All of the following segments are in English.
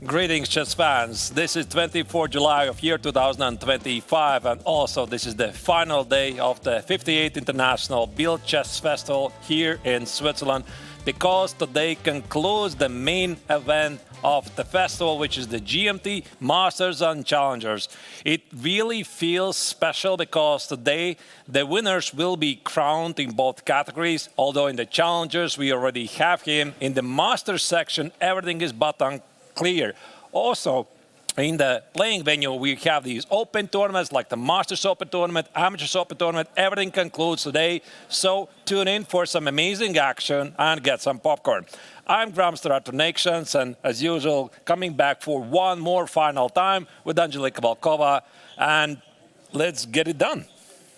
Greetings, chess fans. This is 24th July of year 2025, and also this is the final day of the 58th International Biel Chess Festival here in Switzerland, because today concludes the main event of the festival, which is the GMT Masters and Challengers. It really feels special because today the winners will be crowned in both categories, although in the Challengers we already have him. In the Masters section, everything is button clear. Also, in the playing venue, we have these open tournaments like the Masters Open Tournament, Amateurs Open Tournament. Everything concludes today. So tune in for some amazing action and get some popcorn. I'm Grandmaster Arturs Neiksans, and as usual, coming back for one more final time with Angelika Volkova. And let's get it done.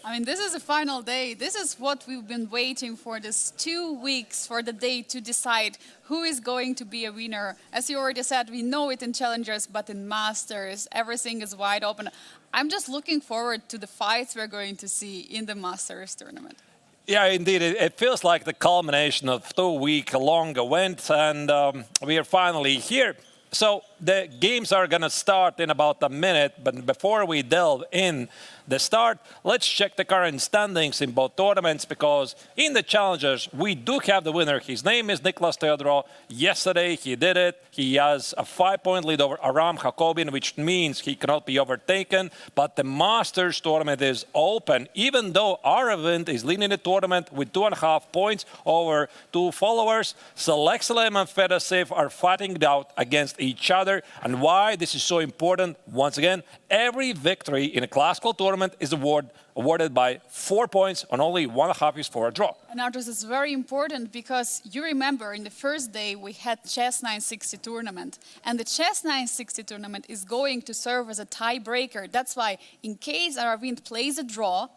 I mean, this is the final day. This is what we've been waiting for, this 2 weeks for the day to decide who is going to be a winner. As you already said, we know it in Challengers, but in Masters, everything is wide open. I'm just looking forward to the fights we're going to see in the Masters tournament. Yeah, indeed. It feels like the culmination of 2-week long event, and we are finally here. So the games are going to start in about a minute, but before we delve in the start, let's check the current standings in both tournaments, because in the Challengers, we do have the winner. His name is Niklas Theodorov. Yesterday, he did it. He has a 5-point lead over Aram Hakobin, which means he cannot be overtaken. But the Masters tournament is open, even though Aravind is leading the tournament with 2.5 points over 2 followers. Selexelem and Fedoseev are fighting it out against each other. And why this is so important, once again, every victory in a classical tournament is awarded by 4 points, and only 1.5 is for a draw. And Arturs, is very important because you remember in the first day we had Chess 960 tournament, and the Chess 960 tournament is going to serve as a tiebreaker. That's why in case Aravind plays a draw,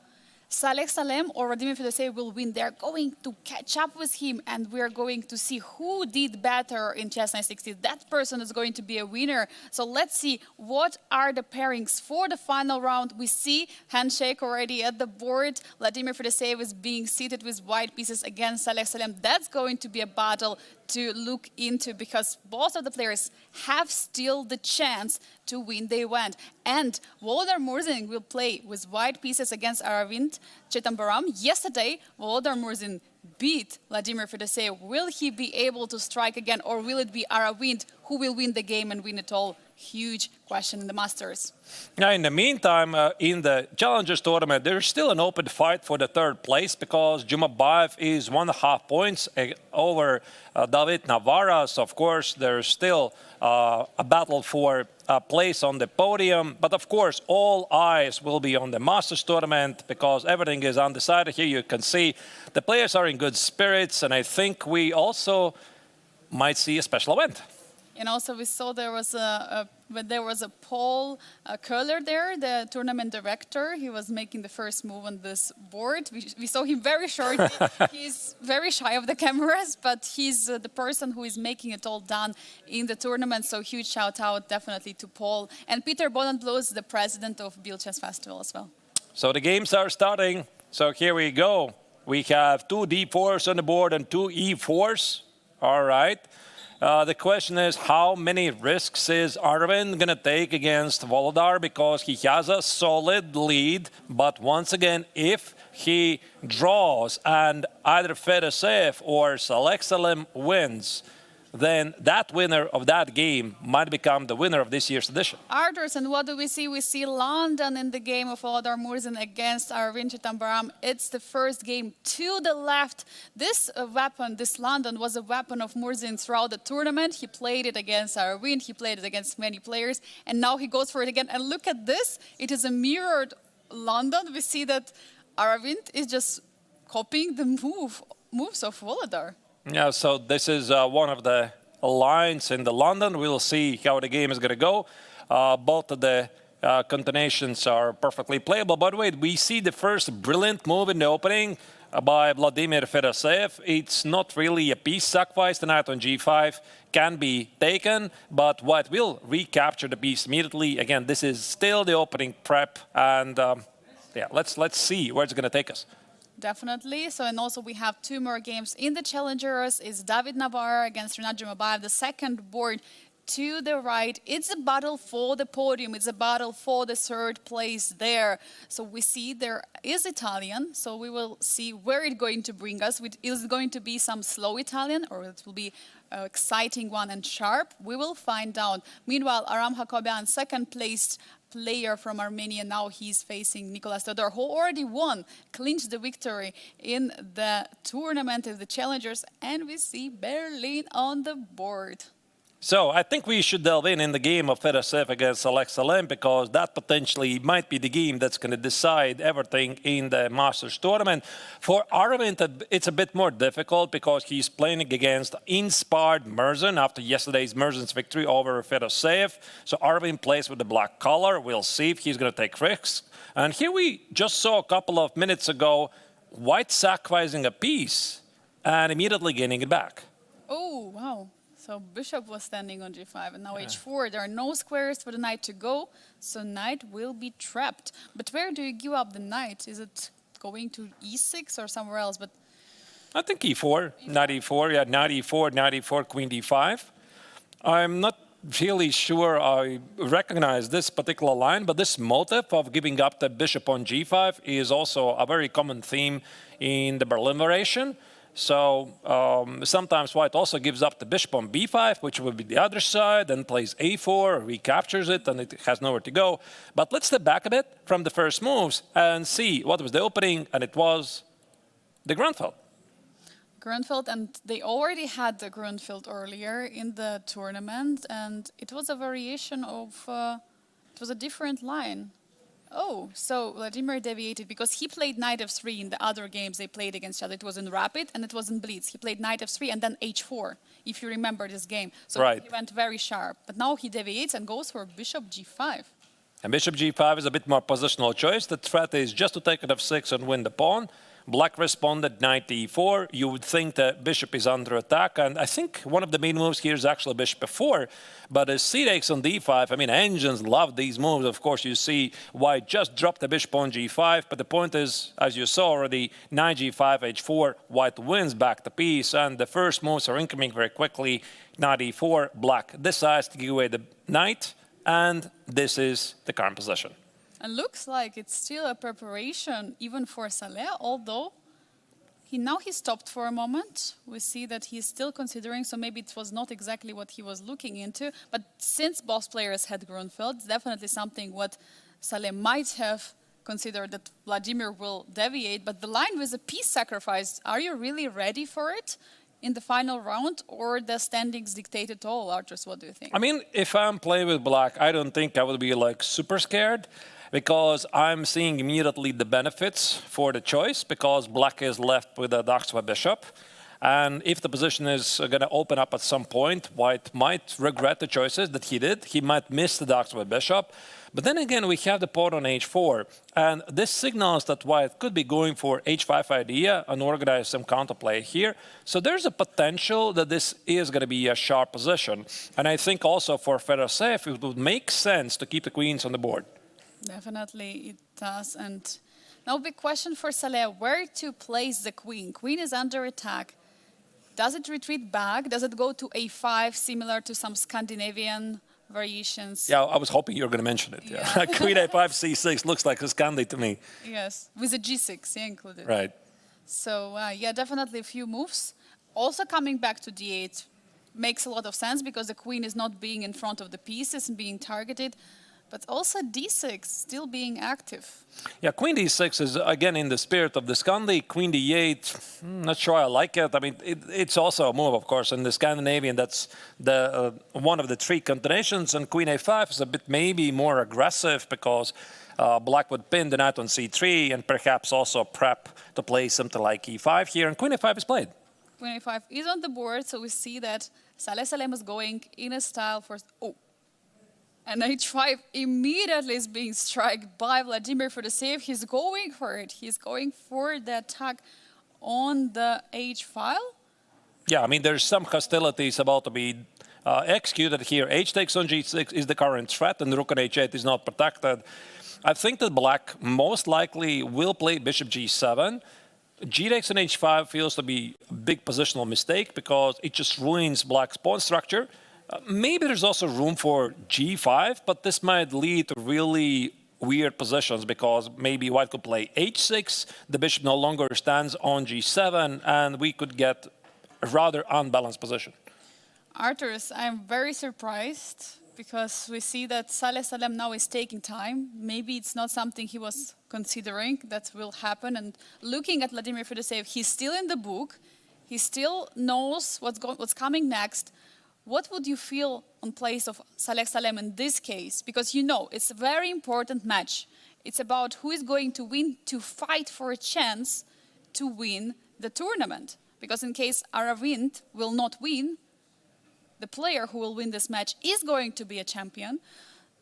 Selexelem or Vladimir Fedoseev will win. They're going to catch up with him, and we're going to see who did better in Chess 960. That person is going to be a winner. So let's see what are the pairings for the final round. We see handshake already at the board. Vladimir Fedoseev is being seated with white pieces against Selexelem. That's going to be a battle to look into, because both of the players have still the chance to win the event. And Volodar Murzin will play with white pieces against Aravind Chitambaram. Yesterday, Volodar Murzin beat Vladimir Fedoseev. Will he be able to strike again, or will it be Aravind who will win the game and win it all? Huge question in the Masters. Now, in the meantime, in the Challengers tournament, there's still an open fight for the 3rd place, because Jumabayev is 1.5 points over David Navaras. Of course, there's still a battle for a place on the podium. But of course, all eyes will be on the Masters tournament, because everything is undecided. Here you can see the players are in good spirits, and I think we also might see a special event. And also we saw there was a Paul Köhler there, the tournament director. He was making the first move on this board. We saw him very short. He's very shy of the cameras, but he's the person who is making it all done in the tournament. So huge shout out definitely to Paul. And Peter Bonenbloh is the president of Biel Chess Festival as well. So the games are starting. So here we go. We have 2 d4s on the board and 2 e4s. All right. The question is, how many risks is Aravind going to take against Volodar, because he has a solid lead. But once again, if he draws and either Fedoseev or Selexelem wins, then that winner of that game might become the winner of this year's edition. Arturs, and what do we see? We see London in the game of Volodar Murzin against Aravind Chitambaram. It's the first game to the left. This weapon, this London, was a weapon of Murzin throughout the tournament. He played it against Aravind, he played it against many players, and now he goes for it again. And look at this, it is a mirrored London. We see that Aravind is just copying the moves of Volodar. Yeah, so this is one of the lines in the London. We'll see how the game is going to go. Both of the continuations are perfectly playable. By the way, we see the first brilliant move in the opening by Vladimir Fedoseev. It's not really a piece sacrifice. The knight on g5 can be taken, but White will recapture the piece immediately. Again, this is still the opening prep, and yeah, let's see where it's going to take us. Definitely. So, and also we have 2 more games in the Challengers. It's David Navarra against Renat Jumabayev. The second board to the right. It's a battle for the podium. It's a battle for the third place there. So we see there is Italian. So we will see where it's going to bring us. Is it going to be some slow Italian, or it will be an exciting one and sharp? We will find out. Meanwhile, Aram Hakobian, second placed player from Armenia, now he's facing Nicolas Theodor, who already won, clinched the victory in the tournament of the challengers, and we see Berlin on the board. So I think we should delve in the game of Fedoseev against Alex Salem, because that potentially might be the game that's going to decide everything in the Masters tournament. For Arvind, it's a bit more difficult because he's playing against inspired Merzen after yesterday's Merzen's victory over Fedoseev. So Arvind plays with the black color. We'll see if he's going to take risks. And here we just saw a couple of minutes ago White sacrificing a piece and immediately gaining it back. Oh, wow. So bishop was standing on g5, and now h4. There are no squares for the knight to go, so knight will be trapped. But where do you give up the knight? Is it going to e6 or somewhere else? But I think e4, knight e4, yeah, knight e4, knight e4, queen d5. I'm not really sure I recognize this particular line, but this motive of giving up the bishop on g5 is also a very common theme in the Berlin variation. So sometimes White also gives up the bishop on b5, which would be the other side, then plays a4, recaptures it, and it has nowhere to go. But let's step back a bit from the first moves and see what was the opening, and it was the Grunfeld. Grunfeld, and they already had the Grunfeld earlier in the tournament, and it was a variation of, it was a different line. Oh, so Vladimir deviated because he played knight f3 in the other games they played against each other. It was in rapid and it was in blitz. He played knight f3 and then h4, if you remember this game. So he went very sharp. But now he deviates and goes for bishop g5. And bishop g5 is a bit more positional choice. The threat is just to take it f6 and win the pawn. Black responded knight e4. You would think the bishop is under attack, and I think one of the main moves here is actually bishop f4. But as c takes on d5, I mean, engines love these moves. Of course, you see White just dropped the bishop on g5, but the point is, as you saw already, knight g5, h4, White wins back the piece, and the first moves are incoming very quickly. Knight e4, Black decides to give away the knight, and this is the current position. And looks like it's still a preparation even for Saleh, although now he stopped for a moment. We see that he's still considering, so maybe it was not exactly what he was looking into. But since both players had Grunfeld, it's definitely something what Saleh might have considered, that Vladimir will deviate. But the line with a piece sacrifice, are you really ready for it in the final round, or the standings dictate it all? Arturs, what do you think? I mean, if I'm playing with Black, I don't think I would be like super scared, because I'm seeing immediately the benefits for the choice, because Black is left with a Daxwa bishop. And if the position is going to open up at some point, White might regret the choices that he did. He might miss the Daxwa bishop. But then again, we have the pawn on h4. And this signals that White could be going for h5 idea and organize some counterplay here. So there's a potential that this is going to be a sharp position. And I think also for Fedoseev, it would make sense to keep the queens on the board. Definitely it does. And now big question for Saleh, where to place the queen? Queen is under attack. Does it retreat back? Does it go to a5, similar to some Scandinavian variations? Yeah, I was hoping you were going to mention it. Yeah. Queen a5, c6 looks like a Scandi to me. Yes, with a g6 included. Right. So yeah, definitely a few moves. Also coming back to d8 makes a lot of sense, because the queen is not being in front of the pieces and being targeted. But also d6 still being active. Yeah, queen d6 is again in the spirit of the Scandi. Queen d8, not sure I like it. I mean, it's also a move, of course, in the Scandinavian. That's the one of the three combinations. And queen a5 is a bit maybe more aggressive, because Black would pin the knight on c3 and perhaps also prep to play something like e5 here. And queen a5 is played. Queen a5 is on the board, so we see that Saleh Salem is going in a style for... Oh. And h5 immediately is being struck by Vladimir Fedoseev. He's going for it. He's going for the attack on the h file. Yeah, I mean, there's some hostilities about to be executed here. H takes on g6 is the current threat, and rook on h8 is not protected. I think that Black most likely will play bishop g7. G takes on h5 feels to be a big positional mistake, because it just ruins Black's pawn structure. Maybe there's also room for g5, but this might lead to really weird positions because maybe white could play h6, the bishop no longer stands on g7, and we could get a rather unbalanced position. Arturs, I'm very surprised because we see that Saleh Salem now is taking time. Maybe it's not something he was considering that will happen. And looking at Vladimir Fedoseev, he's still in the book. He still knows what's coming next. What would you feel on place of Saleh Salem in this case? Because you know, it's a very important match. It's about who is going to win, to fight for a chance to win the tournament. Because in case Aravind will not win, the player who will win this match is going to be a champion.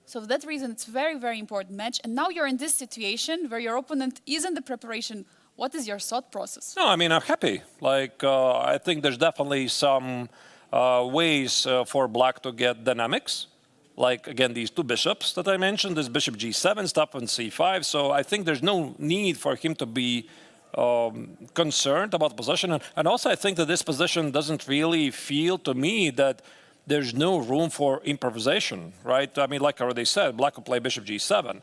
So for that reason, it's a very, very important match. And now you're in this situation where your opponent is in the preparation. What is your thought process? No, I mean, I'm happy. I think there's definitely some ways for black to get dynamics. Like, again, these two bishops that I mentioned, this bishop g7 stuff and c5. So I think there's no need for him to be concerned about the position. And also, I think that this position doesn't really feel to me that there's no room for improvisation, right? I mean, like I already said, black would play bishop g7,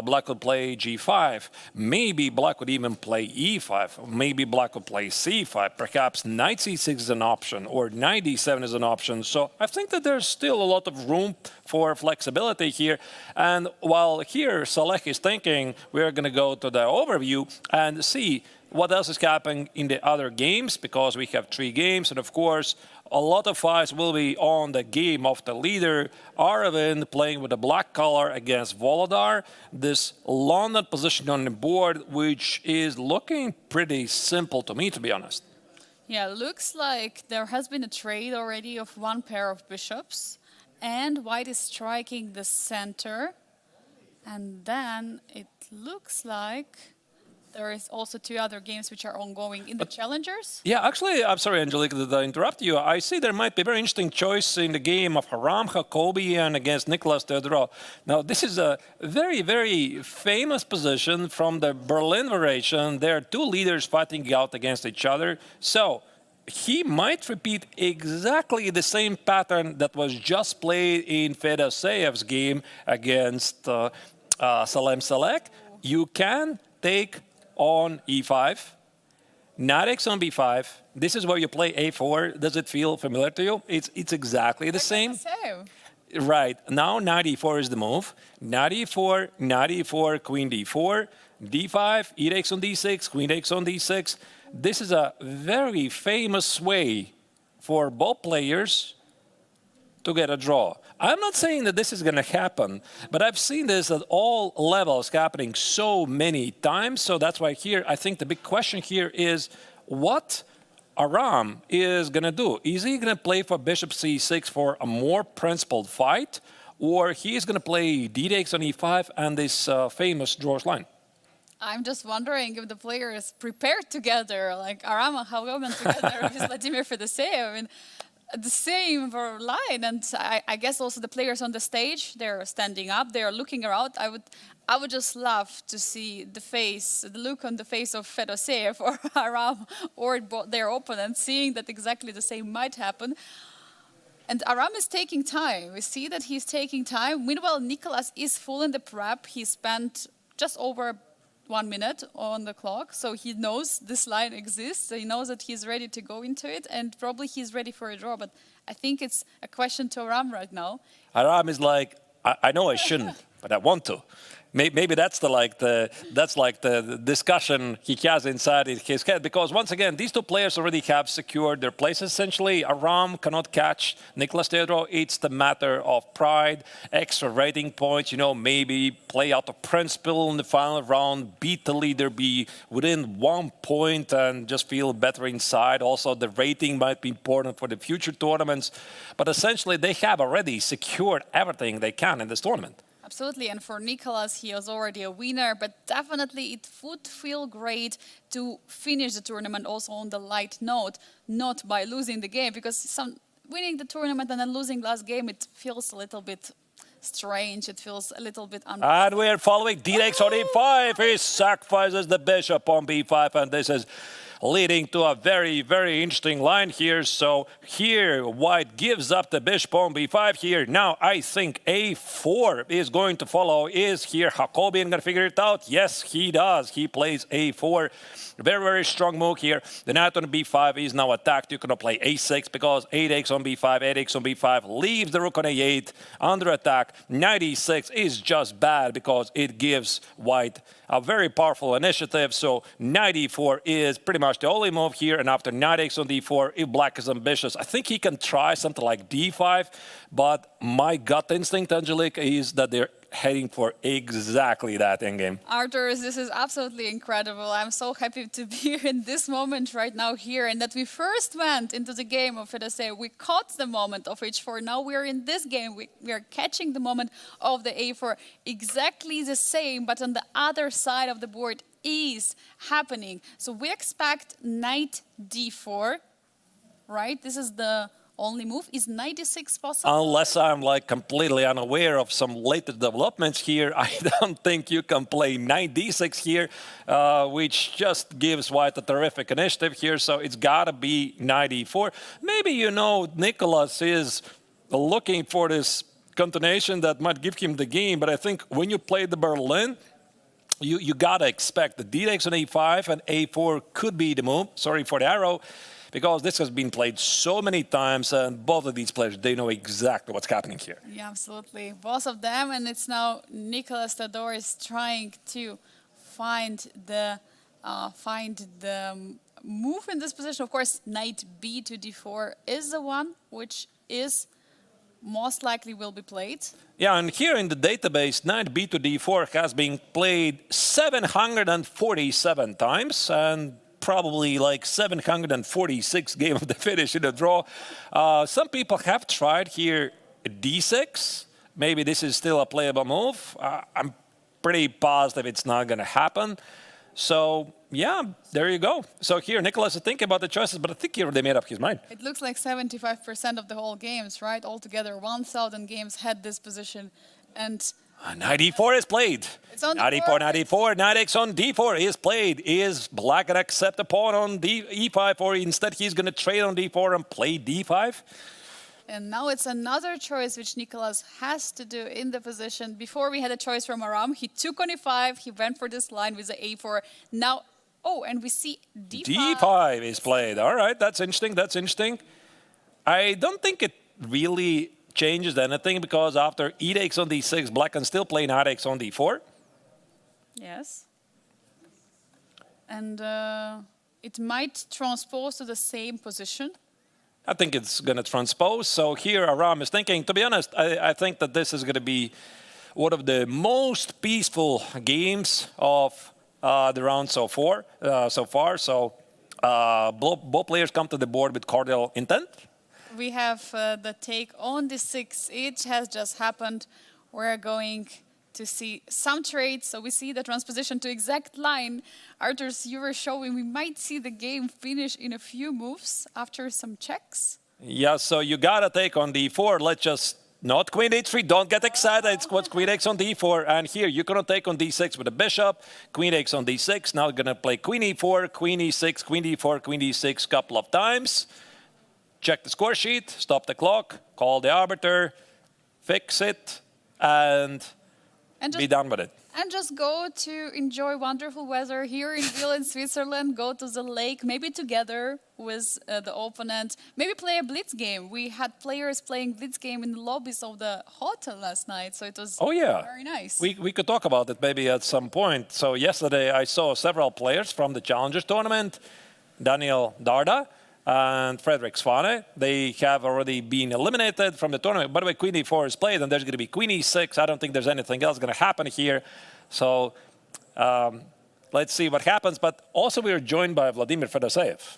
black would play g5, maybe black would even play e5, maybe black would play c5, perhaps knight c6 is an option, or knight d7 is an option. So I think that there's still a lot of room for flexibility here. And while here Saleh is thinking, we're going to go to the overview and see what else is happening in the other games, because we have 3 games, and of course, a lot of eyes will be on the game of the leader, Aravind, playing with the black color against Volodar. This London position on the board, which is looking pretty simple to me, to be honest. Yeah, looks like there has been a trade already of one pair of bishops, and white is striking the center. And then it looks like there is also 2 other games which are ongoing in the challengers. Yeah, actually, I'm sorry, Angelique, that I interrupt you. I see there might be a very interesting choice in the game of Haram Jacobian against Nicholas Theodorou. Now, this is a very, very famous position from the Berlin variation. There are 2 leaders fighting out against each other. So he might repeat exactly the same pattern that was just played in Fedoseev's game against Salem Salek. You can take on e5, knight on b5. This is where you play a4. Does it feel familiar to you? It's exactly the same. Right. Now knight e4 is the move. Knight e4, queen d4, d5, e takes on d6, queen takes on d6. This is a very famous way for both players to get a draw. I'm not saying that this is going to happen, but I've seen this at all levels happening so many times. So that's why here, I think the big question here is what Aram is going to do. Is he going to play for bishop c6 for a more principled fight, or he is going to play d takes on e5 and this famous drawers line? I'm just wondering if the players prepared together, like Aram and Haugoman together with Vladimir Fedoseev. I mean, the same for line, and I guess also the players on the stage, they're standing up, they're looking around. I would just love to see the look on the face of Fedoseev or Aram or their opponent, seeing that exactly the same might happen. And Aram is taking time. We see that he's taking time. Meanwhile, Nicholas is full in the prep. He spent just over 1 minute on the clock, so he knows this line exists. He knows that he's ready to go into it, and probably he's ready for a draw. But I think it's a question to Aram right now. Aram is like, I know I shouldn't, but I want to. Maybe that's the discussion he has inside his head, because once again, these 2 players already have secured their places. Essentially, Aram cannot catch Nicholas Theodorou. It's the matter of pride, extra rating points. You know, maybe play out of principle in the final round, beat the leader, be within 1 point, and just feel better inside. Also, the rating might be important for the future tournaments, but essentially, they have already secured everything they can in this tournament. Absolutely, and for Nicholas, he is already a winner, but definitely it would feel great to finish the tournament also on the light note, not by losing the game, because winning the tournament and then losing last game, it feels a little bit strange, it feels a little bit And we're following d takes on e5, he sacrifices the bishop on b5, and this is leading to a very, very interesting line here. So here, white gives up the bishop on b5 here. Now, I think a4 is going to follow. Is here Jacobian going to figure it out? Yes, he does. He plays a4. Very, very strong move here. The knight on b5 is now attacked. You cannot play a6 because 8x on b5, 8x on b5 leaves the rook on a8 under attack. Knight e6 is just bad because it gives white a very powerful initiative. So knight e4 is pretty much the only move here. And after knight x on d4, if black is ambitious, I think he can try something like d5. But my gut instinct, Angelique, is that they're heading for exactly that endgame. Arturs, this is absolutely incredible. I'm so happy to be in this moment right now here, and that we first went into the game of Fedoseev. We caught the moment of h4. Now we're in this game. We are catching the moment of the a4. Exactly the same, but on the other side of the board is happening. So we expect knight d4, right? This is the only move. Is knight d6 possible? Unless I'm like completely unaware of some later developments here, I don't think you can play knight d6 here, which just gives white a terrific initiative here. So it's got to be knight e4. Maybe, you know, Nicholas is looking for this continuation that might give him the game. But I think when you play the Berlin, you got to expect the d takes on a5 and a4 could be the move. Sorry for the arrow. Because this has been played so many times, and both of these players, they know exactly what's happening here. Yeah, absolutely. Both of them, and it's now Nicholas Todor is trying to find the move in this position. Of course, knight b to d4 is the one which is most likely will be played. Yeah, and here in the database, knight b to d4 has been played 747 times, and probably like 746 game of the finish in a draw. Some people have tried here d6. Maybe this is still a playable move. I'm pretty positive it's not going to happen. So, yeah, there you go. So here, Nicholas is thinking about the choices, but I think he already made up his mind. It looks like 75% of the whole games, right? Altogether, 1,000 games had this position. And knight e4 is played. Knight e4, knight e4, knight x on d4 is played. Is black going to accept a pawn on e5, or instead he's going to trade on d4 and play d5? And now it's another choice which Nicholas has to do in the position. Before we had a choice from Aram. He took on e5. He went for this line with the a4. Now, oh, and we see d5. d5 is played. All right, that's interesting. That's interesting. I don't think it really changes anything because after e takes on d6, black can still play knight x on d4. Yes. And it might transpose to the same position. I think it's going to transpose. So here Aram is thinking, to be honest, I think that this is going to be one of the most peaceful games of the round so far. So both players come to the board with cordial intent. We have the take on d6. It has just happened. We're going to see some trades. So we see the transposition to exact line. Arturs, you were showing we might see the game finish in a few moves after some checks. Yeah, so you got to take on d4. Let's just not queen h3. Don't get excited. It's what's queen x on d4. And here you're going to take on d6 with a bishop. Queen x on d6. Now you're going to play queen e4, queen e6, queen d4, queen d6 couple of times. Check the score sheet, stop the clock, call the arbiter, fix it, and be done with it. And just go to enjoy wonderful weather here in Biel in Switzerland. Go to the lake, maybe together with the opponent. Maybe play a blitz game. We had players playing blitz game in the lobbies of the hotel last night, so it was very nice. We could talk about it maybe at some point. So yesterday I saw several players from the Challengers tournament, Daniel Darda and Frederick Svane. They have already been eliminated from the tournament. By the way, queen e4 is played, and there's going to be queen e6. I don't think there's anything else going to happen here. So let's see what happens. But also we were joined by Vladimir Fedoseev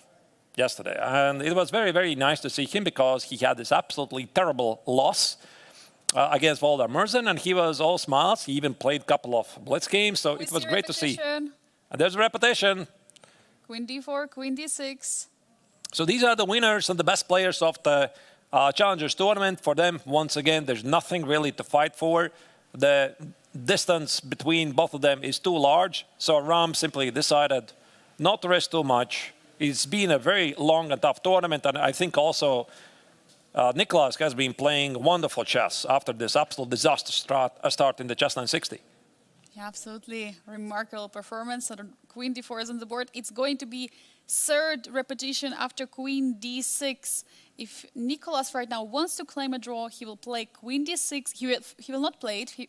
yesterday. And it was very, very nice to see him because he had this absolutely terrible loss against Voldemar Merzen, and he was all smiles. He even played a couple of blitz games, so it was great to see. And there's a repetition. Queen d4, queen d6. So these are the winners and the best players of the Challengers tournament. For them, once again, there's nothing really to fight for. The distance between both of them is too large. So Ram simply decided not to risk too much. It's been a very long and tough tournament, and I think also Nicholas has been playing wonderful chess after this absolute disaster start in the chess 960. Yeah, absolutely remarkable performance. So the queen d4 is on the board. It's going to be third repetition after queen d6. If Nicholas right now wants to claim a draw, he will play queen d6. He will not play it, he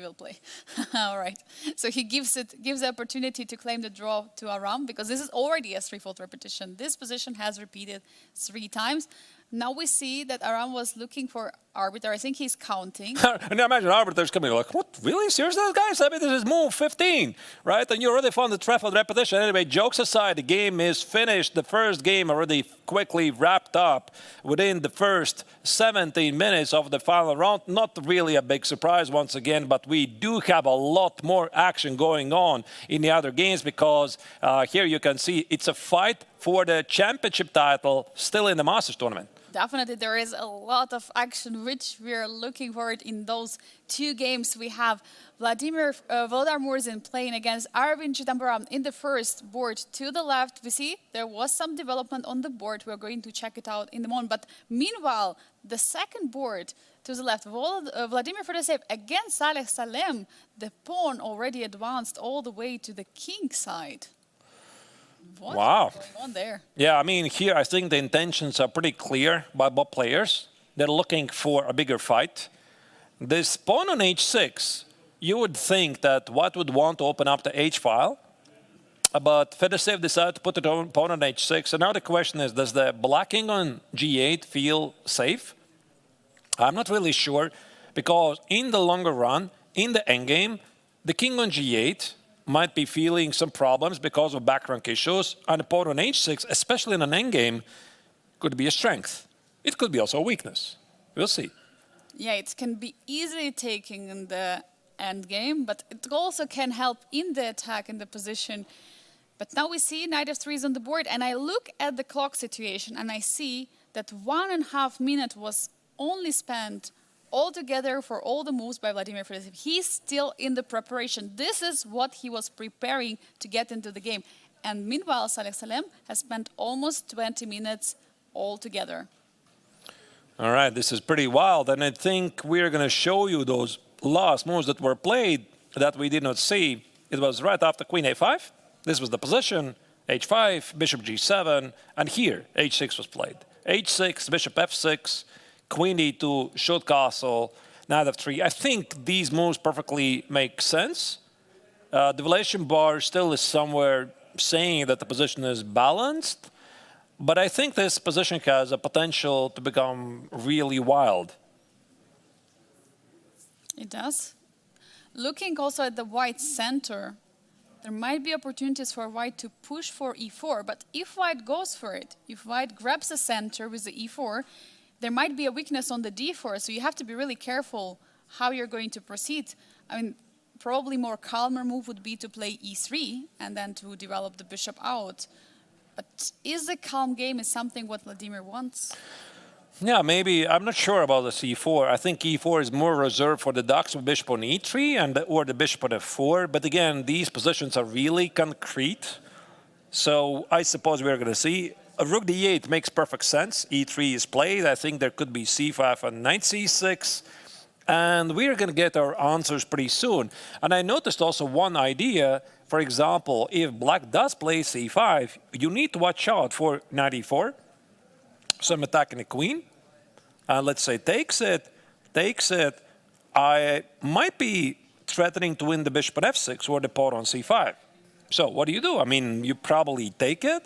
will play. All right. So he gives the opportunity to claim the draw to Aram, because this is already a threefold repetition. This position has repeated 3 times. Now we see that Aram was looking for arbiter. I think he's counting. And I imagine arbiters coming like, what, really? Seriously, guys? I mean, this is move 15, right? And you already found the threefold repetition. Anyway, jokes aside, the game is finished. The first game already quickly wrapped up within the first 17 minutes of the final round. Not really a big surprise once again, but we do have a lot more action going on in the other games, because here you can see it's a fight for the championship title still in the Masters tournament. Definitely, there is a lot of action, which we are looking forward in those 2 games. We have Vladimir Vodarmurzin playing against Arvind Chidambaram in the first board to the left. We see there was some development on the board. We're going to check it out in a moment. But meanwhile, the second board to the left, Vladimir Fedoseev against Saleh Salem. The pawn already advanced all the way to the king side. What wow. is going on there? Yeah, I mean, here I think the intentions are pretty clear by both players. They're looking for a bigger fight. This pawn on h6, you would think that White would want to open up the h-file, but Fedoseev decided to put the pawn on h6. And now the question is, does the blocking on g8 feel safe? I'm not really sure, because in the longer run, in the endgame, the king on g8 might be feeling some problems because of back rank issues, and the pawn on h6, especially in an endgame, could be a strength. It could be also a weakness. We'll see. Yeah, it can be easily taken in the endgame, but it also can help in the attack, in the position. But now we see knight f3 is on the board, and I look at the clock situation, and I see that 1.5 minutes was only spent altogether for all the moves by Vladimir Fedoseev. He's still in the preparation. This is what he was preparing to get into the game. And meanwhile, Saleh Salem has spent almost 20 minutes altogether. All right, this is pretty wild. And I think we're going to show you those last moves that were played that we did not see. It was right after queen a5. This was the position, h5, bishop g7, and here h6 was played. h6, bishop f6, queen d2, short castle, knight f3. I think these moves perfectly make sense. The valuation bar still is somewhere saying that the position is balanced, but I think this position has a potential to become really wild. It does. Looking also at the white center, there might be opportunities for white to push for e4, but if white goes for it, if white grabs the center with the e4, there might be a weakness on the d4, so you have to be really careful how you're going to proceed. I mean, probably more calmer move would be to play e3 and then to develop the bishop out. But is the calm game is something what Vladimir wants? Yeah, maybe. I'm not sure about the c4. I think e4 is more reserved for the ducks with bishop on e3 or the bishop on f4. But again, these positions are really concrete. So I suppose we're going to see. Rook d8 makes perfect sense. e3 is played. I think there could be c5 and knight c6. And we're going to get our answers pretty soon. And I noticed also one idea. For example, if black does play c5, you need to watch out for knight e4. So I'm attacking the queen. Let's say takes it. I might be threatening to win the bishop on f6 or the pawn on c5. So what do? I mean, you probably take it.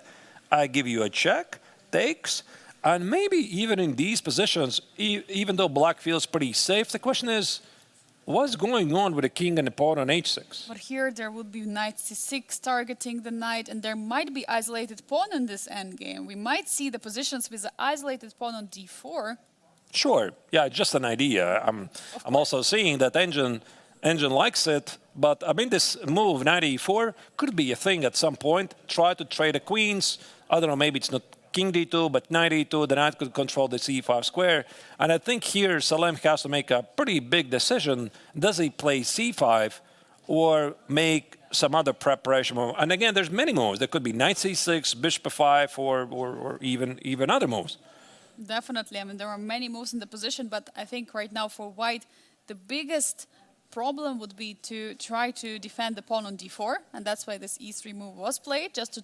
I give you a check, takes, and maybe even in these positions, even though black feels pretty safe, the question is, what's going on with the king and the pawn on h6? But here there would be knight c6 targeting the knight, and there might be isolated pawn in this endgame. We might see the positions with the isolated pawn on d4. Sure, yeah, just an idea. I'm also seeing that engine likes it, but I mean this move, knight e4, could be a thing at some point. Try to trade the queens. I don't know, maybe it's not king d2, but knight e2, the knight could control the c5 square. And I think here Salem has to make a pretty big decision. Does he play c5 or make some other preparation move. And again, there's many moves. There could be knight c6, bishop f5, or even other moves. Definitely. I mean, there are many moves in the position, but I think right now for white, the biggest problem would be to try to defend the pawn on d4, and that's why this e3 move was played, just to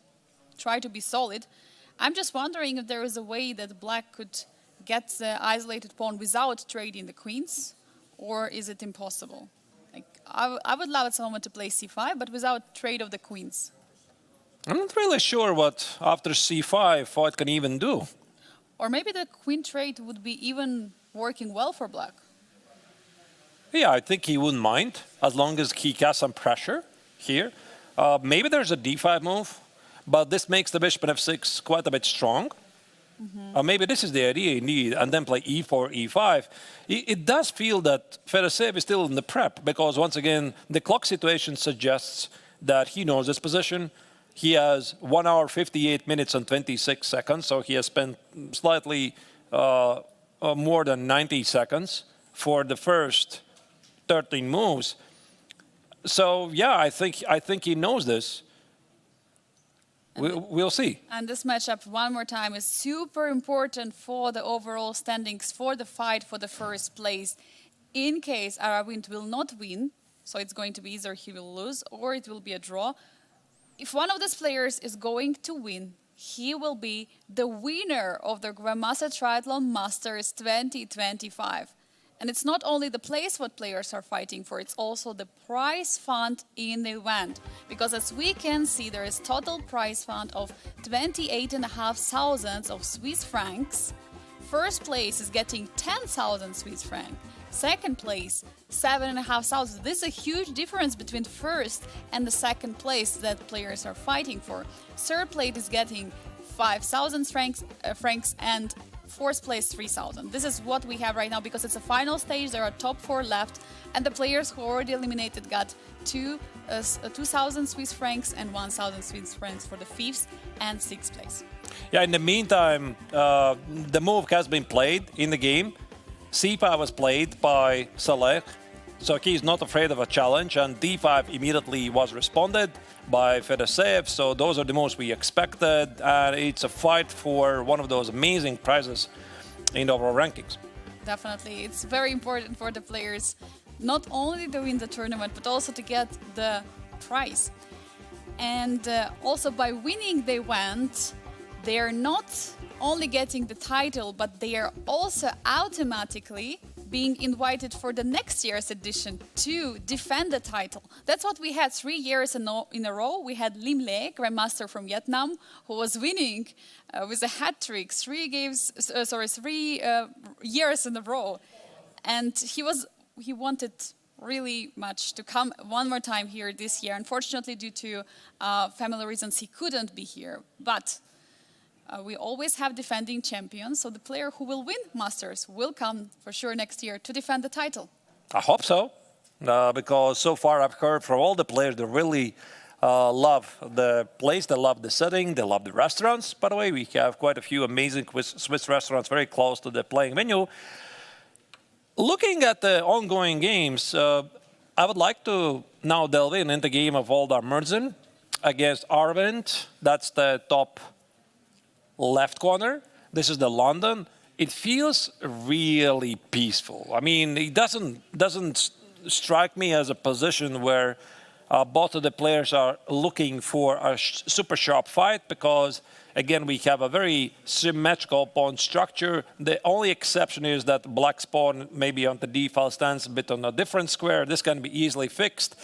try to be solid. I'm just wondering if there is a way that black could get the isolated pawn without trading the queens, or is it impossible? Like, I would love at some moment to play c5, but without trade of the queens. I'm not really sure what after c5 white can even do. Or maybe the queen trade would be even working well for black. Yeah, I think he wouldn't mind, as long as he has some pressure here. Maybe there's a d5 move, but this makes the bishop on f6 quite a bit strong. Maybe this is the idea indeed, and then play e4, e5. It does feel that Fedoseev is still in the prep, because once again, the clock situation suggests that he knows this position. He has 1 hour, 58 minutes and 26 seconds, so he has spent slightly more than 90 seconds for the first 13 moves. So yeah, I think he knows this. We'll see. And this matchup, one more time, is super important for the overall standings, for the fight for the first place. In case Aravind will not win, so it's going to be either he will lose or it will be a draw. If one of these players is going to win, he will be the winner of the Grandmaster Triathlon Masters 2025. And it's not only the place what players are fighting for, it's also the prize fund in the event. Because as we can see, there is total prize fund of 28,500 of Swiss francs. First place is getting 10,000 Swiss francs. Second place, 7,500. This is a huge difference between first and the second place that players are fighting for. Third place is getting 5,000 francs and fourth place 3,000. This is what we have right now because it's a final stage. There are top 4 left, and the players who already eliminated got 2,000 Swiss francs and 1,000 Swiss francs for the 5th and 6th place. Yeah, in the meantime, the move has been played in the game. c5 was played by Saleh, so he's not afraid of a challenge, and d5 immediately was responded by Fedoseev. So those are the moves we expected, and it's a fight for one of those amazing prizes in the overall rankings. Definitely. It's very important for the players not only to win the tournament, but also to get the prize. And also by winning the event, they are not only getting the title, but they are also automatically being invited for the next year's edition to defend the title. That's what we had 3 years in a row. We had Lim Le, Grandmaster from Vietnam, who was winning with a hat trick 3 years in a row. And he wanted really much to come one more time here this year. Unfortunately, due to family reasons, he couldn't be here. But we always have defending champions, so the player who will win Masters will come for sure next year to defend the title. I hope so, because so far I've heard from all the players they really love the place, they love the setting, they love the restaurants. By the way, we have quite a few amazing Swiss restaurants very close to the playing venue. Looking at the ongoing games, I would like to now delve into the game of Voldar Merzen against Arvind. That's the top left corner. This is the London. It feels really peaceful. I mean, it doesn't strike me as a position where both of the players are looking for a super sharp fight, because again, we have a very symmetrical pawn structure. The only exception is that black's pawn maybe on the d-file stands a bit on a different square. This can be easily fixed.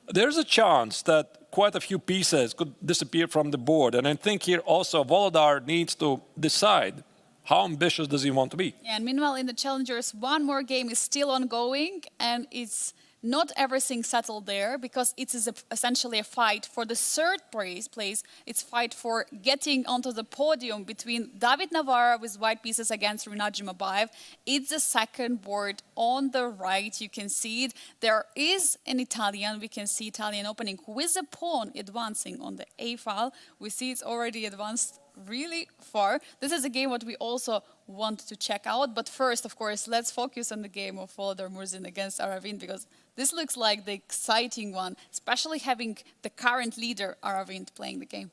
There's a chance that quite a few pieces could disappear from the board. And I think here also Voldar needs to decide how ambitious does he want to be. Yeah, and meanwhile in the Challengers, one more game is still ongoing, and it's not everything settled there, because it is essentially a fight for the third place. It's fight for getting onto the podium between David Navarra with white pieces against Rinat Jimabayev. It's the second board on the right. You can see it. There is an Italian. We can see Italian opening with a pawn advancing on the A file. We see it's already advanced really far. This is a game what we also want to check out. But first, of course, let's focus on the game of Volodar Murzin against Aravind, because this looks like the exciting one, especially having the current leader, Aravind, playing the game.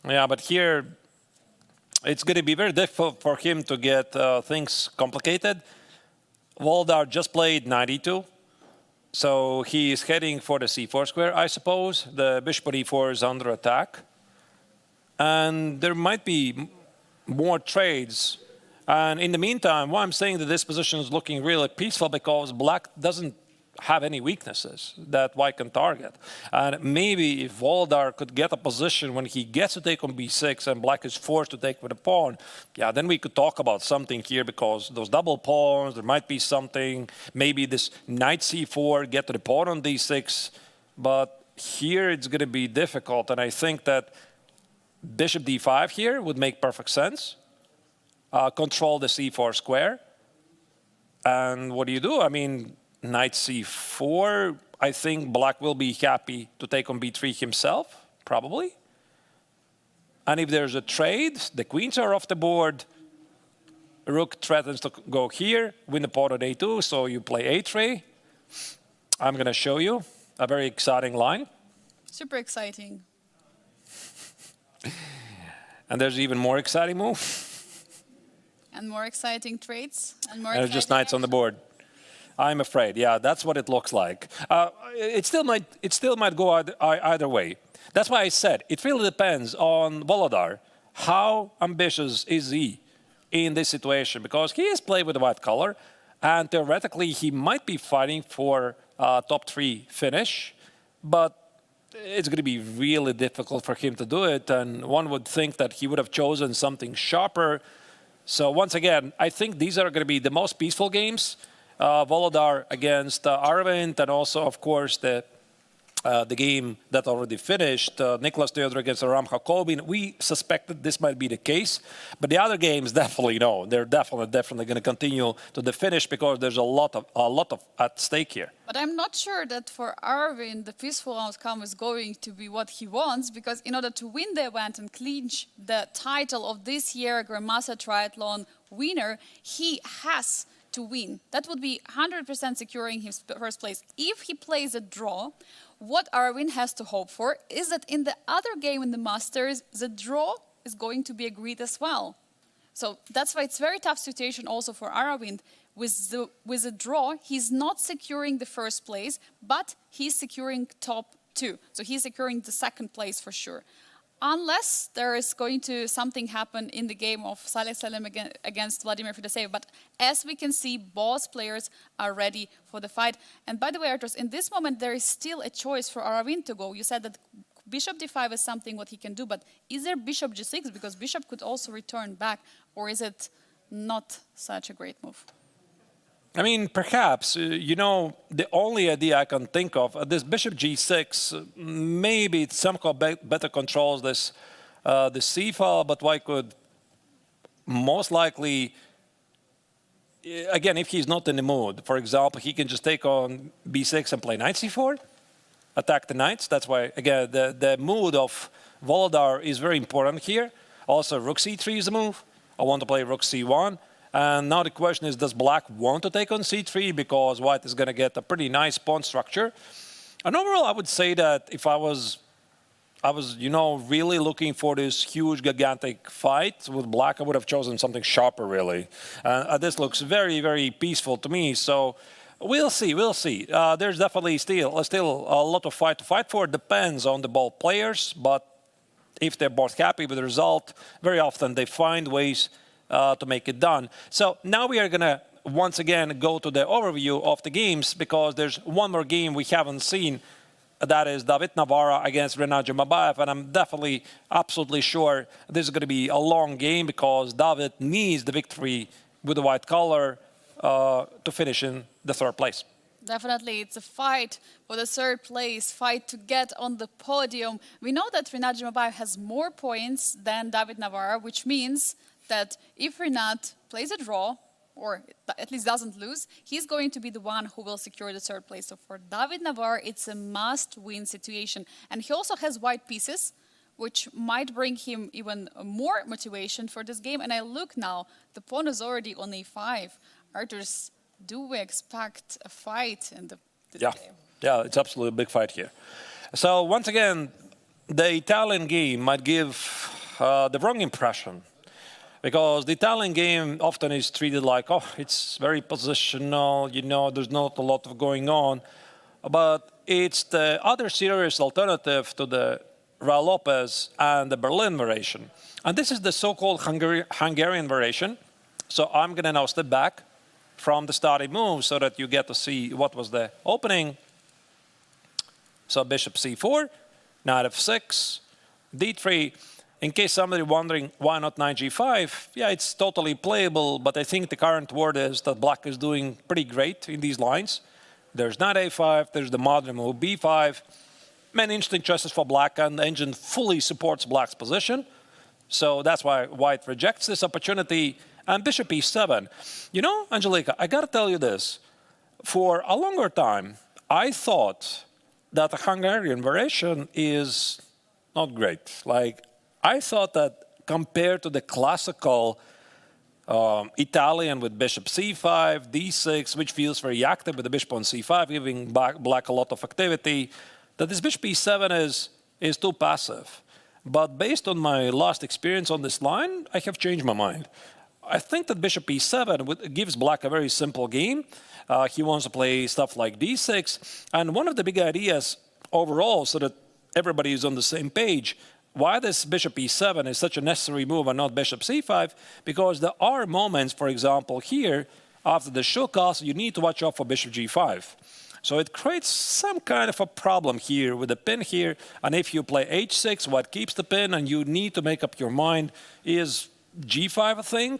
Yeah, but here it's going to be very difficult for him to get things complicated. Volodar just played 92. So he is heading for the c4 square, I suppose. The bishop on e4 is under attack. And there might be more trades. And in the meantime, why I'm saying that this position is looking really peaceful, because black doesn't have any weaknesses that white can target. And maybe if Volodar could get a position when he gets to take on b6 and black is forced to take with a pawn, yeah, then we could talk about something here, because those double pawns, there might be something. Maybe this knight c4, get to the pawn on d6. But here it's going to be difficult. And I think that bishop d5 here would make perfect sense. Control the c4 square. And what do? I mean, knight c4, I think black will be happy to take on b3 himself, probably. And if there's a trade, the queens are off the board. Rook threatens to go here, win the pawn on a2, so you play a3. I'm going to show you a very exciting line. Super exciting. And there's even more exciting move. And more exciting trades. And more And just knights on the board. I'm afraid, yeah, that's what it looks like. It still might go either way. That's why I said it really depends on Volodar. How ambitious is he in this situation? Because he has played with the white color, and theoretically he might be fighting for top 3 finish, but it's going to be really difficult for him to do it. And one would think that he would have chosen something sharper. So once again, I think these are going to be the most peaceful games. Volodar against Aravind, and also, of course, the game that already finished, Nicholas Theodor against Aram Hakobin. We suspected this might be the case, but the other games definitely no. They're definitely going to continue to the finish, because there's a lot of at stake here. But I'm not sure that for Aravind the peaceful outcome is going to be what he wants, because in order to win the event and clinch the title of this year Grandmaster Triathlon winner, he has to win. That would be 100% securing his first place. If he plays a draw, what Aravind has to hope for is that in the other game in the Masters, the draw is going to be agreed as well. So that's why it's a very tough situation also for Aravind. With the draw, he's not securing the first place, but he's securing top 2. So he's securing the second place for sure. Unless there is going to something happen in the game of Saleh Salem against Vladimir Fedoseev. But as we can see, both players are ready for the fight. And by the way, Arturs, in this moment, there is still a choice for Aravind to go. You said that bishop d5 is something what he can do, but is there bishop g6? Because bishop could also return back, or is it not such a great move? I mean, perhaps, you know, the only idea I can think of, this bishop g6, maybe it somehow better controls this the c file, but white could most likely, again, if he's not in the mood, for example, he can just take on b6 and play knight c4, attack the knights. That's why, again, the mood of Volodar is very important here. Also, rook c3 is the move. I want to play rook c1. And now the question is, does black want to take on c3, because white is going to get a pretty nice pawn structure? And overall, I would say that if I was, you know, really looking for this huge, gigantic fight with black, I would have chosen something sharper, really. This looks very, very peaceful to me. So we'll see, we'll see. There's definitely still a lot of fight to fight for. It depends on the both players, but if they're both happy with the result, very often they find ways to make it done. So now we are going to once again go to the overview of the games, because there's one more game we haven't seen. That is David Navarra against Renat Jumabayev, and I'm definitely absolutely sure this is going to be a long game, because David needs the victory with the white color to finish in the 3rd place. Definitely, it's a fight for the 3rd place, fight to get on the podium. We know that Renat Jumabayev has more points than David Navarra, which means that if Renat plays a draw, or at least doesn't lose, he's going to be the one who will secure the 3rd place. So for David Navarra, it's a must-win situation. And he also has white pieces which might bring him even more motivation for this game. And I look now, the pawn is already on e5. Arturs, do we expect a fight in this game? Yeah, it's absolutely a big fight here. So once again, the Italian game might give the wrong impression, because the Italian game often is treated like, oh, it's very positional, you know, there's not a lot of going on. But it's the other serious alternative to the Raul Lopez and the Berlin variation. And this is the so-called Hungarian variation. So I'm going to now step back from the starting move so that you get to see what was the opening. So bishop c4, knight f6, d3. In case somebody wondering why not knight g5, yeah, it's totally playable, but I think the current word is that black is doing pretty great in these lines. There's knight a5, there's the modern move b5. Many interesting choices for black, and the engine fully supports black's position. So that's why white rejects this opportunity. And bishop e7. You know, Angelika, I got to tell you this. For a longer time, I thought that the Hungarian variation is not great. Like, I thought that compared to the classical Italian with bishop c5, d6, which feels very active with the bishop on c5, giving black a lot of activity, that this bishop e7 is too passive. But based on my last experience on this line, I have changed my mind. I think that bishop e7 gives black a very simple game. He wants to play stuff like d6. And one of the big ideas overall, so that everybody is on the same page, why this bishop e7 is such a necessary move and not bishop c5, because there are moments, for example, here, after the show castle, you need to watch out for bishop g5. So it creates some kind of a problem here with the pin here. And if you play h6, what keeps the pin, and you need to make up your mind, is g5 a thing?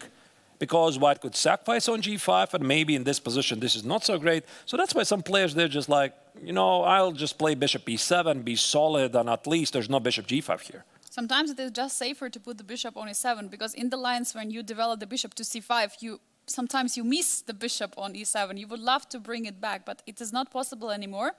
Because white could sacrifice on g5, and maybe in this position this is not so great. So that's why some players, they're just like, you know, I'll just play bishop e7, be solid, and at least there's no bishop g5 here. Sometimes it is just safer to put the bishop on e7, because in the lines when you develop the bishop to c5, sometimes you miss the bishop on e7. You would love to bring it back, but it is not possible anymore.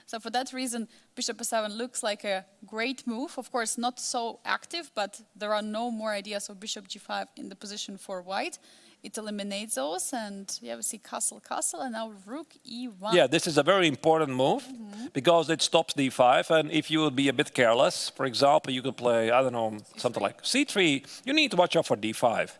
So for that reason, bishop e7 looks like a great move. Of course, not so active, but there are no more ideas of bishop g5 in the position for white. It eliminates those, and yeah, we see castle, castle, and now rook e1. Yeah, this is a very important move, because it stops d5, and if you would be a bit careless, for example, you could play, I don't know, something like c3, you need to watch out for d5.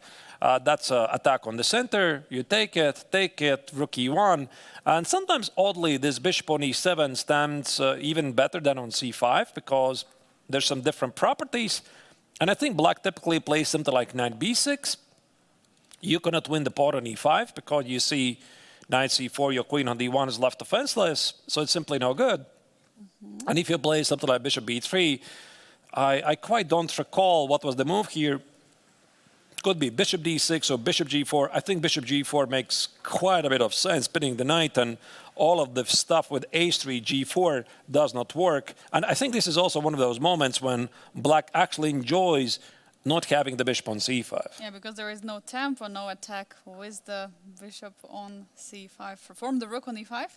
That's an attack on the center. You take it, rook e1. And sometimes, oddly, this bishop on e7 stands even better than on c5, because there's some different properties. And I think black typically plays something like knight b6. You cannot win the pawn on e5, because you see knight c4, your queen on d1 is left defenseless. So it's simply no good. And if you play something like bishop b3, I quite don't recall what was the move here. Could be bishop d6 or bishop g4. I think bishop g4 makes quite a bit of sense, pinning the knight, and all of the stuff with h3, g4 does not work. And I think this is also one of those moments when black actually enjoys not having the bishop on c5. Yeah, because there is no tempo, no attack with the bishop on c5. From the rook on e5.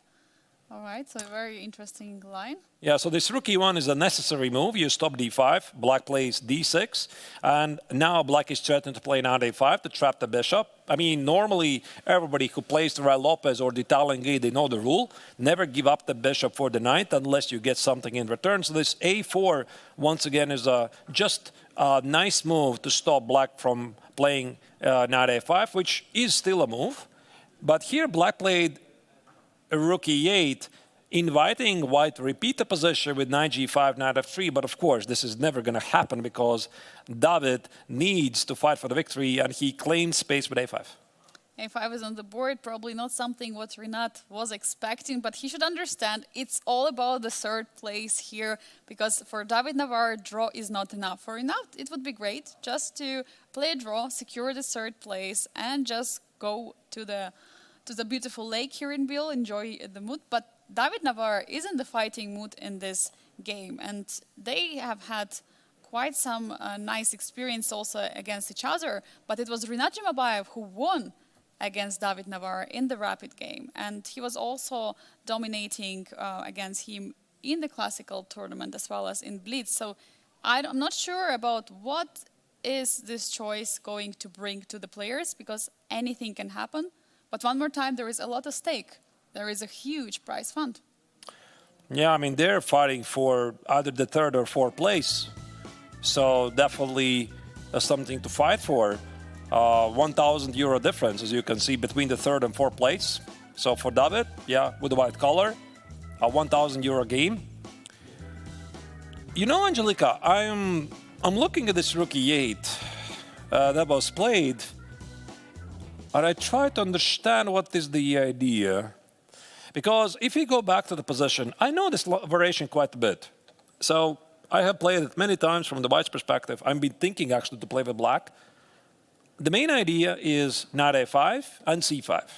All right, so a very interesting line. Yeah, so this rook e1 is a necessary move. You stop d5, black plays d6, and now black is threatened to play knight a5 to trap the bishop. I mean, normally everybody who plays the Raul Lopez or the Italian game, they know the rule. Never give up the bishop for the knight unless you get something in return. So this a4, once again, is just a nice move to stop black from playing knight a5, which is still a move. But here black played rook e8, inviting white to repeat the position with knight g5, knight f3. But of course, this is never going to happen, because David needs to fight for the victory, and he claims space with a5. a5 is on the board, probably not something what Rinat was expecting, but he should understand it's all about the third place here, because for David Navarre, draw is not enough. For Rinat, it would be great just to play a draw, secure the third place, and just go to the beautiful lake here in Biel, enjoy the mood. But David Navarre is in the fighting mood in this game, and they have had quite some nice experience also against each other. But it was Rinat Jimabayev who won against David Navarre in the rapid game, and he was also dominating against him in the classical tournament as well as in Blitz. So I'm not sure about what is this choice going to bring to the players, because anything can happen. But one more time, there is a lot at stake. There is a huge prize fund. Yeah, I mean, they're fighting for either the third or fourth place. So definitely something to fight for. 1,000 euro difference, as you can see, between the third and fourth place. So for David, yeah, with the white collar, a 1,000 euro game. You know, Angelika, I'm looking at this rookie 8 that was played, and I try to understand what is the idea. Because if you go back to the position, I know this variation quite a bit. So I have played it many times from the white's perspective. I've been thinking actually to play with black. The main idea is knight a5 and c5.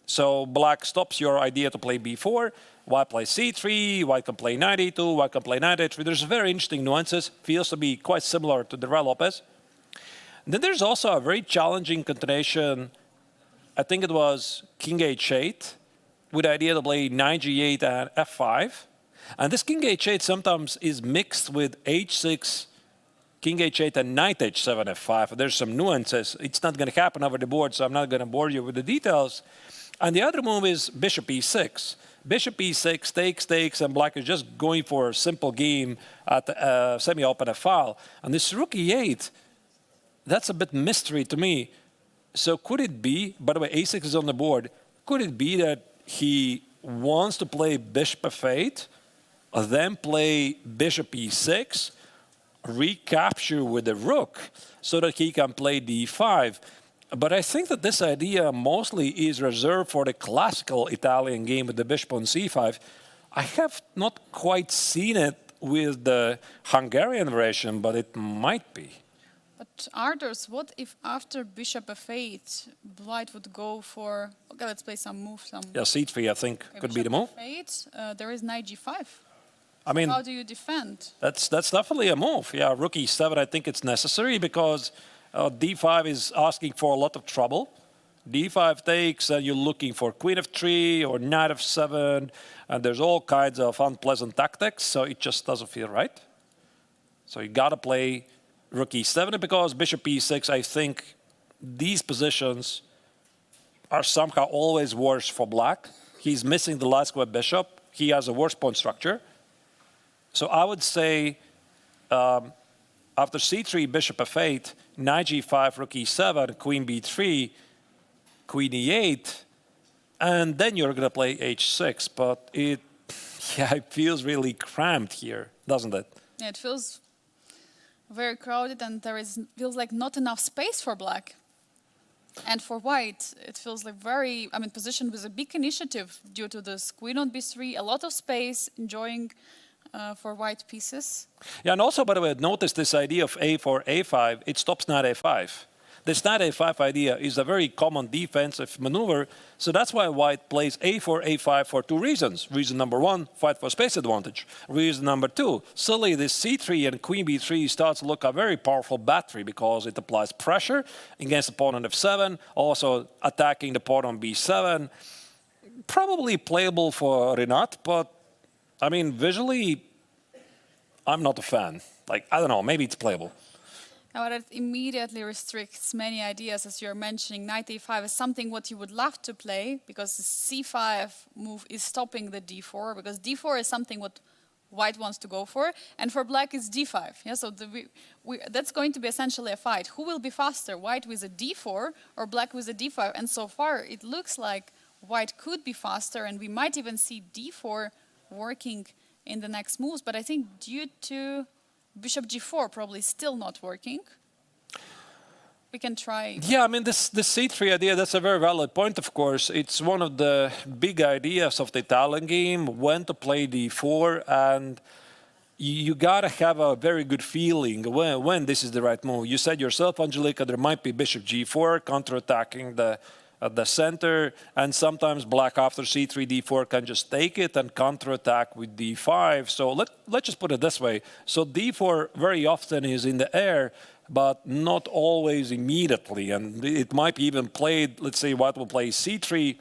So black stops your idea to play b4, white plays c3, white can play knight e2, white can play knight a3. There's very interesting nuances, feels to be quite similar to the Red Lopez. Then there's also a very challenging continuation. I think it was king h8, with the idea to play knight g8 and f5. And this king h8 sometimes is mixed with h6, king h8 and knight h7, f5. There's some nuances. It's not going to happen over the board, so I'm not going to bore you with the details. And the other move is bishop e6. Bishop e6 takes, and black is just going for a simple game at semi-open file. And this rook e8, that's a bit mystery to me. So could it be, by the way, a6 is on the board, could it be that he wants to play bishop f8, then play bishop e6, recapture with the rook so that he can play d5. But I think that this idea mostly is reserved for the classical Italian game with the bishop on c5. I have not quite seen it with the Hungarian version, but it might be. But Arturs, what if after bishop f8, white would go for, okay, let's play some moves. Yeah, c3 I think Okay, could be the move. F8, there is knight g5. I mean, how do you defend? That's definitely a move. Yeah, rook e7, I think it's necessary because d5 is asking for a lot of trouble. d5 takes, and you're looking for queen f3 or knight f7, and there's all kinds of unpleasant tactics, so it just doesn't feel right. So you got to play rook e7 because bishop e6, I think these positions are somehow always worse for black. He's missing the last square bishop. He has a worse pawn structure. So I would say after c3, bishop f8, knight g5, rook e7, queen b3, queen e8, and then you're going to play h6. But it feels really cramped here, doesn't it? Yeah, it feels very crowded, and feels like not enough space for black. And for white, it feels like positioned with a big initiative due to this queen on b3, a lot of space, enjoying for white pieces. Yeah, and also, by the way, notice this idea of a4, a5, it stops knight a5. This knight a5 idea is a very common defensive maneuver, so that's why white plays a4, a5 for two reasons. Reason number one, fight for space advantage. Reason number two, suddenly this c3 and queen b3 starts to look a very powerful battery because it applies pressure against the pawn on f7, also attacking the pawn on b7. Probably playable for Renat, but I mean, visually, I'm not a fan. Like, I don't know, maybe it's playable. But it immediately restricts many ideas, as you're mentioning. Knight a5 is something what you would love to play, because the c5 move is stopping the d4, because d4 is something what white wants to go for, and for black it's d5. Yeah, so that's going to be essentially a fight. Who will be faster, white with a d4 or black with a d5? And so far, it looks like white could be faster, and we might even see d4 working in the next moves, but I think due to bishop g4 probably still not working. We can try. Yeah, I mean, this c3 idea, that's a very valid point, of course. It's one of the big ideas of the Italian game, when to play d4, and you got to have a very good feeling when this is the right move. You said yourself, Angelika, there might be bishop g4 counterattacking the center, and sometimes black after c3, d4 can just take it and counterattack with d5. So let's just put it this way. So d4 very often is in the air, but not always immediately. And it might be even played, let's say white will play c3,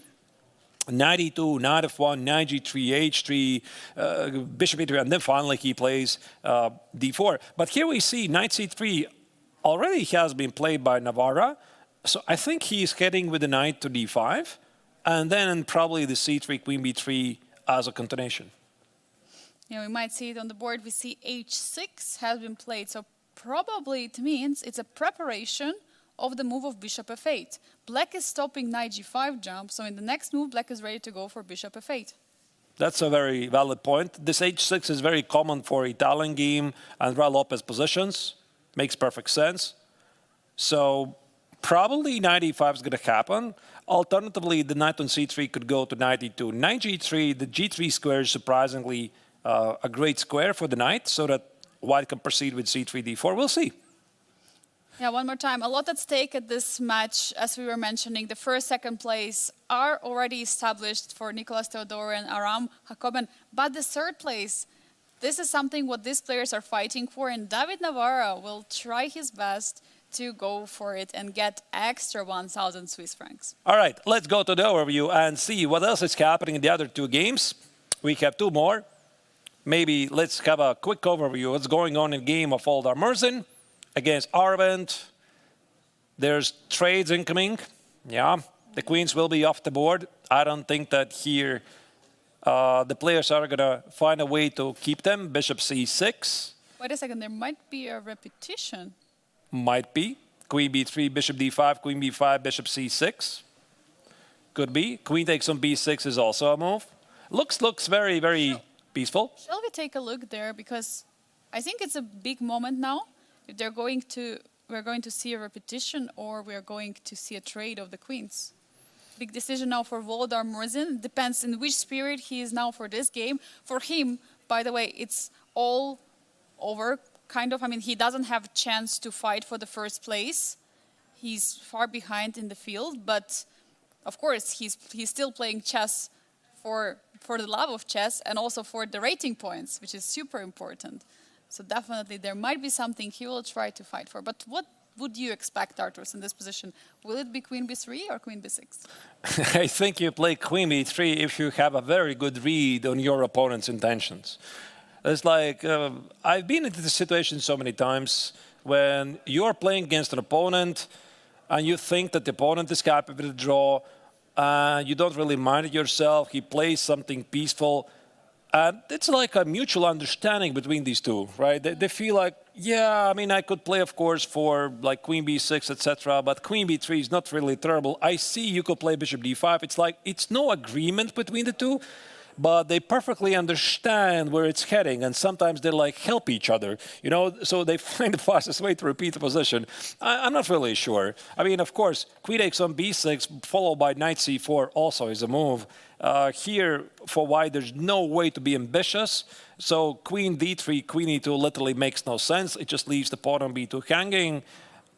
knight e2, knight f1, knight g3, h3, bishop e3, and then finally he plays d4. But here we see knight c3 already has been played by Navarra. So I think he's heading with the knight to d5, and then probably the c3, queen b3 as a continuation. Yeah, we might see it on the board. We see h6 has been played. So probably it means it's a preparation of the move of bishop f8. Black is stopping knight g5 jump, so in the next move, black is ready to go for bishop f8. That's a very valid point. This h6 is very common for Italian game and Andrea Lopez positions. Makes perfect sense. So probably knight e5 is going to happen. Alternatively, the knight on c3 could go to knight e2. Knight g3, the g3 square is surprisingly a great square for the knight, so that white can proceed with c3, d4. We'll see. Yeah, one more time. A lot at stake at this match, as we were mentioning. The first, second place are already established for Nicolas Theodore and Aram Hakoben. But the third place, this is something what these players are fighting for. And David Navarra will try his best to go for it and get extra 1,000 Swiss francs. All right, let's go to the overview and see what else is happening in the other two games. We have two more. Maybe let's have a quick overview. What's going on in game of Old Arturs against Arvind. There's trades incoming. Yeah, the queens will be off the board. I don't think that here the players are going to find a way to keep them. Bishop c6. Wait a second, there might be a repetition. Might be. Queen b3, bishop d5, queen b5, bishop c6. Could be. Queen takes on b6 is also a move. Looks very, very peaceful. Shall we take a look there? Because I think it's a big moment now. If we're going to see a repetition, or we're going to see a trade of the queens. Big decision now for Volodar Murzin. Depends in which spirit he is now for this game. For him, by the way, it's all over, kind of. I mean, he doesn't have a chance to fight for the first place. He's far behind in the field, but of course, he's still playing chess for the love of chess and also for the rating points, which is super important. So definitely there might be something he will try to fight for. But what would you expect, Arturs, in this position? Will it be queen b3 or queen b6? I think you play queen b3 if you have a very good read on your opponent's intentions. It's like, I've been into this situation so many times when you're playing against an opponent and you think that the opponent is capable to draw, you don't really mind it yourself, he plays something peaceful. And it's like a mutual understanding between these two, right? They feel like, yeah, I mean, I could play, of course, for like queen b6, etc., but queen b3 is not really terrible. I see you could play bishop d5. It's like, it's no agreement between the two, but they perfectly understand where it's heading, and sometimes they like help each other, you know, so they find the fastest way to repeat the position. I'm not really sure. I mean, of course, queen takes on b6, followed by knight c4 also is a move. Here, for white, there's no way to be ambitious. So queen d3, queen e2 literally makes no sense. It just leaves the pawn on b2 hanging.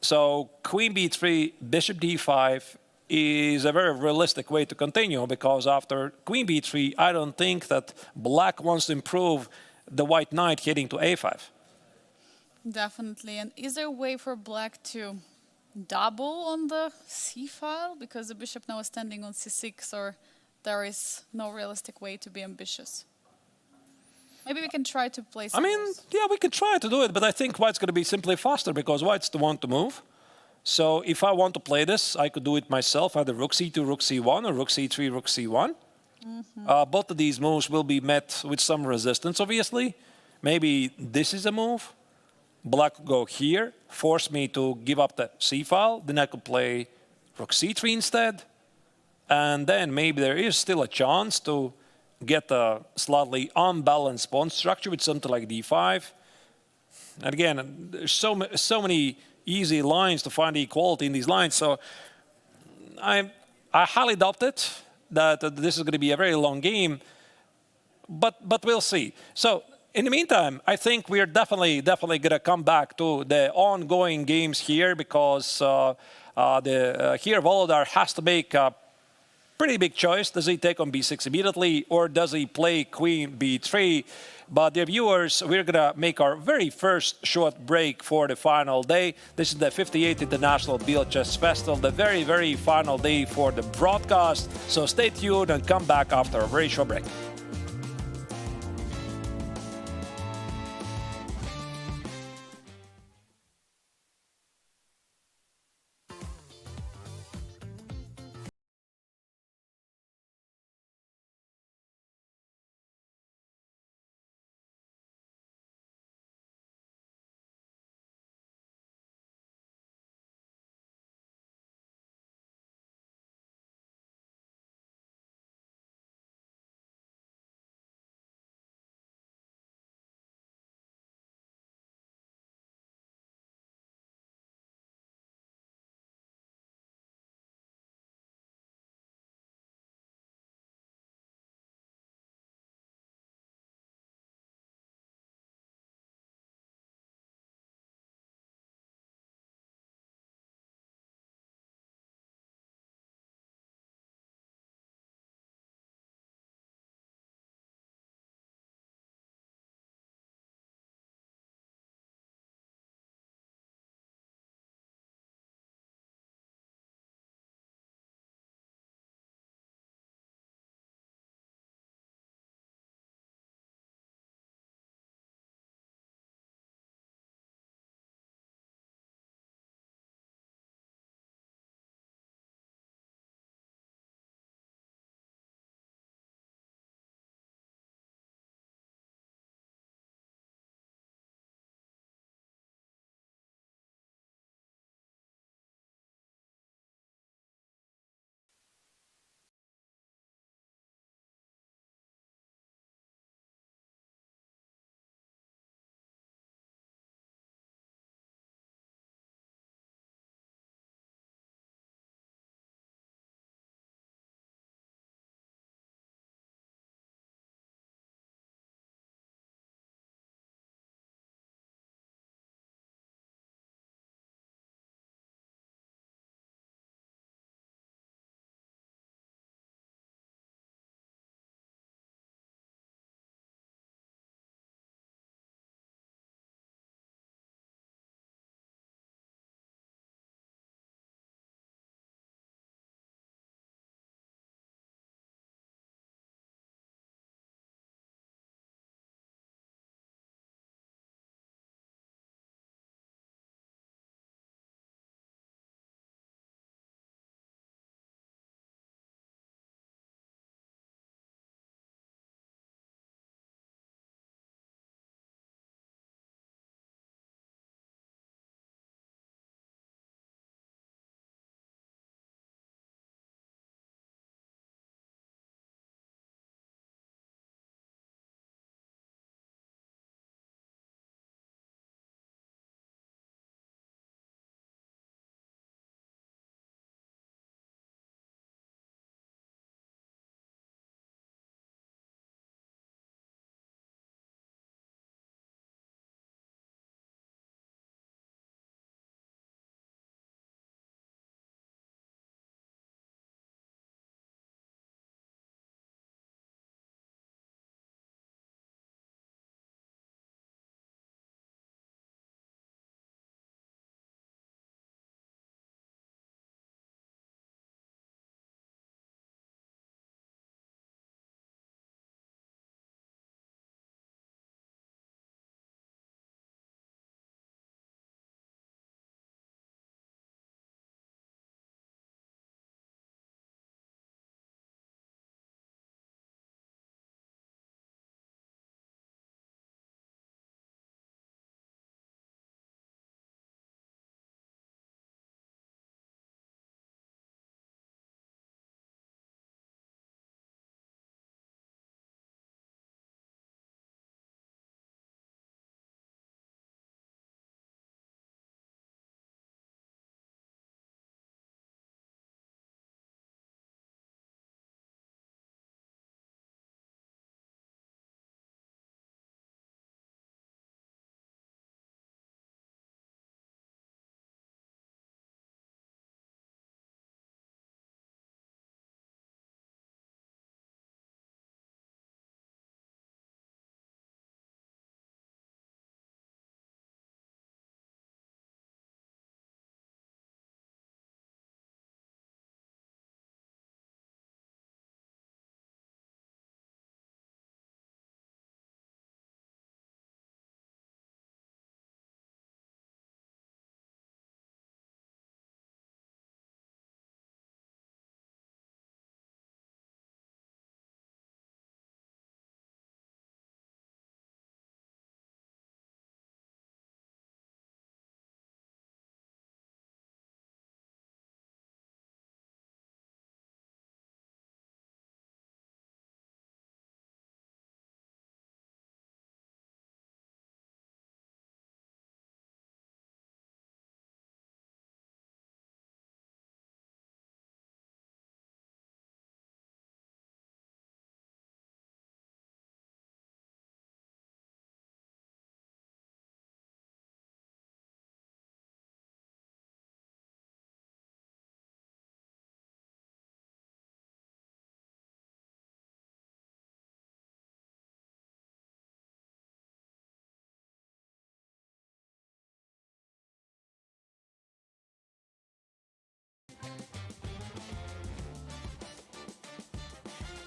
So queen b3, bishop d5 is a very realistic way to continue, because after queen b3, I don't think that black wants to improve the white knight heading to a5. Definitely. And is there a way for black to double on the c file? Because the bishop now is standing on c6, or there is no realistic way to be ambitious. Maybe we can try to play some. I mean, yeah, we could try to do it, but I think white's going to be simply faster because white's the one to move. So if I want to play this, I could do it myself, either rook c2, rook c1, or rook c3, rook c1. Both of these moves will be met with some resistance, obviously. Maybe this is a move. Black could go here, force me to give up the c file. Then I could play rook c3 instead. And then maybe there is still a chance to get a slightly unbalanced pawn structure with something like d5. And again, there's so many easy lines to find the equality in these lines. So I highly doubt it that this is going to be a very long game, but we'll see. So in the meantime, I think we are definitely going to come back to the ongoing games here, because here Volodar has to make pretty big choice. Does he take on b6 immediately, or does he play queen b3? But dear viewers, we're going to make our very first short break for the final day. This is the 58th International Biel Chess Festival, the very, very final day for the broadcast. So stay tuned and come back after a very short break.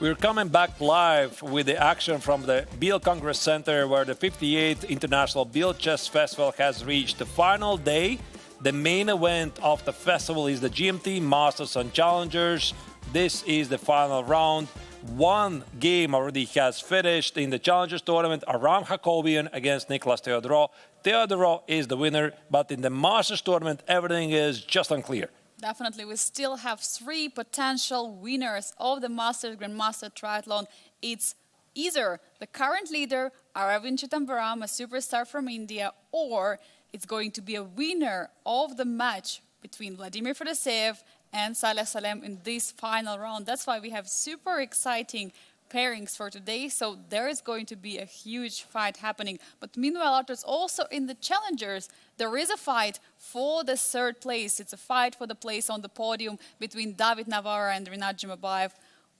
We're coming back live with the action from the Biel Congress Center, where the 58th International Biel Chess Festival has reached the final day. The main event of the festival is the GMT Masters and Challengers. This is the final round. One game already has finished in the Challengers tournament, Aram Jacobian against Nicholas Theodorou. Theodorou is the winner, but in the Masters tournament, everything is just unclear. Definitely, we still have 3 potential winners of the Masters Grandmaster Triathlon. It's either the current leader, Aravind Chidambaram, a superstar from India, or it's going to be a winner of the match between Vladimir Fedoseev and Saleh Salem in this final round. That's why we have super exciting pairings for today. So there is going to be a huge fight happening. But meanwhile, Arturs, also in the challengers, there is a fight for the 3rd place. It's a fight for the place on the podium between David Navarra and Rinat Jumabayev.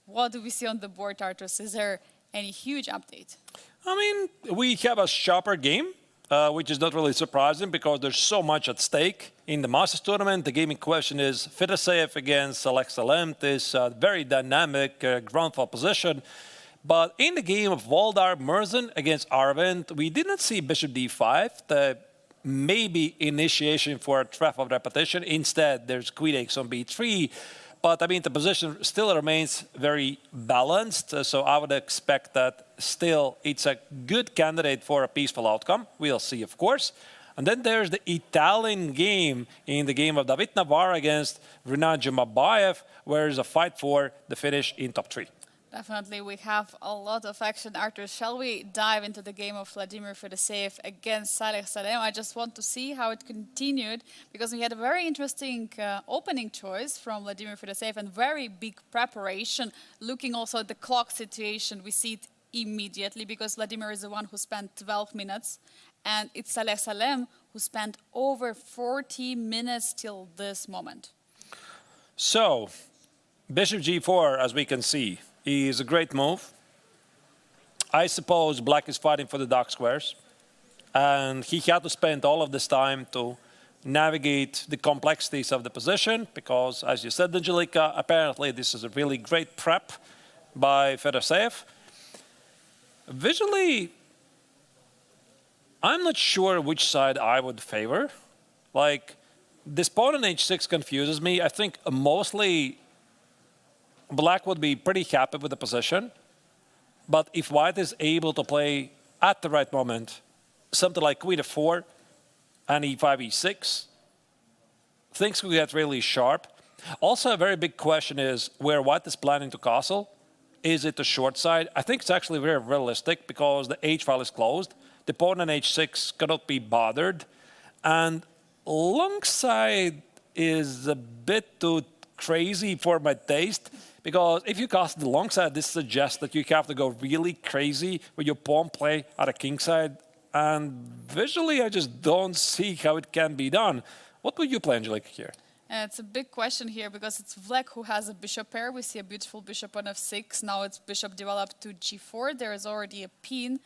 What do we see on the board, Arturs? Is there any huge update? I mean, we have a sharper game, which is not really surprising because there's so much at stake in the Masters tournament. The game in question is Fedoseev against Saleh Salem. This very dynamic ground fall position. But in the game of Voldar Merzen against Aravind, we did not see Bishop d5, the maybe initiation for a trap of repetition. Instead, there's Queen takes on b3. But I mean, the position still remains very balanced. So I would expect that still it's a good candidate for a peaceful outcome. We'll see, of course. And then there's the Italian game in the game of David Navarra against Rinat Jumabayev, where there's a fight for the finish in top 3. Definitely, we have a lot of action. Arthur, shall we dive into the game of Vladimir Fedoseev against Saleh Salem? I just want to see how it continued, because we had a very interesting opening choice from Vladimir Fedoseev and very big preparation. Looking also at the clock situation, we see it immediately, because Vladimir is the one who spent 12 minutes, and it's Saleh Salem who spent over 40 minutes till this moment. So, Bishop g4, as we can see, is a great move. I suppose Black is fighting for the dark squares, and he had to spend all of this time to navigate the complexities of the position, because, as you said, Angelica, apparently this is a really great prep by Fedoseev. Visually, I'm not sure which side I would favor. Like, this pawn on h6 confuses me. I think mostly Black would be pretty happy with the position, but if White is able to play at the right moment something like Queen f4 and e5, e6, things could get really sharp. Also, a very big question is where White is planning to castle. Is it the short side? I think it's actually very realistic because the h file is closed. The pawn on h6 cannot be bothered, and long side is a bit too crazy for my taste. Because if you cast the long side, this suggests that you have to go really crazy with your pawn play at a king side. And visually, I just don't see how it can be done. What would you play, Angelica, here? It's a big question here, because it's Black who has a bishop pair. We see a beautiful bishop on f6. Now it's bishop developed to g4. There is already a pin.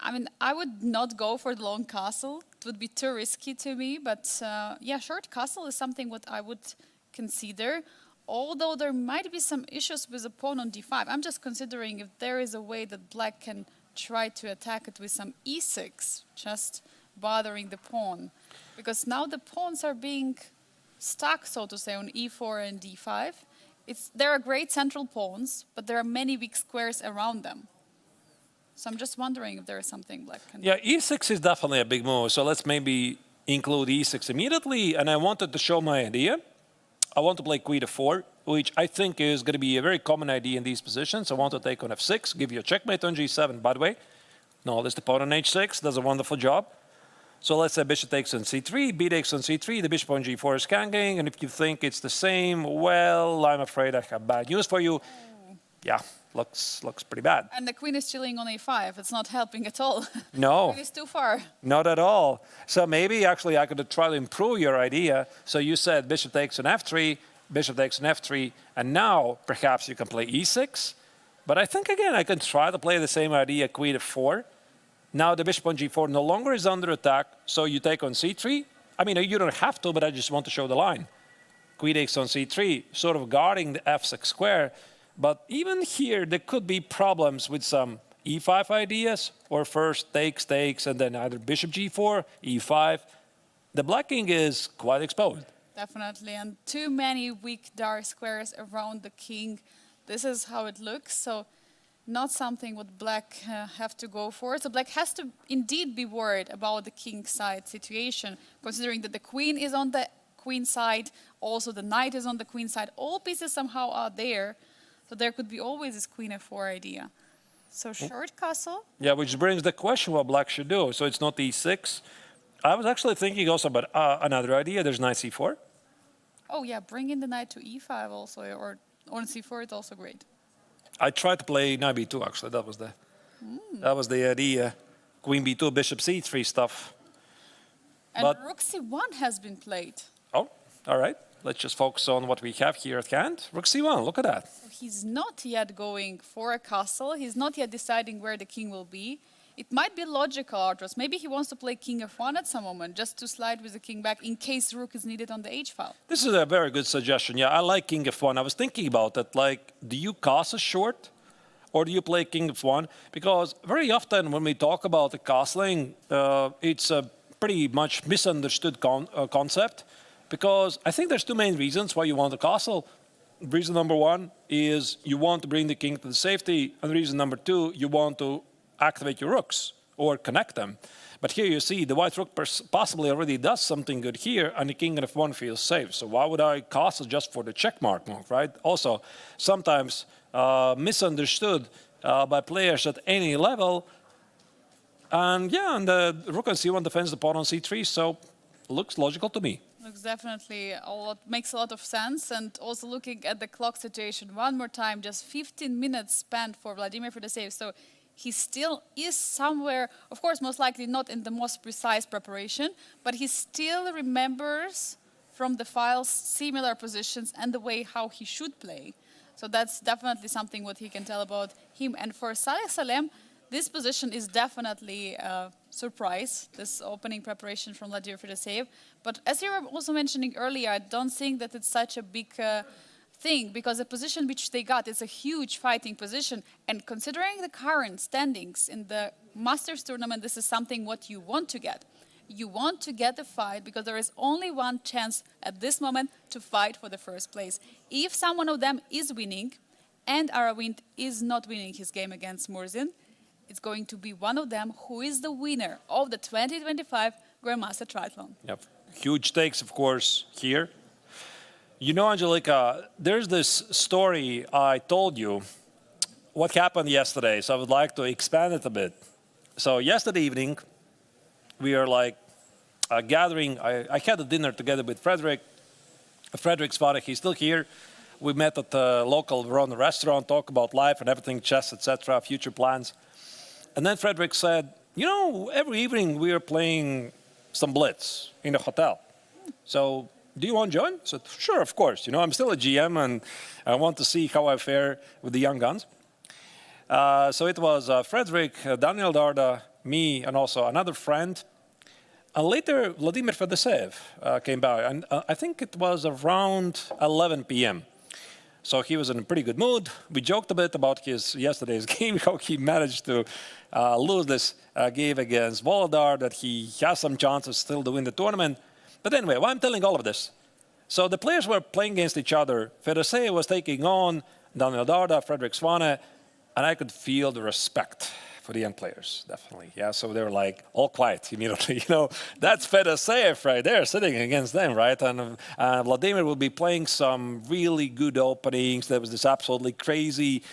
I mean, I would not go for the long castle. It would be too risky to me. But yeah, short castle is something what I would consider. Although there might be some issues with the pawn on d5. I'm just considering if there is a way that Black can try to attack it with some e6, just bothering the pawn. Because now the pawns are being stuck, so to say, on e4 and d5. There are great central pawns, but there are many weak squares around them. So I'm just wondering if there is something Black can do. Yeah, e6 is definitely a big move. So let's maybe include e6 immediately. And I wanted to show my idea. I want to play Queen f4, which I think is going to be a very common idea in these positions. I want to take on f6, give you a checkmate on g7, by the way. No, this the pawn on h6 does a wonderful job. So let's say bishop takes on c3, b takes on c3, the bishop on g4 is hanging, and if you think it's the same, well, I'm afraid I have bad news for you. Yeah, looks pretty bad. And the queen is chilling on a5. It's not helping at all. No. The queen is too far. Not at all. So maybe actually I could try to improve your idea. So you said bishop takes on f3, bishop takes on f3, and now perhaps you can play e6. But I think again I can try to play the same idea, queen f4. Now the bishop on g4 no longer is under attack, so you take on c3. I mean, you don't have to, but I just want to show the line. Queen takes on c3, sort of guarding the f6 square. But even here, there could be problems with some e5 ideas, or first takes, and then either bishop g4, e5. The black king is quite exposed. Definitely, and too many weak dark squares around the king. This is how it looks, so not something what black have to go for. So black has to indeed be worried about the king side situation, considering that the queen is on the queen side, also the knight is on the queen side. All pieces somehow are there, so there could be always this queen f4 idea. So short castle. Yeah, which brings the question what black should do. So it's not e6. I was actually thinking also about another idea. There's knight c4. Oh yeah, bring in the knight to e5 also, or on c4 it's also great. I tried to play knight b2 actually. That was the idea. Queen b2, bishop c3 stuff. And But rook c1 has been played. oh, all right. Let's just focus on what we have here at hand. Rook c1. Look at that. He's not yet going for a castle. He's not yet deciding where the king will be. It might be logical, Arturs. Maybe he wants to play king f1 at some moment, just to slide with the king back in case rook is needed on the h file. This is a very good suggestion. Yeah, I like king f1. I was thinking about that. Like, do you castle short or do you play king f1? Because very often when we talk about the castling, it's a pretty much misunderstood concept. Because I think there's two main reasons why you want to castle. Reason number one is you want to bring the king to the safety. And reason number two, you want to activate your rooks or connect them. But here you see the white rook possibly already does something good here, and the king in f1 feels safe. So why would I castle just for the checkmark move, right? Also, sometimes misunderstood by players at any level. And yeah, and the rook on c1 defends the pawn on c3, so looks logical to me. Looks definitely makes a lot of sense. And also looking at the clock situation one more time, just 15 minutes spent for Vladimir Fedoseev. So he still is somewhere, of course, most likely not in the most precise preparation, but he still remembers from the files similar positions and the way how he should play. So that's definitely something what he can tell about him. And for Saleh Salem, this position is definitely a surprise, this opening preparation from Vladimir Fedoseev. But as you were also mentioning earlier, I don't think that it's such a big thing, because the position which they got is a huge fighting position. And considering the current standings in the Masters tournament, this is something what you want to get. You want to get the fight because there is only one chance at this moment to fight for the first place. If someone of them is winning and Aravind is not winning his game against Murzin, it's going to be one of them who is the winner of the 2025 Grandmaster Triathlon. Yep. Huge stakes, of course, here. You know, Angelika, there's this story I told you, what happened yesterday, so I would like to expand it a bit. So yesterday evening, we are like gathering. I had a dinner together with Frederick's father. He's still here. We met at the local Verona restaurant, talk about life and everything, chess, etc., future plans. And then Frederick said, you know, every evening we are playing some blitz in the hotel. So do you want to join? I said, sure, of course. You know, I'm still a GM and I want to see how I fare with the young guns. So it was Frederick, Daniel Darda, me, and also another friend. And later, Vladimir Fedoseev came by. And I think it was around 11 p.m. So he was in a pretty good mood. We joked a bit about his yesterday's game, how he managed to lose this game against Volodar, that he has some chances still to win the tournament. But anyway, why I'm telling all of this? So the players were playing against each other. Fedoseev was taking on Daniel Darda, Frederick Svane, and I could feel the respect for the young players, definitely. Yeah, so they were like all quiet immediately. You know, that's Fedoseev right there, sitting against them, right? And Vladimir will be playing some really good openings. There was this absolutely crazy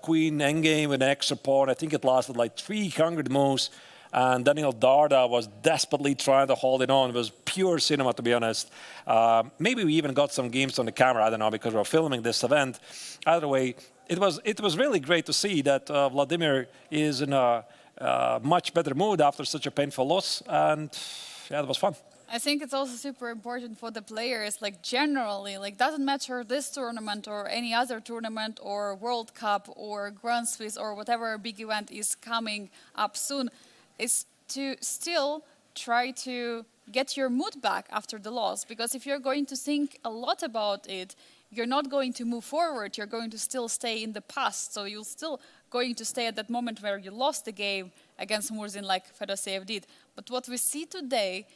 queen endgame with an extra pawn. I think it lasted like 300 moves. And Daniel Darda was desperately trying to hold it on. It was pure cinema, to be honest. Maybe we even got some games on the camera. I don't know, because we're filming this event. Either way, it was really great to see that Vladimir is in a much better mood after such a painful loss. And yeah, it was fun. I think it's also super important for the players, like generally, like doesn't matter this tournament or any other tournament or World Cup or Grand Swiss or whatever big event is coming up soon, is to still try to get your mood back after the loss. Because if you're going to think a lot about it, you're not going to move forward, you're going to still stay in the past. So you're still going to stay at that moment where you lost the game against Murzin like Fedoseev did. But what we see today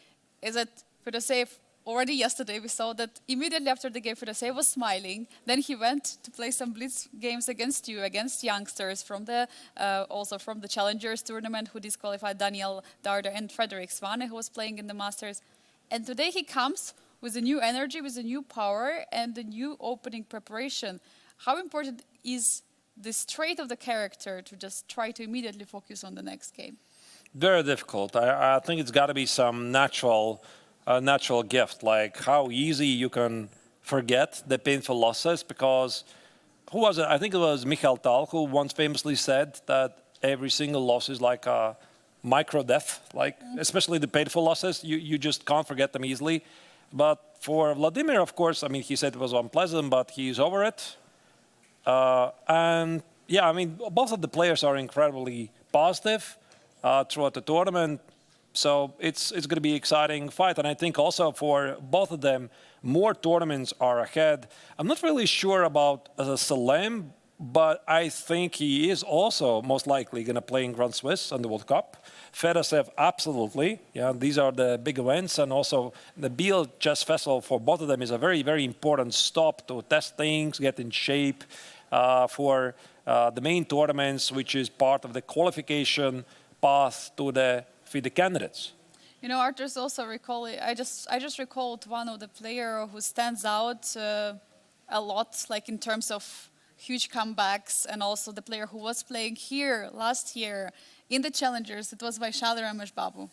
is that Fedoseev, already yesterday we saw that immediately after the game Fedoseev was smiling. Then he went to play some blitz games against you, against youngsters from the also from the Challengers tournament who disqualified Daniel Darder and Frederick Svane who was playing in the Masters. And today he comes with a new energy, with a new power and a new opening preparation. How important is this trait of the character to just try to immediately focus on the next game? Very difficult. I think it's got to be some natural gift, like how easy you can forget the painful losses. Because who was it? I think it was Michael Tal who once famously said that every single loss is like a micro death, like especially the painful losses. You just can't forget them easily. But for Vladimir, of course, I mean, he said it was unpleasant, but he's over it. And yeah, I mean, both of the players are incredibly positive throughout the tournament. So it's going to be an exciting fight. And I think also for both of them, more tournaments are ahead. I'm not really sure about Salem, but I think he is also most likely going to play in Grand Swiss and the World Cup. Fedoseev, absolutely. Yeah, these are the big events. And also the Biel Chess Festival for both of them is a very, very important stop to test things, get in shape for the main tournaments, which is part of the qualification path to the FIDE candidates. You know, Arturs also recall. I just recalled one of the player who stands out a lot, like in terms of huge comebacks, and also the player who was playing here last year in the Challengers. It was Vaishali Ramesh Babu.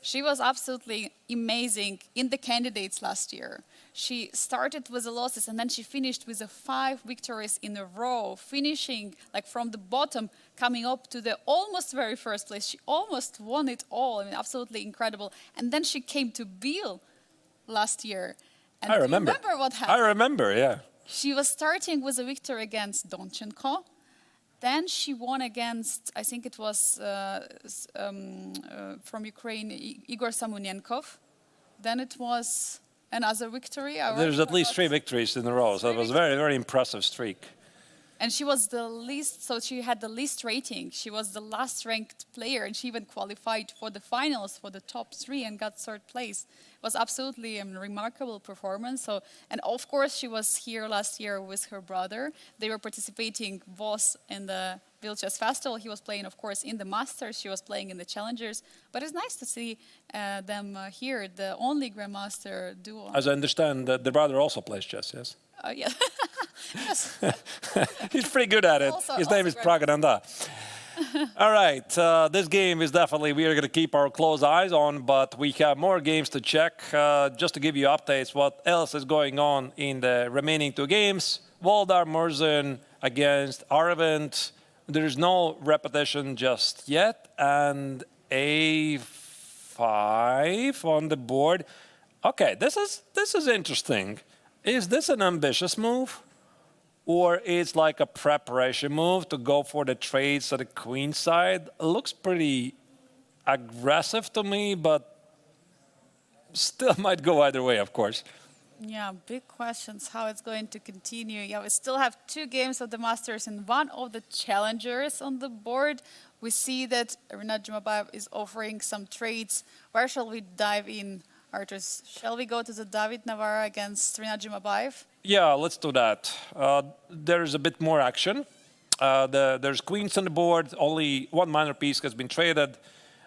She was absolutely amazing in the candidates last year. She started with the losses and then she finished with 5 victories in a row, finishing like from the bottom, coming up to the almost very first place. She almost won it all. I mean, absolutely incredible. And then she came to Biel last year. And I remember. Do you remember what happened? I remember, yeah. She was starting with a victory against Donchenko. Then she won against, I think it was from Ukraine, Igor Samunenkov. Then it was another victory. There's at least 3 victories in a row, so it was a very, very impressive streak. And she was the least, so she had the least rating. She was the last ranked player, and she even qualified for the finals for the top 3 and got 3rd place. It was absolutely a remarkable performance. So, and of course, she was here last year with her brother. They were participating both in the Biel Chess Festival. He was playing, of course, in the Masters. She was playing in the Challengers. But it's nice to see them here, the only Grandmaster duo. As I understand, the brother also plays chess, yes? Yeah. Yes. He's pretty good at it. His name is Pragananda. All right, this game is definitely, we are going to keep our close eyes on, but we have more games to check. Just to give you updates, what else is going on in the remaining 2 games. Voldar Murzin against Arvind. There's no repetition just yet, and A5 on the board. Okay, this is interesting. Is this an ambitious move? Or it's like a preparation move to go for the trades at the queen side? It looks pretty aggressive to me, but still might go either way, of course. Yeah, big questions how it's going to continue. Yeah, we still have 2 games of the Masters and 1 of the Challengers on the board. We see that Rinat Jumabayev is offering some trades. Where shall we dive in, Arturs? Shall we go to the David Navarra against Rinat Jumabayev? Yeah, let's do that. There's a bit more action. There's queens on the board. Only 1 minor piece has been traded.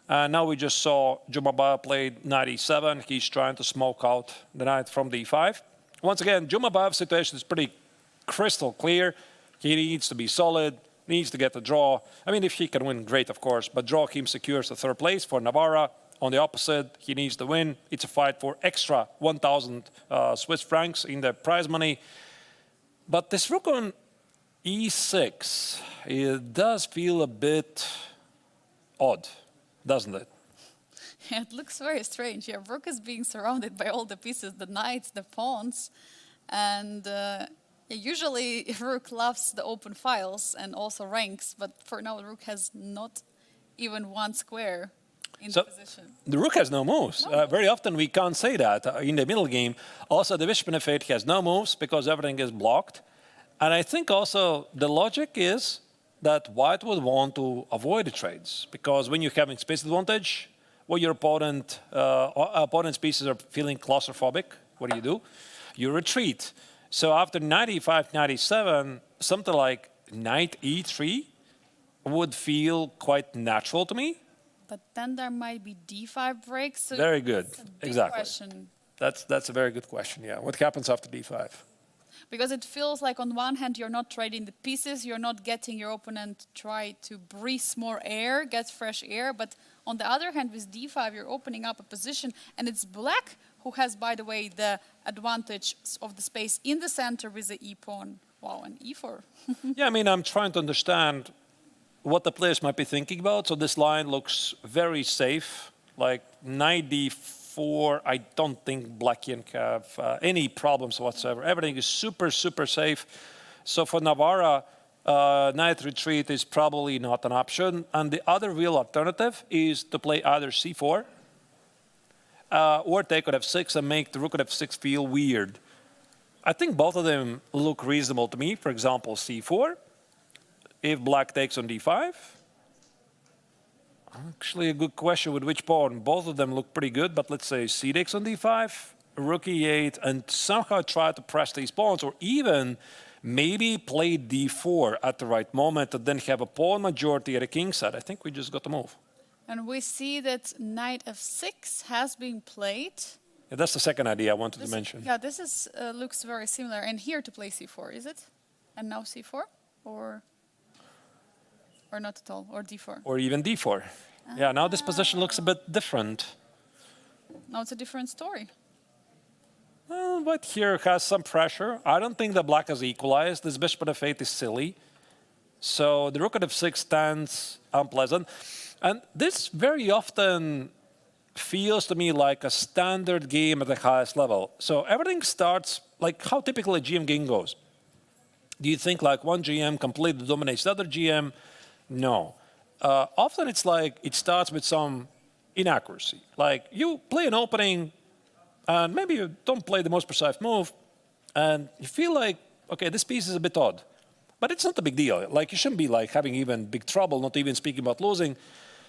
Now we just saw Jumabayev played knight e7. He's trying to smoke out the knight from d5. Once again, Jumabayev's situation is pretty crystal clear. He needs to be solid, needs to get the draw. I mean, if he can win, great, of course. But draw him secures the 3rd place for Navarra. On the opposite, he needs to win. It's a fight for extra 1,000 Swiss francs in the prize money. But this rook on e6, it does feel a bit odd, doesn't it? Yeah, it looks very strange. Yeah, rook is being surrounded by all the pieces, the knights, the pawns. And usually rook loves the open files and also ranks, but for now rook has not even 1 square. in So the position. the rook has no moves. Very often we can't say that in the middle game. Also, the bishop in f8 has no moves because everything is blocked. And I think also the logic is that white would want to avoid the trades because when you're having space advantage, well, your opponent's pieces are feeling claustrophobic. What do? You retreat. So after knight e5, knight e7, something like knight e3 would feel quite natural to me. But then there might be d5 breaks. So Very good. it's a big Exactly. question. That's a very good question. Yeah. What happens after d5? Because it feels like on one hand you're not trading the pieces, you're not getting your opponent try to breathe more air, get fresh air, but on the other hand with d5 you're opening up a position and it's black who has, by the way, the advantage of the space in the center with the e-pawn. Wow, and e4. Yeah, I mean, I'm trying to understand what the players might be thinking about. So this line looks very safe, like knight d4. I don't think black can have any problems whatsoever. Everything is super, super safe. So for Navarra, knight retreat is probably not an option. And the other real alternative is to play either c4 or take on f6 and make the rook at f6 feel weird. I think both of them look reasonable to me. For example, c4. If black takes on d5. Actually, a good question with which pawn. Both of them look pretty good, but let's say c takes on d5, rook e8, and somehow try to press these pawns, or even maybe play d4 at the right moment and then have a pawn majority at a king side. I think we just got to move. And we see that knight f6 has been played. Yeah, that's the second idea I wanted to mention. Yeah, this is looks very similar. And here to play c4, is it? And now c4? Or not at all? Or d4? Or even d4. Yeah, now this position looks a bit different. Now it's a different story. Well, but here has some pressure. I don't think that black has equalized. This bishop at f8 is silly. So the rook at f6 stands unpleasant. And this very often feels to me like a standard game at the highest level. So everything starts like how typically a GM game goes. Do you think like one GM completely dominates the other GM? No. Often it's like it starts with some inaccuracy. Like you play an opening and maybe you don't play the most precise move and you feel like, okay, this piece is a bit odd. But it's not a big deal. Like you shouldn't be like having even big trouble, not even speaking about losing.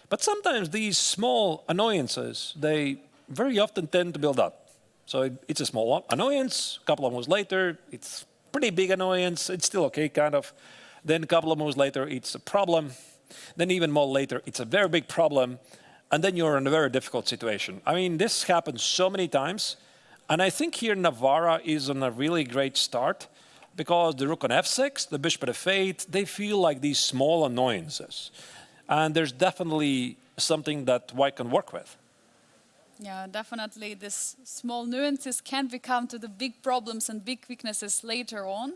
But sometimes these small annoyances, they very often tend to build up. So it's a small annoyance, a couple of moves later, it's pretty big annoyance, it's still okay, kind of. Then a couple of moves later, it's a problem. Then even more later, it's a very big problem. And then you're in a very difficult situation. I mean, this happens so many times. And I think here Navarra is on a really great start because the rook on f6, the bishop at f8, they feel like these small annoyances. And there's definitely something that white can work with. Yeah, definitely. This small nuances can become to the big problems and big weaknesses later on.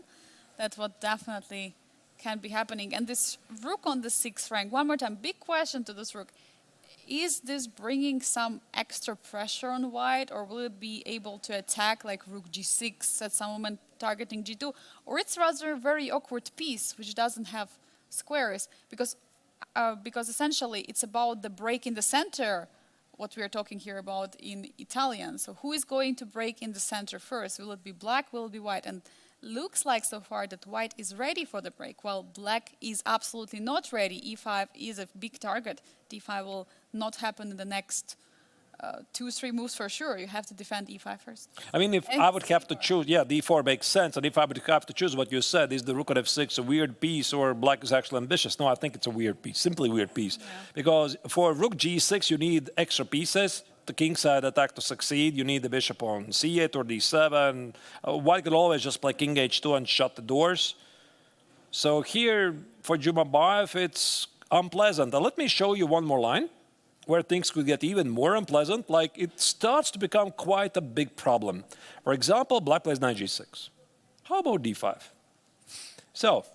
That's what definitely can be happening. And this rook on the 6th rank, one more time, big question to this rook. Is this bringing some extra pressure on white, or will it be able to attack like rook g6 at some moment targeting g2? Or it's rather a very awkward piece which doesn't have squares, because essentially it's about the break in the center, what we are talking here about in Italian. So who is going to break in the center first? Will it be black, will it be white? And looks like so far that white is ready for the break, while black is absolutely not ready. e5 is a big target. d5 will not happen in the next 2-3 moves for sure. You have to defend e5 first. I mean, if I would have to choose, yeah, d4 makes sense. And if I would have to choose what you said, is the rook at f6 a weird piece or black is actually ambitious? No, I think it's a weird piece, simply weird piece. Yeah. Because for rook g6, you need extra pieces. The king side attack to succeed, you need the bishop on c8 or d7. White could always just play king h2 and shut the doors. So here, for Jumabayev, it's unpleasant. Let me show you one more line where things could get even more unpleasant. Like, it starts to become quite a big problem. For example, black plays knight g6. How about d5? So,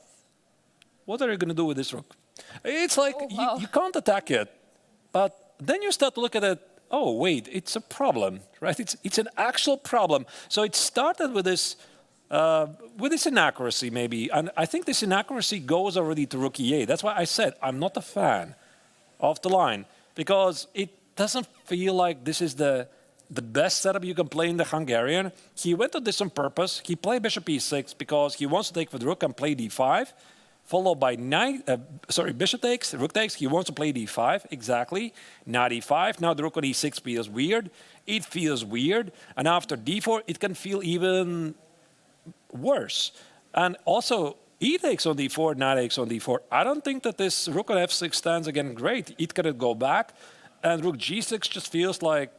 what are you going to do with this rook? It's like, you can't attack it. But then you start to look at it, oh, wait, it's a problem, right? It's an actual problem. So it started with this inaccuracy, maybe. And I think this inaccuracy goes already to rook e8. That's why I said I'm not a fan of the line, because it doesn't feel like this is the best setup you can play in the Hungarian. He went to this on purpose. He played bishop e6 because he wants to take with rook and play d5, followed by bishop takes, rook takes. He wants to play d5, exactly. Knight e5. Now the rook on e6 feels weird. It feels weird. And after d4, it can feel even worse. And also, e takes on d4, knight takes on d4. I don't think that this rook on f6 stands again great. It cannot go back. And rook g6 just feels like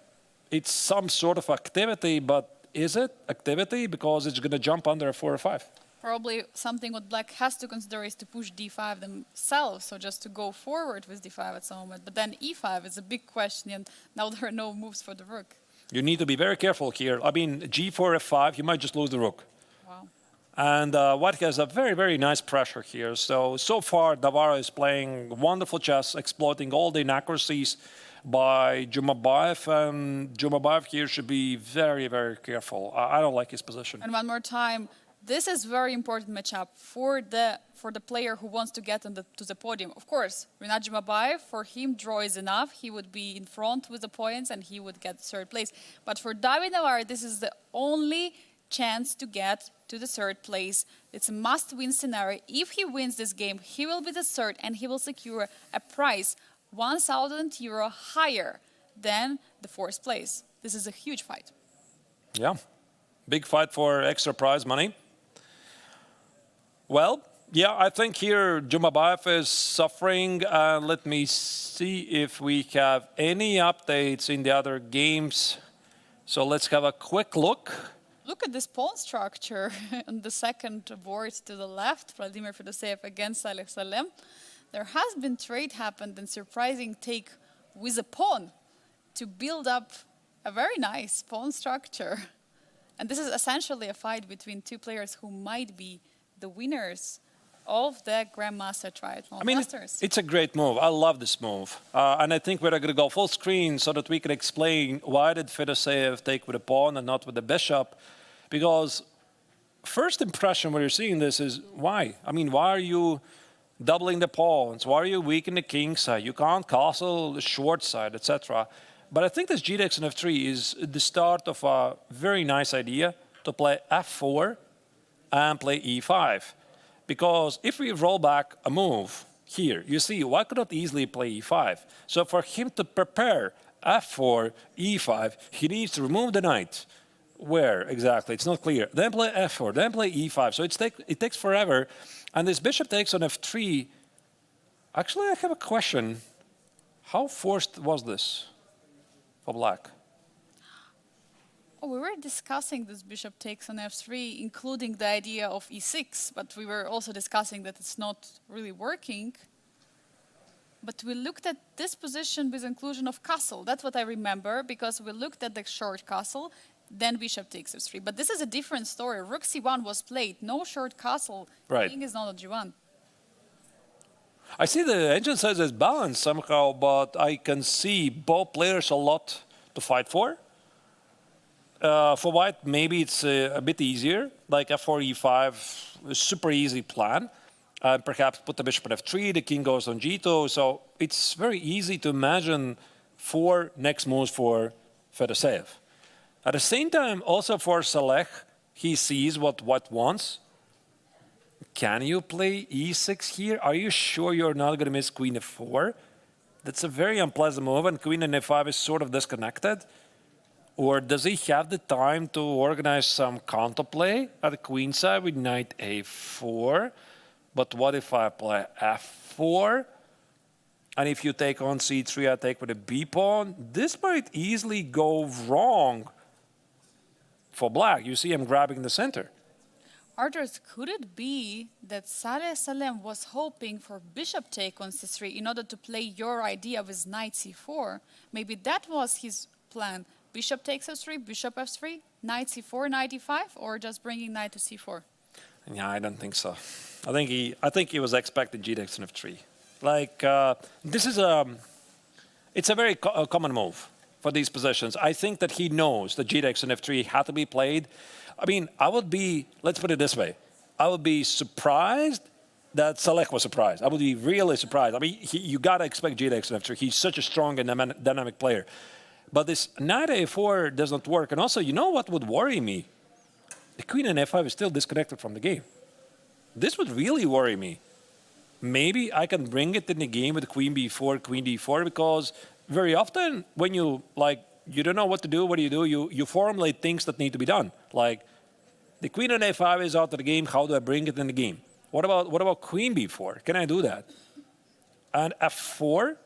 it's some sort of activity, but is it activity? Because it's going to jump under a 4 or 5. Probably something what black has to consider is to push d5 themselves, so just to go forward with d5 at some moment. But then e5 is a big question, and now there are no moves for the rook. You need to be very careful here. I mean, g4, f5, you might just lose the rook. Wow. And White has a very, very nice pressure here. So far, Navarro is playing wonderful chess, exploiting all the inaccuracies by Jumabayev, and Jumabayev here should be very, very careful. I don't like his position. And one more time, this is very important matchup for the player who wants to get to the podium. Of course, Rinat Jumabayev, for him, draw is enough. He would be in front with the points and he would get third place. But for David Navarro, this is the only chance to get to the third place. It's a must-win scenario. If he wins this game, he will be the third and he will secure a prize 1,000 euro higher than the fourth place. This is a huge fight. Yeah, big fight for extra prize money. Well, yeah, I think here Jumabayev is suffering. Let me see if we have any updates in the other games. So let's have a quick look. Look at this pawn structure on the second board to the left, Vladimir Fedoseev against Saleh Salem. There has been trade happened and surprising take with a pawn to build up a very nice pawn structure. And this is essentially a fight between two players who might be the winners of the Grandmaster Triathlon Masters. It's a great move. I love this move. And I think we're going to go full screen so that we can explain why did Fedoseev take with a pawn and not with the bishop. Because first impression when you're seeing this is why? I mean, why are you doubling the pawns? Why are you weakening the king side? You can't castle the short side, etc. But I think this g takes on f3 is the start of a very nice idea to play f4 and play e5. Because if we roll back a move here, you see, why could not easily play e5? So for him to prepare f4, e5, he needs to remove the knight. Where exactly? It's not clear. Then play f4, then play e5. So it takes forever. And this bishop takes on f3. Actually, I have a question. How forced was this for black? Oh, we were discussing this bishop takes on f3, including the idea of e6, but we were also discussing that it's not really working. But we looked at this position with inclusion of castle. That's what I remember, because we looked at the short castle, then bishop takes f3. But this is a different story. Rook c1 was played, no short castle. Right. King is not on g1. I see the engine says it's balanced somehow, but I can see both players a lot to fight for. For white, maybe it's a bit easier, like f4, e5, a super easy plan. Perhaps put the bishop at f3, the king goes on g2. So it's very easy to imagine 4 next moves for Fedoseev. At the same time, also for Saleh, he sees what white wants. Can you play e6 here? Are you sure you're not going to miss queen f4? That's a very unpleasant move, and queen and f5 is sort of disconnected. Or does he have the time to organize some counterplay at the queen side with knight a4? But what if I play f4? And if you take on c3, I take with a b pawn. This might easily go wrong for black. You see him grabbing the center. Arturs, could it be that Saleh Salem was hoping for bishop take on c3 in order to play your idea with knight c4? Maybe that was his plan. Bishop takes f3, bishop f3, knight c4, knight e5, or just bringing knight to c4? Yeah, I don't think so. I think he was expecting g takes on f3. Like this is it's a very common move for these positions. I think that he knows that g takes on f3 had to be played. I mean, I would be, let's put it this way, I would be surprised that Saleh was surprised. I would be really surprised. I mean, you got to expect G-Neiksans after. He's such a strong and dynamic player. But this knight a4 does not work. And also, you know what would worry me? The queen and f5 is still disconnected from the game. This would really worry me. Maybe I can bring it in the game with queen b4, queen d4, because very often when you don't know what to do, what do? You formulate things that need to be done. Like the queen and a5 is out of the game. How do I bring it in the game? What about queen b4? Can I do that? And f4?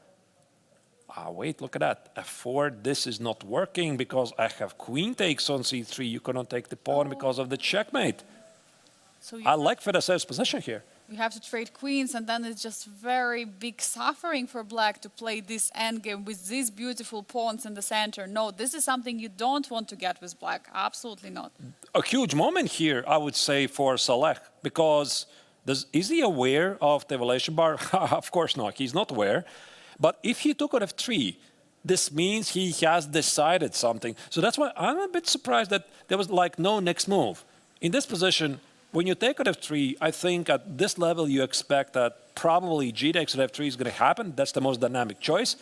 Wait, look at that. f4, this is not working because I have queen takes on c3. You cannot take the pawn because of the checkmate. So I like Fedoseev's position here. You have to trade queens, and then it's just very big suffering for black to play this endgame with these beautiful pawns in the center. No, this is something you don't want to get with black. Absolutely not. A huge moment here, I would say, for Saleh, because is he aware of the evaluation bar? Of course not. He's not aware. But if he took on f3, this means he has decided something. So that's why I'm a bit surprised that there was no next move. In this position, when you take on f3, I think at this level you expect that probably g takes on f3 is going to happen. That's the most dynamic choice.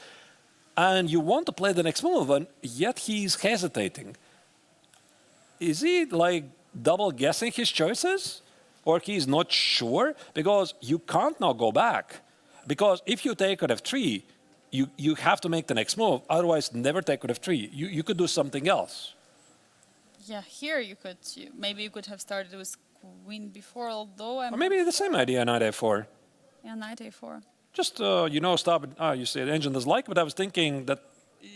And you want to play the next move, and yet he's hesitating. Is he double guessing his choices? Or he's not sure? Because you can't now go back. Because if you take on f3, you have to make the next move. Otherwise, never take on f3. You could do something else. Yeah, here you could. Maybe you could have started with queen before, although Or maybe the same idea, knight a4. Yeah, knight a4. Just, stop it. You say the engine doesn't like, but I was thinking that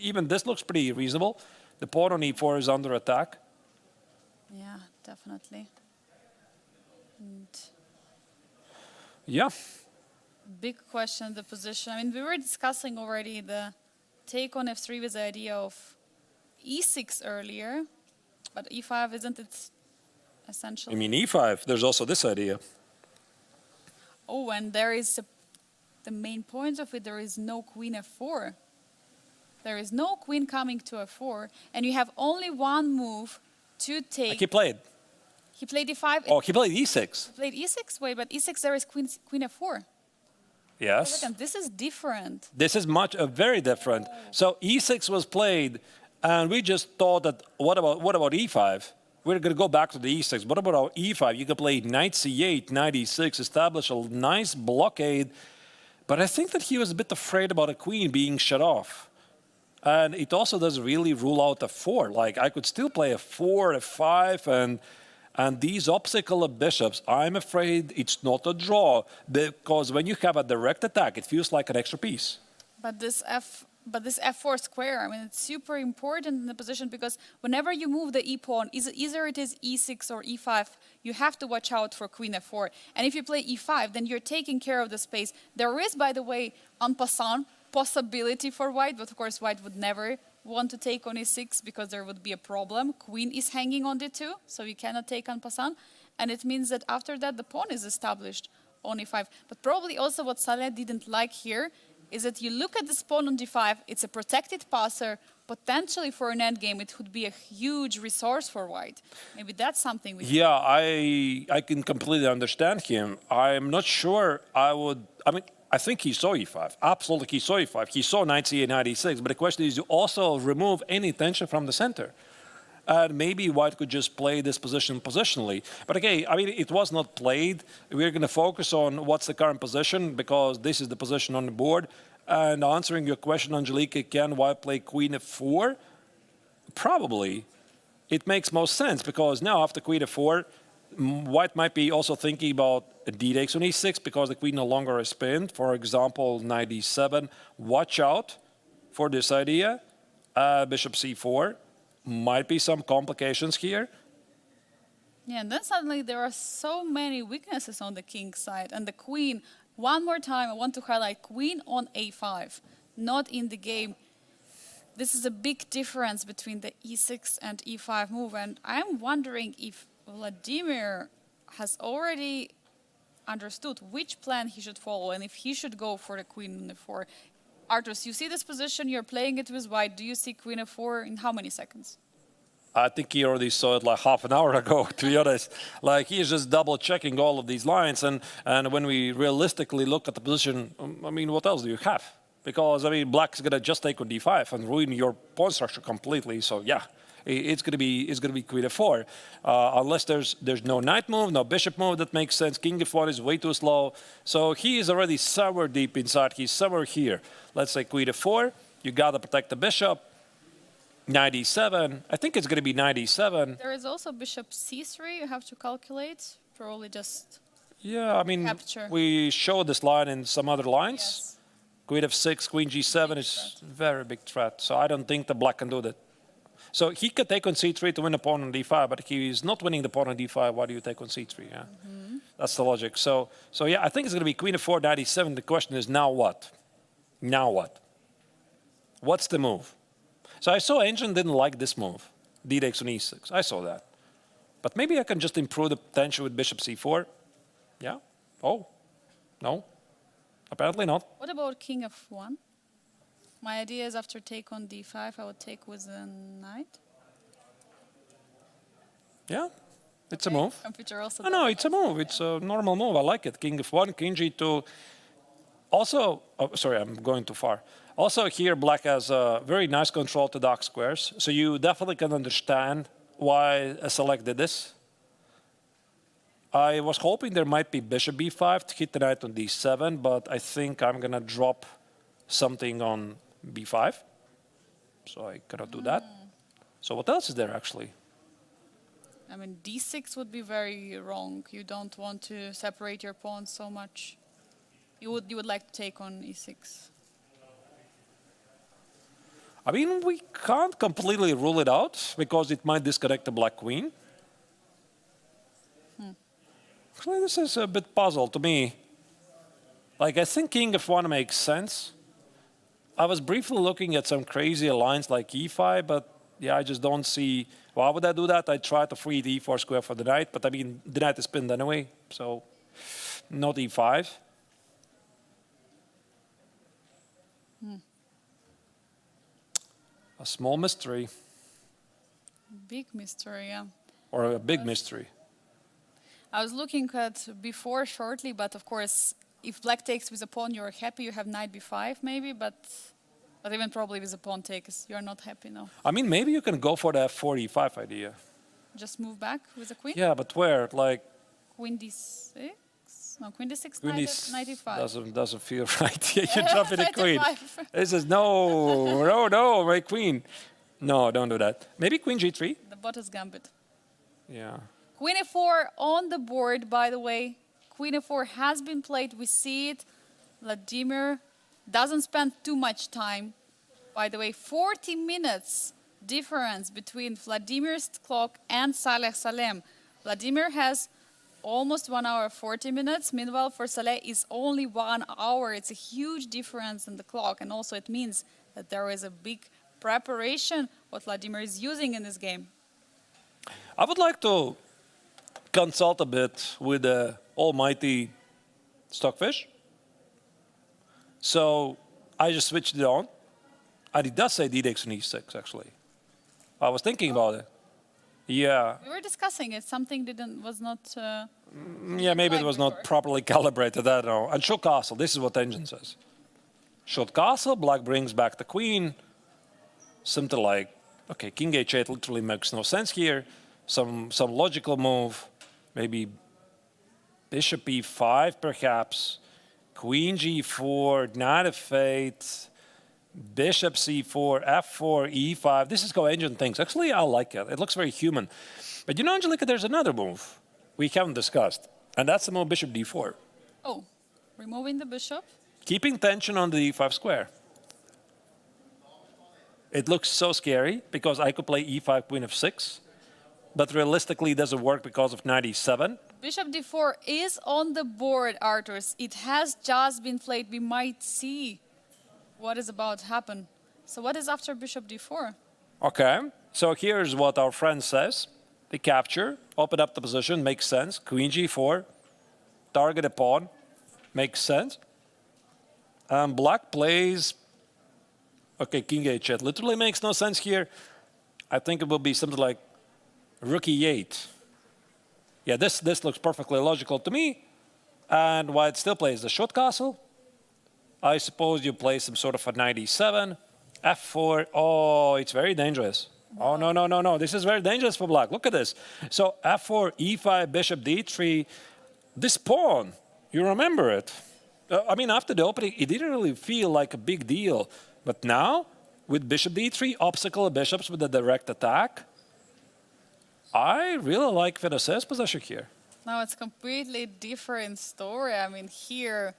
even this looks pretty reasonable. The pawn on e4 is under attack. Yeah, definitely. And yeah. Big question, the position. I mean, we were discussing already the take on f3 with the idea of e6 earlier, but e5, isn't it essential? I mean, e5, there's also this idea. Oh, and there is the main point of it, there is no queen f4. There is no queen coming to f4, and you have only one move to take. Like he played. He played e5. Oh, he played e6. He played e6? Wait, but e6, there is queen f4. Yes. This is different. This is very different. So e6 was played, and we just thought that, what about e5? We're going to go back to the e6. What about our e5? You can play knight c8, knight e6, establish a nice blockade. But I think that he was a bit afraid about a queen being shut off. And it also doesn't really rule out f4. I could still play f4, f5, and these obstacle bishops, I'm afraid it's not a draw, because when you have a direct attack, it feels like an extra piece. But this f4 square, I mean, it's super important in the position, because whenever you move the e pawn, either it is e6 or e5, you have to watch out for queen f4. And if you play e5, then you're taking care of the space. There is, by the way, en passant, possibility for white, but of course white would never want to take on e6 because there would be a problem. Queen is hanging on d2, so you cannot take en passant. And it means that after that, the pawn is established on e5. But probably also what Saleh didn't like here is that you look at this pawn on d5, it's a protected passer. Potentially for an endgame, it would be a huge resource for white. Maybe that's something we can. Yeah, I can completely understand him. I'm not sure I think he saw e5. Absolutely, he saw e5. He saw knight c8, knight e6. But the question is, you also remove any tension from the center. And maybe white could just play this position positionally. But again, I mean, it was not played. We're going to focus on what's the current position, because this is the position on the board. And answering your question, Angelika, can white play queen f4? Probably. It makes most sense, because now after queen f4, white might be also thinking about d takes on e6 because the queen no longer is pinned. For example, knight d7. Watch out for this idea. Bishop c4. Might be some complications here. Yeah, and then suddenly there are so many weaknesses on the king's side. And the queen, one more time, I want to highlight queen on a5, not in the game. This is a big difference between the e6 and e5 move. And I'm wondering if Vladimir has already understood which plan he should follow and if he should go for the queen on e4. Arturs, you see this position, you're playing it with white. Do you see queen f4 in how many seconds? I think he already saw it like half an hour ago, to be honest. Like, he's just double checking all of these lines. And when we realistically look at the position, I mean, what else do you have? Because, I mean, black is going to just take on d5 and ruin your pawn structure completely. So, yeah, it's going to be queen f4. Unless there's no knight move, no bishop move that makes sense. King f1 is way too slow. So he is already somewhere deep inside. He's somewhere here. Let's say queen f4. You got to protect the bishop. Knight e7. I think it's going to be knight e7. There is also bishop c3 you have to calculate. Probably just Yeah, I mean, capture. we showed this line in some other lines. Yes. Queen f6, queen g7 is a very big threat. So I don't think the black can do that. So he could take on c3 to win the pawn on d5, but if he's not winning the pawn on d5, why do you take on c3? Yeah, that's the logic. So yeah, I think it's going to be queen f4, knight e7. The question is, now what? Now what? What's the move? So I saw Engine didn't like this move, d takes on e6. I saw that. But maybe I can just improve the tension with bishop c4. Yeah? Oh, no. Apparently not. What about king f1? My idea is after take on d5, I would take with a knight. Yeah, it's a move. Computer also. No, it's a move. It's a normal move. I like it. King f1, king g2. Also, oh, sorry, I'm going too far. Also here, black has a very nice control to dark squares. So you definitely can understand why I selected this. I was hoping there might be bishop b5 to hit the knight on d7, but I think I'm going to drop something on b5. So I cannot do that. So what else is there, actually? I mean, d6 would be very wrong. You don't want to separate your pawns so much. You would like to take on e6. I mean, we can't completely rule it out because it might disconnect the black queen. Actually, this is a bit puzzle to me. Like, I think king f1 makes sense. I was briefly looking at some crazy lines like e5, but yeah, I just don't see why would I do that. I try to free the e4 square for the knight, but I mean, the knight is pinned anyway, so not e5. A small mystery. Big mystery, yeah. Or a big mystery. I was looking at before shortly, but of course, if black takes with a pawn, you're happy. You have knight b5 maybe, but even probably with a pawn takes, you're not happy now. I mean, maybe you can go for the f4 e5 idea. Just move back with a queen? Yeah, but where? Like, Queen d6? No, queen d6, queen knight e5. doesn't feel right. Yeah, you drop in a Knight queen. e5. This is no, my queen. No, don't do that. Maybe queen g3? The Bottas gambit. Yeah. Queen f4 on the board, by the way. Queen f4 has been played. We see it. Vladimir doesn't spend too much time. By the way, 40 minutes difference between Vladimir's clock and Saleh Salem. Vladimir has almost 1 hour 40 minutes. Meanwhile, for Saleh, it's only 1 hour. It's a huge difference in the clock. And also it means that there is a big preparation what Vladimir is using in this game. I would like to consult a bit with the almighty Stockfish. So I just switched it on. And it does say d takes on e6, actually. I was thinking about it. Yeah. We were discussing it. Something was not... Yeah, maybe it was not properly calibrated. I don't know. And show castle. This is what Engine says. Short castle. Black brings back the queen. Something like, okay, king h8 literally makes no sense here. Some logical move. Maybe bishop e5, perhaps. Queen g4, knight f8. Bishop c4, f4, e5. This is how Engine thinks. Actually, I like it. It looks very human. But you know, Angelica, there's another move we haven't discussed. And that's the move bishop d4. Oh, removing the bishop? Keeping tension on the e5 square. It looks so scary because I could play e5, queen f6. But realistically, it doesn't work because of knight e7. Bishop d4 is on the board, Arturs. It has just been played. We might see what is about to happen. So what is after bishop d4? Okay, so here's what our friend says. They capture, open up the position, makes sense. Queen g4, target a pawn, makes sense. And black plays, okay, king h8. Literally makes no sense here. I think it will be something like rook e8. Yeah, this looks perfectly logical to me. And white still plays the short castle. I suppose you play some sort of a knight e7, f4. Oh, it's very dangerous. Oh, no, no, no, no. This is very dangerous for black. Look at this. So f4, e5, bishop d3. This pawn, you remember it. I mean, after the opening, it didn't really feel like a big deal. But now, with bishop d3, obstacle bishops with a direct attack, I really like Fedoseev's position here. No, it's a completely different story. I mean, here,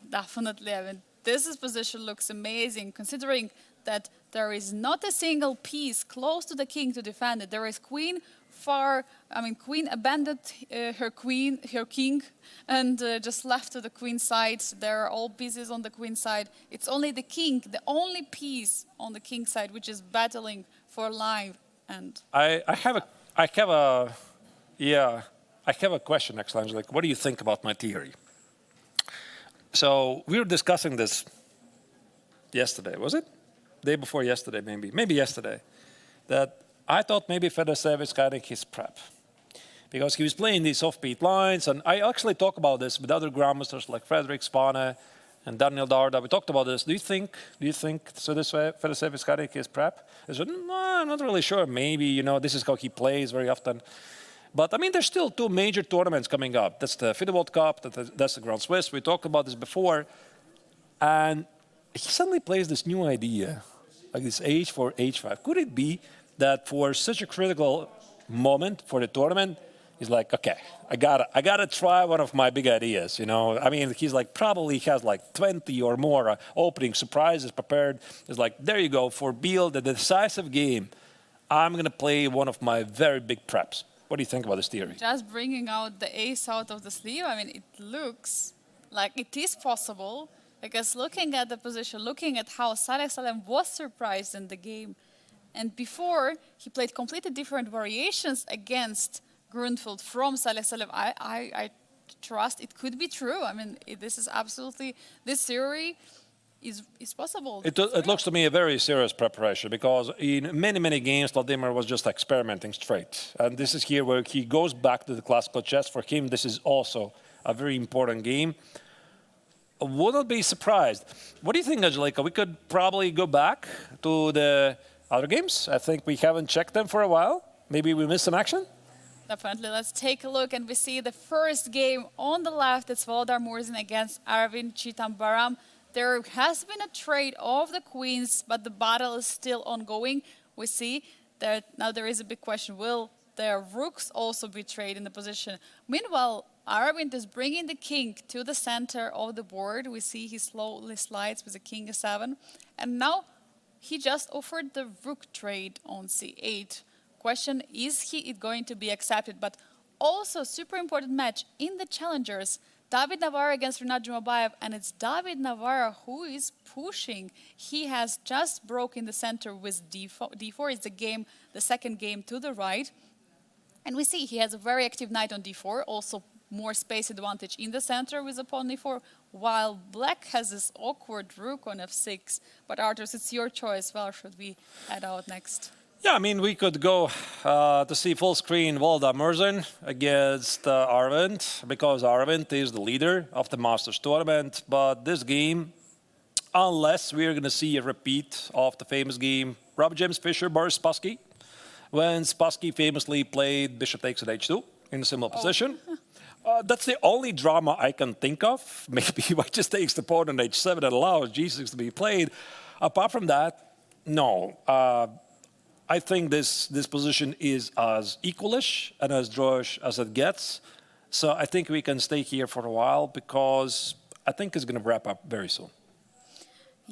definitely, I mean, this position looks amazing, considering that there is not a single piece close to the king to defend it. There is queen far, I mean, queen abandoned her king, and just left to the queen side. There are all pieces on the queen side. It's only the king, the only piece on the king side, which is battling for life. And I have a question, Neiksans. Like, what do you think about my theory? So we were discussing this yesterday, was it? Day before yesterday, maybe yesterday. That I thought maybe Fedoseev is guiding his prep, because he was playing these offbeat lines, and I actually talk about this with other grandmasters like Frederick Spane and Daniel Darda. We talked about this. Do you think Fedoseev is guiding his prep? I said, no, I'm not really sure. Maybe, this is how he plays very often. But I mean, there's still two major tournaments coming up. That's the FIDE World Cup, that's the Grand Swiss. We talked about this before. And he suddenly plays this new idea, like this h4, h5. Could it be that for such a critical moment for the tournament, he's like, okay, I gotta try one of my big ideas, I mean, he's like, probably has like 20 or more opening surprises prepared. It's like, there you go, for Biel, the decisive game, I'm gonna play one of my very big preps. What do you think about this theory? just bringing out the ace out of the sleeve, I mean, it looks like it is possible, because looking at the position, looking at how Saleh Salem was surprised in the game, and before he played completely different variations against Grunfeld from Saleh Salem, I trust it could be true. I mean, this is absolutely, this theory is possible. It looks to me a very serious preparation, because in many games, Vladimir was just experimenting straight. And this is here where he goes back to the classical chess. For him, this is also a very important game. I wouldn't be surprised. What do you think, Angelika? We could probably go back to the other games. I think we haven't checked them for a while. Maybe we missed some action? Definitely. Let's take a look, and we see the first game on the left. It's Volodar Murzin against Arvind Chitambaram. There has been a trade of the queens, but the battle is still ongoing. We see that now there is a big question. Will their rooks also be traded in the position? Meanwhile, Arvind is bringing the king to the center of the board. We see he slowly slides with the king a7. And now he just offered the rook trade on c8. Question, is he going to be accepted? But also, super important match in the challengers. David Navarro against Renat Jumabayev, and it's David Navarro who is pushing. He has just broken the center with d4. It's the second game to the right. And we see he has a very active knight on d4, also more space advantage in the center with a pawn e4, while black has this awkward rook on f6. But Arturs, it's your choice. Where should we head out next? Yeah, I mean, we could go to see full screen Volodar Murzin against Arvind, because Arvind is the leader of the Masters tournament. But this game, unless we're going to see a repeat of the famous game Robert James Fischer, Boris Spassky, when Spassky famously played bishop takes at h2 in a similar position. That's the only drama I can think of. Maybe white just takes the pawn on h7 and allows g6 to be played. Apart from that, no. I think this position is as equalish and as drawish as it gets. So I think we can stay here for a while, because I think it's going to wrap up very soon.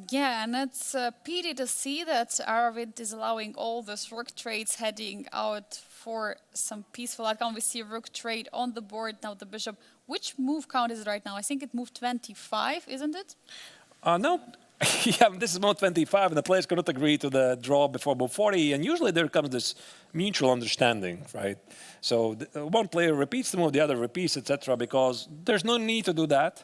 Yeah, and it's a pity to see that Arvind is allowing all those rook trades heading out for some peaceful outcome. We see a rook trade on the board now, the bishop. Which move count is it right now? I think it moved 25, isn't it? No. Yeah, this is mode 25, and the players cannot agree to the draw before move 40, and usually there comes this mutual understanding, right? So one player repeats the move, the other repeats, etc., because there's no need to do that.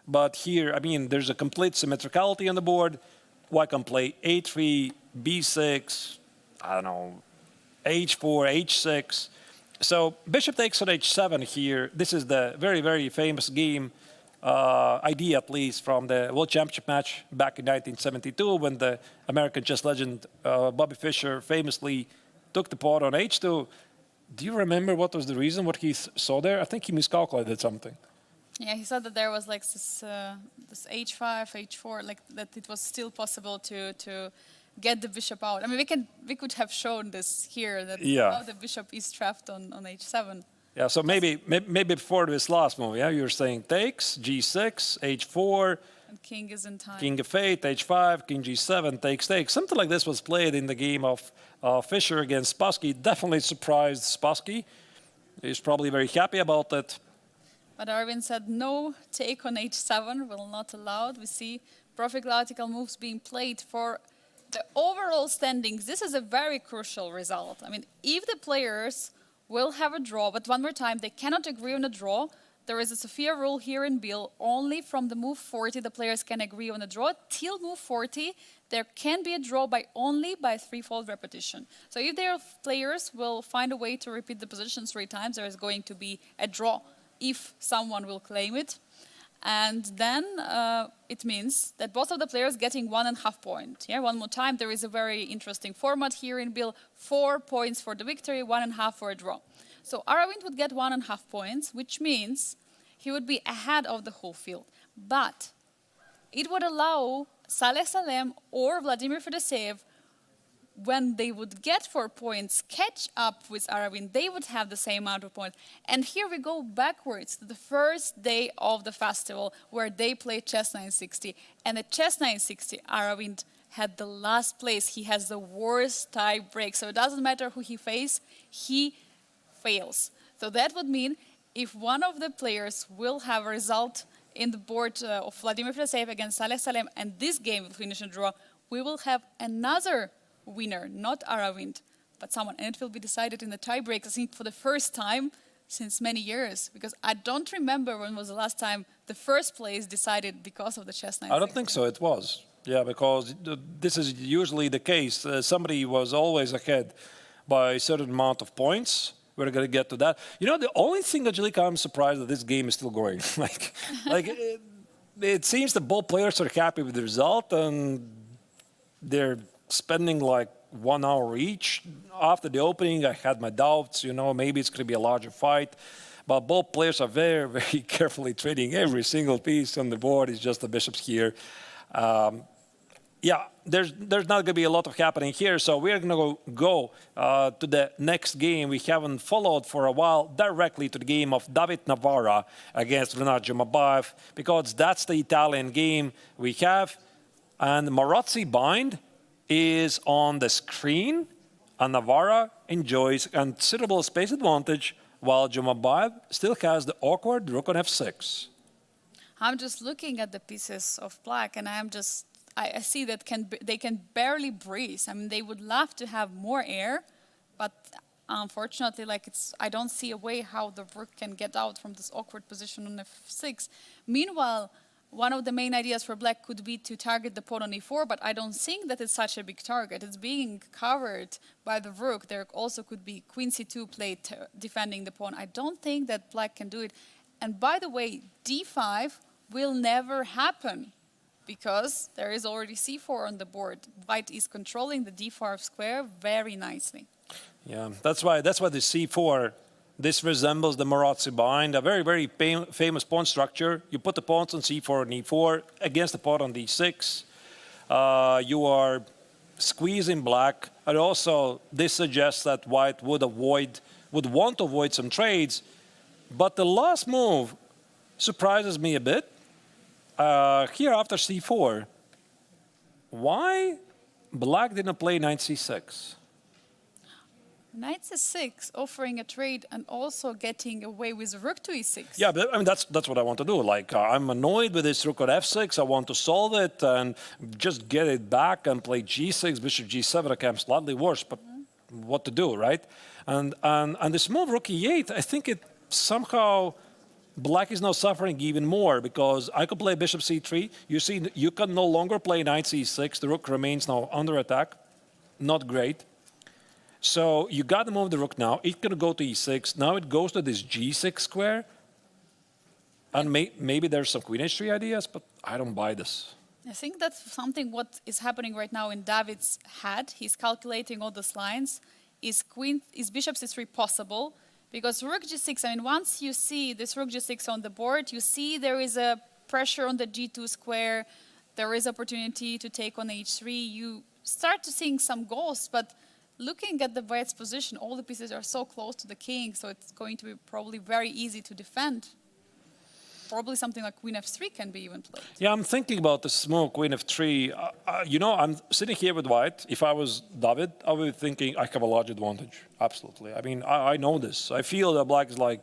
But here, I mean, there's a complete symmetricality on the board. White can play a3, b6, I don't know, h4, h6. So bishop takes on h7 here. This is the very, very famous game, idea at least, from the World Championship match back in 1972 when the American chess legend Bobby Fischer famously took the pawn on h2. Do you remember what was the reason, what he saw there? I think he miscalculated something. Yeah, he said that there was like this h5, h4, like that it was still possible to get the bishop out. I mean, we could have shown this here, that how the bishop is trapped on h7. Yeah, so maybe before this last move, yeah, you're saying takes, g6, h4. And king is in time. King f8, h5, king g7, takes. Something like this was played in the game of Fischer against Spassky. Definitely surprised Spassky. He's probably very happy about it. But Arvind said no, take on h7 will not allowed. We see prophylactical moves being played for the overall standings. This is a very crucial result. I mean, if the players will have a draw, but one more time, they cannot agree on a draw. There is a Sophia rule here in Biel. Only from the move 40 the players can agree on a draw. Till move 40, there can be a draw only by threefold repetition. So if their players will find a way to repeat the position 3 times, there is going to be a draw if someone will claim it. And then it means that both of the players getting 1.5 points. Yeah, one more time, there is a very interesting format here in Biel. 4 points for the victory, 1.5 for a draw. So Aravind would get 1.5 points, which means he would be ahead of the whole field. But it would allow Saleh Salem or Vladimir Fedoseev, when they would get 4 points, catch up with Aravind. They would have the same amount of points. And here we go backwards to the first day of the festival where they played chess 960. And at chess 960, Aravind had the last place. He has the worst tie break. So it doesn't matter who he faces, he fails. So that would mean if one of the players will have a result in the board of Vladimir Fedoseev against Saleh Salem, and this game will finish in draw, we will have another winner, not Aravind, but someone, and it will be decided in the tiebreak, I think, for the first time since many years, because I don't remember when was the last time the first place decided because of the chess 960. I don't think so, it was. Yeah, because this is usually the case. Somebody was always ahead by a certain amount of points. We're going to get to that. You know, the only thing, Angelica, I'm surprised that this game is still going. It seems that both players are happy with the result, and they're spending like 1 hour each. After the opening, I had my doubts, you know, maybe it's going to be a larger fight. But both players are very, very carefully treating every single piece on the board. It's just the bishops here. Yeah, there's not going to be a lot of happening here. So we're going to go to the next game. We haven't followed for a while, directly to the game of David Navarra against Renat Jumabayev, because that's the Italian game we have. And Marazzi bind is on the screen, and Navarra enjoys considerable space advantage, while Jumabayev still has the awkward rook on f6. I'm just looking at the pieces of black, and I see that they can barely breathe. I mean, they would love to have more air, but unfortunately, I don't see a way how the rook can get out from this awkward position on f6. Meanwhile, one of the main ideas for black could be to target the pawn on e4, but I don't think that it's such a big target. It's being covered by the rook. There also could be queen c2 played defending the pawn. I don't think that black can do it. And by the way, d5 will never happen because there is already c4 on the board. White is controlling the d5 square very nicely. Yeah, that's why the c4. This resembles the Marazzi bind, a very, very famous pawn structure. You put the pawns on c4 and e4 against the pawn on d6. You are squeezing black. And also, this suggests that white would want to avoid some trades. But the last move surprises me a bit. Here after c4, why black didn't play knight c6? Knight c6, offering a trade and also getting away with rook to e6. Yeah, but I mean that's what I want to do. Like I'm annoyed with this rook on f6. I want to solve it and just get it back and play g6, bishop g7. Okay, I'm slightly worse, but what to do, right? And this move rook e8, I think it somehow black is now suffering even more because I could play bishop c3. You see, you can no longer play knight c6. The rook remains now under attack. Not great. So you got to move the rook now. It's going to go to e6. Now it goes to this g6 square. And maybe there's some queen h3 ideas, but I don't buy this. I think that's something what is happening right now in David's head. He's calculating all those lines. Is bishop c3 possible? Because rook g6, I mean, once you see this rook g6 on the board, you see there is a pressure on the g2 square. There is opportunity to take on h3. You start to seeing some goals, but looking at the white's position, all the pieces are so close to the king, so it's going to be probably very easy to defend. Probably something like queen f3 can be even played. Yeah, I'm thinking about the small queen f3. You know, I'm sitting here with white. If I was David, I would be thinking I have a large advantage. Absolutely. I mean, I know this. I feel that black is like...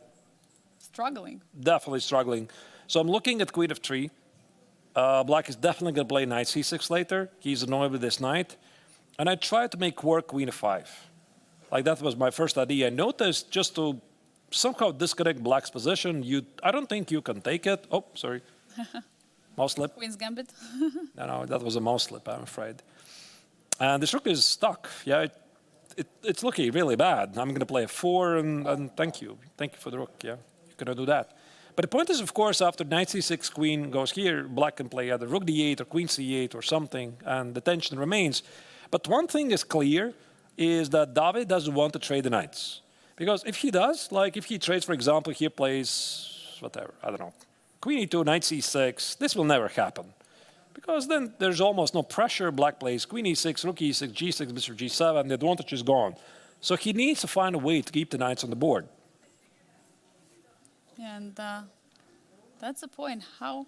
struggling. Definitely struggling. So I'm looking at queen f3. Black is definitely going to play knight c6 later. He's annoyed with this knight. And I tried to make work queen f5. Like, that was my first idea. I noticed just to somehow disconnect black's position. I don't think you can take it. Oh, sorry. Mouse slip. Queen's gambit. No, that was a mouse slip, I'm afraid. And this rook is stuck. Yeah, it's looking really bad. I'm going to play a4 and thank you. Thank you for the rook. Yeah, you're going to do that. But the point is, of course, after knight c6, queen goes here, black can play either rook d8 or queen c8 or something, and the tension remains. But one thing is clear, is that David doesn't want to trade the knights. Because if he does, like if he trades, for example, here plays, whatever, I don't know, queen e2, knight c6, this will never happen. Because then there's almost no pressure. Black plays queen e6, rook e6, g6, bishop g7, the advantage is gone. So he needs to find a way to keep the knights on the board. And that's the point. How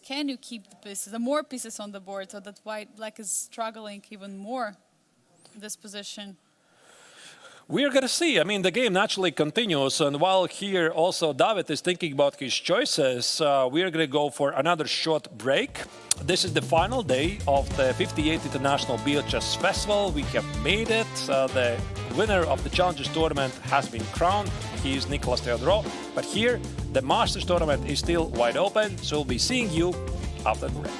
can you keep the pieces, the more pieces on the board, so that black is struggling even more in this position? We're going to see. I mean, the game naturally continues. And while here also David is thinking about his choices, we're going to go for another short break. This is the final day of the 58th International Biel Chess Festival. We have made it. The winner of the Challengers Tournament has been crowned. He is Nicolas Theodorou. But here, the Masters Tournament is still wide open. So we'll be seeing you after the break.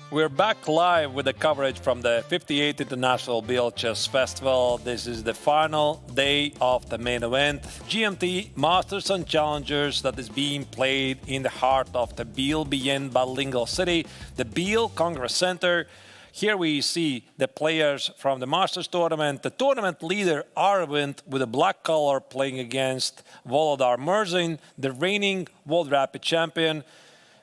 We're back live with the coverage from the 58th International Biel Chess Festival. This is the final day of the main event, GMT Masters and Challengers, that is being played in the heart of the Biel bilingual city, the Biel Congress Center. Here we see the players from the Masters tournament. The tournament leader, Arvind, with a black color, playing against Volodar Murzin, the reigning World Rapid champion.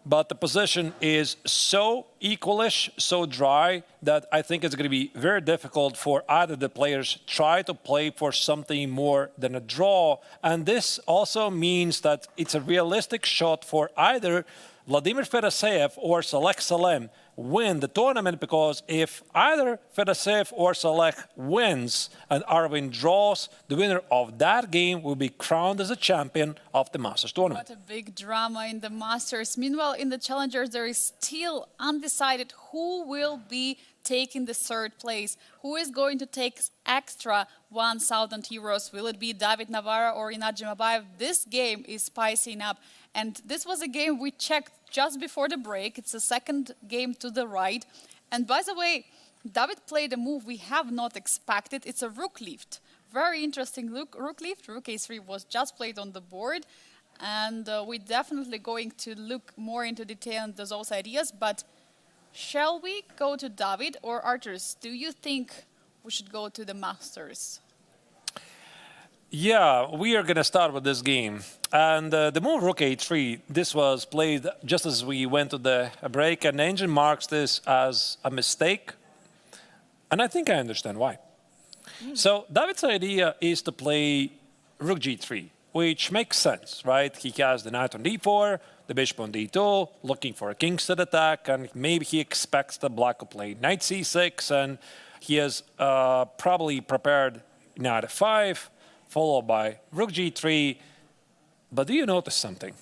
But the position is so equalish, so dry, that I think it's going to be very difficult for either the players try to play for something more than a draw. And this also means that it's a realistic shot for either Vladimir Fedoseev or Saleh Salem win the tournament, because if either Fedoseev or Saleh wins and Arvind draws, the winner of that game will be crowned as a champion of the Masters tournament. What a big drama in the Masters. Meanwhile, in the Challengers, there is still undecided who will be taking the third place. Who is going to take extra 1,000 euros? Will it be David Navarro or Inat Jemabayev? This game is spicing up. And this was a game we checked just before the break. It's the second game to the right. And by the way, David played a move we have not expected. It's a rook lift. Very interesting rook lift. Rook a3 was just played on the board. And we're definitely going to look more into detail into those ideas. But shall we go to David or Arturs? Do you think we should go to the Masters? Yeah, we are going to start with this game. And the move Rook a3, this was played just as we went to the break, and the engine marks this as a mistake. And I think I understand why. So David's idea is to play Rook g3, which makes sense, right? He has the knight on d4, the bishop on d2, looking for a kingston attack, and maybe he expects the black to play knight c6, and he has probably prepared knight f5, followed by Rook g3. But do you notice something?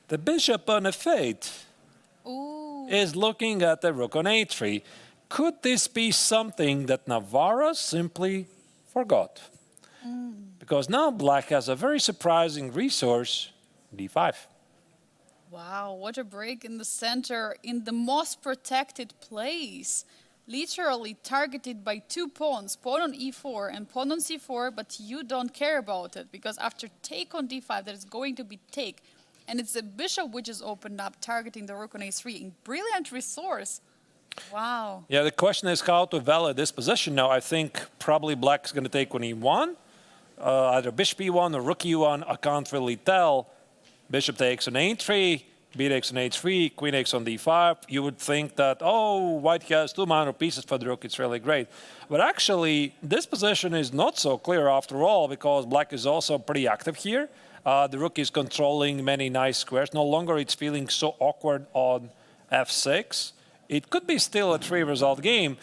The bishop on f8 is looking at the rook on a3. Could this be something that Navarro simply forgot? Because now black has a very surprising resource, d5. Wow, what a break in the center, in the most protected place. Literally targeted by two pawns, pawn on e4 and pawn on c4, but you don't care about it, because after take on d5, there's going to be take. And it's the bishop which is opened up, targeting the rook on a3. Brilliant resource. Wow. Yeah, the question is how to evaluate this position now. I think probably black is going to take on e1, either bishop e1 or rook e1. I can't really tell. Bishop takes on a3. B takes on h3, queen takes on d5. You would think that, oh, white has two minor pieces for the rook, it's really great. But actually, this position is not so clear after all, because black is also pretty active here. The rook is controlling many nice squares. No longer it's feeling so awkward on f6. It could be still a 3-result game.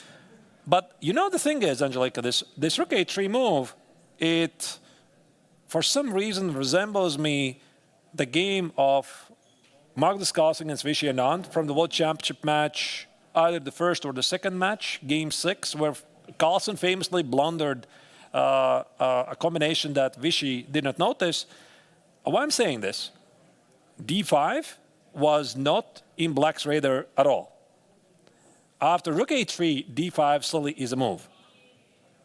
But you know the thing is, Angelika, this rook a3 move, it, for some reason, resembles me the game of Magnus Carlsen against Vishy Anand from the World Championship match, either the first or the second match, Game 6, where Carlsen famously blundered a combination that Vishy did not notice. Why I'm saying this, d5 was not in black's radar at all. After rook a3, d5 slowly is a move.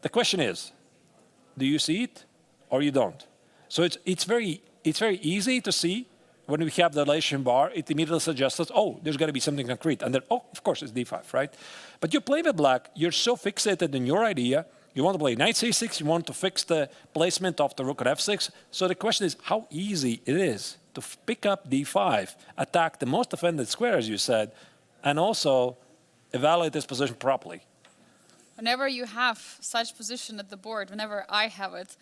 The question is, do you see it or you don't? So it's very easy to see. When we have the relation bar, it immediately suggests that, oh, there's got to be something concrete. And then, oh, of course, it's d5, right? But you play with black, you're so fixated in your idea, you want to play knight c6, you want to fix the placement of the rook at f6. So the question is how easy it is to pick up d5, attack the most defended square, as you said, and also evaluate this position properly. Whenever you have such position at the board, whenever I have it,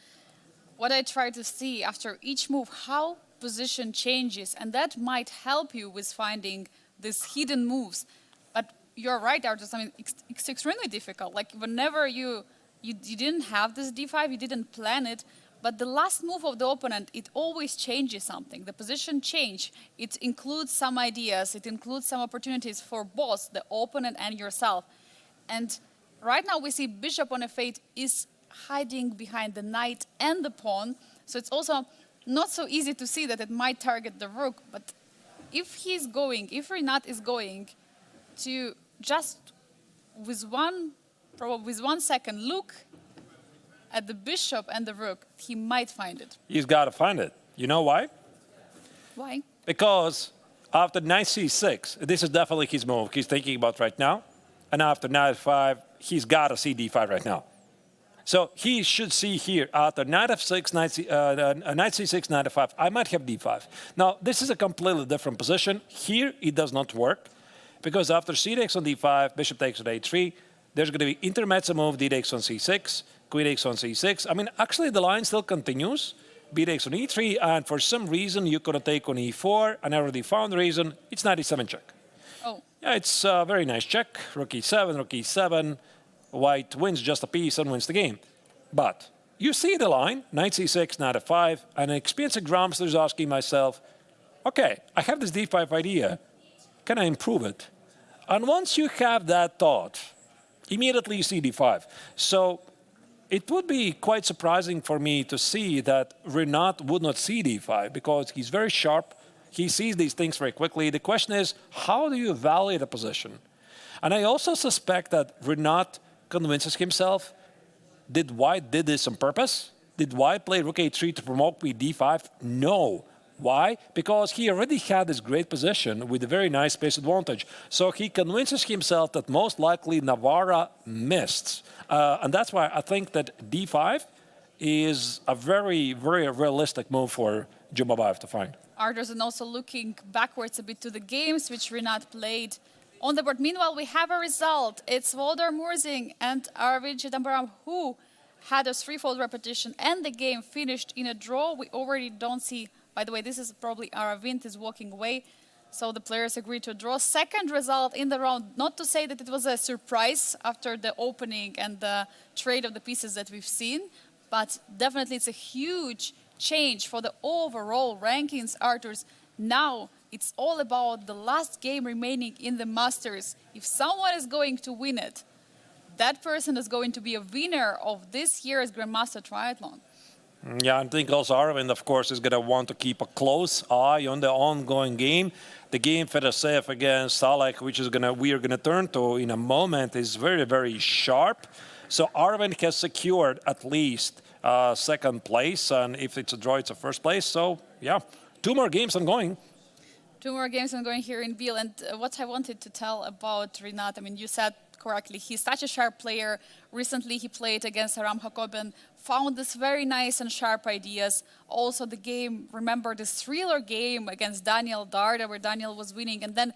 what I try to see after each move, how position changes, and that might help you with finding these hidden moves. But you're right, Arturs. I mean, it's extremely difficult. Like whenever you didn't have this d5, you didn't plan it, but the last move of the opponent, it always changes something. The position change. It includes some ideas. It includes some opportunities for both the opponent and yourself. And right now we see bishop on f8 is hiding behind the knight and the pawn. So it's also not so easy to see that it might target the rook, but if Rinat is going to just with probably with 1 second look at the bishop and the rook, he might find it. He's got to find it. You know why? Why? Because after knight c6, this is definitely his move he's thinking about right now. And after knight f5, he's got to see d5 right now. So he should see here, after knight f6, knight c6, knight f5, I might have d5. Now, this is a completely different position. Here, it does not work, because after c takes on d5, bishop takes on a3, there's going to be intermezzo move, d takes on c6, queen takes on c6. I mean, actually, the line still continues. B takes on e3, and for some reason, you could take on e4, and I already found the reason. It's knight e7 check. Oh. Yeah, it's a very nice check. Rook e7, rook e7. White wins just a piece and wins the game. But you see the line, knight c6, knight f5, and an experienced grandmaster is asking myself, okay, I have this d5 idea. Can I improve it? And once you have that thought, immediately you see d5. So it would be quite surprising for me to see that Renat would not see d5, because he's very sharp. He sees these things very quickly. The question is, how do you evaluate a position? And I also suspect that Renat convinces himself, did White did this on purpose? Did White play rook a3 to promote with d5? No. Why? Because he already had this great position with a very nice space advantage. So he convinces himself that most likely Navarra missed. And that's why I think that d5 is a very, very realistic move for Jumabayev to find. Arturs, and also looking backwards a bit to the games which Renat played on the board. Meanwhile, we have a result. It's Voldar Murzing and Arvind Chidambaram who had a threefold repetition, and the game finished in a draw. We already don't see, by the way, this is probably Arvind is walking away. So the players agreed to a draw. Second result in the round. Not to say that it was a surprise after the opening and the trade of the pieces that we've seen, but definitely it's a huge change for the overall rankings, Arturs. Now it's all about the last game remaining in the Masters. If someone is going to win it, that person is going to be a winner of this year's Grandmaster Triathlon. Yeah, I think also Arvind, of course, is going to want to keep a close eye on the ongoing game. The game Fedoseev against Salek, which is we are going to turn to in a moment, is very, very sharp. So Arvind has secured at least second place, and if it's a draw, it's a first place. So yeah, 2 more games ongoing. 2 more games ongoing here in Biel. And what I wanted to tell about Renat, I mean, you said correctly, he's such a sharp player. Recently, he played against Aram Hakoben, found this very nice and sharp ideas. Also, the game, remember this thriller game against Daniel Darda, where Daniel was winning, and then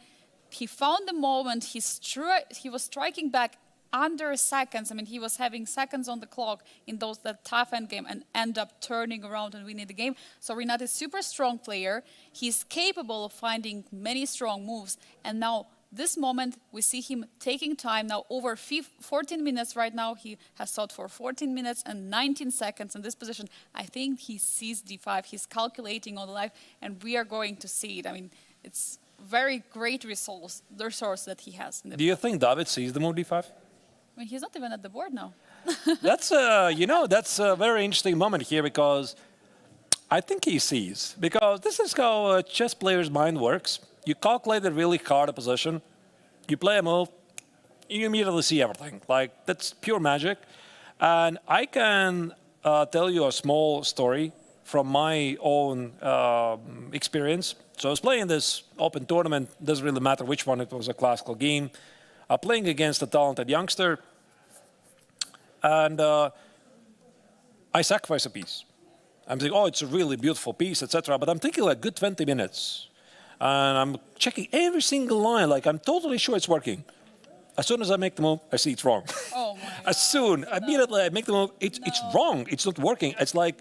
he found the moment, he was striking back under seconds. I mean, he was having seconds on the clock in that tough endgame and end up turning around and winning the game. So Renat is a super strong player. He's capable of finding many strong moves. And now, this moment, we see him taking time now over 14 minutes right now. He has thought for 14 minutes and 19 seconds in this position. I think he sees d5. He's calculating on the life, and we are going to see it. I mean, it's very great resource that he has. Do you think David sees the move d5? I mean, he's not even at the board now. That's that's a very interesting moment here, because I think he sees. Because this is how a chess player's mind works. You calculate a really hard position, you play a move, you immediately see everything. Like, that's pure magic. And I can tell you a small story from my own experience. So I was playing this open tournament, doesn't really matter which one, it was a classical game. Playing against a talented youngster, and I sacrifice a piece. I'm thinking, oh, it's a really beautiful piece, etc. But I'm thinking like good 20 minutes. And I'm checking every single line, like I'm totally sure it's working. As soon as I make the move, I see it's wrong. Oh my Immediately I make the move, it's wrong, it's not working. It's like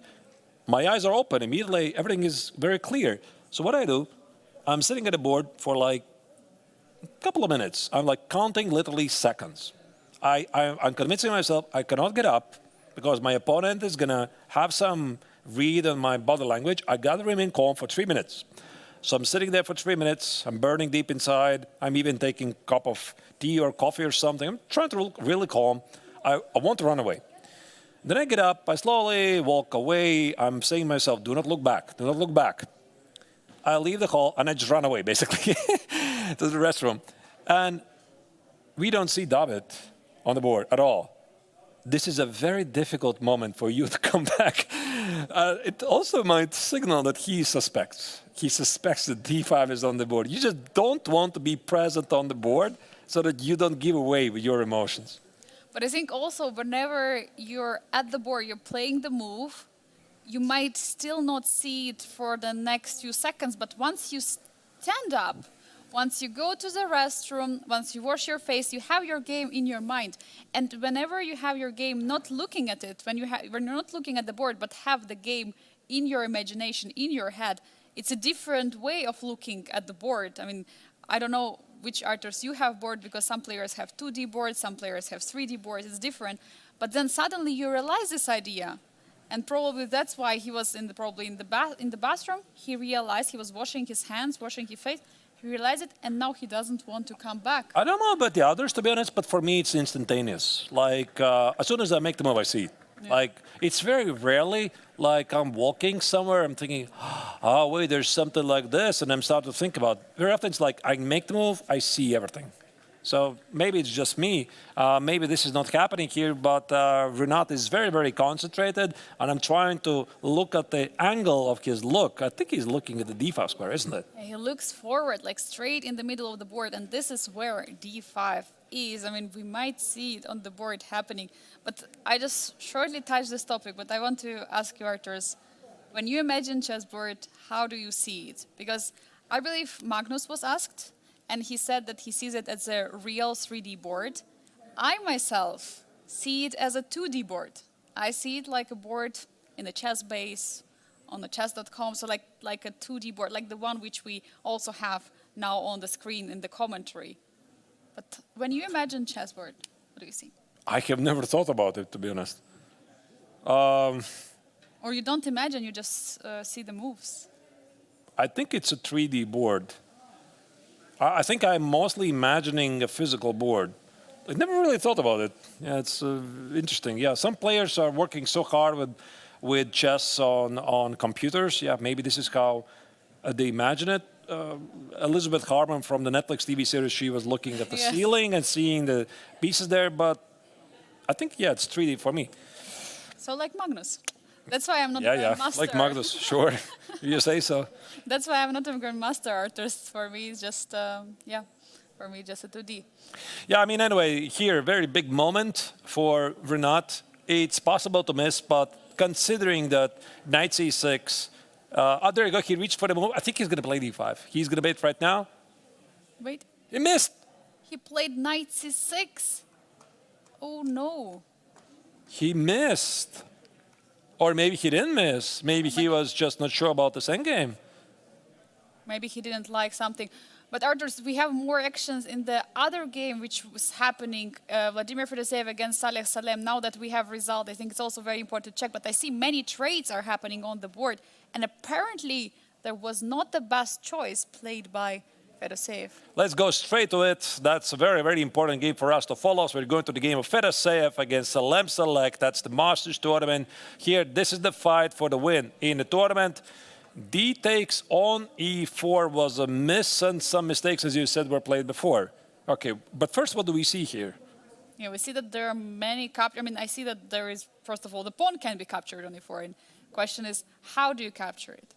my eyes are open, immediately everything is very clear. So what I do, I'm sitting at the board for like a couple of minutes. I'm like counting literally seconds. I'm convincing myself I cannot get up because my opponent is going to have some read on my body language. I got to remain calm for 3 minutes. So I'm sitting there for 3 minutes. I'm burning deep inside. I'm even taking a cup of tea or coffee or something. I'm trying to look really calm. I want to run away. Then I get up. I slowly walk away. I'm saying to myself, do not look back. Do not look back. I leave the hall and I just run away, basically, to the restroom. And we don't see David on the board at all. This is a very difficult moment for you to come back. It also might signal that he suspects. He suspects that d5 is on the board. You just don't want to be present on the board so that you don't give away with your emotions. But I think also whenever you're at the board, you're playing the move, you might still not see it for the next few seconds, but once you stand up, once you go to the restroom, once you wash your face, you have your game in your mind. And whenever you have your game, not looking at it, when you're not looking at the board, but have the game in your imagination, in your head, it's a different way of looking at the board. I mean, I don't know which Arturs you have board, because some players have 2D boards, some players have 3D boards, it's different. But then suddenly you realize this idea. And probably that's why he was in the bathroom. He realized he was washing his hands, washing his face. He realized it, and now he doesn't want to come back. I don't know about the others, to be honest, but for me, it's instantaneous. Like, as soon as I make the move, I see it. Yeah. Like, it's very rarely like I'm walking somewhere, I'm thinking, oh, wait, there's something like this, and I'm starting to think about it. Very often it's like I make the move, I see everything. So maybe it's just me. Maybe this is not happening here, but Renat is very, very concentrated, and I'm trying to look at the angle of his look. I think he's looking at the d5 square, isn't it? Yeah, he looks forward, like straight in the middle of the board, and this is where d5 is. I mean, we might see it on the board happening. But I just shortly touched this topic, but I want to ask you, Arturs, when you imagine chessboard, how do you see it? Because I believe Magnus was asked, and he said that he sees it as a real 3D board. I myself see it as a 2D board. I see it like a board in the chess base, on the chess.com, so like a 2D board, like the one which we also have now on the screen in the commentary. But when you imagine chessboard, what do you see? I have never thought about it, to be honest. Or you don't imagine, you just see the moves. I think it's a 3D board. I think I'm mostly imagining a physical board. I never really thought about it. Yeah, it's interesting. Yeah, some players are working so hard with chess on computers. Yeah, maybe this is how they imagine it. Elizabeth Harman from the Netflix TV series, she was looking at the ceiling and seeing the pieces there. But I think, yeah, it's 3D for me. So like Magnus. That's why I'm not a grandmaster. Like Magnus, sure. You say so. That's why I'm not a grandmaster artist. For me, it's just, for me, just a 2D. Yeah, I mean, anyway, here, very big moment for Renat. It's possible to miss, but considering that knight c6, there you go, he reached for the move. I think he's going to play d5. He's going to bait right now. Wait. He missed. He played knight c6. Oh, no. He missed. Or maybe he didn't miss. Maybe he was just not sure about this endgame. Maybe he didn't like something. But Arturs, we have more actions in the other game which was happening, Vladimir Fedoseev against Saleh Salem. Now that we have result, I think it's also very important to check. But I see many trades are happening on the board. And apparently there was not the best choice played by Fedoseev. Let's go straight to it. That's a very, very important game for us to follow. So we're going to the game of Fedoseev against Salem Select. That's the Masters tournament. Here, this is the fight for the win in the tournament. D takes on E4 was a miss, and some mistakes, as you said, were played before. Okay, but first, what do we see here? Yeah, we see that there are many captures. I mean, I see that there is, first of all, the pawn can be captured on E4. And the question is, how do you capture it?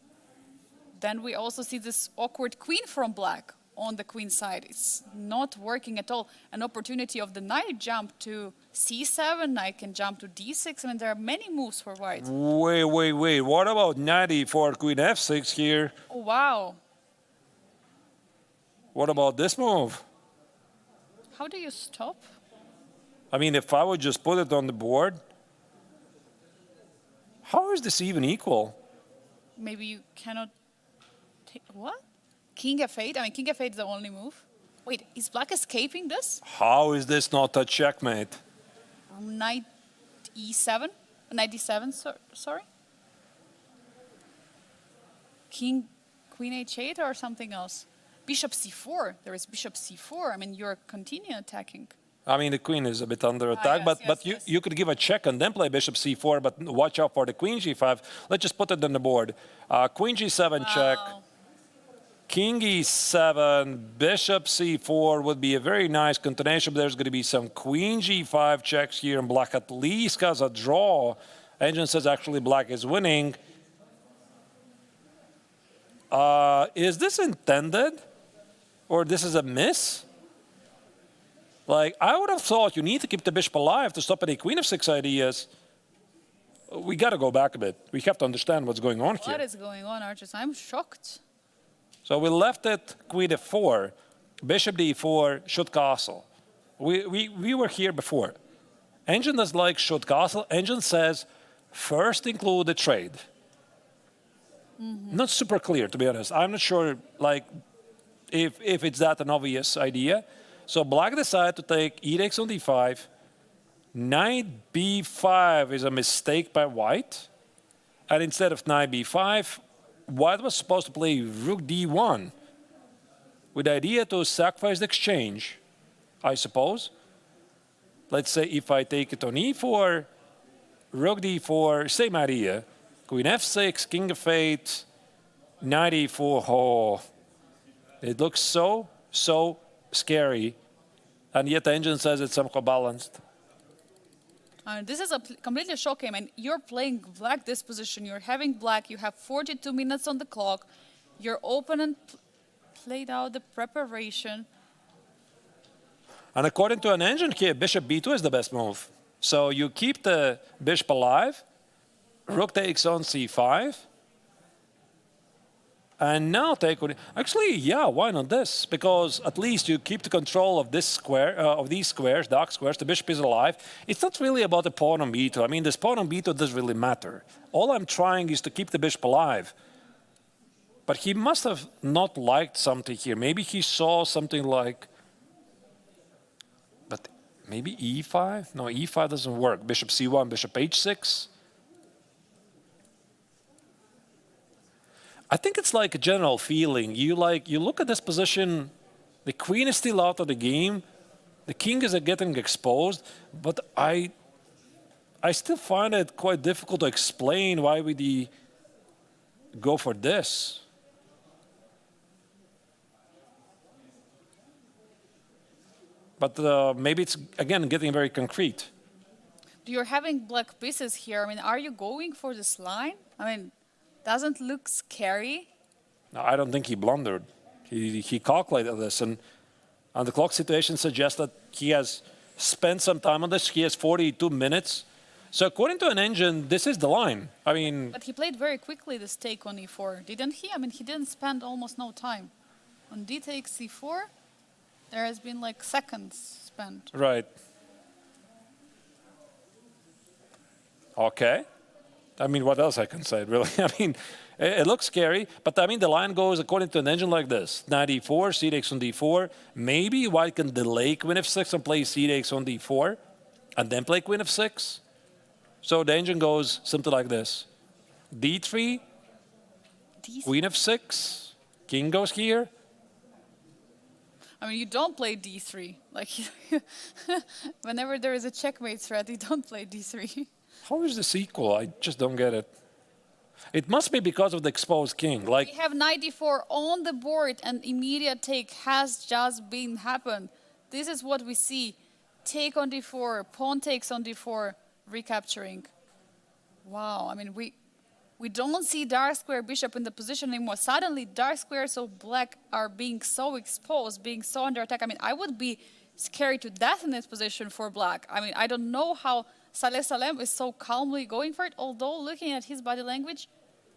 Then we also see this awkward queen from black on the queen side. It's not working at all. An opportunity of the knight jump to c7, knight can jump to d6. I mean, there are many moves for white. Wait. What about knight e4, queen f6 here? Oh, wow. What about this move? How do you stop? I mean, if I would just put it on the board, how is this even equal? Maybe you cannot take, what? King f8? I mean, king f8 is the only move. Wait, is black escaping this? How is this not a checkmate? Knight e7? Knight d7, sorry? King, queen h8 or something else? Bishop c4. There is bishop c4. I mean, you're continuing attacking. I mean, the queen is a bit under attack, but you could give a check and then play bishop c4, but watch out for the queen g5. Let's just put it on the board. Queen g7 check. King e7, bishop c4 would be a very nice continuation, but there's going to be some queen g5 checks here, and black at least has a draw. Engine says actually black is winning. Is this intended? Or this is a miss? Like, I would have thought you need to keep the bishop alive to stop any queen of 6 ideas. We got to go back a bit. We have to understand what's going on here. What is going on, Arturs? I'm shocked. So we left it queen f4, bishop d4, should castle. We were here before. Engine does like should castle. Engine says first include the trade. Not super clear, to be honest. I'm not sure like if it's that an obvious idea. So black decided to take e takes on d5. Knight b5 is a mistake by white. And instead of knight b5, white was supposed to play rook d1 with the idea to sacrifice the exchange, I suppose. Let's say if I take it on e4, rook d4, same idea. Queen f6, king of 8, knight e4. Oh, it looks so scary. And yet the engine says it's somehow balanced. This is a completely shocking. I mean, you're playing black this position. You're having black. You have 42 minutes on the clock. Your opponent played out the preparation. And according to an engine here, bishop b2 is the best move. So you keep the bishop alive. Rook takes on c5. And now take on... Actually, yeah, why not this? Because at least you keep the control of this square, of these squares, dark squares. The bishop is alive. It's not really about the pawn on b2. I mean, this pawn on b2 doesn't really matter. All I'm trying is to keep the bishop alive. But he must have not liked something here. Maybe he saw something like... But maybe e5? No, e5 doesn't work. Bishop c1, bishop h6. I think it's like a general feeling. You look at this position, the queen is still out of the game, the king is getting exposed, but I still find it quite difficult to explain why would he go for this. But maybe it's, again, getting very concrete. You're having black pieces here. I mean, are you going for this line? I mean, doesn't look scary. No, I don't think he blundered. He calculated this, and the clock situation suggests that he has spent some time on this. He has 42 minutes. So according to an engine, this is the line. I mean... But he played very quickly this take on e4, didn't he? I mean, he didn't spend almost no time. On d takes c4, there has been like seconds spent. Right. Okay. I mean, what else I can say, really? I mean, it looks scary, but I mean, the line goes according to an engine like this. Knight e4, c takes on d4. Maybe white can delay queen f6 and play c takes on d4, and then play queen f6. So the engine goes something like this. d3, queen f6, king goes here. I mean, you don't play d3. Like, whenever there is a checkmate threat, you don't play d3. How is this equal? I just don't get it. It must be because of the exposed king. Like, we have knight d4 on the board, and immediate take has just been happened. This is what we see. Take on d4, pawn takes on d4, recapturing. Wow, I mean, we don't see dark square bishop in the position anymore. Suddenly, dark squares of black are being so exposed, being so under attack. I mean, I would be scared to death in this position for black. I mean, I don't know how Saleh Salem is so calmly going for it, although looking at his body language,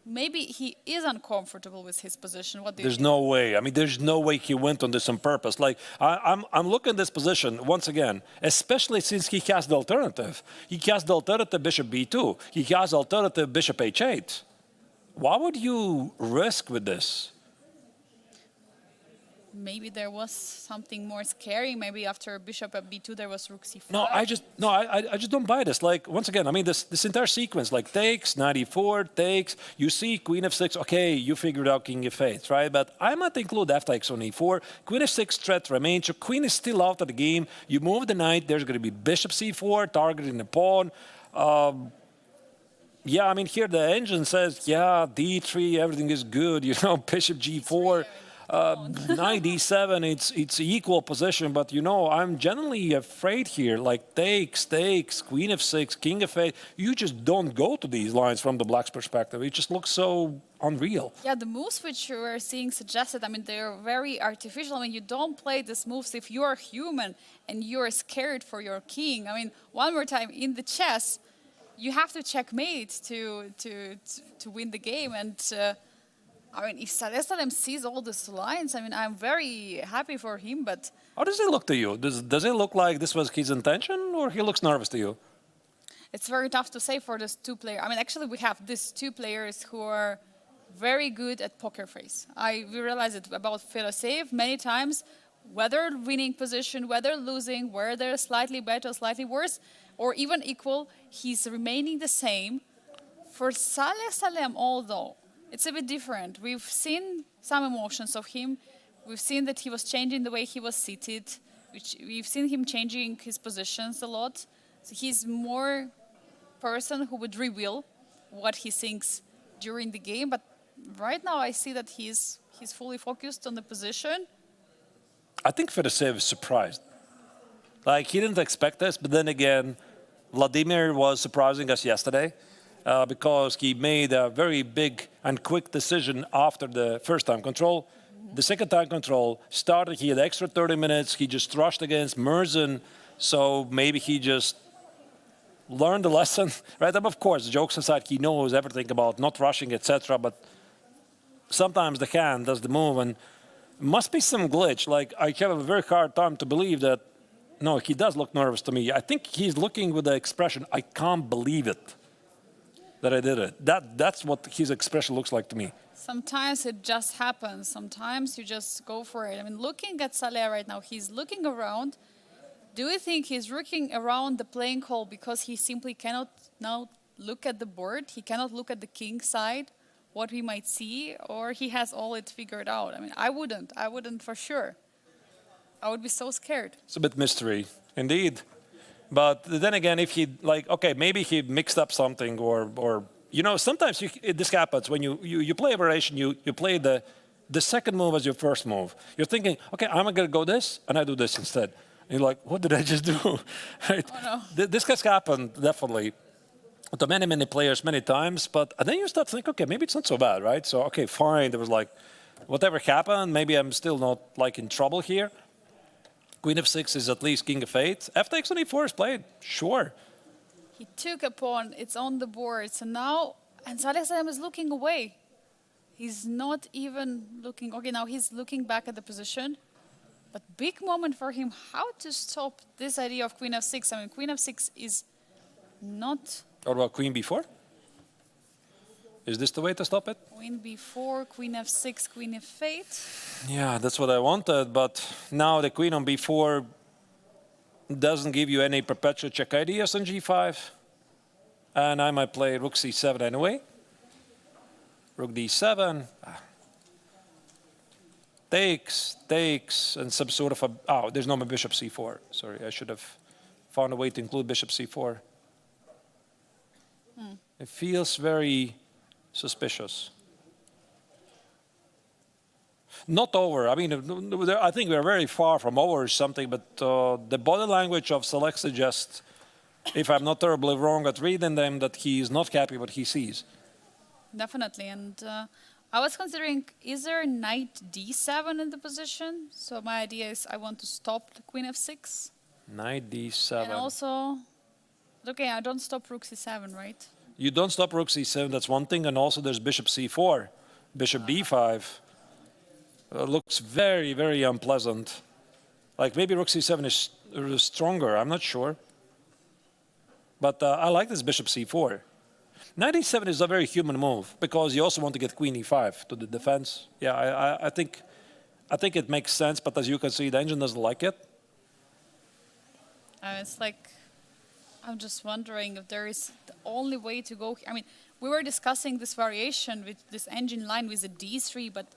maybe he is uncomfortable with his position. What do you there's think? no way. I mean, there's no way he went on this on purpose. Like, I'm looking at this position, once again, especially since he has the alternative. He has the alternative bishop b2. He has alternative bishop h8. Why would you risk with this? Maybe there was something more scary. Maybe after bishop at b2 there was rook c5. No, I just don't buy this. Like, once again, I mean, this entire sequence, like takes, knight e4, takes, you see queen f6, okay, you figured out king f8, right? But I might include f takes on e4, queen f6 threat remains, your queen is still out of the game, you move the knight, there's going to be bishop c4, targeting the pawn. Yeah, I mean, here the engine says, yeah, d3, everything is good, you know, bishop g4. Knight d7, it's equal position, but you know, I'm generally afraid here. Like takes, queen f6, king f8. You just don't go to these lines from the black's perspective. It just looks so unreal. Yeah, the moves which you are seeing suggested, I mean, they're very artificial. I mean, you don't play these moves if you are human and you are scared for your king. I mean, one more time, in the chess, you have to checkmate to win the game. And I mean, if Saleh sees all these lines, I mean, I'm very happy for him, but... How does it look to you? Does it look like this was his intention, or he looks nervous to you? It's very tough to say for these two players. I mean, actually, we have these two players who are very good at poker face. We realized it about Fedoseev many times, whether winning position, whether losing, whether slightly better, slightly worse, or even equal, he's remaining the same. For Saleh, although, it's a bit different. We've seen some emotions of him. We've seen that he was changing the way he was seated. We've seen him changing his positions a lot. So he's more person who would reveal what he thinks during the game. But right now I see that he's fully focused on the position. I think Fedoseev is surprised. Like, he didn't expect this, but then again, Vladimir was surprising us yesterday. Because he made a very big and quick decision after the first time control. The second time control started, he had extra 30 minutes, he just rushed against Merzin, so maybe he just learned the lesson, right? Of course, jokes aside, he knows everything about not rushing, etc., but sometimes the hand does the move, and must be some glitch. Like, I have a very hard time to believe that, no, he does look nervous to me. I think he's looking with the expression, I can't believe it that I did it. That's what his expression looks like to me. Sometimes it just happens. Sometimes you just go for it. I mean, looking at Saleh right now, he's looking around. Do you think he's looking around the playing hall because he simply cannot now look at the board? He cannot look at the king side, what we might see, or he has all it figured out? I mean, I wouldn't for sure. I would be so scared. It's a bit mystery, indeed. But then again, if he, like, okay, maybe he mixed up something, or you know, sometimes this happens when you play a variation, you play the second move as your first move. You're thinking, okay, I'm going to go this, and I do this instead. And you're like, what did I just do? Right? Oh, no. This has happened, definitely, to many players, many times. But then you start to think, okay, maybe it's not so bad, right? So, okay, fine. There was like, whatever happened, maybe I'm still not like in trouble here. Queen f6 is at least king f8. F takes on e4 is played, sure. He took a pawn, it's on the board. So now, and Saleh is looking away. He's not even looking, okay, now he's looking back at the position. But big moment for him, how to stop this idea of queen f6. I mean, queen f6 is not... Or about queen b4? Is this the way to stop it? Queen b4, queen f6, queen f8. Yeah, that's what I wanted, but now the queen on b4 doesn't give you any perpetual check ideas on g5. And I might play rook c7 anyway. Rook d7. Takes, and some sort of a... Oh, there's no bishop c4. Sorry, I should have found a way to include bishop c4. It feels very suspicious. Not over. I mean, I think we're very far from over something, but the body language of Select suggests, if I'm not terribly wrong at reading them, that he is not happy what he sees. Definitely, and I was considering, is there knight d7 in the position? So my idea is I want to stop the queen f6. Knight d7. And also, okay, I don't stop rook c7, right? You don't stop rook c7, that's one thing, and also there's bishop c4, bishop b5. Looks very, very unpleasant. Like maybe rook c7 is stronger, I'm not sure. But I like this bishop c4. Knight e7 is a very human move because you also want to get queen e5 to the defense. Yeah, I think it makes sense, but as you can see, the engine doesn't like it. It's like, I'm just wondering if there is the only way to go. I mean, we were discussing this variation with this engine line with a d3, but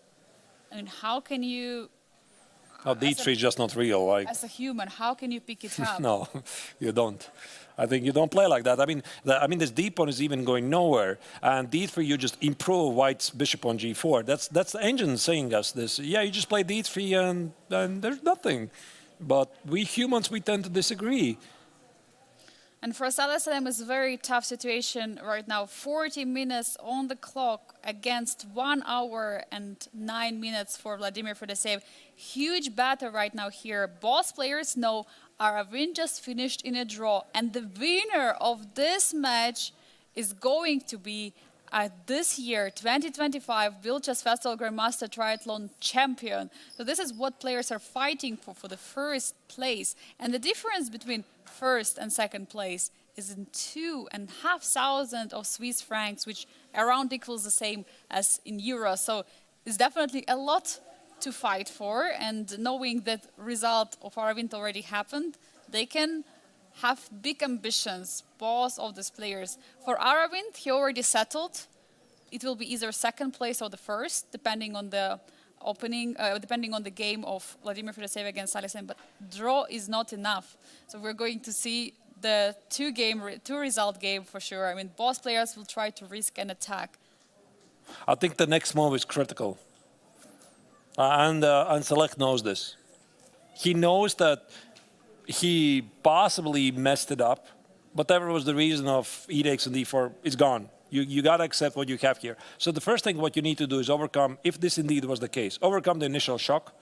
I mean, how can you Oh, d3 is just not real. Like, as a human, how can you pick it up? no, you don't. I think you don't play like that. I mean, this d pawn is even going nowhere, and d3 you just improve White's bishop on g4. That's the engine saying us this. Yeah, you just play d3 and there's nothing. But we humans, we tend to disagree. And for Saleh it's a very tough situation right now. 40 minutes on the clock against 1 hour and 9 minutes for Vladimir Fedoseev. Huge battle right now here. Both players know Aravin just finished in a draw. And the winner of this match is going to be this year, 2025, Biel Chess Festival Grandmaster Triathlon Champion. So this is what players are fighting for the first place. And the difference between first and second place is in 2,500 of Swiss francs, which around equals the same as in euros. So it's definitely a lot to fight for. And knowing that result of Aravin already happened, they can have big ambitions, both of these players. For Aravind, he already settled. It will be either second place or the first, depending on the opening, depending on the game of Vladimir Fedoseev against Saleh. But draw is not enough. So we're going to see the two-result game for sure. I mean, both players will try to risk an attack. I think the next move is critical. And Saleh knows this. He knows that he possibly messed it up. Whatever was the reason of e takes and d4, it's gone. You got to accept what you have here. So the first thing what you need to do is overcome, if this indeed was the case, overcome the initial shock.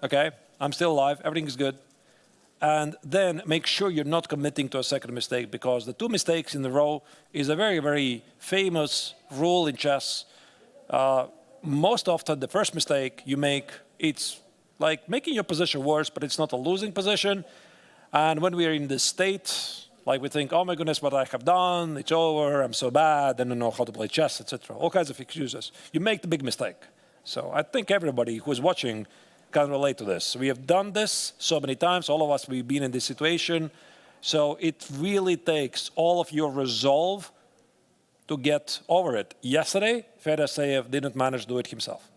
Okay, I'm still alive, everything is good. And then make sure you're not committing to a second mistake, because the two mistakes in a row is a very, very famous rule in chess. Most often the first mistake you make, it's like making your position worse, but it's not a losing position. And when we are in this state, like we think, oh my goodness, what I have done, it's over, I'm so bad, I don't know how to play chess, etc. All kinds of excuses. You make the big mistake. So I think everybody who's watching can relate to this. We have done this so many times, all of us, we've been in this situation. So it really takes all of your resolve to get over it. Yesterday, Fedoseev didn't manage to do it himself.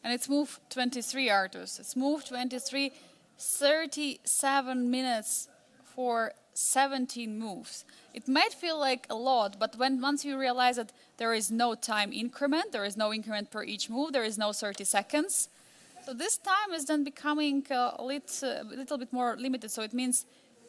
And it's move 23, Arturs. It's move 23, 37 minutes for 17 moves. It might feel like a lot, but once you realize that there is no time increment, there is no increment per each move, there is no 30 seconds. So this time is then becoming a little bit more limited. So it means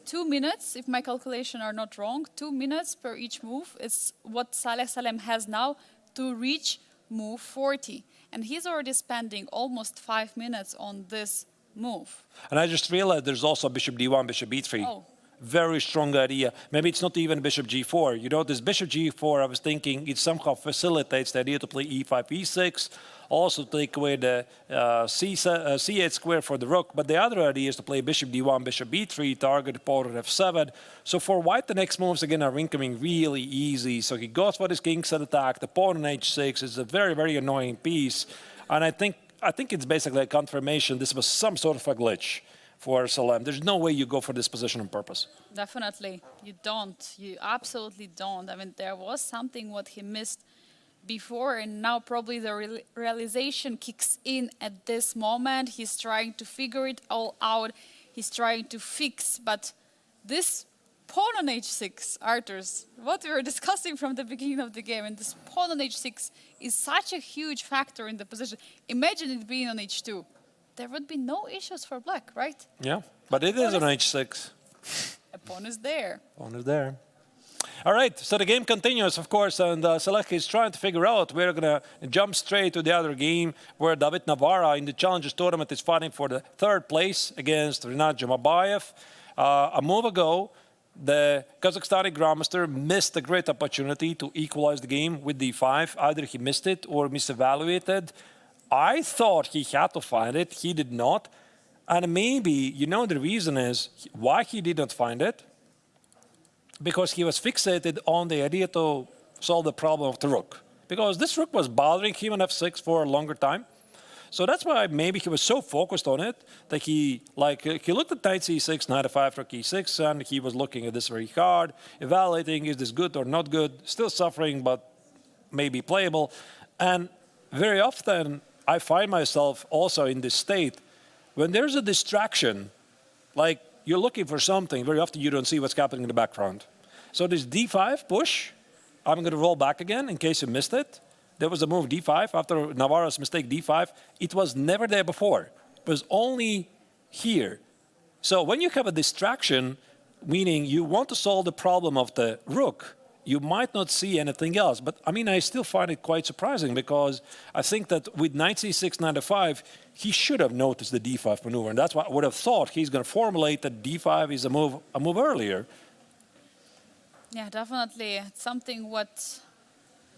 2 minutes, if my calculations are not wrong, 2 minutes per each move is what Saleh has now to reach move 40. And he's already spending almost 5 minutes on this move. And I just realized there's also bishop d1, bishop b3. Oh. Very strong idea. Maybe it's not even bishop g4. You know, this bishop g4, I was thinking it somehow facilitates the idea to play e5, e6, also take away the c8 square for the rook. But the other idea is to play bishop d1, bishop b3, target opponent f7. So for White, the next moves again are incoming really easy. So he goes for his king's set attack. The pawn on h6 is a very, very annoying piece. And I think it's basically a confirmation this was some sort of a glitch for Salem. There's no way you go for this position on purpose. Definitely. You don't. You absolutely don't. I mean, there was something what he missed before, and now probably the realization kicks in at this moment. He's trying to figure it all out. He's trying to fix, but this pawn on h6, Arturs, what we were discussing from the beginning of the game, and this pawn on h6 is such a huge factor in the position. Imagine it being on h2. There would be no issues for black, right? Yeah, but it is on h6. A pawn is there. Pawn is there. All right, so the game continues, of course, and Saleh is trying to figure out. We're going to jump straight to the other game where David Navarra in the Challengers Tournament is fighting for the third place against Rinat Jamabayev. A move ago, the Kazakhstani Grandmaster missed a great opportunity to equalize the game with d5. Either he missed it or misevaluated. I thought he had to find it. He did not. And maybe, you know, the reason is why he did not find it. Because he was fixated on the idea to solve the problem of the rook. Because this rook was bothering him on f6 for a longer time. So that's why maybe he was so focused on it that he looked at knight c6, knight f5, rook e6, and he was looking at this very hard, evaluating, is this good or not good, still suffering, but maybe playable. And very often, I find myself also in this state when there's a distraction, like you're looking for something, very often you don't see what's happening in the background. So this d5 push, I'm going to roll back again in case you missed it. There was a move d5 after Navarro's mistake d5. It was never there before. It was only here. So when you have a distraction, meaning you want to solve the problem of the rook, you might not see anything else. But I mean, I still find it quite surprising because I think that with knight c6, knight f5, he should have noticed the d5 maneuver. And that's why I would have thought he's going to formulate that d5 is a move earlier. Yeah, definitely. It's something what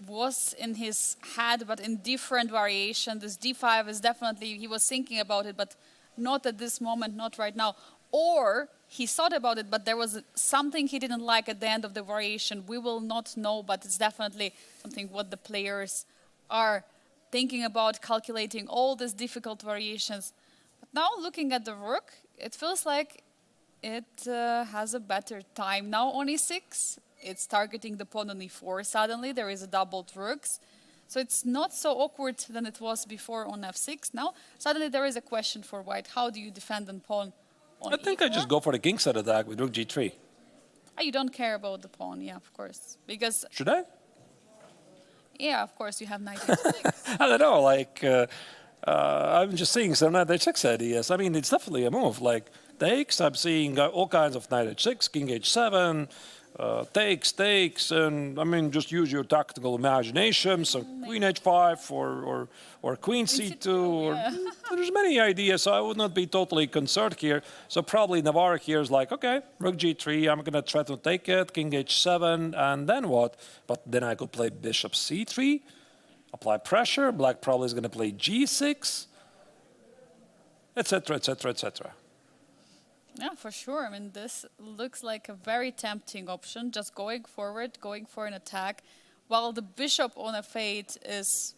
was in his head, but in different variation. This d5 is definitely, he was thinking about it, but not at this moment, not right now. Or he thought about it, but there was something he didn't like at the end of the variation. We will not know, but it's definitely something what the players are thinking about, calculating all these difficult variations. But now looking at the rook, it feels like it has a better time. Now on e6, it's targeting the pawn on e4 suddenly. There is a doubled rooks. So it's not so awkward than it was before on f6. Now suddenly there is a question for white. How do you defend a pawn on I think e4? I just go for the kingside attack with rook g3. Oh, you don't care about the pawn, yeah, of course. Because, Should I? yeah, of course, you have knight h6. I don't know, like, I'm just seeing some knight h6 ideas. I mean, it's definitely a move. Like, takes, I'm seeing all kinds of knight h6, king h7, takes, and I mean, just use your tactical imagination. So queen h5 or queen c2, or there's many ideas. So I would not be totally concerned here. So probably Navarro here is like, okay, rook g3, I'm gonna try to take it, king h7, and then what? But then I could play bishop c3, apply pressure. Black probably is gonna play g6, etc., etc., etc. Yeah, for sure. I mean, this looks like a very tempting option, just going forward, going for an attack, while the bishop on f8 is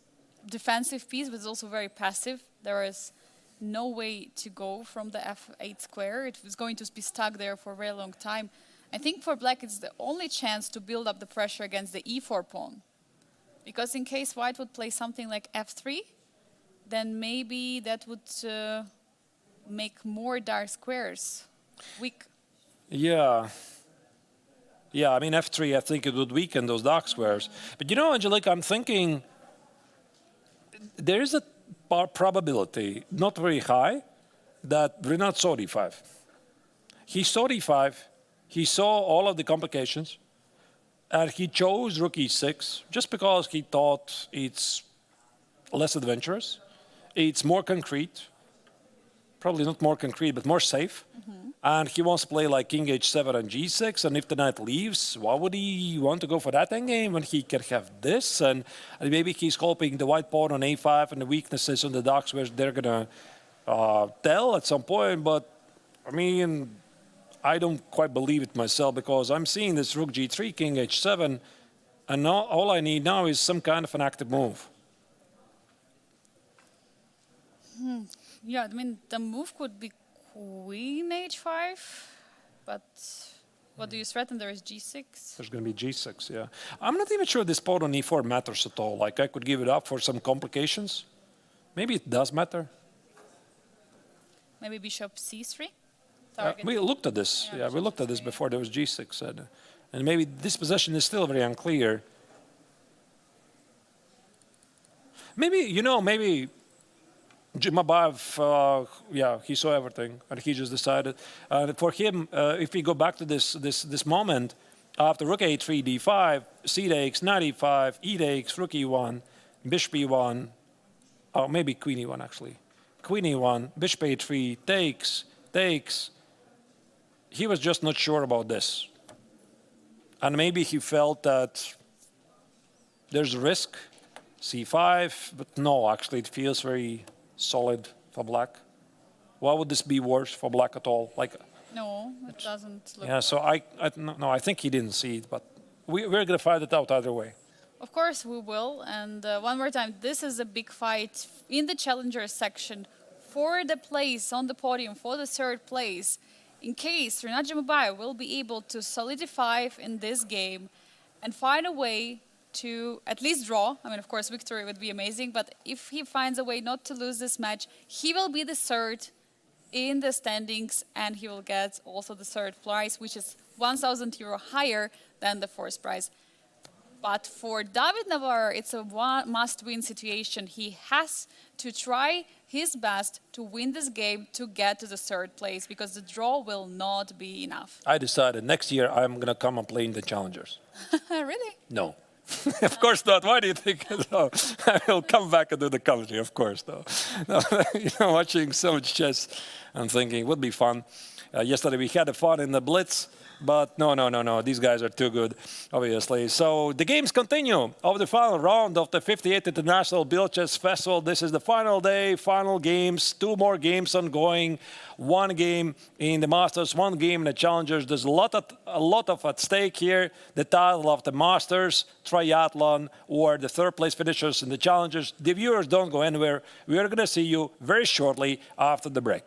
defensive piece, but it's also very passive. There is no way to go from the f8 square. It is going to be stuck there for a very long time. I think for black, it's the only chance to build up the pressure against the e4 pawn. Because in case white would play something like f3, then maybe that would make more dark squares weak. Yeah. Yeah, I mean, f3, I think it would weaken those dark squares. But you know, Angelica, I'm thinking there is a probability, not very high, that Renat saw d5. He saw d5, he saw all of the complications, and he chose rook e6 just because he thought it's less adventurous, it's more concrete, probably not more concrete, but more safe. And he wants to play like king h7 and g6, and if the knight leaves, why would he want to go for that endgame when he can have this? And maybe he's hoping the white pawn on a5 and the weaknesses on the dark squares, they're going to tell at some point. But, I mean, I don't quite believe it myself because I'm seeing this rook g3, king h7, and now, all I need now is some kind of an active move. Yeah, I mean, the move could be queen h5, but what do you threaten? There is g6. There's going to be g6, yeah. I'm not even sure this pawn on e4 matters at all. Like, I could give it up for some complications. Maybe it does matter. Maybe bishop c3? We looked at this. Yeah, we looked at this before there was g6. And maybe this position is still very unclear. Maybe, you know, maybe Mabayev, yeah, he saw everything, and he just decided. For him, if we go back to this moment, after rook a3, d5, c takes, knight e5, e takes, rook e1, bishop e1, oh, maybe queen e1 actually. Queen e1, bishop a3, takes. He was just not sure about this. And maybe he felt that there's a risk, c5, but no, actually it feels very solid for black. Why would this be worse for black at all? Like, No, it doesn't look. yeah, so I think he didn't see it, but we're going to find it out either way. Of course we will. And one more time, this is a big fight in the challenger section for the place on the podium, for the third place. In case Renat Mabayev will be able to solidify in this game and find a way to at least draw. I mean, of course, victory would be amazing, but if he finds a way not to lose this match, he will be the third in the standings, and he will get also the third prize, which is 1,000 euro higher than the fourth prize. But for David Navarro, it's a must-win situation. He has to try his best to win this game to get to the third place, because the draw will not be enough. I decided next year I'm going to come and play in the Challengers. Really? No. Of course not. Why do you think so? I will come back and do the commentary, of course. No. Watching so much chess, I'm thinking it would be fun. Yesterday we had fun in the Blitz, but no. These guys are too good, obviously. So the games continue of the final round of the 58th International Biel Chess Festival. This is the final day, final games, 2 more games ongoing. 1 game in the Masters, 1 game in the Challengers. There's a lot of at stake here. The title of the Masters, Triathlon, or the third place finishers in the Challengers. The viewers don't go anywhere. We are going to see you very shortly after the break.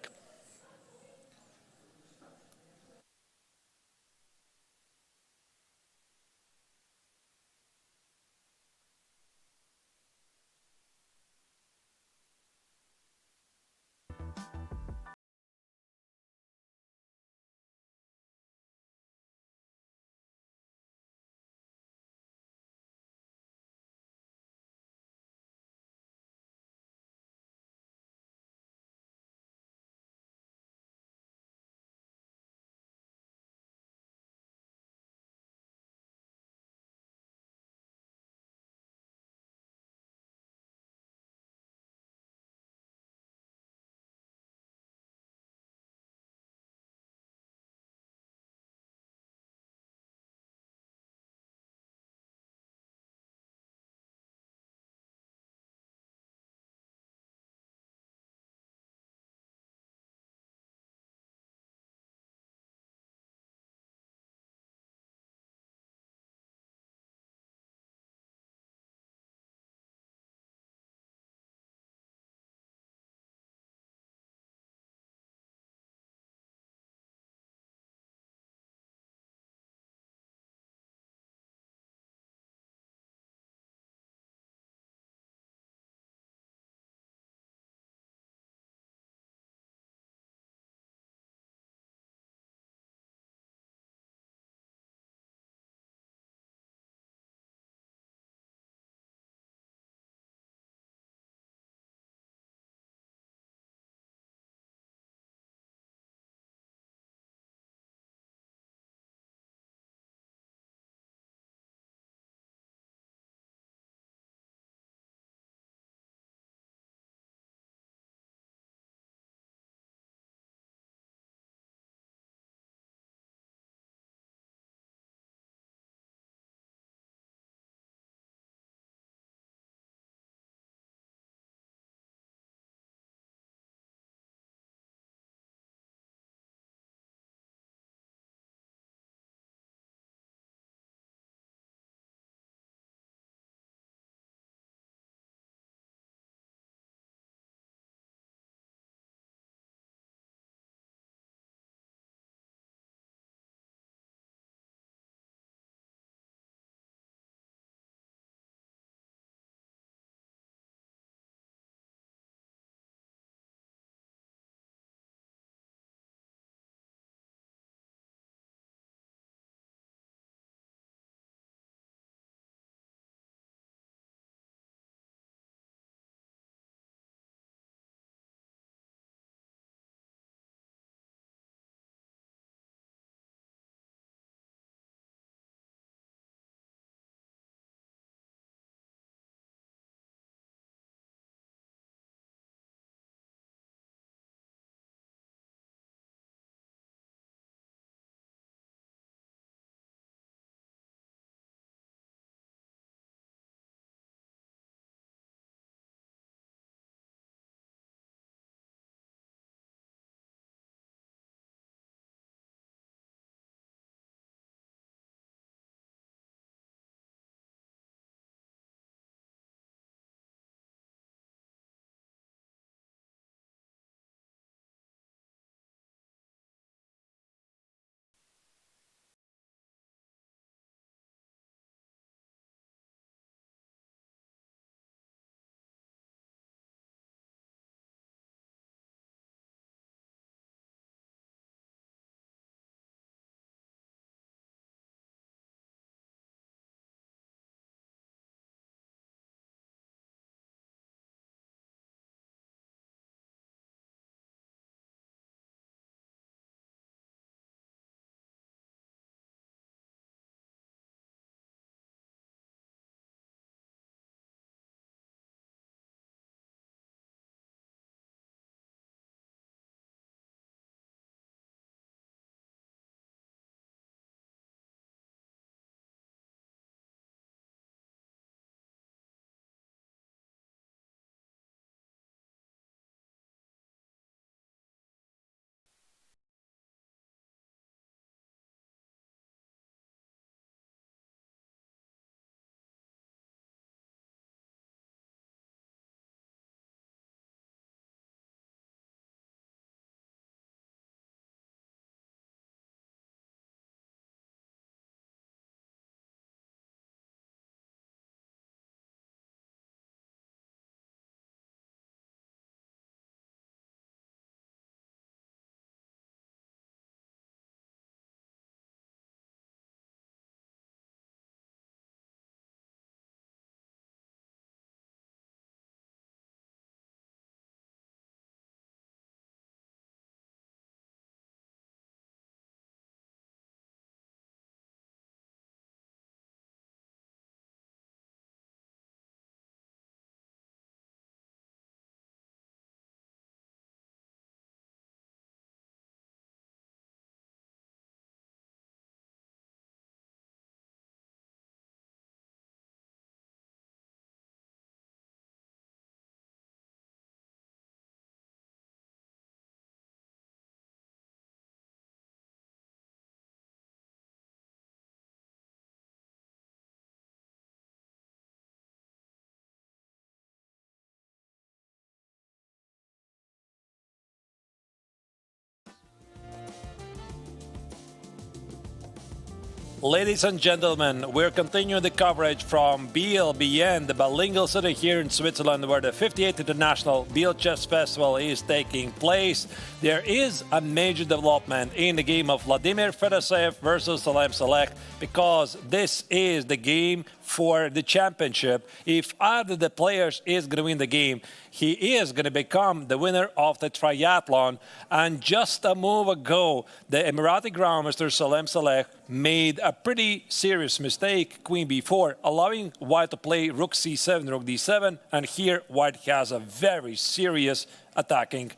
Ladies and gentlemen, we're continuing the coverage from Biel, the bilingual city here in Switzerland, where the 58th International Biel Chess Festival is taking place. There is a major development in the game of Vladimir Fedoseev versus Salem Saleh, because this is the game for the championship. If either of the players is going to win the game, he is going to become the winner of the triathlon. And just a move ago, the Emirati Grandmaster Salem Saleh made a pretty serious mistake, queen b4, allowing white to play rook c7, rook d7, and here white has a very serious attacking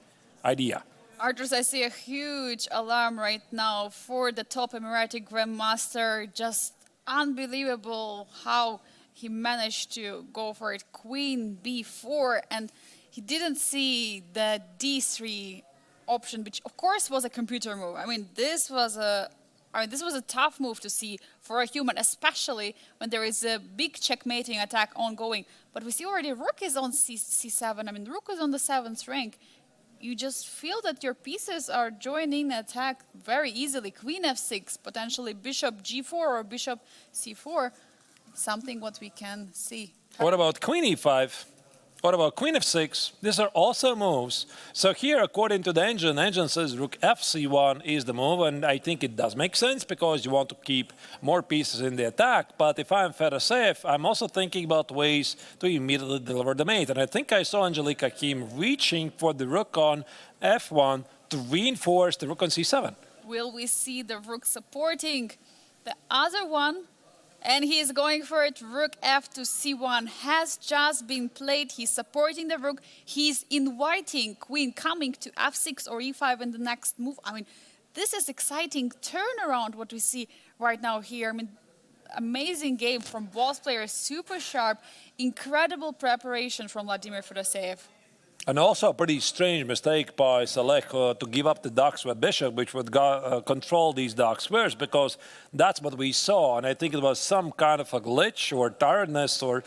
idea. Arturs, I see a huge alarm right now for the top Emirati Grandmaster. Just unbelievable how he managed to go for it. Queen b4, and he didn't see the d3 option, which of course was a computer move. I mean, this was a tough move to see for a human, especially when there is a big checkmating attack ongoing. But we see already rook is on c7. I mean, rook is on the 7th rank. You just feel that your pieces are joining the attack very easily. Queen f6, potentially bishop g4 or bishop c4, something what we can see. What about queen e5? What about queen f6? These are also moves. So here, according to the engine says rook fc1 is the move, and I think it does make sense because you want to keep more pieces in the attack. But if I'm Fedoseev, I'm also thinking about ways to immediately deliver the mate. And I think I saw Angelika Kim reaching for the rook on f1 to reinforce the rook on c7. Will we see the rook supporting the other one? And he is going for it. Rook f to c1 has just been played. He's supporting the rook. He's inviting queen coming to f6 or e5 in the next move. I mean, this is exciting turnaround what we see right now here. I mean, amazing game from both players, super sharp, incredible preparation from Vladimir Fedoseev. And also a pretty strange mistake by Saleh to give up the dark square bishop, which would control these dark squares, because that's what we saw. And I think it was some kind of a glitch or tiredness or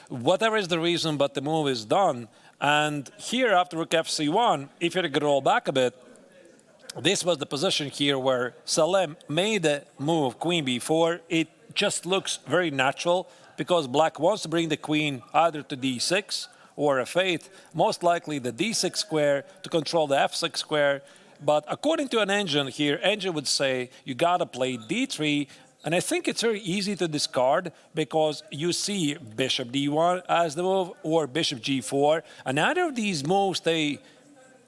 whatever is the reason, but the move is done. And here after rook fc1, if you could roll back a bit, this was the position here where Salem made the move queen b4. It just looks very natural because black wants to bring the queen either to d6 or f8, most likely the d6 square to control the f6 square. But according to an engine here, engine would say you gotta play d3, and I think it's very easy to discard because you see bishop d1 as the move or bishop g4, and neither of these moves, they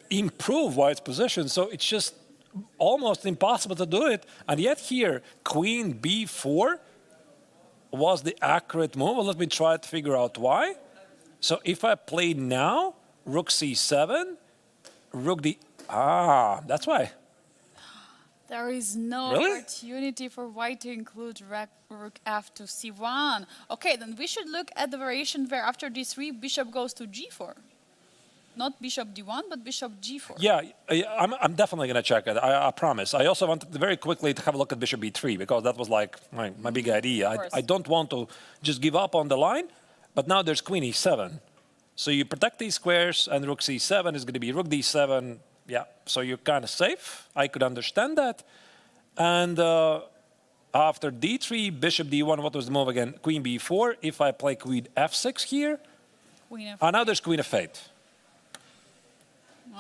improve white's position, so it's just almost impossible to do it. And yet here, queen b4 was the accurate move. Well, let me try to figure out why. So if I play now, rook c7, rook d... that's why. There is no opportunity for white to include rook f to c1. Okay, then we should look at the variation where after d3, bishop goes to g4. Not bishop d1, but bishop g4. Yeah, I'm definitely going to check it, I promise. I also wanted very quickly to have a look at bishop b3, because that was like my big idea. I don't want to just give up on the line. But now there's queen e7. So you protect these squares, and rook c7 is going to be rook d7. Yeah, so you're kind of safe. I could understand that. And after d3, bishop d1, what was the move again? Queen b4. If I play queen f6 here, queen f8. Now there's queen f8.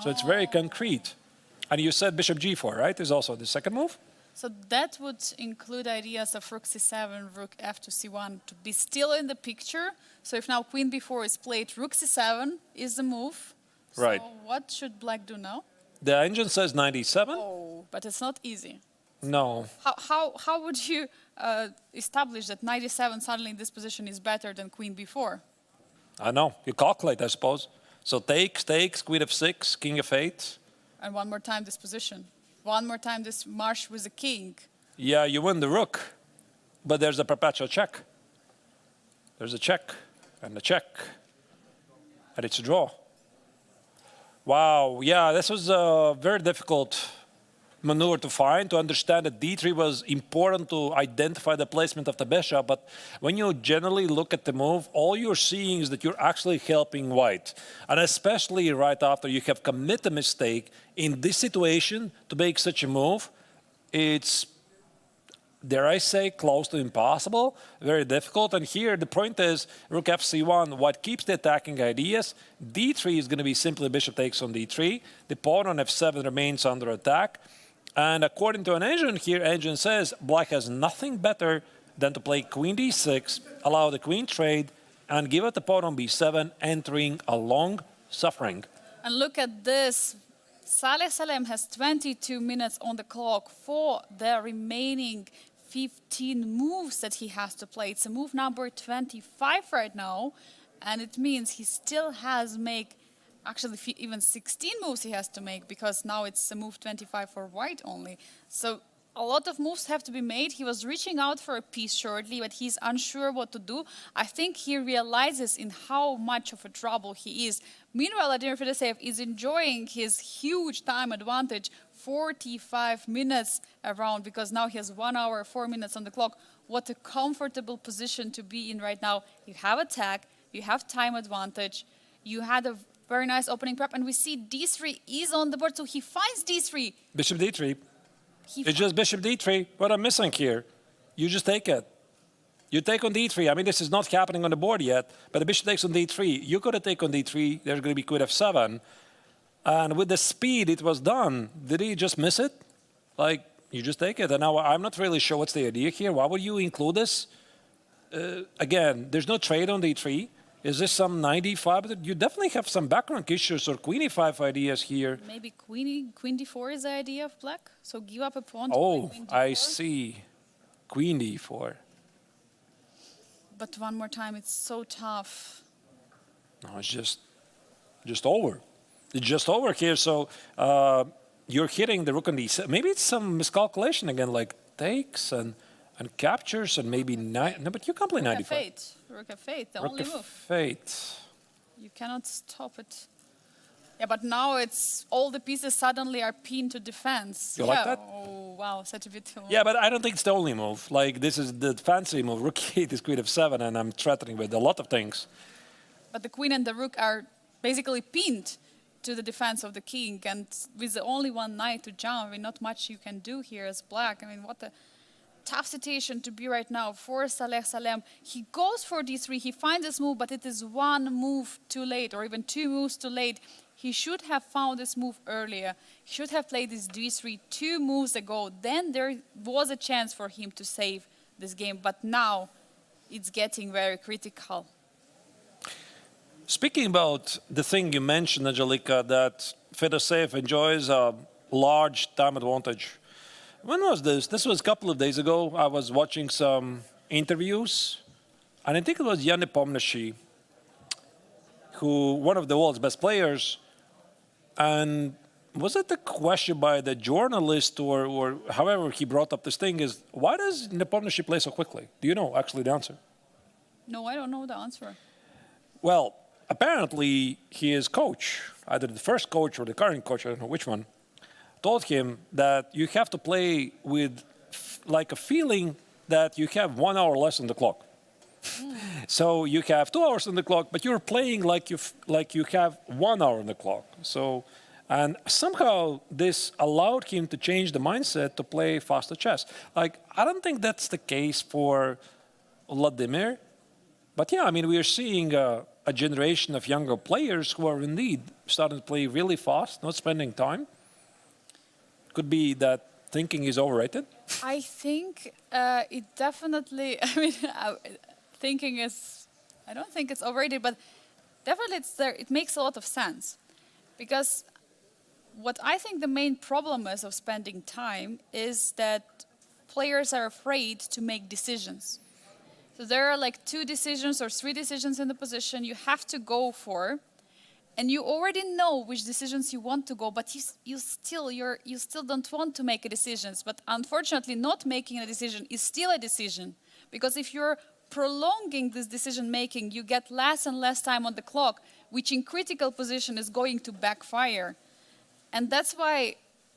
So it's very concrete. And you said bishop g4, right? Is also the second move? So that would include ideas of rook c7, rook f to c1 to be still in the picture. So if now queen b4 is played, rook c7 is the move. Right. So what should black do now? The engine says 97. Oh, but it's not easy. No. How would you establish that 97 suddenly in this position is better than queen b4? I know. You calculate, I suppose. So takes, queen f6, king f8. And one more time this position. One more time this march with the king. Yeah, you win the rook, but there's a perpetual check. There's a check, and a check, and it's a draw. Wow, yeah, this was a very difficult maneuver to find, to understand that d3 was important to identify the placement of the bishop, but when you generally look at the move, all you're seeing is that you're actually helping white. And especially right after you have committed a mistake, in this situation, to make such a move, it's dare I say, close to impossible, very difficult. And here the point is, rook fc1, what keeps the attacking ideas? d3 is going to be simply bishop takes on d3. The pawn on f7 remains under attack. And according to an engine here, engine says black has nothing better than to play queen d6, allow the queen trade, and give it the pawn on b7, entering a long suffering. And look at this. Saleh Salem has 22 minutes on the clock for the remaining 15 moves that he has to play. It's a move number 25 right now, and it means he still has actually even 16 moves he has to make, because now it's a move 25 for white only. So a lot of moves have to be made. He was reaching out for a piece shortly, but he's unsure what to do. I think he realizes in how much of a trouble he is. Meanwhile, Vladimir Fedoseev is enjoying his huge time advantage, 45 minutes around, because now he has 1 hour, 4 minutes on the clock. What a comfortable position to be in right now. You have attack, you have time advantage, you had a very nice opening prep, and we see d3 is on the board, so he finds d3. Bishop d3. It's just bishop d3. What I'm missing here, you just take it. You take on d3. I mean, this is not happening on the board yet, but the bishop takes on d3. You got to take on d3. There's going to be queen f7. And with the speed it was done, did he just miss it? Like, you just take it. And now I'm not really sure what's the idea here. Why would you include this? Again, there's no trade on d3. Is this some 95? You definitely have some background issues or queen e5 ideas here. Maybe queen d4 is the idea of black? So give up a pawn to queen d4? I see. Queen d4. But one more time, it's so tough. No, it's just over. It's just over here. So you're hitting the rook on d7. Maybe it's some miscalculation again, like takes and captures and maybe no, but you can't play 95. Rook f8, the Rook only move. f8. You cannot stop it. Yeah, but now it's all the pieces suddenly are pinned to defense. You like that? Oh, wow, such a beautiful move. Yeah, but I don't think it's the only move. Like, this is the fancy move. Rook 8 is queen f7, and I'm threatening with a lot of things. But the queen and the rook are basically pinned to the defense of the king, and with the only one knight to jump, I mean, not much you can do here as black. I mean, what a tough situation to be right now for Saleh Salem. He goes for d3, he finds this move, but it is one move too late, or even 2 moves too late. He should have found this move earlier. He should have played this d3 2 moves ago. Then there was a chance for him to save this game, but now it's getting very critical. Speaking about the thing you mentioned, Angelika, that Fedoseev enjoys a large time advantage. When was this? This was a couple of days ago. I was watching some interviews, and I think it was Jan Nepomniachtchi, who one of the world's best players. And was it the question by the journalist or however he brought up this thing is, why does Nepomniachtchi play so quickly? Do you know actually the answer? No, I don't know the answer. Well, apparently his coach, either the first coach or the current coach, I don't know which one, told him that you have to play with like a feeling that you have 1 hour less on the clock. So you have 2 hours on the clock, but you're playing like you have 1 hour on the clock. So, and somehow this allowed him to change the mindset to play faster chess. Like, I don't think that's the case for Vladimir, but yeah, I mean, we are seeing a generation of younger players who are indeed starting to play really fast, not spending time. Could be that thinking is overrated. I think it definitely, I mean, thinking is, I don't think it's overrated, but definitely it's there. It makes a lot of sense. Because what I think the main problem is of spending time is that players are afraid to make decisions. So there are like 2 decisions or 3 decisions in the position you have to go for, and you already know which decisions you want to go, but you still don't want to make a decision. But unfortunately, not making a decision is still a decision, because if you're prolonging this decision making, you get less and less time on the clock, which in critical position is going to backfire. And that's why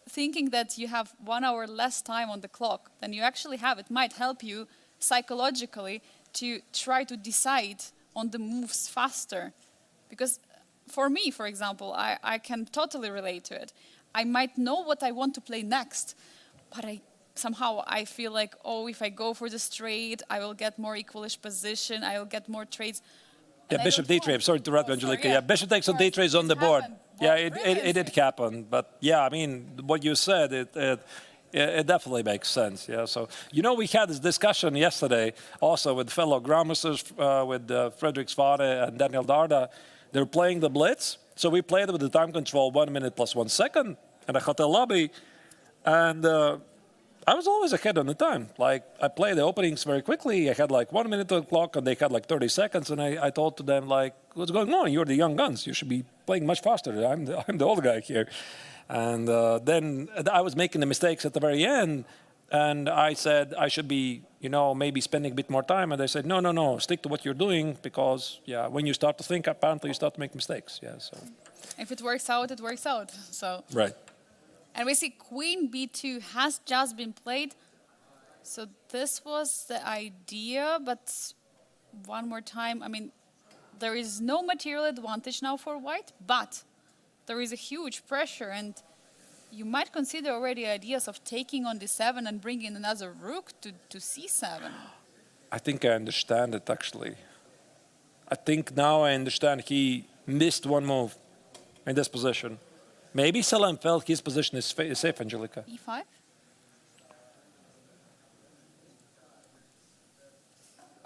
thinking that you have 1 hour less time on the clock than you actually have, it might help you psychologically to try to decide on the moves faster. Because for me, for example, I can totally relate to it. I might know what I want to play next, but somehow I feel like, oh, if I go for the straight, I will get more equalish position, I will get more trades. Yeah, bishop d3. I'm sorry to interrupt, Angelica. Yeah, bishop takes on d3 is on the board. Yeah, it did happen. But yeah, I mean, what you said, it definitely makes sense. Yeah, so, you know, we had this discussion yesterday also with fellow grandmasters, with Frederick Svare and Daniel Darda. They're playing the blitz. So we played with the time control 1 minute plus 1 second in a hotel lobby. And I was always ahead on the time. Like, I played the openings very quickly. I had like 1 minute on the clock, and they had like 30 seconds. And I told to them, like, what's going on? You're the young guns. You should be playing much faster. I'm the old guy here. And then I was making the mistakes at the very end. And I said I should be, you know, maybe spending a bit more time. And they said, no, stick to what you're doing. Because, yeah, when you start to think, apparently you start to make mistakes. Yeah, so. If it works out, it works out. So. Right. And we see queen b2 has just been played. So this was the idea, but one more time, I mean, there is no material advantage now for white, but there is a huge pressure, and you might consider already ideas of taking on d7 and bringing another rook to c7. I think I understand it, actually. I think now I understand he missed one move in this position. Maybe Selim felt his position is safe, Angelica. e5?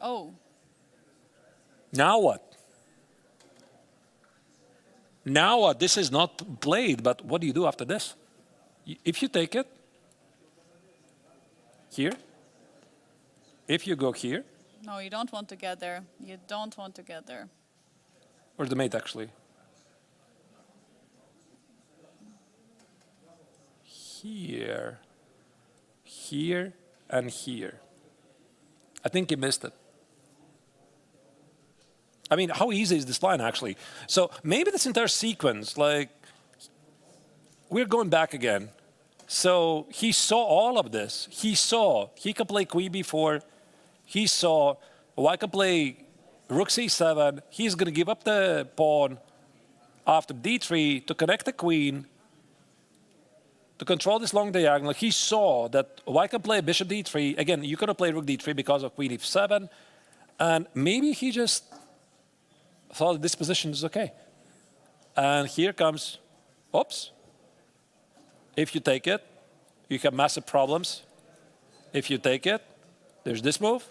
Oh. Now what? Now what? This is not played, but what do you do after this? If you take it here, if you go here. No, you don't want to get there. You don't want to get there. Where's the mate, actually? Here, here, and here. I think he missed it. I mean, how easy is this line, actually? So maybe this entire sequence, like, we're going back again. So he saw all of this. He saw he could play queen b4. He saw, oh, I could play rook c7. He's going to give up the pawn after d3 to connect the queen, to control this long diagonal. He saw that, oh, I can play bishop d3. Again, you could have played rook d3 because of queen f7. And maybe he just thought this position is okay. And here comes, oops. If you take it, you have massive problems. If you take it, there's this move.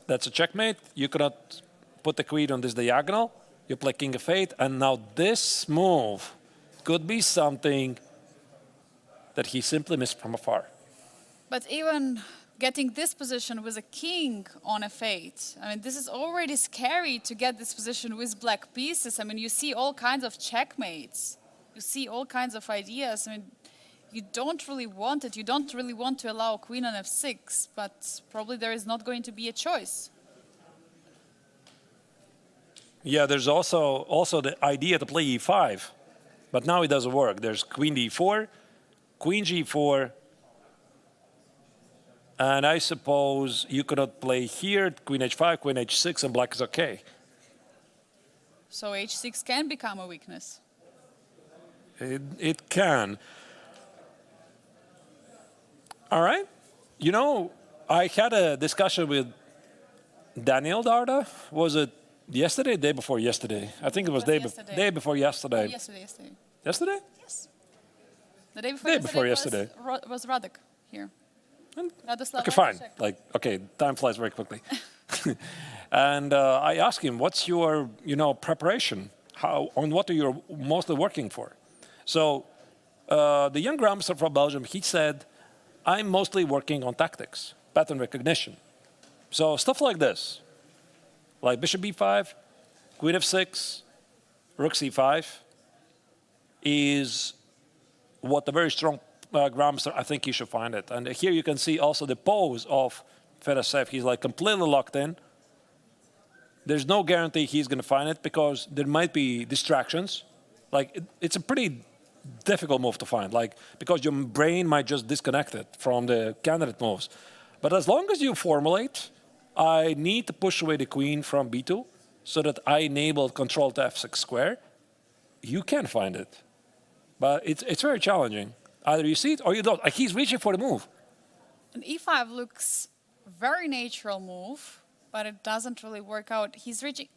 That's a checkmate. You cannot put the queen on this diagonal. You play king of 8. And now this move could be something that he simply missed from afar. But even getting this position with a king on f8, I mean, this is already scary to get this position with black pieces. I mean, you see all kinds of checkmates. You see all kinds of ideas. I mean, you don't really want it. You don't really want to allow queen on f6, but probably there is not going to be a choice. Yeah, there's also the idea to play e5, but now it doesn't work. There's queen d4, queen g4, and I suppose you cannot play here, queen h5, queen h6, and black is okay. So h6 can become a weakness. It can. All right. You know, I had a discussion with Daniel Darda. Was it yesterday, day before yesterday? I think it was day before yesterday. Oh, yesterday. Yesterday? Yes. The day before yesterday. Was Radek here. Okay, fine. Like, okay, time flies very quickly. And I asked him, what's your, preparation? On what are you mostly working for? So the young grandmaster from Belgium, he said, I'm mostly working on tactics, pattern recognition. So stuff like this, like bishop b5, queen f6, rook c5, is what a very strong grandmaster, I think you should find it. And here you can see also the pose of Fedoseev. He's like completely locked in. There's no guarantee he's going to find it because there might be distractions. Like it's a pretty difficult move to find, like because your brain might just disconnect it from the candidate moves. But as long as you formulate, I need to push away the queen from b2 so that I enable control to f6 square, you can find it. But it's very challenging. Either you see it or you don't. Like he's reaching for the move. An e5 looks very natural move, but it doesn't really work out. He's reaching.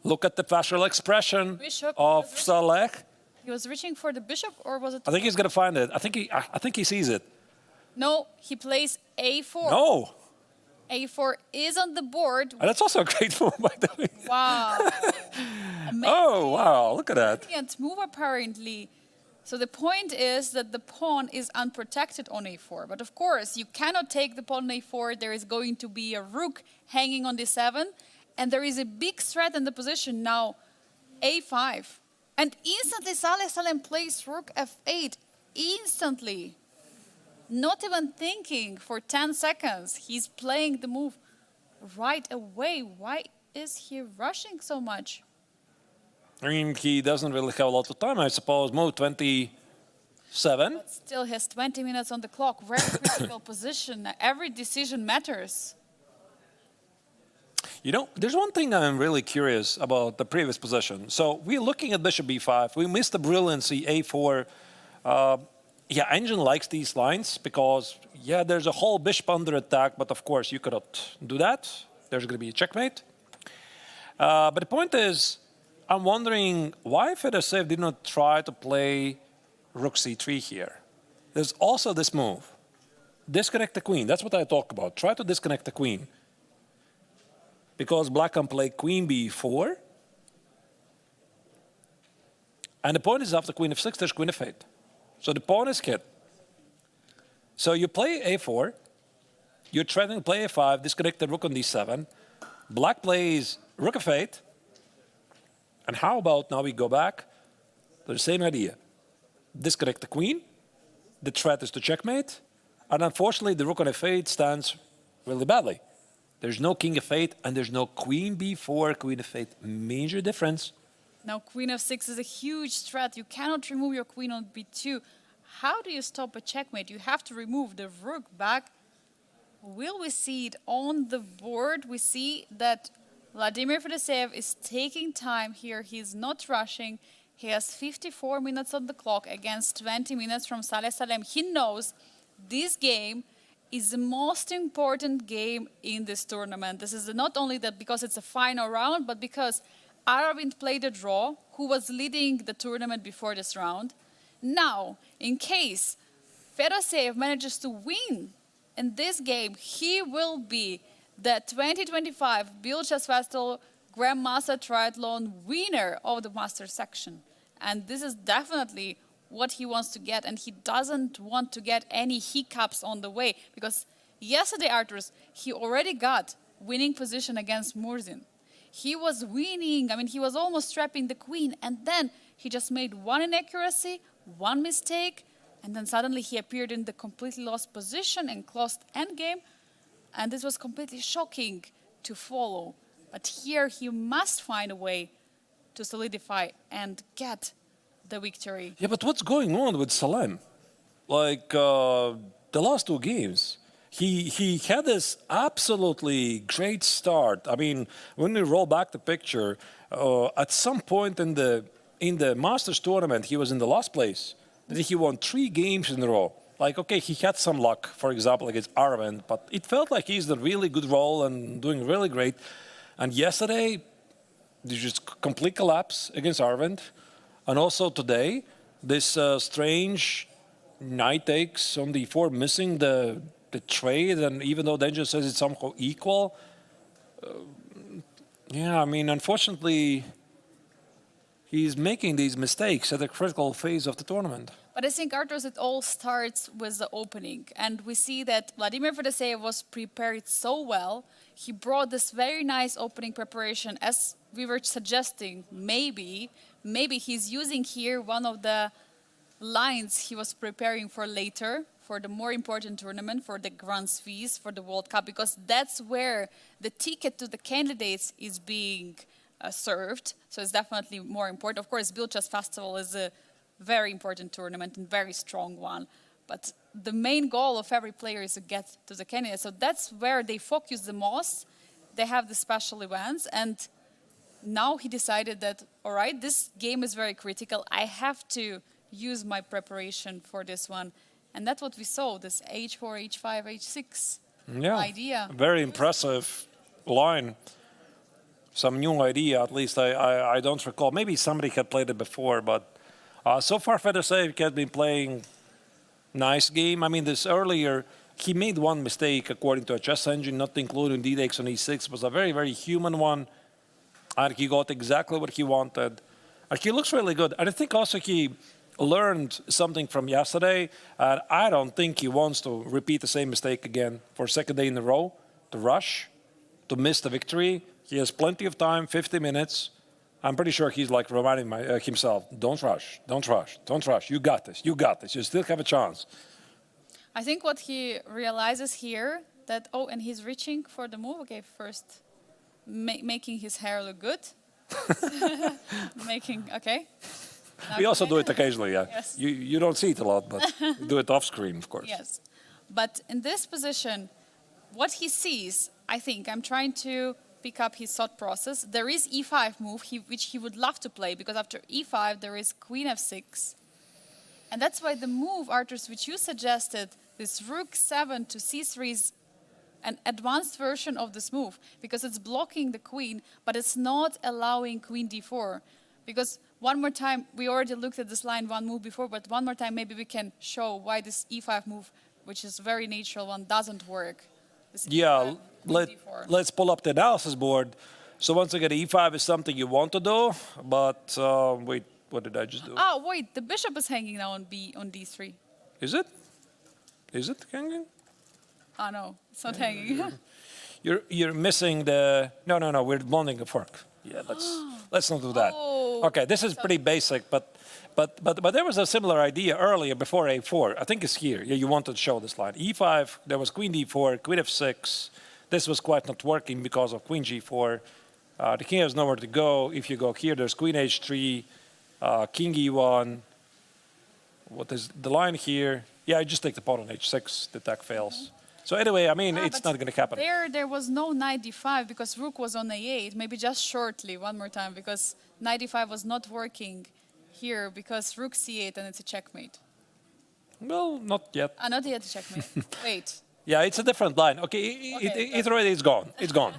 Look at the facial expression Bishop. of Saleh. He was reaching for the bishop, or was it? I think he's going to find it. I think he sees it. No, he plays a4. No. a4 is on the board. And that's also a great move, by the way. Wow. Oh, wow. Look at that. Brilliant move, apparently. So the point is that the pawn is unprotected on a4. But of course, you cannot take the pawn on a4. There is going to be a rook hanging on d7. And there is a big threat in the position now, a5. And instantly Saleh Salem plays rook f8. Instantly. Not even thinking for 10 seconds. He's playing the move right away. Why is he rushing so much? I mean, he doesn't really have a lot of time, I suppose. Move 27. But still has 20 minutes on the clock. Very critical position. Every decision matters. You know, there's one thing I'm really curious about the previous position. So we're looking at bishop b5. We missed the brilliancy a4. Yeah, Engine likes these lines because, yeah, there's a whole bishop under attack, but of course you cannot do that. There's going to be a checkmate. But the point is, I'm wondering why Fedoseev did not try to play rook c3 here. There's also this move. Disconnect the queen. That's what I talk about. Try to disconnect the queen. Because black can play queen b4. And the point is after queen f6, there's queen f8. So the pawn is hit. So you play a4. You're threatening to play a5, disconnect the rook on d7. Black plays rook f8. And how about now we go back to the same idea. Disconnect the queen. The threat is to checkmate. And unfortunately, the rook on f8 stands really badly. There's no king f8 and there's no queen b4, queen f8. Major difference. Now queen f6 is a huge threat. You cannot remove your queen on b2. How do you stop a checkmate? You have to remove the rook back. Will we see it on the board? We see that Vladimir Fedoseev is taking time here. He's not rushing. He has 54 minutes on the clock against 20 minutes from Saleh Salem. He knows this game is the most important game in this tournament. This is not only that because it's a final round, but because Aravind played a draw, who was leading the tournament before this round. Now, in case Fedoseev manages to win in this game, he will be the 2025 Biel Chess Festival Grandmaster Triathlon winner of the Master section. And this is definitely what he wants to get, and he doesn't want to get any hiccups on the way, because yesterday, Arturs, he already got winning position against Murzin. He was winning, I mean, he was almost trapping the queen, and then he just made one inaccuracy, one mistake, and then suddenly he appeared in the completely lost position and lost endgame, and this was completely shocking to follow. But here he must find a way to solidify and get the victory. Yeah, but what's going on with Salem? Like the last two games, he had this absolutely great start. I mean, when we roll back the picture, at some point in the Masters tournament, he was in the last place. Then he won 3 games in a row. Like, okay, he had some luck, for example, against Aravind, but it felt like he's in a really good role and doing really great. And yesterday, there's just complete collapse against Aravind. And also today, this strange knight takes on d4, missing the trade, and even though Danger says it's somehow equal, yeah, I mean, unfortunately, he's making these mistakes at a critical phase of the tournament. But I think, Arturs, it all starts with the opening. And we see that Vladimir Fedoseev was prepared so well. He brought this very nice opening preparation, as we were suggesting, maybe he's using here one of the lines he was preparing for later, for the more important tournament, for the Grand Swiss, for the World Cup, because that's where the ticket to the candidates is being served. So it's definitely more important. Of course, Biel Chess Festival is a very important tournament and very strong one. But the main goal of every player is to get to the candidates. So that's where they focus the most. They have the special events, and now he decided that, all right, this game is very critical. I have to use my preparation for this one. And that's what we saw, this h4, h5, h6 idea. Very impressive line. Some new idea, at least I don't recall. Maybe somebody had played it before, but so far Fedoseev has been playing nice game. I mean, this earlier, he made one mistake according to a chess engine, not including d-takes on e6. It was a very, very human one, and he got exactly what he wanted. And he looks really good. And I think also he learned something from yesterday, and I don't think he wants to repeat the same mistake again for second day in a row, to rush, to miss the victory. He has plenty of time, 50 minutes. I'm pretty sure he's like reminding himself, don't rush, don't rush, don't rush. You got this, you got this. You still have a chance. I think what he realizes here that, oh, and he's reaching for the move. Okay, first making his hair look good. Okay. We also do it occasionally, yeah. Yes. You don't see it a lot, but we do it off screen, of course. Yes. But in this position, what he sees, I think, I'm trying to pick up his thought process. There is e5 move, which he would love to play, because after e5, there is queen f6. And that's why the move, Arturs, which you suggested, this rook 7 to c3 is an advanced version of this move, because it's blocking the queen, but it's not allowing queen d4. Because one more time, we already looked at this line one move before, but one more time maybe we can show why this e5 move, which is a very natural one, doesn't work. This Yeah, E5, let's pull up the analysis board. So once again, e5 is something you want to do, but wait, what did I just do? Oh, wait, the bishop is hanging now on d3. Is it? Is it hanging? Oh, no, it's not hanging. You're missing the... No, we're blending the fork. Yeah, let's not do that. Oh, okay, this is pretty basic, but there was a similar idea earlier before a4. I think it's here. Yeah, you wanted to show this line. e5, there was queen d4, queen f6. This was quite not working because of queen g4. The king has nowhere to go. If you go here, there's queen h3, king e1. What is the line here? Yeah, I just take the pawn on h6. The attack fails. So anyway, I mean, it's not going to happen. There was no knight d5 because rook was on a8. Maybe just shortly, one more time, because knight d5 was not working here because rook c8 and it's a checkmate. Well, not yet. Not yet a checkmate. Wait. Yeah, it's a different line. Okay, it already is gone. It's gone.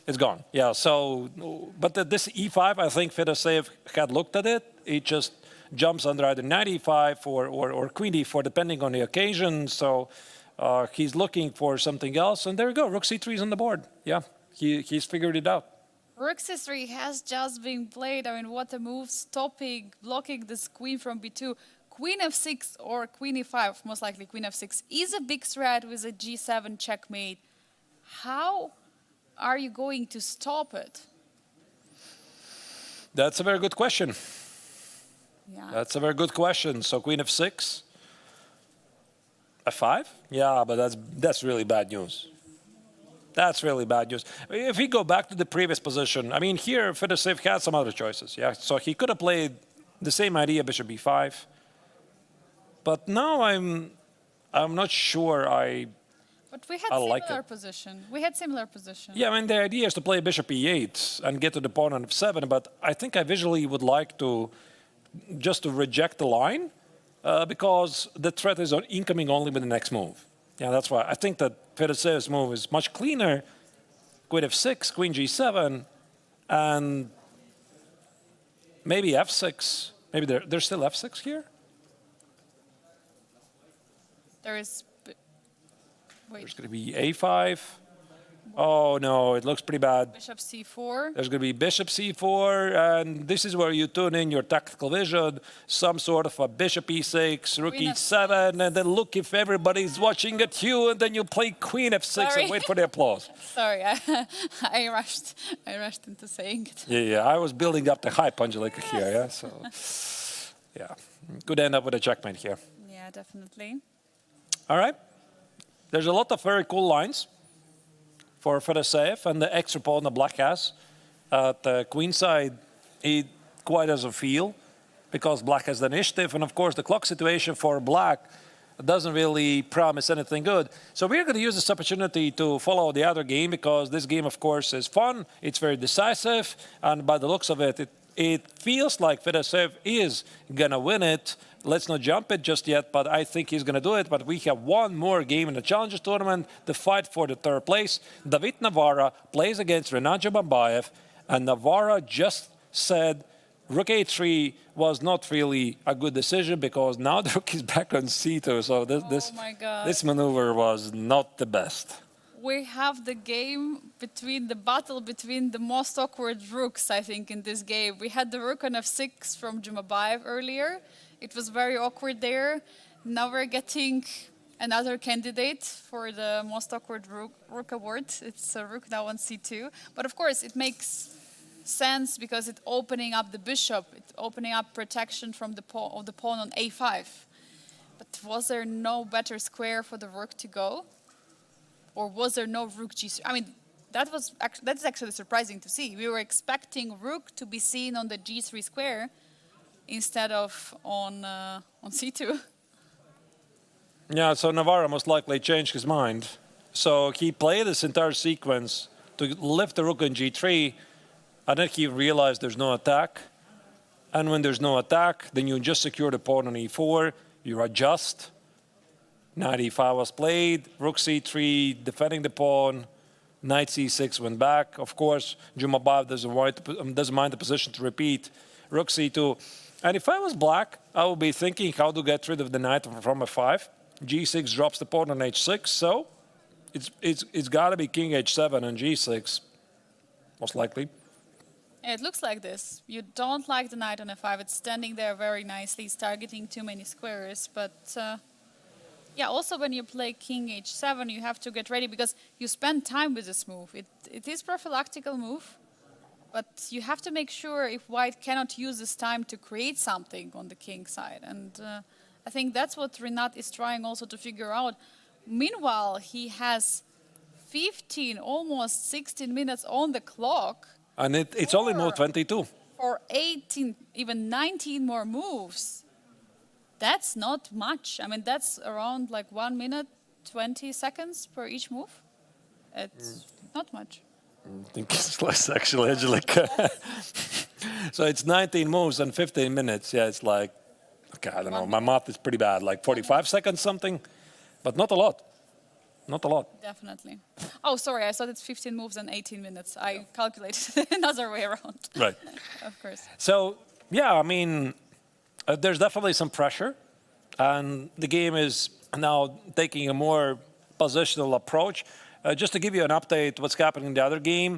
It's gone. Yeah, so, but this e5, I think Fedoseev had looked at it. It just jumps under either knight e5 or queen d4, depending on the occasion. So he's looking for something else. And there we go. Rook c3 is on the board. Yeah, he's figured it out. Rook c3 has just been played. I mean, what a move, stopping, blocking this queen from b2. Queen f6 or queen e5, most likely queen f6, is a big threat with a g7 checkmate. How are you going to stop it? That's a very good question. Yeah. That's a very good question. So queen f6, f5? Yeah, but that's really bad news. That's really bad news. If we go back to the previous position, I mean, here Fedoseev had some other choices. Yeah, so he could have played the same idea, bishop b5. But now I'm not sure But we had similar position. We had similar position. Yeah, I mean, the idea is to play bishop e8 and get to the pawn on f7, but I think I visually would like to just to reject the line because the threat is incoming only with the next move. Yeah, that's why I think that Fedoseev's move is much cleaner. Queen f6, queen g7, and maybe f6. Maybe there's still f6 here? There is... Wait. There's going to be a5. Oh, no, it looks pretty bad. Bishop c4. There's going to be bishop c4, and this is where you tune in your tactical vision, some sort of a bishop e6, rook e7, and then look if everybody's watching at you, and then you play queen f6 and wait for the applause. Sorry, I rushed into saying it. Yeah, I was building up the hype, Angelika, here, yeah, so, yeah. Could end up with a checkmate here. Yeah, definitely. All right. There's a lot of very cool lines for Fedoseev, and the extra pawn the black has. At the queen side, it quite doesn't feel, because black has the initiative, and of course the clock situation for black doesn't really promise anything good. So we're going to use this opportunity to follow the other game, because this game, of course, is fun, it's very decisive, and by the looks of it, It feels like Fedoseev is going to win it. Let's not jump it just yet, but I think he's going to do it. But we have one more game in the Challengers Tournament to fight for the third place. David Navara plays against Renat Jumabiev, and Navara just said Rook A3 was not really a good decision because now the Rook is back on C2. So this maneuver was not the best. We have the battle between the most awkward rooks, I think, in this game. We had the Rook on F6 from Jumabiev earlier. It was very awkward there. Now we're getting another candidate for the most awkward Rook award. It's a Rook now on C2. But of course, it makes sense because it's opening up the bishop. It's opening up protection from the pawn on A5. But was there no better square for the Rook to go? Or was there no Rook G3? I mean, that's actually surprising to see. We were expecting Rook to be seen on the G3 square instead of on C2. Yeah, so Navara most likely changed his mind. So he played this entire sequence to lift the Rook on G3, and then he realized there's no attack. And when there's no attack, then you just secure the pawn on E4, you adjust. Knight E5 was played, Rook C3, defending the pawn, Knight C6 went back. Of course, Jumabiev doesn't mind the position to repeat. Rook C2. And if I was black, I would be thinking how to get rid of the knight from F5. G6 drops the pawn on H6, so it's got to be King H7 and G6, most likely. It looks like this. You don't like the knight on F5. It's standing there very nicely. It's targeting too many squares, but... yeah, also when you play King H7, you have to get ready because you spend time with this move. It is prophylactical move, but you have to make sure if white cannot use this time to create something on the king side. And I think that's what Renat is trying also to figure out. Meanwhile, he has 15, almost 16 minutes on the clock. And it's only move 22. For 18, even 19 more moves. That's not much. I mean, that's around like 1 minute, 20 seconds per each move. It's not much. I think it's less, actually, Angelica. So it's 19 moves and 15 minutes. Yeah, it's like, okay, I don't know. My math is pretty bad, like 45 seconds something, but not a lot. Not a lot. Definitely. Oh, sorry, I thought it's 15 moves and 18 minutes. I calculated another way around. Right. Of course. So, yeah, I mean... there's definitely some pressure, and the game is now taking a more positional approach. Just to give you an update, what's happening in the other game,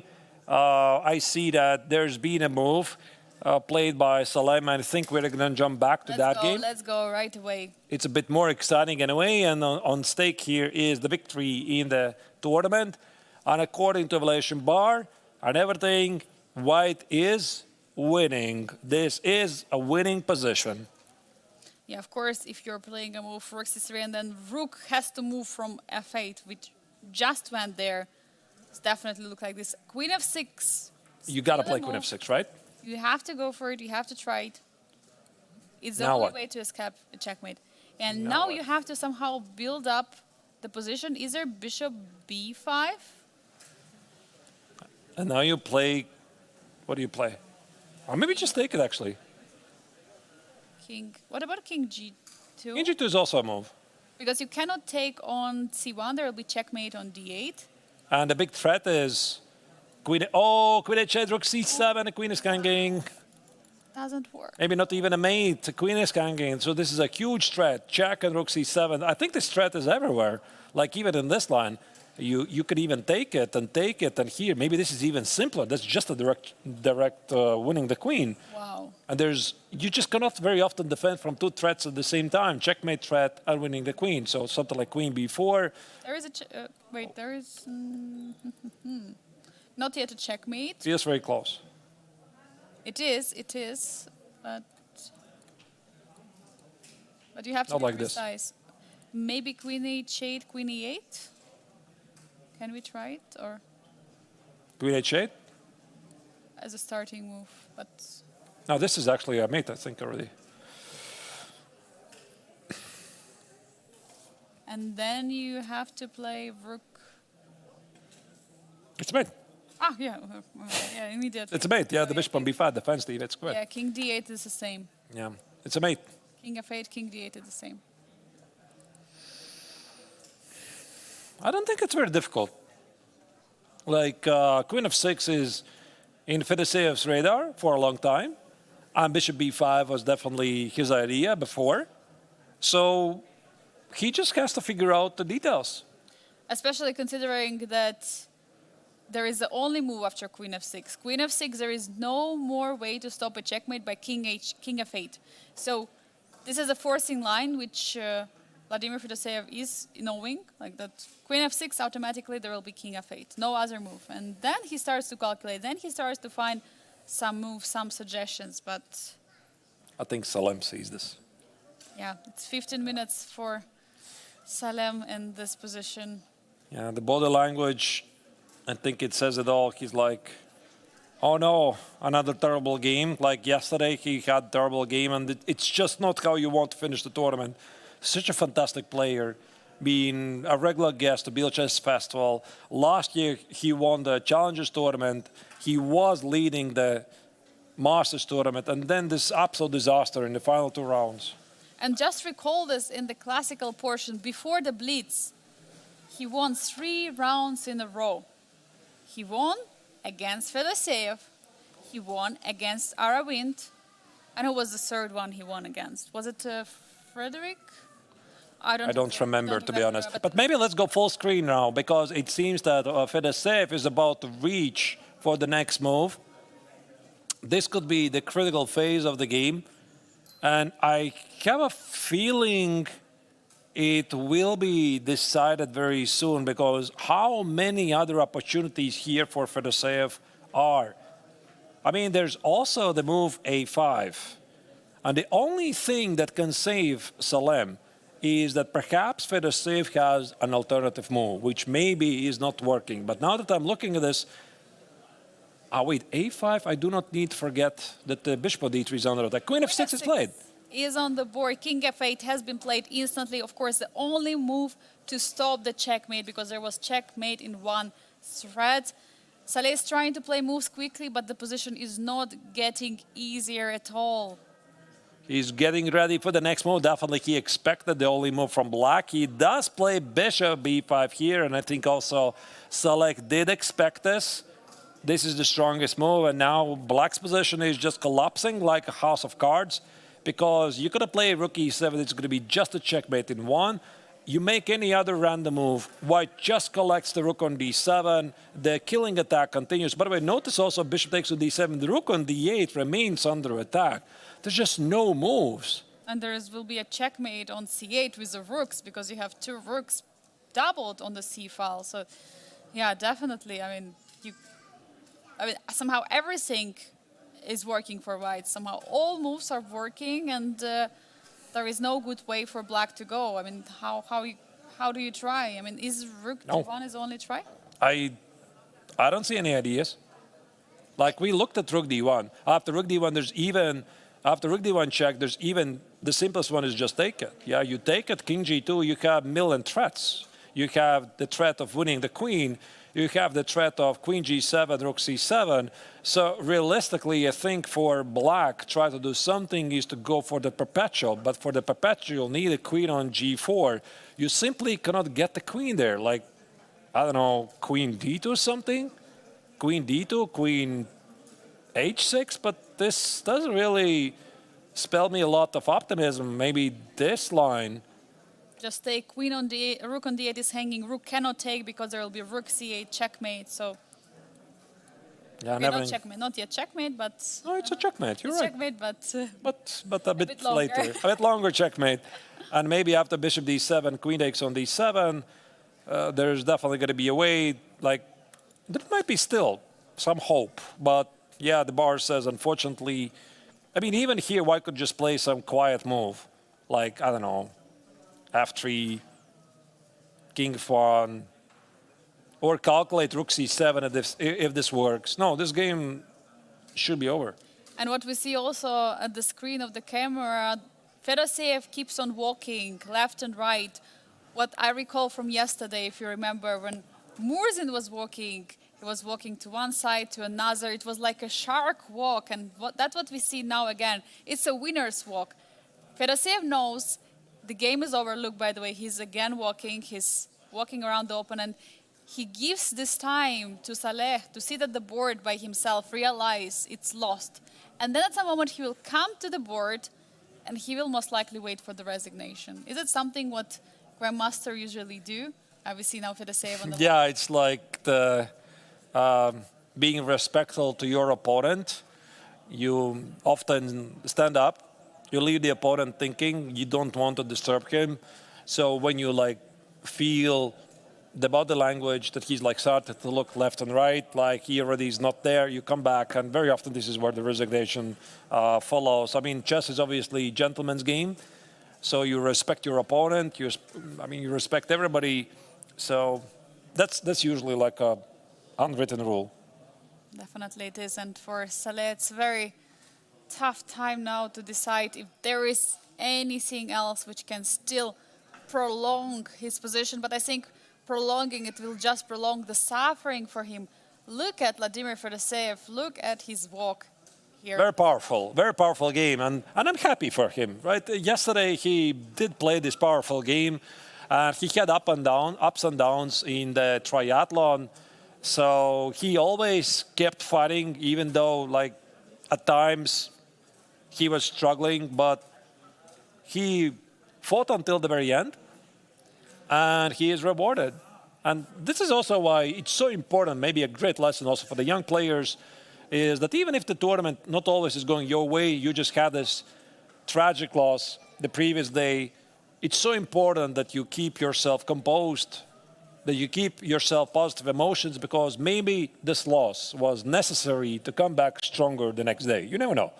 I see that there's been a move played by Salem, and I think we're going to jump back to that game. Let's go right away. It's a bit more exciting in a way, and on stake here is the victory in the tournament. And according to Evaluation Bar and everything, white is winning. This is a winning position. Yeah, of course, if you're playing a move Rook C3 and then Rook has to move from F8, which just went there, it's definitely look like this. Queen F6. You got to play Queen F6, right? You have to go for it. You have to try it. It's the Now only what? way to escape a checkmate. And now you have to somehow build up the position. Is there Bishop B5? And now you play, what do you play? Or maybe just take it, actually. King. What about King G2? King G2 is also a move. Because you cannot take on C1. There will be checkmate on D8. And the big threat is Queen H8, Rook C7, the Queen is hanging. Doesn't work. Maybe not even a mate, the Queen is hanging. So this is a huge threat. Check and Rook C7. I think this threat is everywhere. Like even in this line, you could even take it, and here. Maybe this is even simpler. That's just a direct winning the queen. Wow. And you just cannot very often defend from two threats at the same time. Checkmate threat and winning the queen. So something like Queen B4. There is wait, there is not yet a checkmate. Feels very close. It is, but you have to Not be like this. precise. Maybe Queen H8, Queen E8. Can we try it, or Queen H8? as a starting move? But Now this is actually a mate, I think, already. and then you have to play Rook. It's mate. Yeah, immediately. It's a mate, yeah, the bishop on b5, defensive, it's correct. Yeah, king d8 is the same. Yeah, it's a mate. King f8, king d8 is the same. I don't think it's very difficult. Like, queen f6 is in Fedoseev's radar for a long time, and bishop b5 was definitely his idea before. So he just has to figure out the details. Especially considering that there is the only move after queen f6. Queen f6, there is no more way to stop a checkmate by king f8. So this is a forcing line which Vladimir Fedoseev is knowing, like that queen f6 automatically there will be king f8, no other move. And then he starts to calculate, then he starts to find some moves, some suggestions, but I think Salem sees this. yeah, it's 15 minutes for Salem in this position. Yeah, the body language, I think it says it all. He's like, oh no, another terrible game. Like yesterday, he had a terrible game, and it's just not how you want to finish the tournament. Such a fantastic player, being a regular guest to Biel Chess Festival. Last year, he won the Challengers tournament. He was leading the Masters tournament, and then this absolute disaster in the final 2 rounds. And just recall this in the classical portion, before the Blitz, he won 3 rounds in a row. He won against Fedoseev, he won against Aravind, and who was the third one he won against? Was it Frederick? I don't remember, to be honest. But maybe let's go full screen now, because it seems that Fedoseev is about to reach for the next move. This could be the critical phase of the game. And I have a feeling it will be decided very soon, because how many other opportunities here for Fedoseev are? I mean, there's also the move a5. And the only thing that can save Salem is that perhaps Fedoseev has an alternative move, which maybe is not working. But now that I'm looking at this, wait, a5, I do not need to forget that the bishop of d3 is under attack. Queen f6 is played. Is on the board. King f8 has been played instantly. Of course, the only move to stop the checkmate, because there was checkmate in one thread. Saleh is trying to play moves quickly, but the position is not getting easier at all. He's getting ready for the next move. Definitely he expected the only move from black. He does play bishop b5 here, and I think also Saleh did expect this. This is the strongest move, and now black's position is just collapsing like a house of cards, because you could have played rook e7, it's going to be just a checkmate in one. You make any other random move, white just collects the rook on d7, the killing attack continues. By the way, notice also bishop takes to d7, the rook on d8 remains under attack. There's just no moves. And there will be a checkmate on c8 with the rooks, because you have 2 rooks doubled on the c file. So, yeah, definitely. I mean, somehow everything is working for white. Somehow all moves are working, and there is no good way for black to go. I mean, how do you try? I mean, is rook d1 his only try? I don't see any ideas. Like, we looked at rook d1. After rook d1, after rook d1 check, there's even the simplest one is just take it. Yeah, you take it, king g2, you have million threats. You have the threat of winning the queen. You have the threat of queen g7, rook c7. So realistically, I think for black, try to do something is to go for the perpetual. But for the perpetual, you'll need a queen on g4. You simply cannot get the queen there. Like, I don't know, queen d2 or something? Queen d2, queen h6? But this doesn't really spell me a lot of optimism. Maybe this line. Just take queen on d8, rook on d8 is hanging, rook cannot take because there will be rook c8 checkmate, so... Yeah, not checkmate, not yet checkmate, but... No, it's a checkmate, you're right. Checkmate, but a bit later, a bit longer checkmate. And maybe after bishop d7, queen takes on d7, there's definitely going to be a way, like, there might be still some hope. But yeah, the bar says, unfortunately, I mean, even here, white could just play some quiet move, like, I don't know, f3, king f1, or calculate rook c7 if this works. No, this game should be over. And what we see also at the screen of the camera, Fedoseev keeps on walking left and right. What I recall from yesterday, if you remember, when Murzin was walking, He was walking to one side, to another. It was like a shark walk, and that's what we see now again. It's a winner's walk. Fedoseev knows the game is over. Look, by the way, he's again walking. He's walking around the opponent. He gives this time to Saleh to sit at the board by himself, realize it's lost. And then at some moment he will come to the board and he will most likely wait for the resignation. Is it something what Grandmaster usually do? We see now Fedoseev on the Yeah, it's like the being respectful to your opponent. You often stand up, you leave the opponent thinking you don't want to disturb him. So when you like feel the body language that he's like started to look left and right, like he already is not there, you come back, and very often this is where the resignation follows. I mean, chess is obviously a gentleman's game, so you respect your opponent. You respect everybody. So that's usually like a unwritten rule. Definitely it is, and for Saleh it's a very tough time now to decide if there is anything else which can still prolong his position. But I think prolonging it will just prolong the suffering for him. Look at Vladimir Fedoseev, look at his walk here. Very powerful game, and I'm happy for him, right? Yesterday he did play this powerful game, and he had ups and downs in the triathlon, so he always kept fighting, even though like at times he was struggling, but he fought until the very end. And he is rewarded. And this is also why it's so important, maybe a great lesson also for the young players, is that even if the tournament not always is going your way, you just had this tragic loss the previous day, it's so important that you keep yourself composed, that you keep yourself positive emotions, because maybe this loss was necessary to come back stronger the next day. You never know.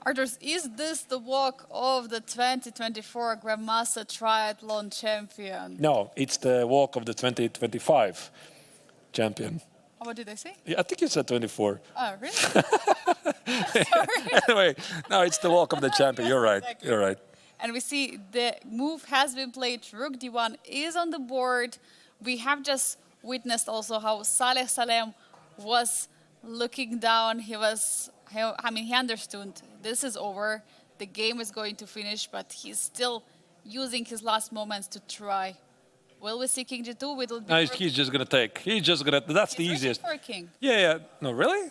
Arturs, is this the walk of the 2024 Grandmaster Triathlon champion? No, it's the walk of the 2025 champion. Oh, what did I say? Yeah, I think you said 24. Oh, really? Sorry. Anyway, no, it's the walk of the champion. You're right. Exactly. You're right. And we see the move has been played. Rook d1 is on the board. We have just witnessed also how Saleh Salem was looking down. He understood this is over. The game is going to finish, but he's still using his last moments to try. Will we see king g2? Will be No, he's just going to take. He's just going to. That's the easiest. For a king. Yeah. No, really?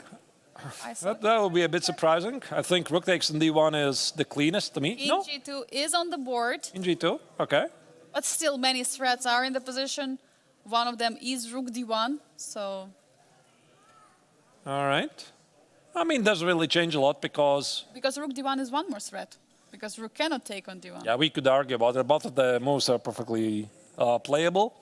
That would be a bit surprising. I think rook takes on d1 is the cleanest to me. King No? g2 is on the board. In g2, okay. But still, many threats are in the position. One of them is rook d1, so... All right. I mean, doesn't really change a lot because... Because rook d1 is one more threat. Because rook cannot take on d1. Yeah, we could argue about it. Both of the moves are perfectly playable.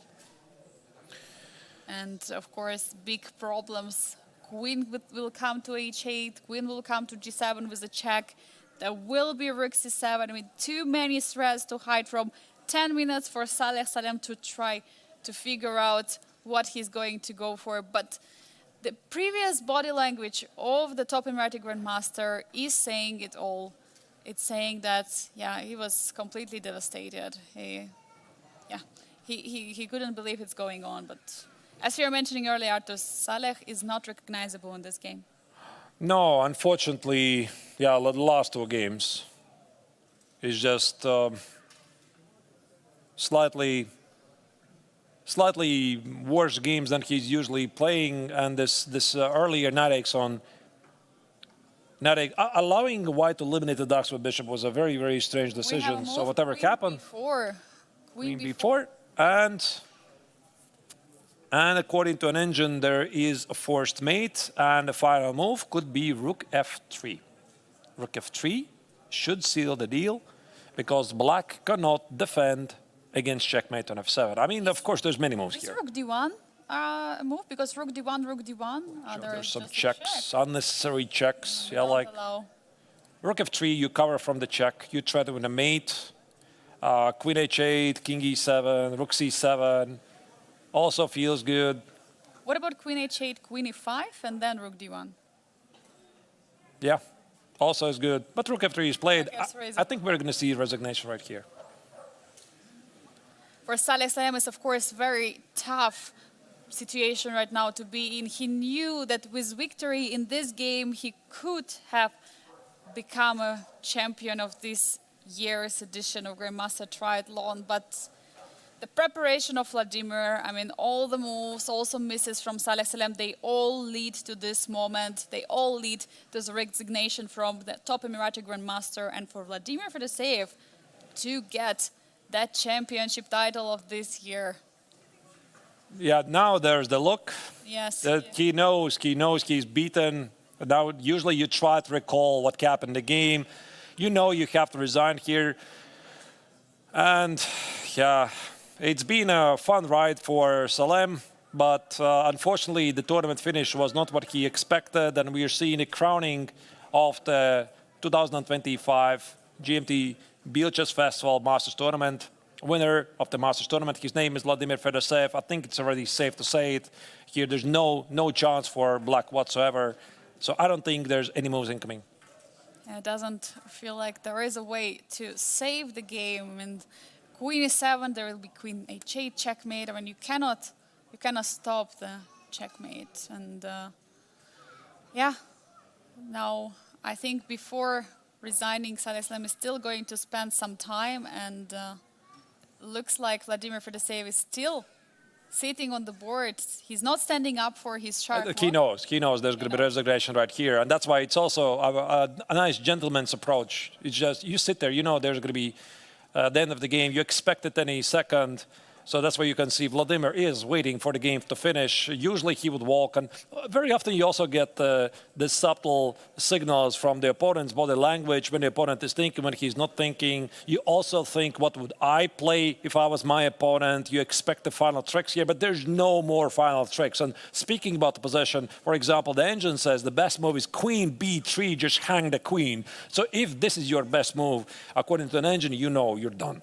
And, of course, big problems. Queen will come to h8. Queen will come to g7 with a check. There will be rook c7. I mean, too many threats to hide from. 10 minutes for Saleh Salem to try to figure out what he's going to go for. But the previous body language of the top Emirati Grandmaster is saying it all. It's saying that, yeah, he was completely devastated. He couldn't believe it's going on. But as you were mentioning earlier, Arturs, Saleh is not recognizable in this game. No, unfortunately, yeah, the last two games is just slightly worse games than he's usually playing, and this earlier Neiksans allowing White to eliminate the Ducks with Bishop was a very, very strange decision. So whatever happened, Queen before, and according to an engine, there is a forced mate, and the final move could be Rook f3. Rook f3 should seal the deal, because Black cannot defend against checkmate on f7. I mean, of course, there's many moves here. Is rook d1 a move? Because rook d1, rook d1. Sure, there's some checks, unnecessary checks. Yeah, like rook f3, you cover from the check. You try to win a mate. Queen h8, king e7, rook c7. Also feels good. What about queen h8, queen e5, and then rook d1? Yeah, also is good. But rook f3 is played. Okay, I think we're going to see resignation right here. For Saleh Salem, it's of course very tough situation right now to be in. He knew that with victory in this game, he could have become a champion of this year's edition of Grandmaster Triathlon, but the preparation of Vladimir, I mean, all the moves, also misses from Saleh Salem, they all lead to this moment. They all lead to the resignation from the top Emirati Grandmaster, and for Vladimir Fedoseev to get that championship title of this year. Yeah, now there's the look. Yes. That he knows he's beaten. Now, usually you try to recall what happened in the game. You know you have to resign here. And yeah, it's been a fun ride for Salem, but unfortunately the tournament finish was not what he expected, and we are seeing a crowning of the 2025 GMT Biel Chess Festival Masters Tournament. Winner of the Masters Tournament, his name is Vladimir Fedoseev. I think it's already safe to say it. Here there's no chance for black whatsoever. So I don't think there's any moves incoming. It doesn't feel like there is a way to save the game. And Queen e7, there will be Queen h8 checkmate. I mean, you cannot stop the checkmate. And yeah, now I think before resigning, Saleh Salem is still going to spend some time, and looks like Vladimir Fedoseev is still sitting on the board. He's not standing up for his sharp. He knows there's going to be resignation right here, and that's why it's also a nice gentleman's approach. It's just you sit there, you know there's going to be the end of the game. You expect it any second. So that's why you can see Vladimir is waiting for the game to finish. Usually he would walk, and very often you also get the subtle signals from the opponent's body language when the opponent is thinking, when he's not thinking. You also think, what would I play if I was my opponent? You expect the final tricks here, but there's no more final tricks. And speaking about the position, for example, the engine says the best move is Queen B3, just hang the queen. So if this is your best move, according to an engine, you know you're done.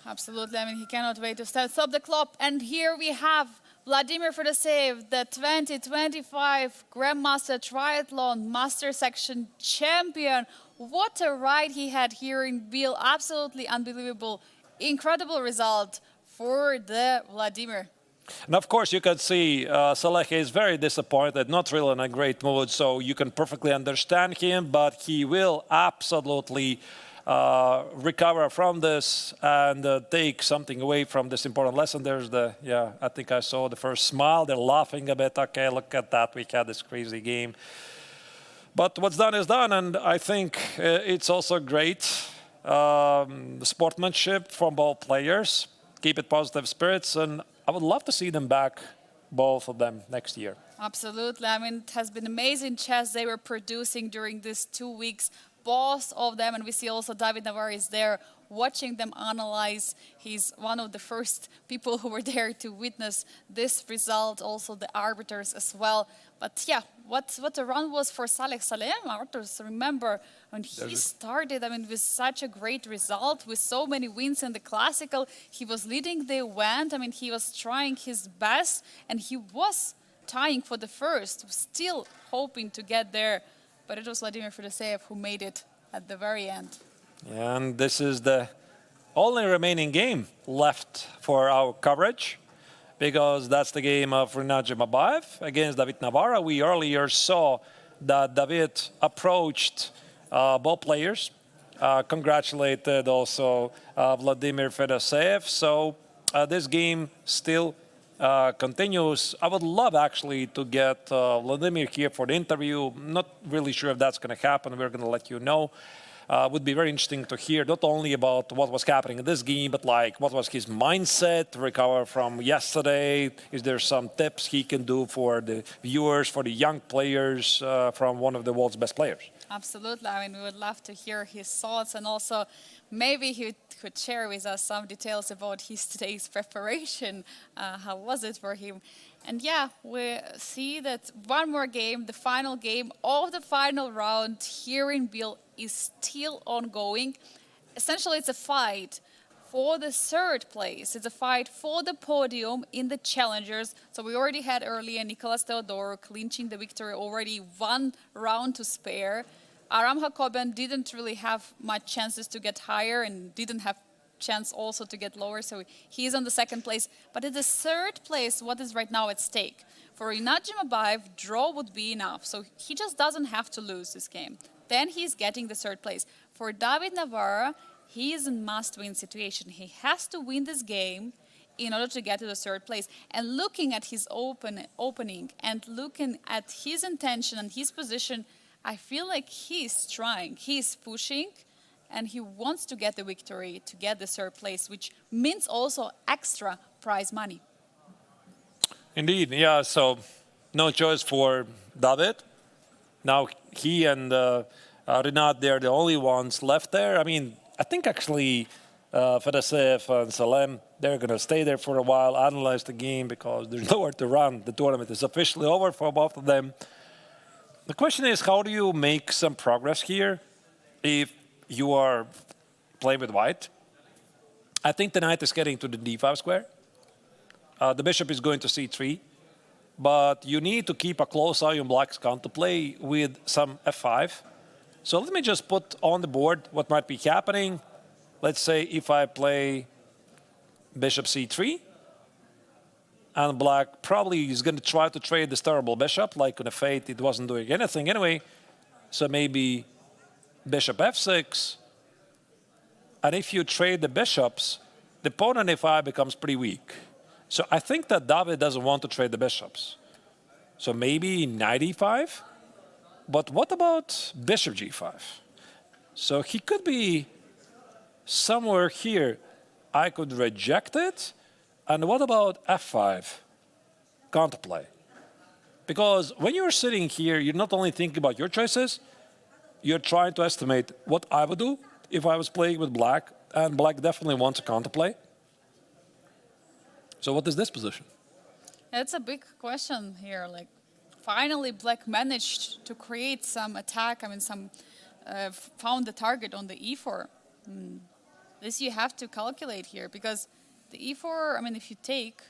Absolutely. I mean, he cannot wait to stop the clock. And here we have Vladimir Fedoseev, the 2025 Grandmaster Triathlon Master Section champion. What a ride he had here in Biel. Absolutely unbelievable. Incredible result for the Vladimir. And of course, you can see Saleh is very disappointed, not really in a great mood, so you can perfectly understand him, but he will absolutely recover from this and take something away from this important lesson. There's I think I saw the first smile. They're laughing a bit. Okay, look at that. We had this crazy game. But what's done is done, and I think it's also great sportsmanship from both players. Keep it positive spirits, and I would love to see them back, both of them, next year. Absolutely. I mean, it has been amazing chess they were producing during these 2 weeks. Both of them, and we see also David Navarre is there watching them analyze. He's one of the first people who were there to witness this result, also the arbiters as well. But yeah, what the run was for Saleh Salem, Arturs, remember when he started, I mean, with such a great result, with so many wins in the classical, he was leading the event. I mean, he was trying his best, and he was tying for the first, still hoping to get there. But it was Vladimir Fedoseev who made it at the very end. And this is the only remaining game left for our coverage, because that's the game of Rinat Zhemabayev against David Navarre. We earlier saw that David approached both players, congratulated also Vladimir Fedoseev. So this game still continues. I would love actually to get Vladimir here for the interview. Not really sure if that's going to happen. We're going to let you know. Would be very interesting to hear not only about what was happening in this game, but like what was his mindset to recover from yesterday. Is there some tips he can do for the viewers, for the young players, from one of the world's best players? Absolutely. I mean, we would love to hear his thoughts, and also maybe he could share with us some details about his today's preparation. How was it for him? And yeah, we see that one more game, the final game of the final round here in Biel is still ongoing. Essentially, it's a fight for the third place. It's a fight for the podium in the challengers. So we already had earlier Nicolas Theodorou clinching the victory, already 1 round to spare. Aram Hakobian didn't really have much chances to get higher and didn't have chance also to get lower, so he's on the second place. But at the third place, what is right now at stake? For Rinat Jimabayev, draw would be enough, so he just doesn't have to lose this game. Then he's getting the third place. For David Navarra, he is in must-win situation. He has to win this game in order to get to the third place. And looking at his opening and looking at his intention and his position, I feel like he's trying, he's pushing, and he wants to get the victory, to get the third place, which means also extra prize money. Indeed, yeah, so no choice for David. Now he and Rinat, they're the only ones left there. I mean, I think actually Fedoseev and Salem, they're going to stay there for a while, analyze the game, because there's nowhere to run. The tournament is officially over for both of them. The question is, how do you make some progress here if you are playing with white? I think the knight is getting to the d5 square. The bishop is going to c3. But you need to keep a close eye on black's counterplay with some f5. So let me just put on the board what might be happening. Let's say if I play bishop c3, and black probably is going to try to trade this terrible bishop, like on a fate it wasn't doing anything anyway. So maybe bishop f6. And if you trade the bishops, the pawn on a5 becomes pretty weak. So I think that David doesn't want to trade the bishops. So maybe knight e5. But what about bishop g5? So he could be somewhere here. I could reject it. And what about f5? Counterplay. Because when you're sitting here, you're not only thinking about your choices, you're trying to estimate what I would do if I was playing with black. And black definitely wants a counterplay. So what is this position? It's a big question here. Like, finally, black managed to create some attack. I mean, found the target on the e4. This you have to calculate here, because the e4, I mean, if you take,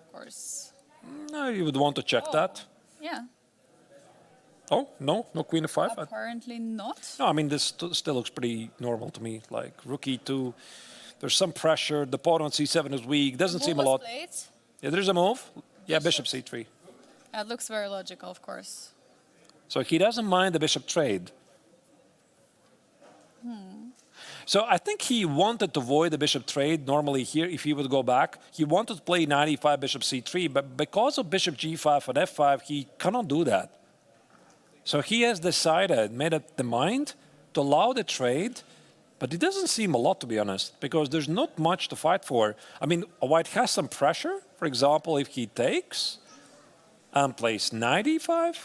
of course. No, you would want to check that. Yeah. Oh, no queen f5? Apparently not. No, I mean, this still looks pretty normal to me. Like, rook e2, there's some pressure. The pawn on c7 is weak. Doesn't seem a lot. Played. Yeah, there's a move. Yeah, bishop c3. That looks very logical, of course. So he doesn't mind the bishop trade. So I think he wanted to avoid the bishop trade. Normally here, if he would go back, he wanted to play knight e5, bishop c3. But because of bishop g5 and f5, he cannot do that. So he has decided, made up the mind to allow the trade. But it doesn't seem a lot, to be honest, because there's not much to fight for. I mean, white has some pressure. For example, if he takes and plays knight e5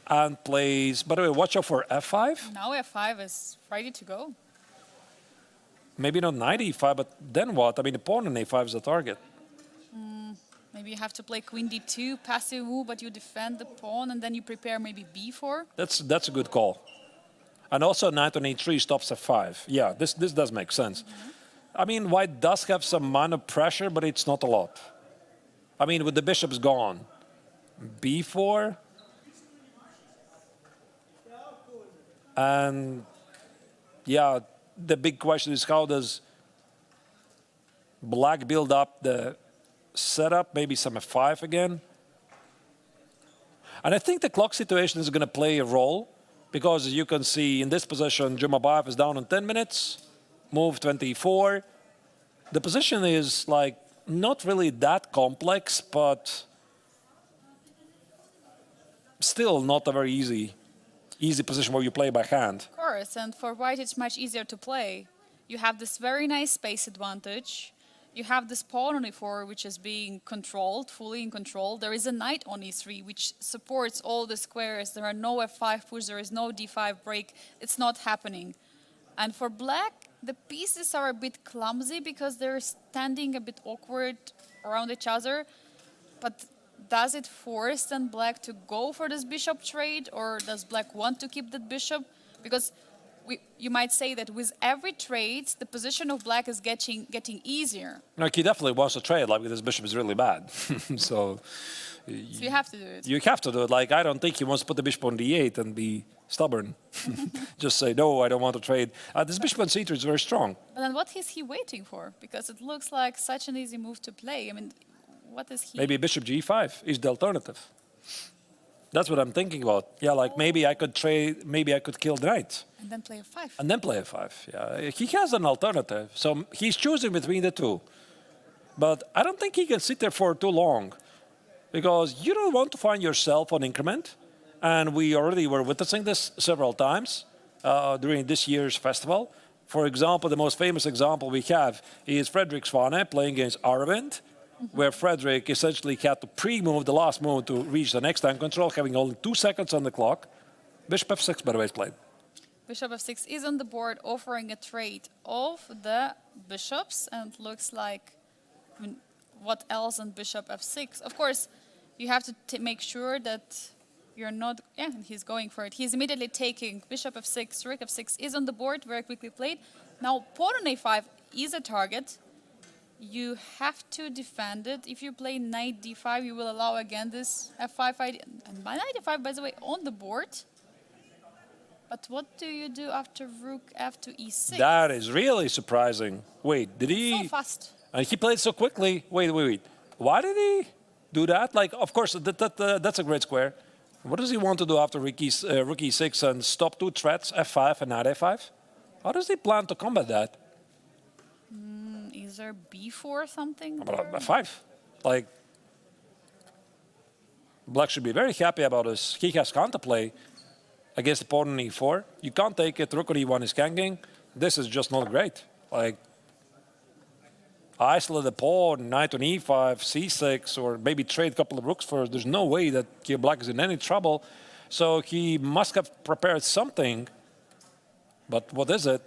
and plays, by the way, watch out for f5. Now f5 is ready to go. Maybe not knight e5, but then what? I mean, the pawn on a5 is the target. Maybe you have to play queen d2, passive move, but you defend the pawn, and then you prepare maybe b4. That's a good call. And also knight on a3 stops f5. Yeah, this does make sense. I mean, white does have some minor pressure, but it's not a lot. I mean, with the bishops gone, b4. And yeah, the big question is, how does black build up the setup? Maybe some f5 again. And I think the clock situation is going to play a role, because as you can see in this position, Jumabayev is down in 10 minutes, move 24. The position is like not really that complex, but still not a very easy position where you play by hand. Of course, and for white it's much easier to play. You have this very nice space advantage. You have this pawn on e4, which is being controlled, fully in control. There is a knight on e3, which supports all the squares. There are no f5 push, there is no d5 break. It's not happening. And for black, the pieces are a bit clumsy because they're standing a bit awkward around each other. But does it force then black to go for this bishop trade, or does black want to keep that bishop? Because you might say that with every trade, the position of black is getting easier. Like, he definitely wants to trade, like, this bishop is really bad. So you have to do it. You have to do it. Like, I don't think he wants to put the bishop on d8 and be stubborn. Just say, no, I don't want to trade. This bishop on c3 is very strong. But then what is he waiting for? Because it looks like such an easy move to play. I mean, what is he? Maybe bishop g5 is the alternative. That's what I'm thinking about. Yeah, like maybe I could trade, maybe I could kill the knight. And then play a 5. And then play a 5, yeah. He has an alternative, so he's choosing between the two. But I don't think he can sit there for too long, because you don't want to find yourself on increment. And we already were witnessing this several times during this year's festival. For example, the most famous example we have is Fredrik Svane playing against Arvind, where Fredrik essentially had to pre-move the last move to reach the next time control, having only 2 seconds on the clock. Bishop f6, by the way, is played. Bishop f6 is on the board, offering a trade of the bishops, and looks like, I mean, what else on bishop f6? Of course, you have to make sure that you're not, yeah, he's going for it. He's immediately taking bishop f6, rook f6 is on the board, very quickly played. Now, pawn on a5 is a target. You have to defend it. If you play knight d5, you will allow again this f5 idea. And by knight d5, by the way, on the board. But what do you do after rook f to e6? That is really surprising. Wait, did he? So fast. And he played so quickly. Wait. Why did he do that? Like, of course, that's a great square. What does he want to do after rook e6 and stop 2 threats, f5 and knight a5? How does he plan to combat that? Is there b4 or something? f5. Like, black should be very happy about this. He has counterplay against the pawn on e4. You can't take it. Rook on e1 is ganking. This is just not great. Like, isolate the pawn, knight on e5, c6, or maybe trade a couple of rooks first. There's no way that here black is in any trouble. So he must have prepared something. But what is it?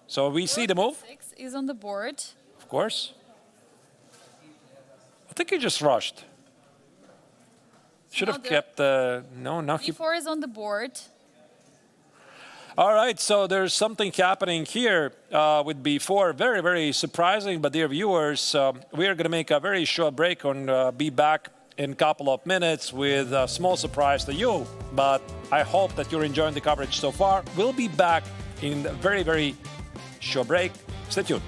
So we see the move. 6 is on the board. Of course. I think he just rushed. Should have kept no, now he... e4 is on the board. All right, so there's something happening here with b4. Very, very surprising. But dear viewers, we are going to make a very short break and be back in a couple of minutes with a small surprise to you. But I hope that you're enjoying the coverage so far. We'll be back in a very, very short break. Stay tuned.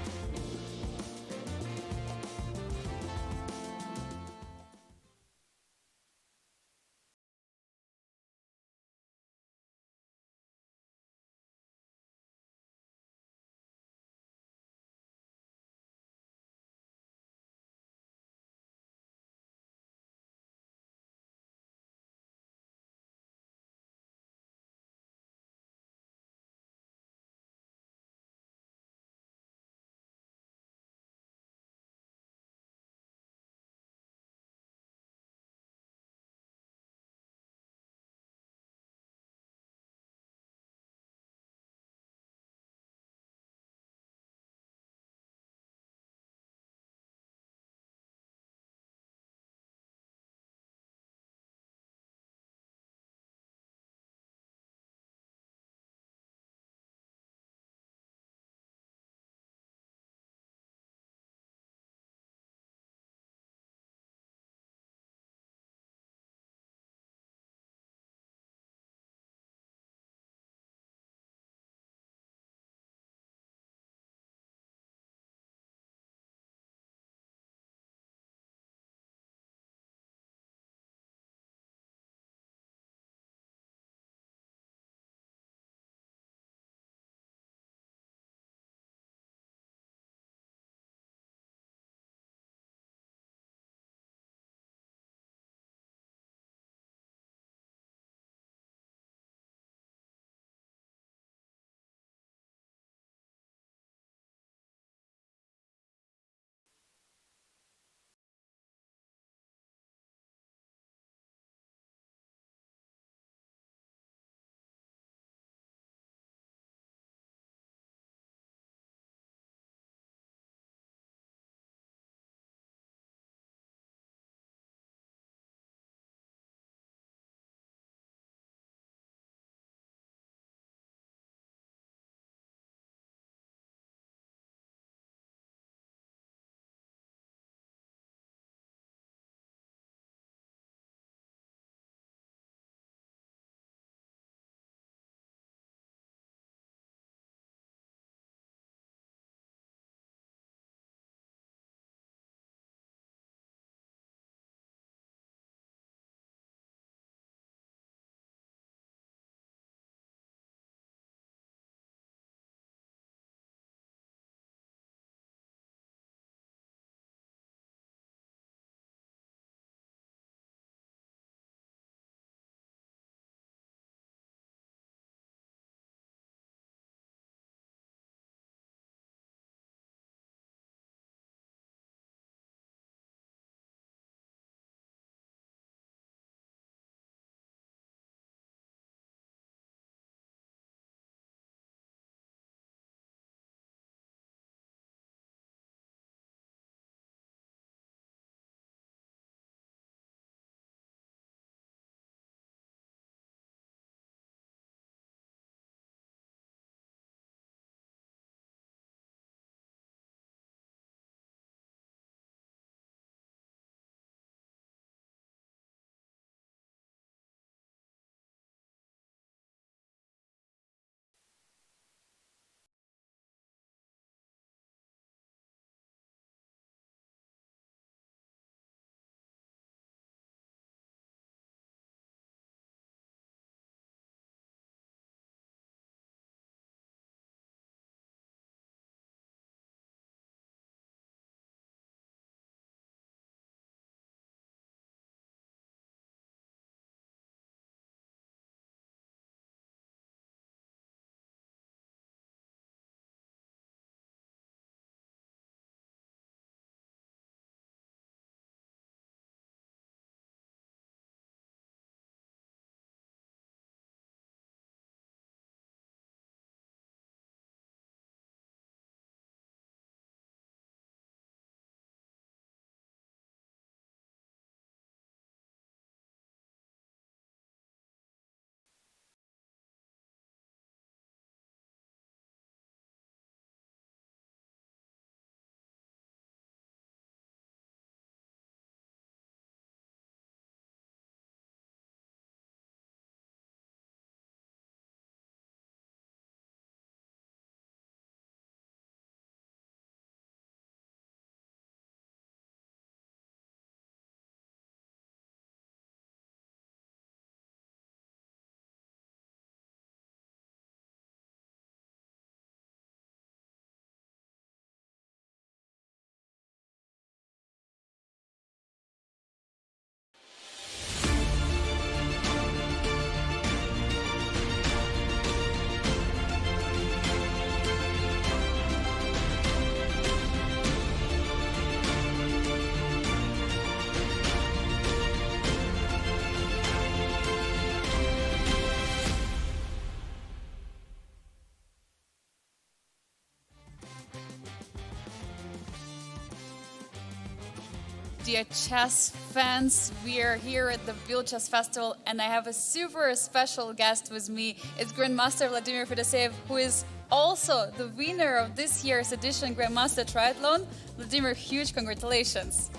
dear chess fans. We are here at the Biel Chess Festival, and I have a super special guest with me. It's Grandmaster Vladimir Fedoseev, who is also the winner of this year's edition Grandmaster Triathlon. Vladimir, huge congratulations.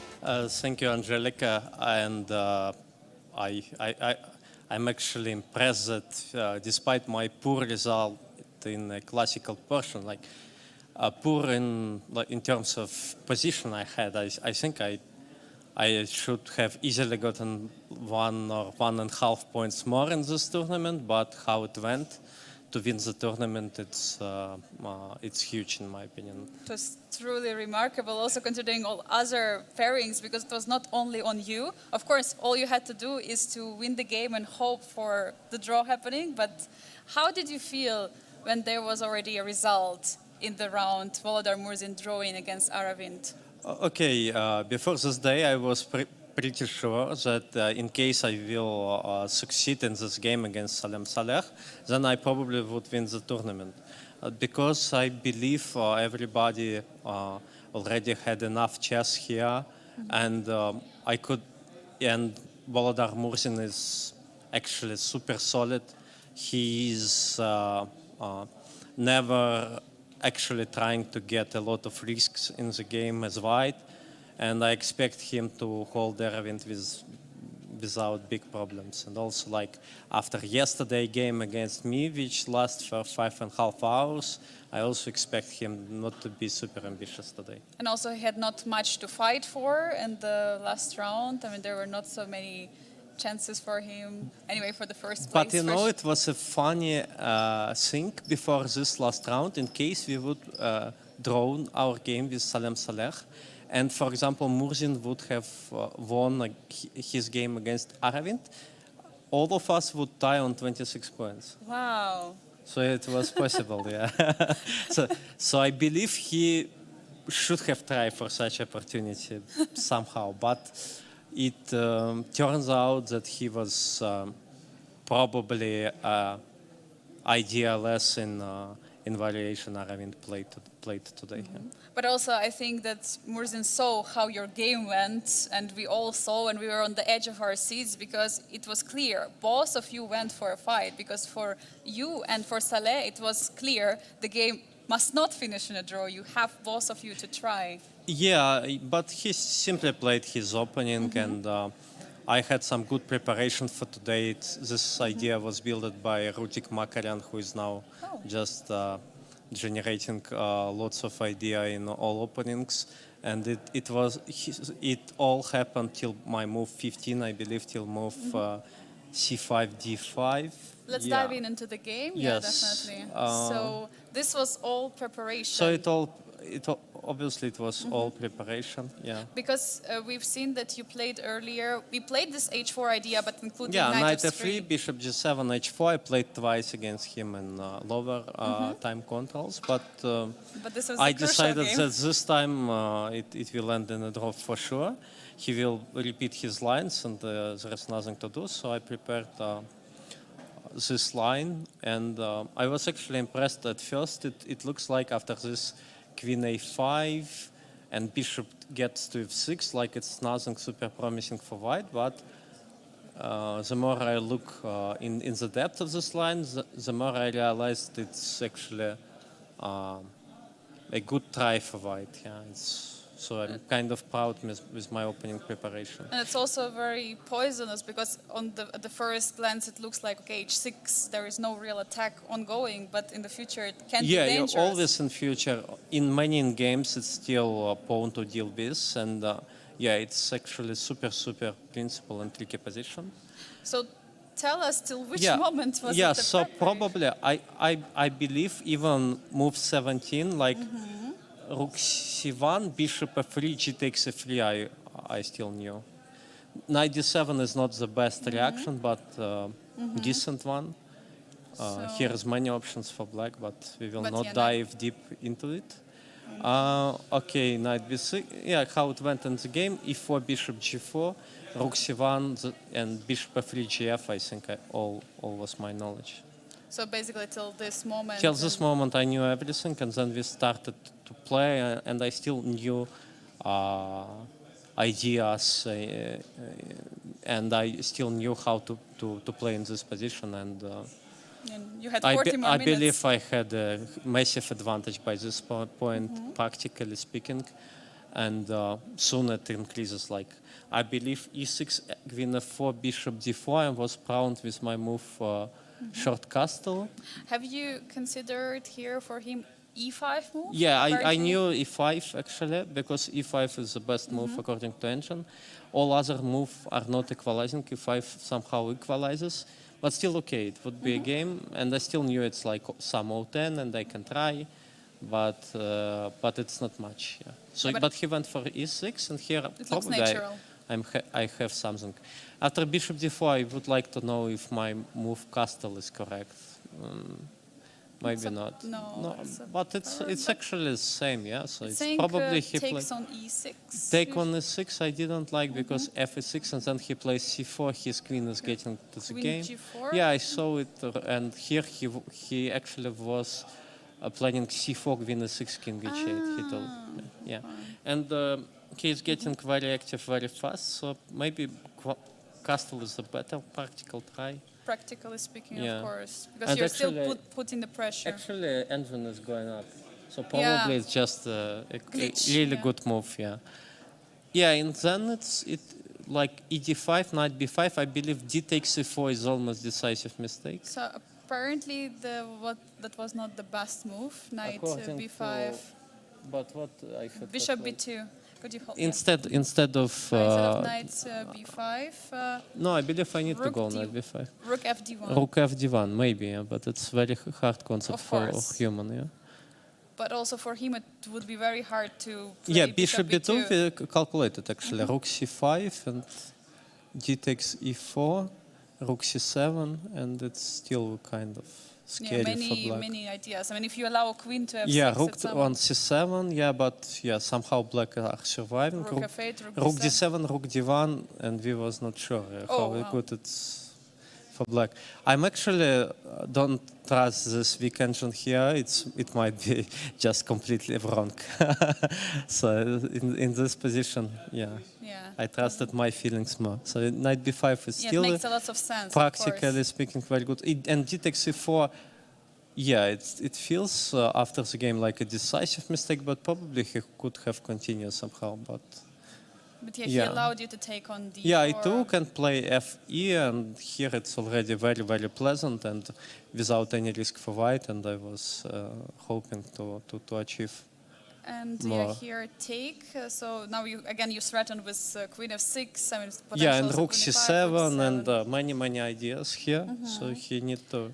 Thank you, Angelica. And I'm actually impressed that despite my poor result in a classical portion, poor in terms of position I had, I think I should have easily gotten 1 or 1.5 points more in this tournament. But how it went to win the tournament, it's huge in my opinion. It was truly remarkable, also considering all other pairings, because it was not only on you. Of course, all you had to do is to win the game and hope for the draw happening. But how did you feel when there was already a result in the round, Volodar Murzin drawing against Aravind? Okay, before this day I was pretty sure that in case I will succeed in this game against Salem Saleh, then I probably would win the tournament. Because I believe everybody already had enough chess here, and and Volodar Murzin is actually super solid. He is never actually trying to get a lot of risks in the game as white, and I expect him to hold Aravind without big problems. And also, after yesterday game against me, which lasted for 5.5 hours, I also expect him not to be super ambitious today. And also he had not much to fight for in the last round. I mean, there were not so many chances for him anyway for the first place. But it was a funny thing before this last round. In case we would draw our game with Salem Saleh, and for example Murzin would have won his game against Aravind, all of us would tie on 26 points. Wow. So it was possible, yeah. So I believe he should have tried for such opportunity somehow, but it turns out that he was probably idealist in variation Aravind played today. Mm-hmm. Yeah. But also I think that Murzin saw how your game went, and we all saw, and we were on the edge of our seats because it was clear both of you went for a fight, because for you and for Saleh it was clear the game must not finish in a draw. You have both of you to try. Yeah, but he simply played his opening, and I had some good preparation for today. This idea was built by Rutik Makaryan, who is now just generating lots of idea in all openings. And it all happened till my move 15, I believe, till move c5, d5. Let's dive into the game. Yes. Yeah, definitely. So this was all preparation. So obviously it was all preparation, yeah. Because we've seen that you played earlier. We played this h4 idea, but including knight f3. f3, bishop g7, h4. I played twice against him in lower time controls, but this was I a crucial decided game. that this time it will end in a draw for sure. He will repeat his lines, and there is nothing to do, so I prepared this line, and I was actually impressed at first. It looks like after this queen a5 and bishop gets to f6, like it's nothing super promising for white, but the more I look in the depth of this line, the more I realized it's actually a good try for white. Yeah, so I'm kind of proud with my opening preparation. And it's also very poisonous, because on the first glance it looks like, okay, h6, there is no real attack ongoing, but in the future it can be dangerous. Yeah, always in future. In many games it's still pawn to deal with, and it's actually super principal and tricky position. So tell us till which moment was it? Yeah, so probably I believe even move 17, like rook c1, bishop f3, g takes f3, I still knew. Knight d7 is not the best reaction, but decent one. Here is many options for black, but we will not dive deep into it. Okay, knight b6. Yeah, how it went in the game. e4, bishop g4, rook c1, and bishop f3, gf. I think all was my knowledge. So basically till this moment? Till this moment I knew everything, and then we started to play, and I still knew ideas, and I still knew how to play in this position. And And you had 40 more I minutes. believe I had a massive advantage by this point, practically speaking. And soon it increases. Like I believe e6, queen f4, bishop d4. I was proud with my move short castle. Have you considered here for him e5 move? Yeah, I Apparently- knew e5 actually, because e5 is the best move according to engine. All other moves are not equalizing. e5 somehow equalizes, but still okay. It would be a game, and I still knew it's like some O10, and I can try, but it's not much. Yeah. So, But- but he went for e6, and here It looks probably natural. I have something. After bishop d4, I would like to know if my move castle is correct. Maybe not. No, it's a but it's actually the same, yeah. So it's saying probably he takes played on e6. take on e6. I didn't like because f6, and then he plays c4. His queen is getting to the Queen game. g4? Yeah, I saw it, and here he actually was planning c4, queen e6, king h8. He told me. Yeah, and he is getting very active very fast. So maybe castle is a better practical try. Practically speaking, Yeah. of course. Because And you're still actually- putting the pressure. Actually, engine is going up, so probably it's just a Glitch, really yeah. good move. Yeah, yeah. And then it's like ed5, knight b5. I believe d takes c4 is almost decisive mistake. So apparently that was not the best move. Knight According b5, But what I had bishop like- b2. Could you hold? Instead of Instead of knight b5, no, I believe I need to rook go d- knight b5. rook fd1. Rook f d1 maybe, yeah, but it's very hard concept Of for course. human. Yeah. But also for him, it would be very hard to play Yeah, bishop b2 we calculated actually. Rook c5 and d takes e4, rook c7, and it's still kind of scary for black. many ideas. I mean, if you allow a queen to f6, Yeah, rook it's some- on c7, yeah, but yeah, somehow black are surviving. rook f8, rook Rook d7. d7, rook d1, and we was not sure Oh, how wow. good it's for black. I'm actually don't trust this weak engine here. It might be just completely wrong. So in this position, yeah, Yeah. I trusted my feelings more. So knight b5 is Yeah, it still makes a lot of sense. practically Of course. speaking very good. And d takes c4. Yeah, it feels after the game like a decisive mistake, but probably he could have continued somehow. But But yeah, yeah. he allowed you to take on d4. yeah, I took and play fe, and here it's already very, very pleasant and without any risk for white, and I was hoping to achieve. And more. here take. So now you threaten with queen f6. I mean, Yeah, potential and also rook queen c7 f5, and many ideas here. So he need to.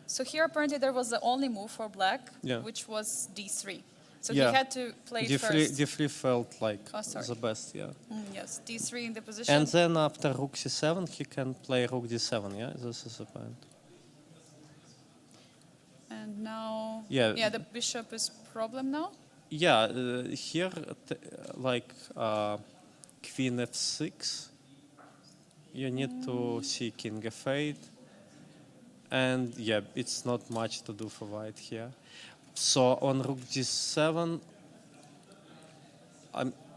So here apparently there was the only move for black, Yeah. which was d3. So Yeah. he had to play it D3, first. D3 felt like Oh, sorry. the best, yeah. Yes, d3 in the position. And then after rook c7, he can play rook d7, yeah? This is the point. And now, Yeah. the bishop is problem now. Yeah, here, like queen f6, you need to see king f8, and yeah, it's not much to do for white here. So on rook g7,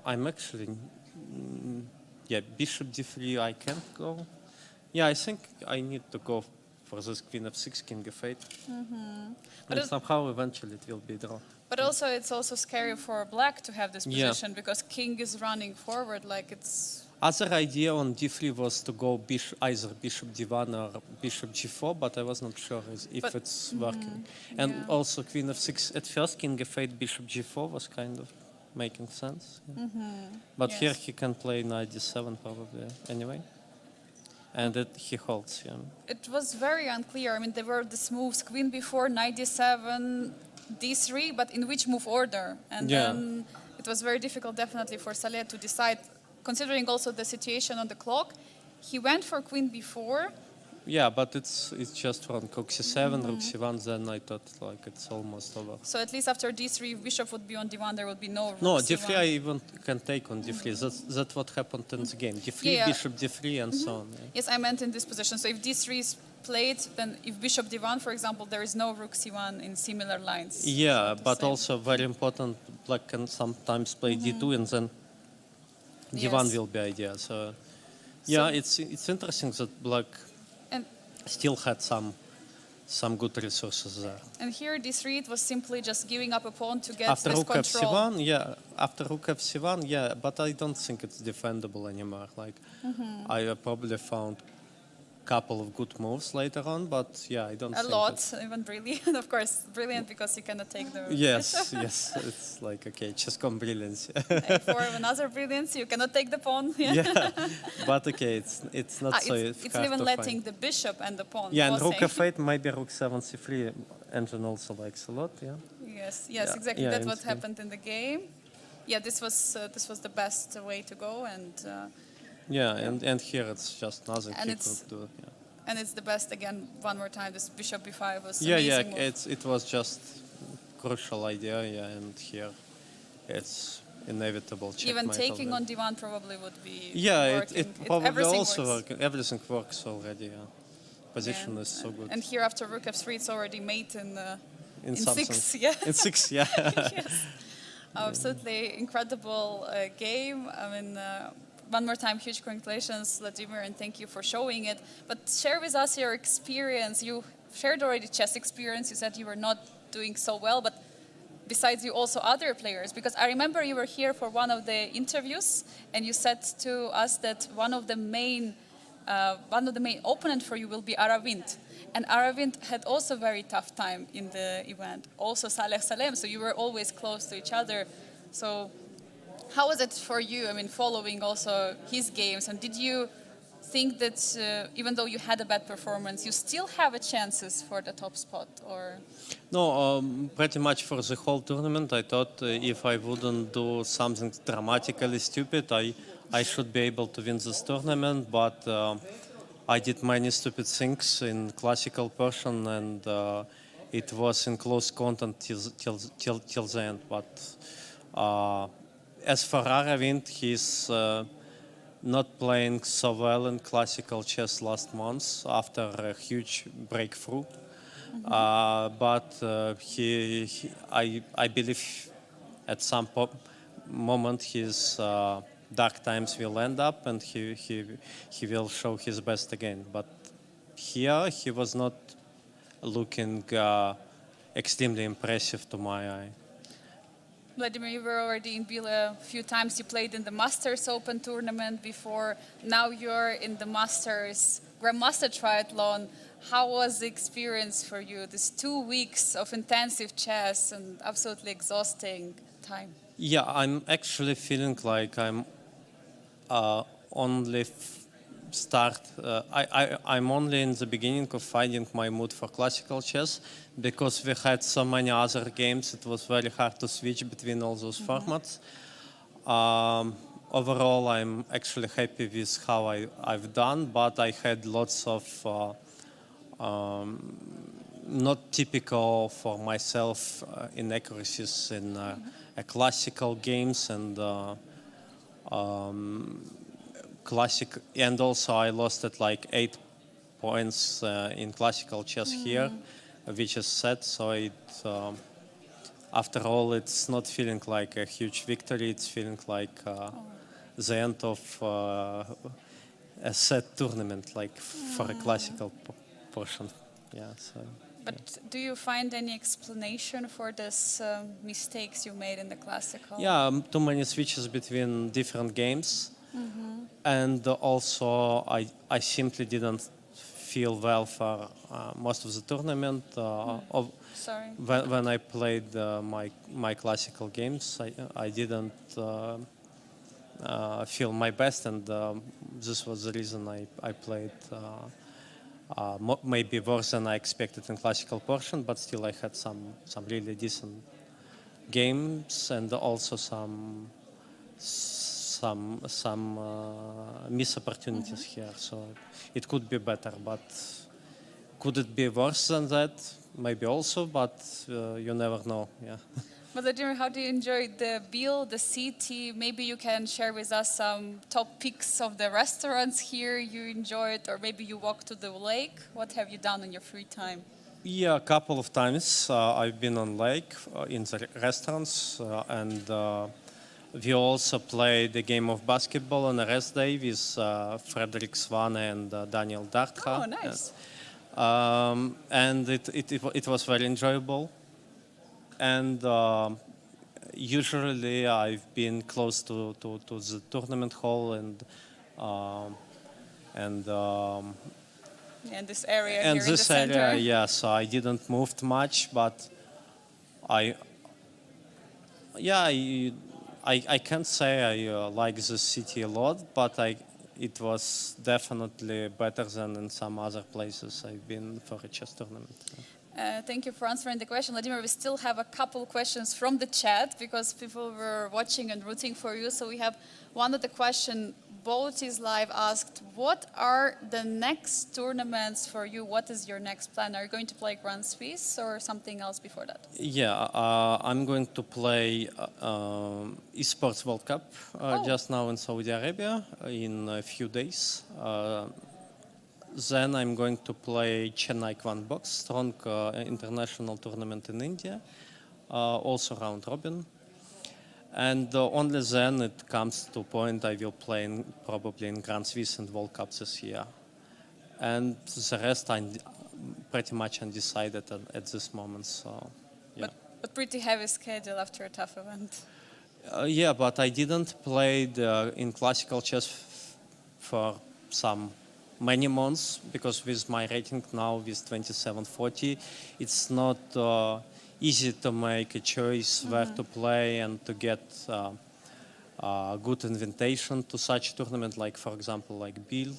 I'm actually, yeah, bishop d3 I can't go. Yeah, I think I need to go for this queen f6, king f8. But And it- somehow eventually it will be draw. But also it's also scary for black to have this Yeah. position because king is running forward like it's... Other idea on d3 was to go either bishop d1 or bishop g4, but I was not sure if But- it's working. And yeah. also queen f6 at first, king f8, bishop g4 was kind of making sense. Yeah. But Yes. here he can play knight d7 probably anyway. And he holds, yeah. It was very unclear. I mean, there were these moves, queen b4, knight d7, d3, but in which move order? And Yeah. then it was very difficult, definitely, for Saleh to decide, considering also the situation on the clock. He went for queen b4. Yeah, but it's just wrong. Rook c7, rook c1, then I thought like it's almost over. So at least after d3, if bishop would be on d1, there would be no rook No, c1. d3 I even can take on d3. That's what happened in the game. d3, Yeah. bishop d3, and so on. Yeah. Yes, I meant in this position. So if d3 is played, then if bishop d1, for example, there is no rook c1 in similar lines. Yeah, so to but say. also very important, black can sometimes play d2 and then Divan Yes. will be idea. So yeah, So- it's interesting that Black And still had some good resources there. and here this read was simply just giving up a pawn to get After this Rook control. F1, yeah. After Rook F1, yeah. But I don't think it's defendable anymore. Like I probably found couple of good moves later on, but yeah, I don't A think lot, it's- even brilliant. Of course, brilliant because you cannot take the Yes, yes. It's like okay, chess.com brilliance. for another brilliance. You cannot take the pawn. Yeah, but okay, it's not so It's hard even to letting find. the bishop and the pawn. Yeah, and Rook crossing. F8, maybe Rook 7 C3 engine also likes a lot. Yeah. Yes, Yeah, exactly. yeah, That's what interesting. happened in the game. Yeah, this was the best way to go, Yeah, and here it's just nothing And he it's- could do. Yeah. and it's the best again. One more time, this bishop b5 was Yeah, amazing move. it was just crucial idea. Yeah, and here it's inevitable checkmate. Even taking already. on d1 probably would be Yeah, working. it probably everything also works. works. Everything works already. Yeah. Position And- is so good. And here after rook f3, it's already mate in some 6. sense. Yeah. In 6, yeah. Yes. Absolutely incredible game. I mean, one more time, huge congratulations, Vladimir, and thank you for showing it. But share with us your experience. You shared already chess experience. You said you were not doing so well, but besides you, also other players. Because I remember you were here for one of the interviews, and you said to us that one of the main opponent for you will be Aravind. And Aravind had also very tough time in the event. Also Saleh Salem, so you were always close to each other. So how was it for you, I mean, following also his games? And did you think that even though you had a bad performance, you still have a chances for the top spot? Or No, pretty much for the whole tournament, I thought if I wouldn't do something dramatically stupid, I should be able to win this tournament. But I did many stupid things in classical portion, and it was in close contact till the end. But as for Aravind, he's not playing so well in classical chess last month after a huge breakthrough. But I believe at some moment his dark times will end up and he will show his best again. But here he was not looking extremely impressive to my eye. Vladimir, you were already in Biel a few times. You played in the Masters Open tournament before. Now you're in the Masters Grandmaster Triathlon. How was the experience for you? These 2 weeks of intensive chess and absolutely exhausting time. Yeah, I'm actually feeling like I'm only I'm only in the beginning of finding my mood for classical chess because we had so many other games. It was very hard to switch between all those formats. Overall, I'm actually happy with how I've done, but I had lots of not typical for myself inaccuracies in classical games and classic, and also I lost at like 8 points in classical chess here, which is sad. So it, after all, it's not feeling like a huge victory. It's feeling like the end of a set tournament, like for a classical portion. Yeah. So. But do you find any explanation for these mistakes you made in the classical? Yeah, too many switches between different games. And also, I simply didn't feel well for most of the tournament. Sorry. When I played my classical games, I didn't feel my best, and this was the reason I played maybe worse than I expected in classical portion, but still I had some really decent games and also some missed opportunities here. So it could be better, but could it be worse than that? Maybe also, but you never know. Yeah. Vladimir, how do you enjoy the Biel, the city? Maybe you can share with us some top picks of the restaurants here you enjoyed, or maybe you walked to the lake. What have you done in your free time? Yeah, a couple of times I've been on lake in the restaurants, and We also played a game of basketball on a rest day with Frederick Svane and Daniel Dartha. Oh, nice. And it was very enjoyable. And usually I've been close to the tournament hall and And this area and here in the this center. area, yeah. So I didn't move much, but I yeah I can't say I like the city a lot, but it was definitely better than in some other places I've been for a chess tournament. Thank you for answering the question, Vladimir. We still have a couple questions from the chat because people were watching and rooting for you. So we have one of the question. Boatislive asked, "What are the next tournaments for you? What is your next plan? Are you going to play Grand Swiss or something else before that?" Yeah, I'm going to play Esports World Cup just now in Saudi Arabia in a few days. Then I'm going to play Chennai Kwan Box, strong international tournament in India, also round robin. And only then it comes to a point I will play probably in Grand Swiss and World Cup this year. And the rest I'm pretty much undecided at this moment. So, yeah. But pretty heavy schedule after a tough event. Yeah, but I didn't play in classical chess for many months because with my rating now with 2740, it's not easy to make a choice where to play and to get a good invitation to such tournament, like for example like Biel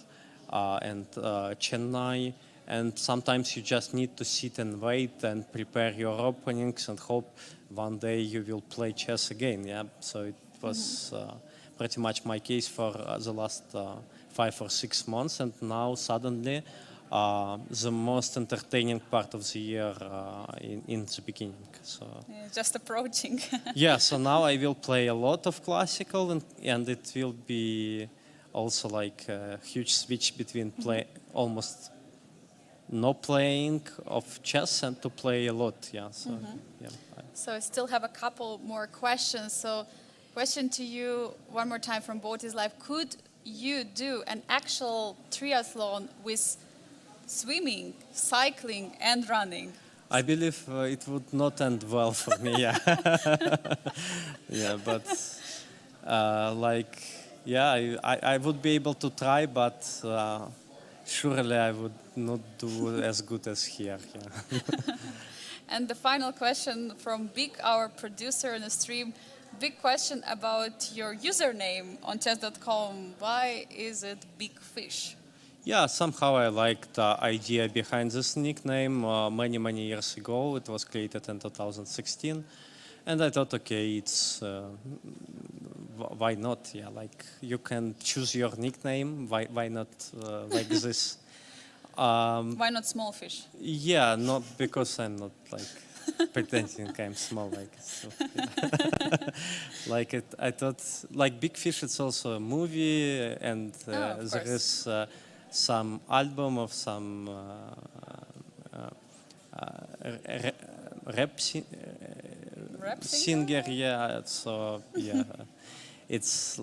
and Chennai. And sometimes you just need to sit and wait and prepare your openings and hope one day you will play chess again. Yeah, so it was pretty much my case for the last 5 or 6 months, and now suddenly the most entertaining part of the year in the beginning. So Yeah, just approaching. yeah, so now I will play a lot of classical, and it will be also like a huge switch between almost no playing of chess and to play a lot. Yeah, so yeah. So I still have a couple more questions. So question to you one more time from Boatislive. Could you do an actual triathlon with swimming, cycling and running? I believe it would not end well for me, yeah. Yeah, but I would be able to try, but surely I would not do as good as here. Yeah. And the final question from Big, our producer in the stream. Big question about your username on chess.com. Why is it Big Fish? Yeah, somehow I liked the idea behind this nickname many years ago. It was created in 2016. And I thought, okay, it's why not? Yeah, like you can choose your nickname. Why not like this? Why not Small Fish? Yeah, not because I'm not like pretending I'm small. Like, so, yeah. Like it, I thought, like Big Fish. It's also a movie, and there is some album of some rap singer. Yeah, so yeah. It's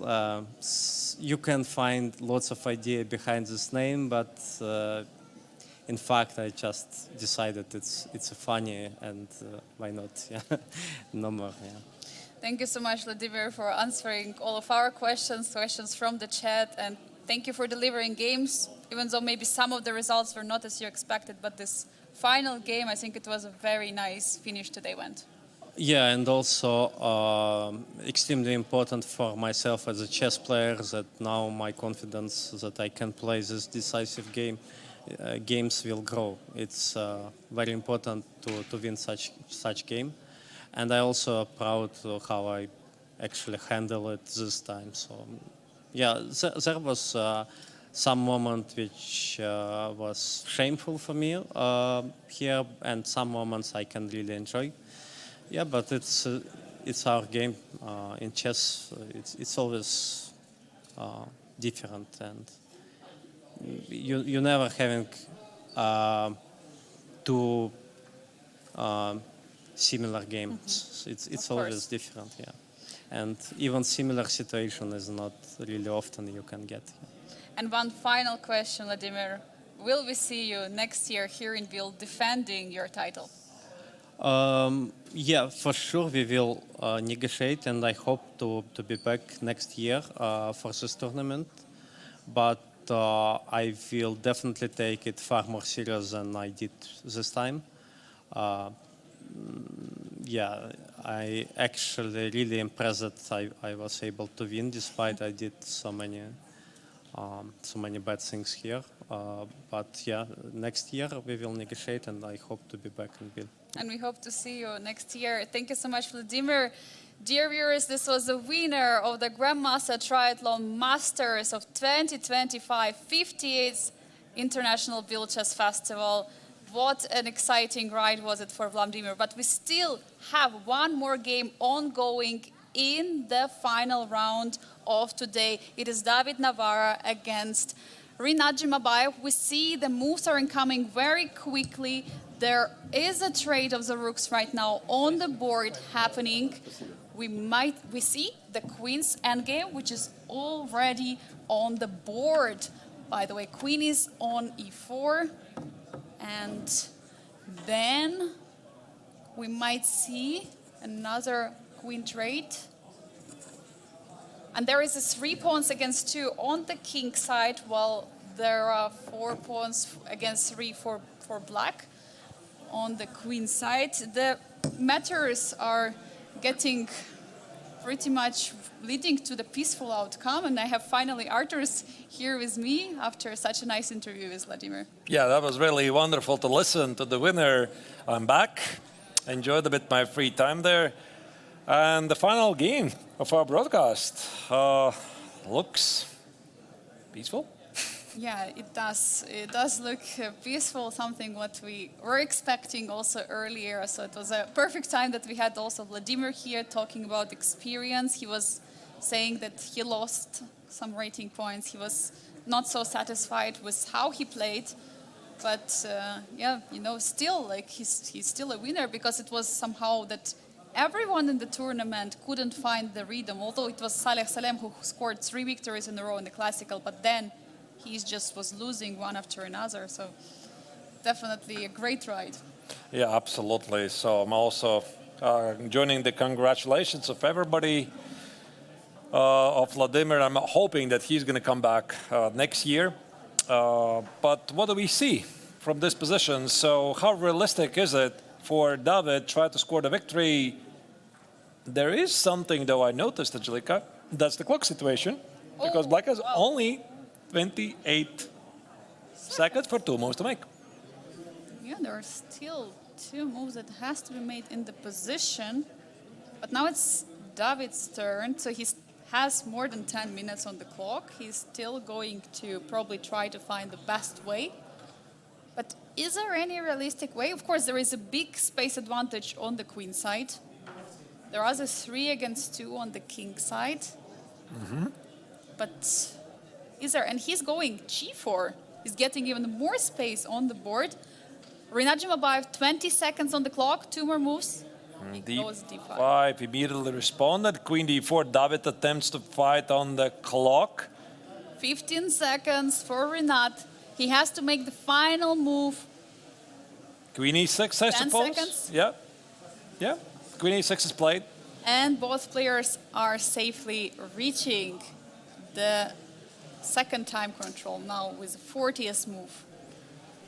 you can find lots of idea behind this name, but in fact, I just decided it's funny, and why not? Yeah, no more. Yeah. Thank you so much, Vladimir, for answering all of our questions from the chat, and thank you for delivering games, even though maybe some of the results were not as you expected, but this final game, I think it was a very nice finish to the event. Yeah, and also extremely important for myself as a chess player that now my confidence that I can play this decisive games will grow. It's very important to win such game, and I also proud of how I actually handle it this time. So yeah, there was some moment which was shameful for me here, and some moments I can really enjoy. Yeah, but it's our game in chess. It's always different, and you never having two similar games. It's always different. Yeah. And even similar situation is not really often you can get. And one final question, Vladimir. Will we see you next year here in Biel defending your title? Yeah, for sure we will negotiate, and I hope to be back next year for this tournament. But I will definitely take it far more serious than I did this time. Yeah, I actually really impressed that I was able to win despite I did so many bad things here. But yeah, next year we will negotiate, and I hope to be back in Biel. And we hope to see you next year. Thank you so much, Vladimir. Dear viewers, this was the winner of the Grandmaster Triathlon Masters of 2025 58th International Biel Chess Festival. What an exciting ride was it for Vladimir. But we still have one more game ongoing in the final round of today. It is David Navarra against Rinat Jimabayev. We see the moves are incoming very quickly. There is a trade of the rooks right now on the board happening. We see the Queen's Endgame, which is already on the board. By the way, Queen is on e4. And then we might see another Queen trade. And there is a 3 pawns against 2 on the King side, while there are 4 pawns against 3 for Black on the Queen side. The matters are getting pretty much leading to the peaceful outcome, and I have finally Arturs here with me after such a nice interview with Vladimir. Yeah, that was really wonderful to listen to the winner. I'm back. Enjoyed a bit my free time there. And the final game of our broadcast looks peaceful. Yeah, it does. It does look peaceful, something what we were expecting also earlier. So it was a perfect time that we had also Vladimir here talking about experience. He was saying that he lost some rating points. He was not so satisfied with how he played. But yeah, you know, still, like he's still a winner because it was somehow that everyone in the tournament couldn't find the rhythm. Although it was Saleh Salem who scored 3 victories in a row in the classical, but then he just was losing one after another. So definitely a great ride. Yeah, absolutely. So I'm also joining the congratulations of everybody of Vladimir. I'm hoping that he's going to come back next year. But what do we see from this position? So how realistic is it for David try to score the victory? There is something, though, I noticed, Angelika. That's the clock situation. Because Black has only 28 seconds for 2 moves to make. Yeah, there are still 2 moves that has to be made in the position. But now it's David's turn, so he has more than 10 minutes on the clock. He's still going to probably try to find the best way. But is there any realistic way? Of course, there is a big space advantage on the Queen side. There are the 3 against 2 on the King side. Mm-hmm. But is there? And he's going g4. He's getting even more space on the board. Rinat Jimabayev, 20 seconds on the clock, 2 more moves. He goes d5. D5 immediately responded. Queen d4. David attempts to fight on the clock. 15 seconds for Rinat. He has to make the final move. Queen e6, I 10 suppose. seconds. Yeah. Yeah. Queen e6 is played. And both players are safely reaching the second time control now with the 40th move.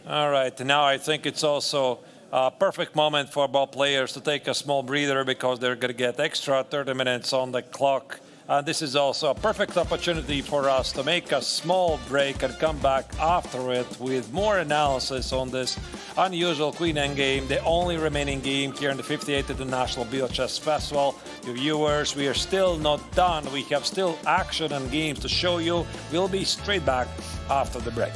All right. Now I think it's also a perfect moment for both players to take a small breather because they're going to get extra 30 minutes on the clock. And this is also a perfect opportunity for us to make a small break and come back after it with more analysis on this unusual Queen Endgame, the only remaining game here in the 58th International Biel Chess Festival. You viewers, we are still not done. We have still action and games to show you. We'll be straight back after the break.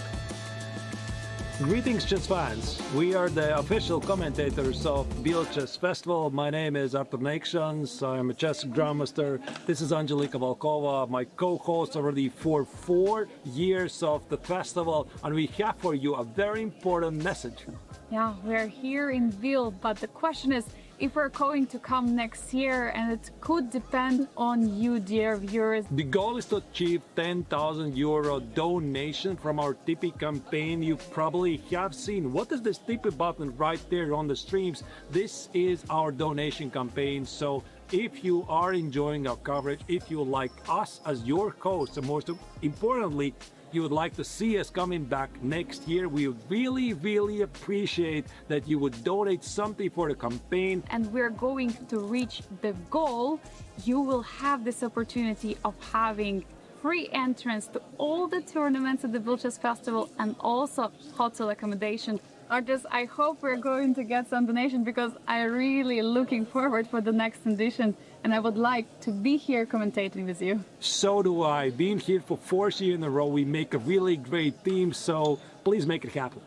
Greetings, chess fans. We are the official commentators of Biel Chess Festival. My name is Arturs Neiksans. I'm a chess grandmaster. This is Angelika Volkova, my co-host already for 4 years of the festival. And we have for you a very important message. Yeah, we're here in Biel, but the question is, if we're going to come next year, and it could depend on you, dear viewers. The goal is to achieve €10,000 donation from our Tippy campaign. You probably have seen, what is this Tippy button right there on the streams? This is our donation campaign. So if you are enjoying our coverage, if you like us as your hosts, and most importantly, you would like to see us coming back next year, we would really appreciate that you would donate something for the campaign. And we're going to reach the goal. You will have this opportunity of having free entrance to all the tournaments at the Biel Chess Festival and also hotel accommodation. Arturs, I hope we're going to get some donation because I'm really looking forward for the next edition, and I would like to be here commentating with you. So do I. Being here for 4th year in a row, we make a really great team, so please make it happen.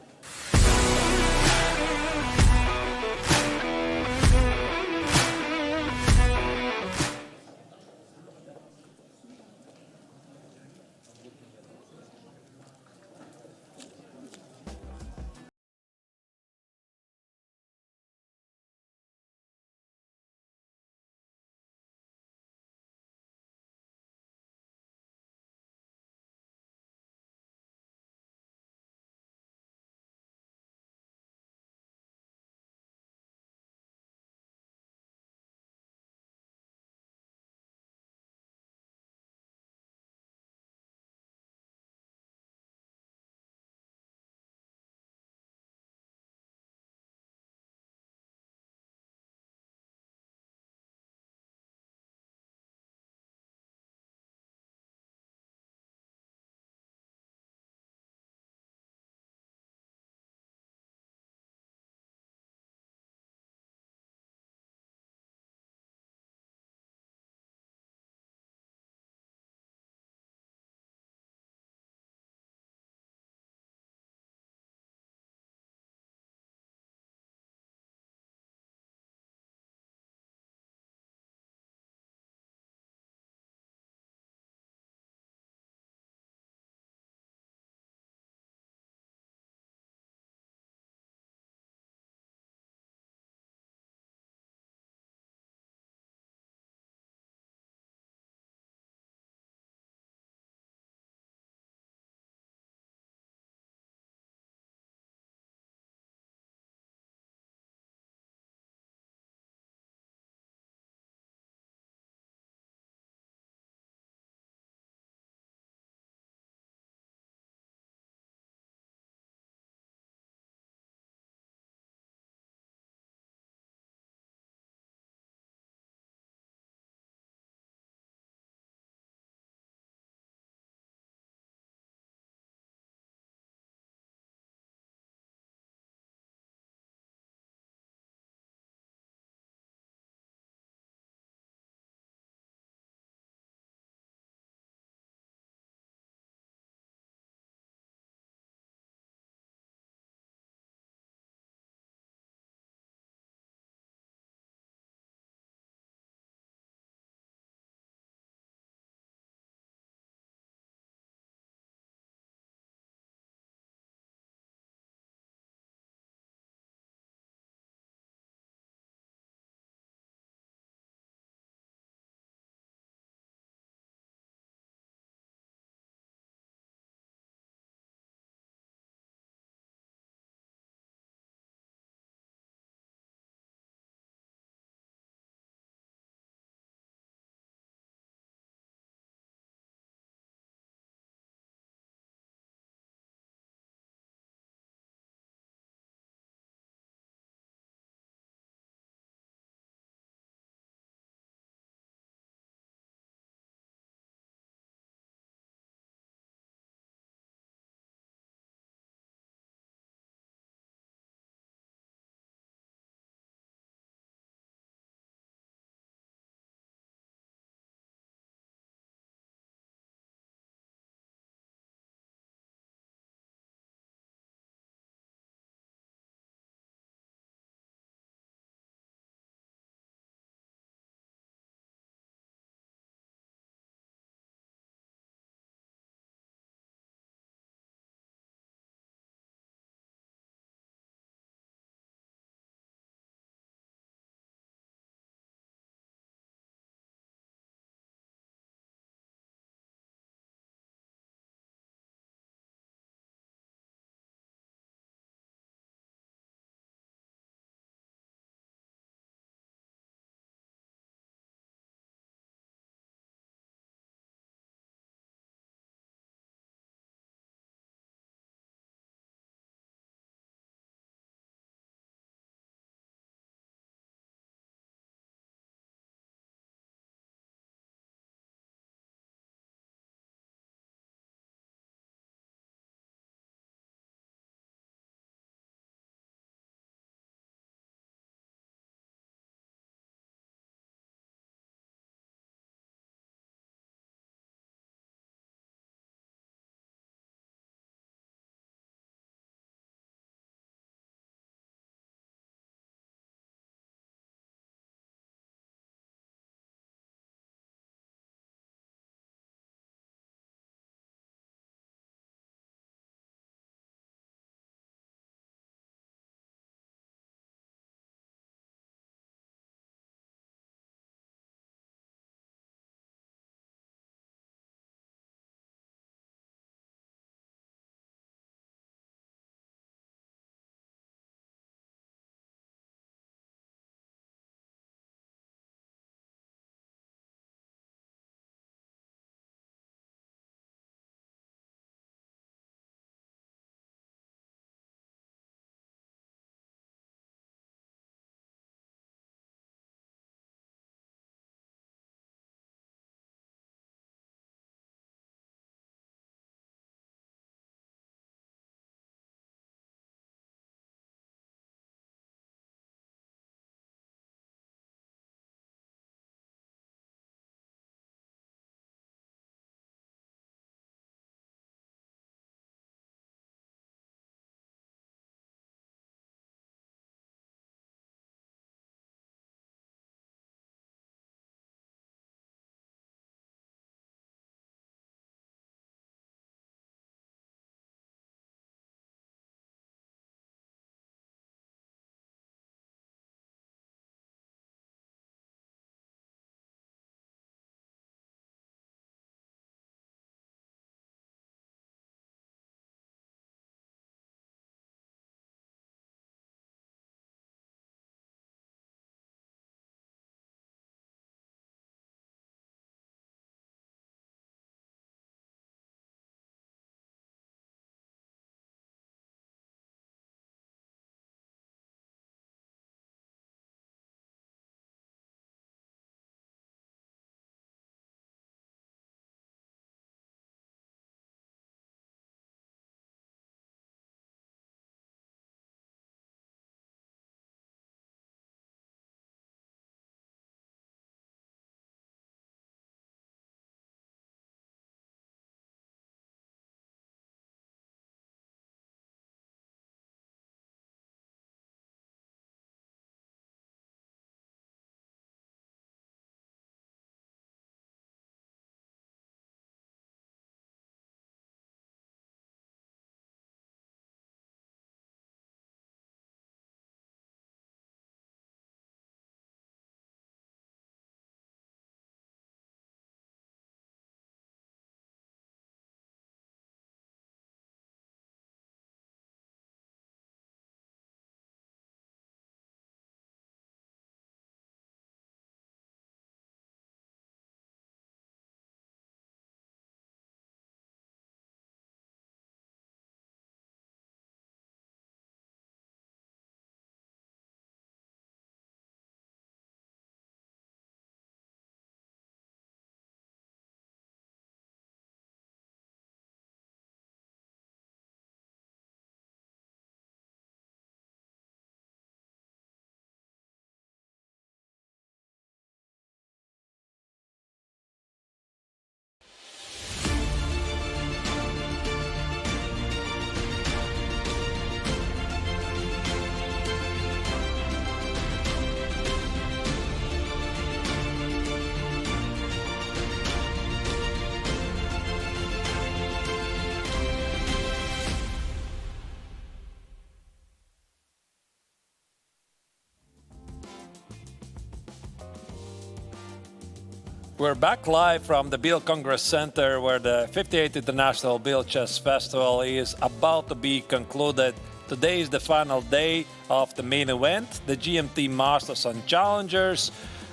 We're back live from the Biel Congress Center where the 58th International Biel Chess Festival is about to be concluded. Today is the final day of the main event, the GMT Masters and Challengers.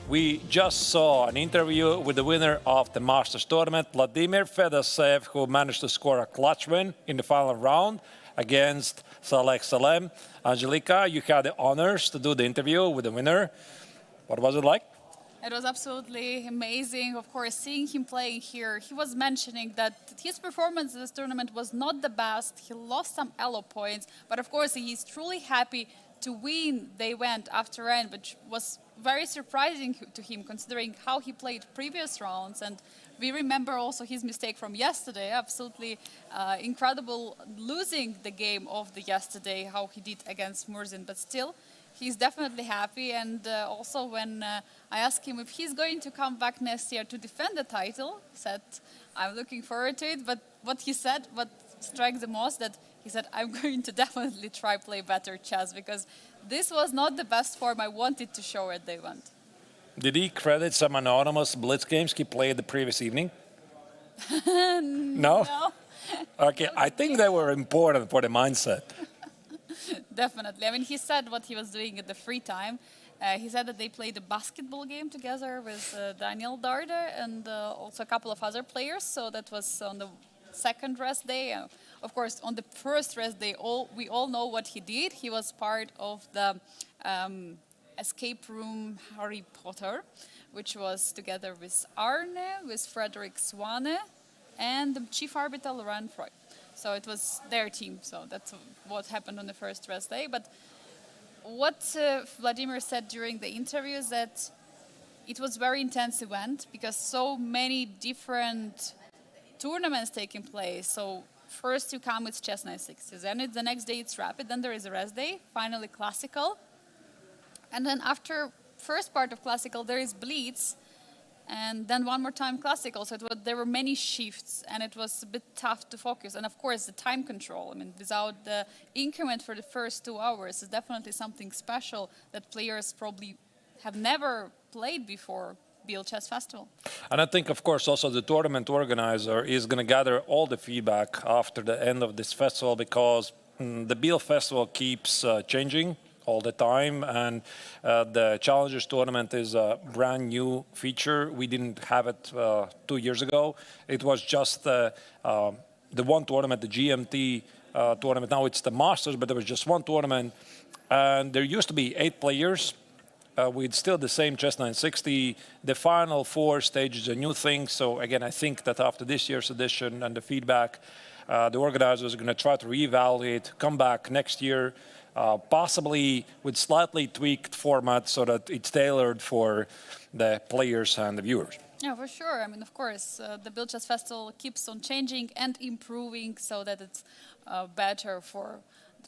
We just saw an interview with the winner of the Masters tournament, Vladimir Fedoseev, who managed to score a clutch win in the final round against Saleh Salem. Angelika, you had the honors to do the interview with the winner. What was it like? It was absolutely amazing. Of course, seeing him playing here, he was mentioning that his performance in this tournament was not the best. He lost some elo points, but of course, he's truly happy to win the event after end, which was very surprising to him considering how he played previous rounds. And we remember also his mistake from yesterday, absolutely incredible losing the game of the yesterday, how he did against Murzin, but still, he's definitely happy. And also when I asked him if he's going to come back next year to defend the title, he said, I'm looking forward to it. But what he said, what struck the most, that he said, I'm going to definitely try play better chess because this was not the best form I wanted to show at the event. Did he credit some anonymous blitz games he played the previous evening? No? No. Okay, I think they were important for the mindset. Definitely. I mean, he said what he was doing at the free time. He said that they played a basketball game together with Daniel Darder and also a couple of other players. So that was on the second rest day. Of course, on the first rest day, we all know what he did. He was part of the escape room Harry Potter, which was together with Arne, with Frederick Swane, and the chief arbiter Laurent Freud. So it was their team. So that's what happened on the first rest day. But what Vladimir said during the interview is that it was a very intense event because so many different tournaments taking place. So first you come with chess 960s, then the next day it's rapid, then there is a rest day, finally classical. And then after first part of classical there is blitz, and then one more time classical. So there were many shifts and it was a bit tough to focus. And of course the time control, I mean, without the increment for the first 2 hours is definitely something special that players probably have never played before Biel Chess Festival. And I think, of course, also the tournament organizer is going to gather all the feedback after the end of this festival because the Biel Festival keeps changing all the time, and the Challengers Tournament is a brand new feature. We didn't have it 2 years ago. It was just the one tournament, the GMT tournament. Now it's the Masters, but there was just one tournament, and there used to be 8 players. With still the same chess 960, the final 4 stages are new things. So again, I think that after this year's edition and the feedback, the organizers are going to try to reevaluate, come back next year, possibly with slightly tweaked format so that it's tailored for the players and the viewers. Yeah, for sure. I mean, of course, the Biel Chess Festival keeps on changing and improving so that it's better for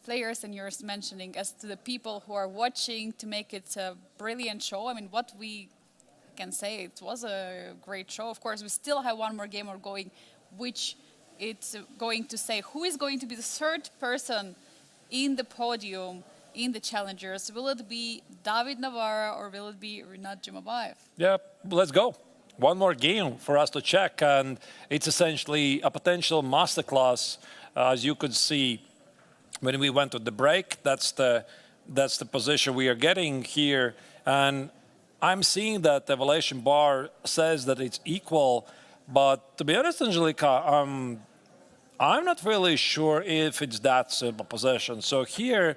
players, and you're mentioning as to the people who are watching to make it a brilliant show. I mean, what we can say, it was a great show. Of course, we still have one more game going, which it's going to say who is going to be the third person in the podium in the Challengers. Will it be David Navarra or will it be Rinat Jumabayev? Yeah, let's go. One more game for us to check, and it's essentially a potential masterclass, as you could see. When we went to the break, that's the position we are getting here. And I'm seeing that the evaluation bar says that it's equal. But to be honest, Angelika, I'm not really sure if it's that simple position. So here,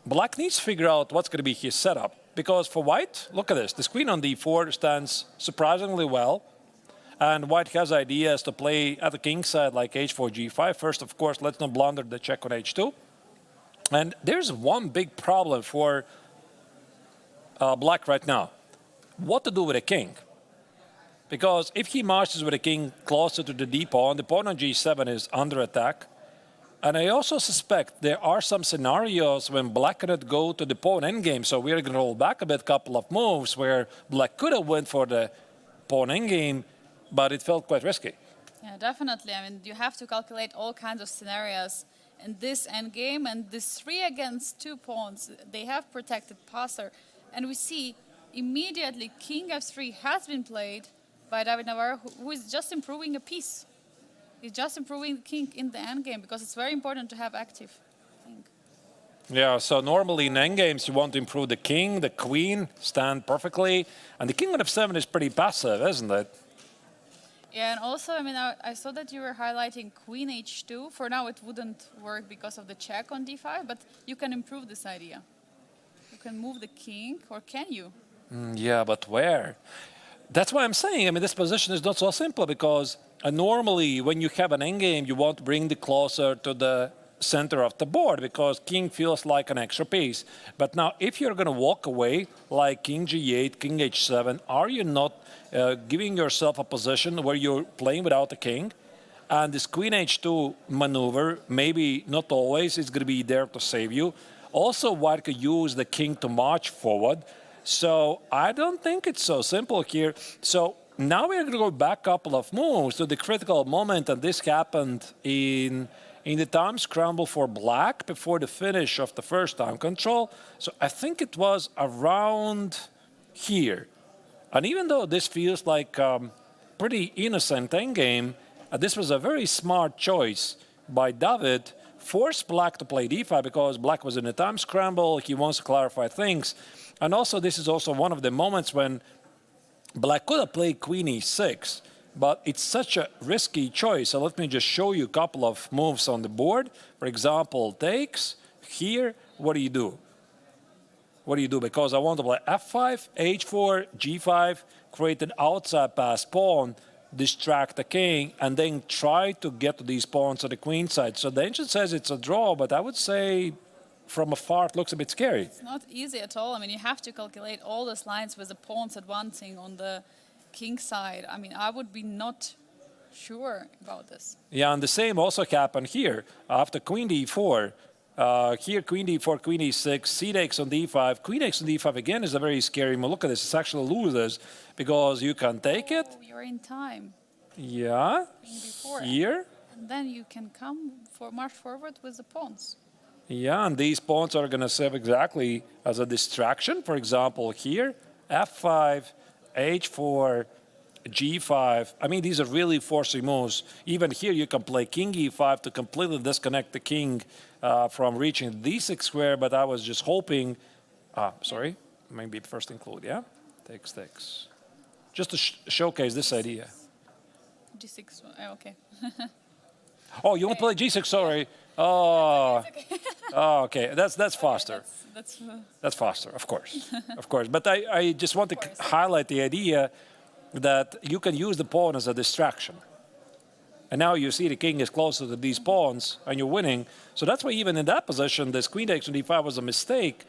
Black needs to figure out what's going to be his setup. Because for White, look at this. The queen on d4 stands surprisingly well. And White has ideas to play at the king side like h4, g5. First, of course, let's not blunder the check on h2. And there's one big problem for Black right now. What to do with a king? Because if he marches with a king closer to the d pawn, the pawn on g7 is under attack. And I also suspect there are some scenarios when Black cannot go to the pawn endgame. So we're going to roll back a bit, couple of moves where Black could have went for the pawn endgame, but it felt quite risky. Yeah, definitely. I mean, you have to calculate all kinds of scenarios in this endgame, and this 3 against 2 pawns, they have protected passer. And we see immediately king f3 has been played by David Navarro, who is just improving a piece. He's just improving the king in the endgame because it's very important to have active king. Yeah, so normally in endgames you want to improve the king, the queen stand perfectly, and the king on f7 is pretty passive, isn't it? Yeah, and also, I mean, I saw that you were highlighting queen h2. For now, it wouldn't work because of the check on d5, but you can improve this idea. You can move the king, or can you? Yeah, but where? That's why I'm saying, I mean, this position is not so simple because normally when you have an endgame, you want to bring the closer to the center of the board because king feels like an extra piece. But now, if you're going to walk away like king g8, king h7, are you not giving yourself a position where you're playing without the king? And this queen h2 maneuver, maybe not always, is going to be there to save you. Also, white could use the king to march forward. So I don't think it's so simple here. So now we're going to go back a couple of moves to the critical moment, and this happened in the time scramble for black before the finish of the first time control. So I think it was around here. And even though this feels like pretty innocent endgame, this was a very smart choice by David. Forced black to play d5 because black was in a time scramble. He wants to clarify things. And also, this is also one of the moments when black could have played queen e6, but it's such a risky choice. So let me just show you a couple of moves on the board. For example, takes. Here, what do you do? What do you do? Because I want to play f5, h4, g5, create an outside pass pawn, distract the king, and then try to get to these pawns on the queen side. So the ancient says it's a draw, but I would say from afar it looks a bit scary. It's not easy at all. I mean, you have to calculate all those lines with the pawns advancing on the king side. I mean, I would be not sure about this. Yeah, and the same also happened here. After queen d4, here queen d4, queen e6, c takes on d5. Queen takes on d5 again is a very scary move. Look at this, it's actually loses because you can take it. Oh, you're in time. Yeah, Before. here. And then you can come for march forward with the pawns. Yeah, and these pawns are going to serve exactly as a distraction. For example, here, f5, h4, g5. I mean, these are really forcing moves. Even here, you can play king e5 to completely disconnect the king from reaching the d6 square, but I was just hoping, sorry, maybe first include, yeah? Takes. Just to showcase this idea. g6, okay. Oh, you want to play g6, sorry. Oh, okay, that's faster. That's faster, of course, of course. But I just want to highlight the idea that you can use the pawn as a distraction. And now you see the king is closer to these pawns, and you're winning. So that's why even in that position, this queen takes on d5 was a mistake.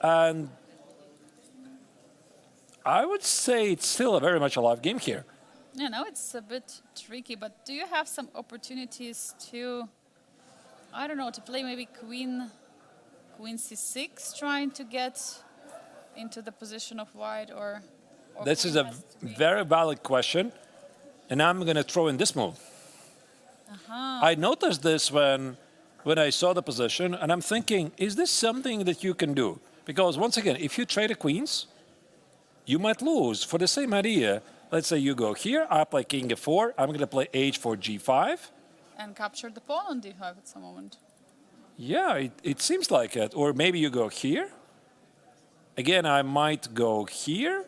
And I would say it's still a very much alive game here. Yeah, now it's a bit tricky, but do you have some opportunities to, I don't know, to play maybe queen c6, trying to get into the position of white, or this is a very valid question, and I'm going to throw in this move. I noticed this when I saw the position, and I'm thinking, is this something that you can do? Because once again, if you trade the queens, you might lose for the same idea. Let's say you go here, I play king f4, I'm going to play h4, g5. And capture the pawn on d5 at some moment. Yeah, it seems like it. Or maybe you go here. Again, I might go here.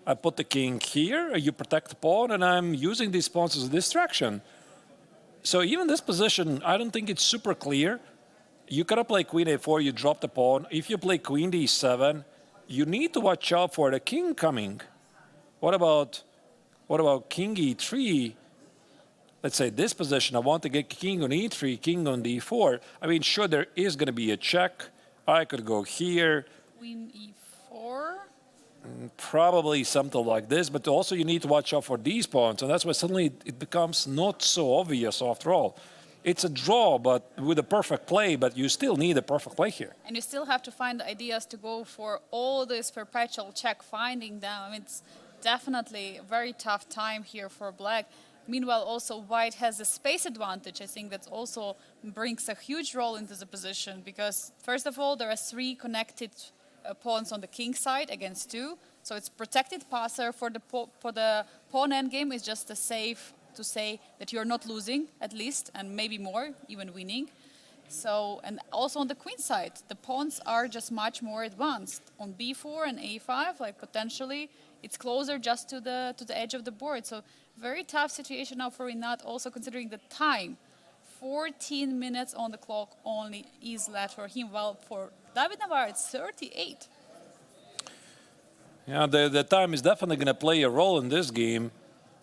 I put the king here, you protect the pawn, and I'm using these pawns as a distraction. So even this position, I don't think it's super clear. You could play queen a4, you drop the pawn. If you play queen d7, you need to watch out for the king coming. What about king e3? Let's say this position, I want to get king on e3, king on d4. I mean, sure, there is going to be a check. I could go here. Queen e4? Probably something like this, but also you need to watch out for these pawns, and that's why suddenly it becomes not so obvious after all. It's a draw, but with a perfect play, but you still need a perfect play here. And you still have to find ideas to go for all this perpetual check, finding them. I mean, it's definitely a very tough time here for black. Meanwhile, also white has a space advantage. I think that also brings a huge role into the position because, first of all, there are 3 connected pawns on the king side against 2. So it's protected passer for the pawn endgame is just a safe to say that you're not losing at least, and maybe more, even winning. So, and also on the queen side, the pawns are just much more advanced. On b4 and a5, like potentially, it's closer just to the edge of the board. So very tough situation now for Rinat, also considering the time. 14 minutes on the clock only is left for him, while for David Navarro it's 38. Yeah, the time is definitely going to play a role in this game.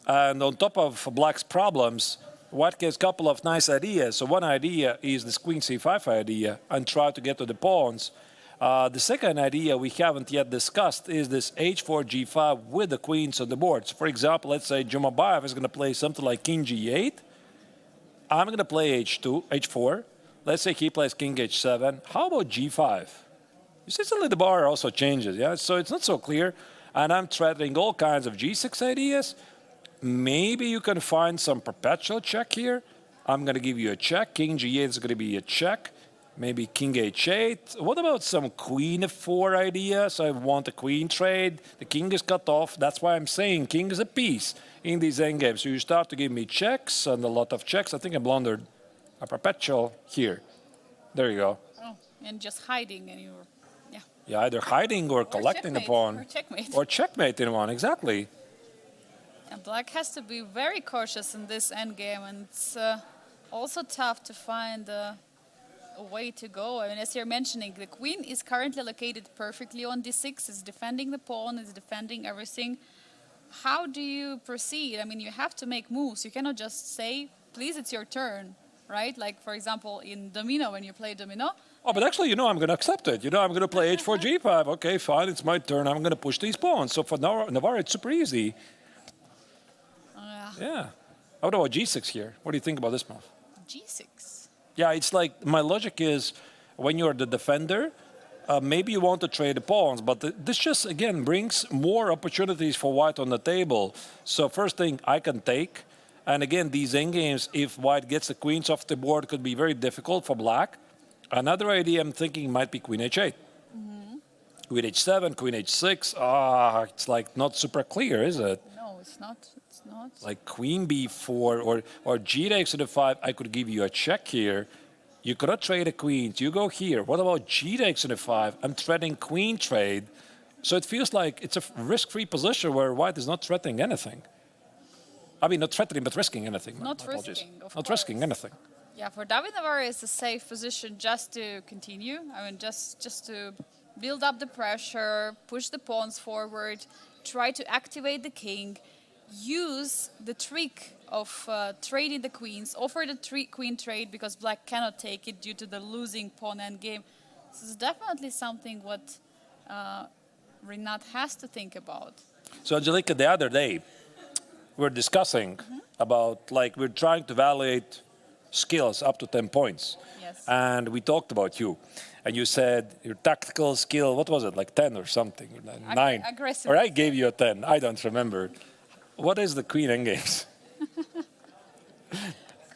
And on top of Black's problems, White gets a couple of nice ideas. So one idea is this queen c5 idea and try to get to the pawns. The second idea we haven't yet discussed is this h4, g5 with the queens on the board. So for example, let's say Jumabayev is going to play something like king g8. I'm going to play h2, h4. Let's say he plays king h7. How about g5? You see, suddenly the bar also changes, yeah? So it's not so clear. And I'm threatening all kinds of g6 ideas. Maybe you can find some perpetual check here. I'm going to give you a check. King g8 is going to be a check. Maybe king h8. What about some queen f4 idea? So I want a queen trade. The king is cut off. That's why I'm saying king is a piece in these endgames. So you start to give me checks and a lot of checks. I think I blundered a perpetual here. There you go. Oh, and just hiding and you're, yeah. Yeah, either hiding or collecting the pawn. Or checkmate. Or checkmate in one, exactly. And Black has to be very cautious in this endgame, and it's also tough to find a way to go. I mean, as you're mentioning, the queen is currently located perfectly on d6. It's defending the pawn, it's defending everything. How do you proceed? I mean, you have to make moves. You cannot just say, please, it's your turn, right? Like, for example, in domino, when you play domino. Oh, but actually, I'm going to accept it. I'm going to play h4, g5. Okay, fine, it's my turn. I'm going to push these pawns. So for Navarro, it's super easy. Yeah. What about g6 here? What do you think about this move? g6. Yeah, it's like my logic is when you're the defender, maybe you want to trade the pawns, but this just, again, brings more opportunities for White on the table. So first thing, I can take. And again, these endgames, if White gets the queens off the board, could be very difficult for Black. Another idea I'm thinking might be queen h8. Queen h7, queen h6. It's like not super clear, is it? No, it's not. It's not. Like queen b4 or g takes to the 5. I could give you a check here. You cannot trade a queen. You go here. What about g takes to the 5? I'm threatening queen trade. So it feels like it's a risk-free position where White is not threatening anything. I mean, not threatening, but risking anything. Not risking, of Not course. risking anything. Yeah, for David Navarro, it's a safe position just to continue. I mean, just to build up the pressure, push the pawns forward, try to activate the king, use the trick of trading the queens, offer the queen trade because Black cannot take it due to the losing pawn endgame. This is definitely something what Rinat has to think about. So, Angelika, the other day, we're discussing about, like, we're trying to evaluate skills up to 10 points. Yes. And we talked about you. And you said your tactical skill, what was it, like 10 or something? 9. Aggressive. Or I gave you a 10. I don't remember. What is the queen endgames?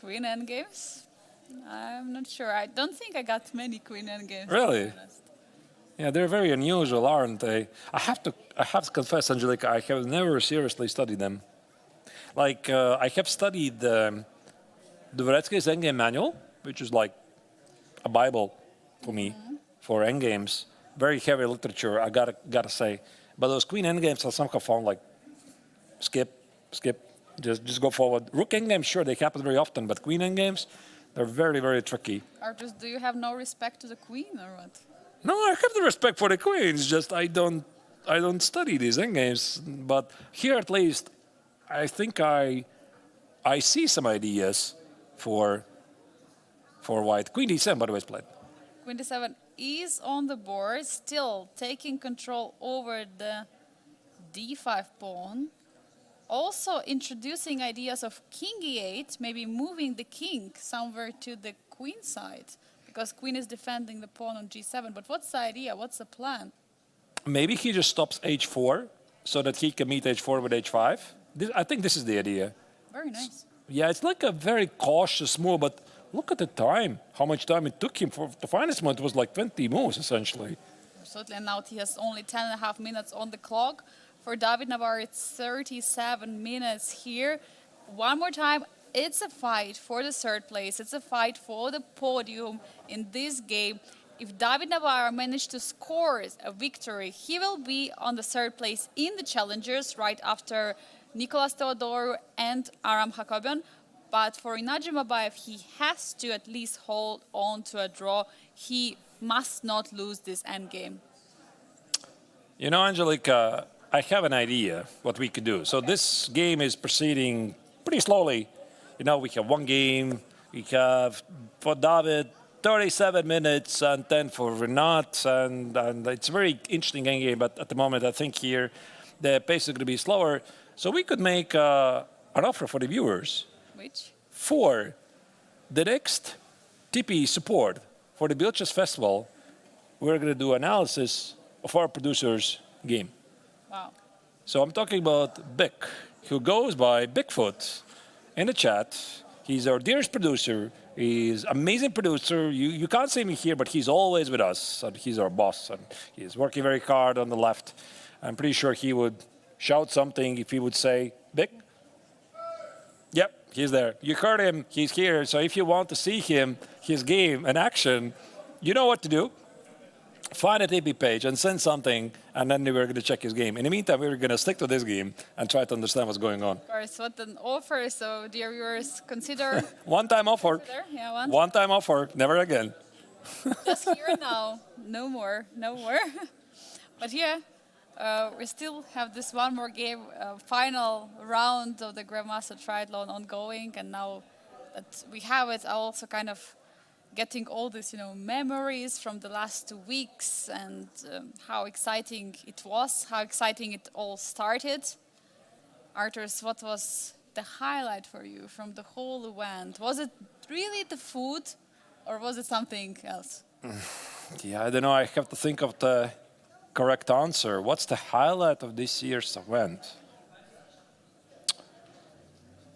Queen endgames? I'm not sure. I don't think I got many queen endgames. Really? To be honest. Yeah, they're very unusual, aren't they? I have to confess, Angelika, I have never seriously studied them. Like, I have studied Dvoretsky's Endgame Manual, which is like a Bible for me for endgames. Very heavy literature, I gotta say. But those queen endgames I somehow found like skip, just go forward. Rook endgames, sure, they happen very often, but queen endgames, they're very, very tricky. Arturs, do you have no respect to the queen or what? No, I have the respect for the queens. Just I don't study these endgames. But here at least, I think I see some ideas for White. Queen d7, by the way, is played. Queen d7 is on the board, still taking control over the d5 pawn. Also introducing ideas of king e8, maybe moving the king somewhere to the queen side. Because queen is defending the pawn on g7. But what's the idea? What's the plan? Maybe he just stops h4 so that he can meet h4 with h5. I think this is the idea. Very nice. Yeah, it's like a very cautious move, but look at the time. How much time it took him to find this one. It was like 20 moves, essentially. absolutely. And now he has only 10.5 minutes on the clock. For David Navarro, it's 37 minutes here. One more time, it's a fight for the third place. It's a fight for the podium in this game. If David Navarro managed to score a victory, he will be on the third place in the challengers right after Nicolas Theodorou and Aram Hakobian. But for Inadji Mabayev, he has to at least hold on to a draw. He must not lose this endgame. You know, Angelica, I have an idea what we could do. So this game is proceeding pretty slowly. You know, we have one game. We have, for David, 37 minutes, and then for Renat. And it's a very interesting game, but at the moment, I think here the pace is going to be slower. So we could make an offer for the viewers. Which? For the next TP support for the Biel Chess Festival, we're going to do analysis of our producer's game. Wow. So I'm talking about Bick, who goes by Bigfoot in the chat. He's our dearest producer. He's an amazing producer. You can't see me here, but he's always with us. And he's our boss, and he's working very hard on the left. I'm pretty sure he would shout something if he would say, Bick? Yep, he's there. You heard him. He's here. So if you want to see him, his game in action, you know what to do. Find a TP page and send something, and then we're going to check his game. In the meantime, we're going to stick to this game and try to understand what's going on. Of course, what an offer. So, dear viewers, consider... One-time offer. Yeah, One-time offer. Never again. Just here and now. No more. No more. But yeah, we still have this one more game, final round of the Grandmaster Triathlon ongoing. And now that we have it, I also kind of getting all these, memories from the last 2 weeks and how exciting it was, how exciting it all started. Arturs, what was the highlight for you from the whole event? Was it really the food or was it something else? Yeah, I don't know. I have to think of the correct answer. What's the highlight of this year's event?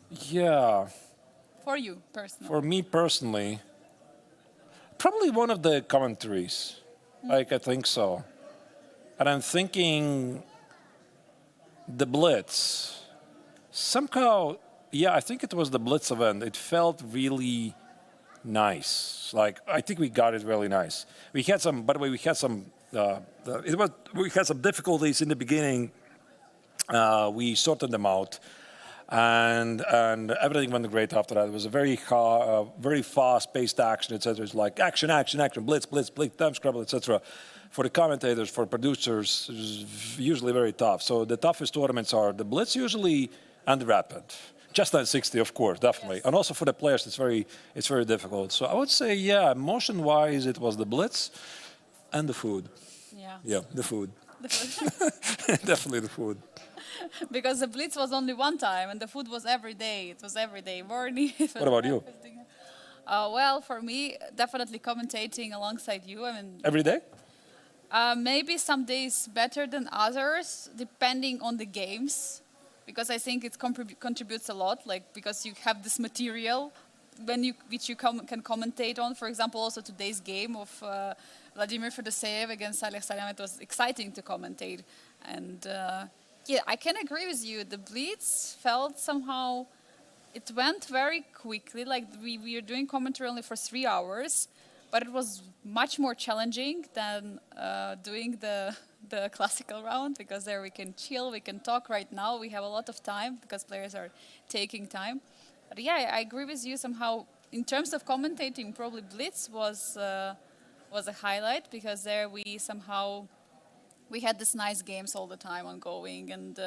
Yeah. For you personally? For me personally, probably one of the commentaries. I think so. And I'm thinking the Blitz. Somehow, yeah, I think it was the Blitz event. It felt really nice. I think we got it really nice. We had some, by the way, we had some difficulties in the beginning. We sorted them out. And everything went great after that. It was a very fast-paced action, etc. It's like action, blitz, time scramble, etc. For the commentators, for producers, it's usually very tough. So the toughest tournaments are the blitz usually and the rapid. Just 960, of course, definitely. Yes. And also for the players, it's very difficult. So I would say, yeah, motion-wise, it was the blitz and the food. Yeah, the food. Definitely the food. Because the blitz was only one time and the food was every day. It was every day morning. What about you? Well, for me, definitely commentating alongside you. I mean, every day? Maybe some days better than others, depending on the games. Because I think it contributes a lot, because you have this material which you can commentate on. For example, also today's game of Vladimir Fedoseev against Salih Salam, it was exciting to commentate. And yeah, I can agree with you. The Blitz felt somehow, it went very quickly. We were doing commentary only for 3 hours, but it was much more challenging than doing the classical round, because there we can chill, we can talk right now. We have a lot of time because players are taking time. But yeah, I agree with you somehow. In terms of commentating, probably Blitz was a highlight, because there we had these nice games all the time ongoing, and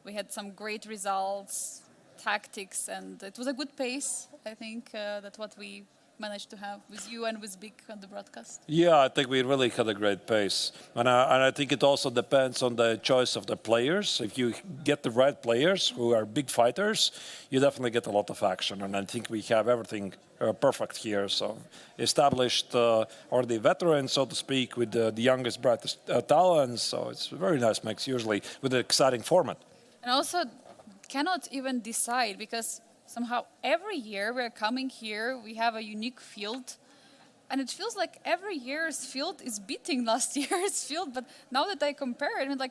we had some great results, tactics, and it was a good pace. I think that's what we managed to have with you and with Big on the broadcast. Yeah, I think we really had a great pace. And I think it also depends on the choice of the players. If you get the right players who are big fighters, you definitely get a lot of action. And I think we have everything perfect here. So established or the veterans, so to speak, with the youngest, brightest talents. So it's a very nice mix, usually, with an exciting format. And also cannot even decide, because somehow every year we're coming here, we have a unique field, And it feels like every year's field is beating last year's field. But now that I compare it,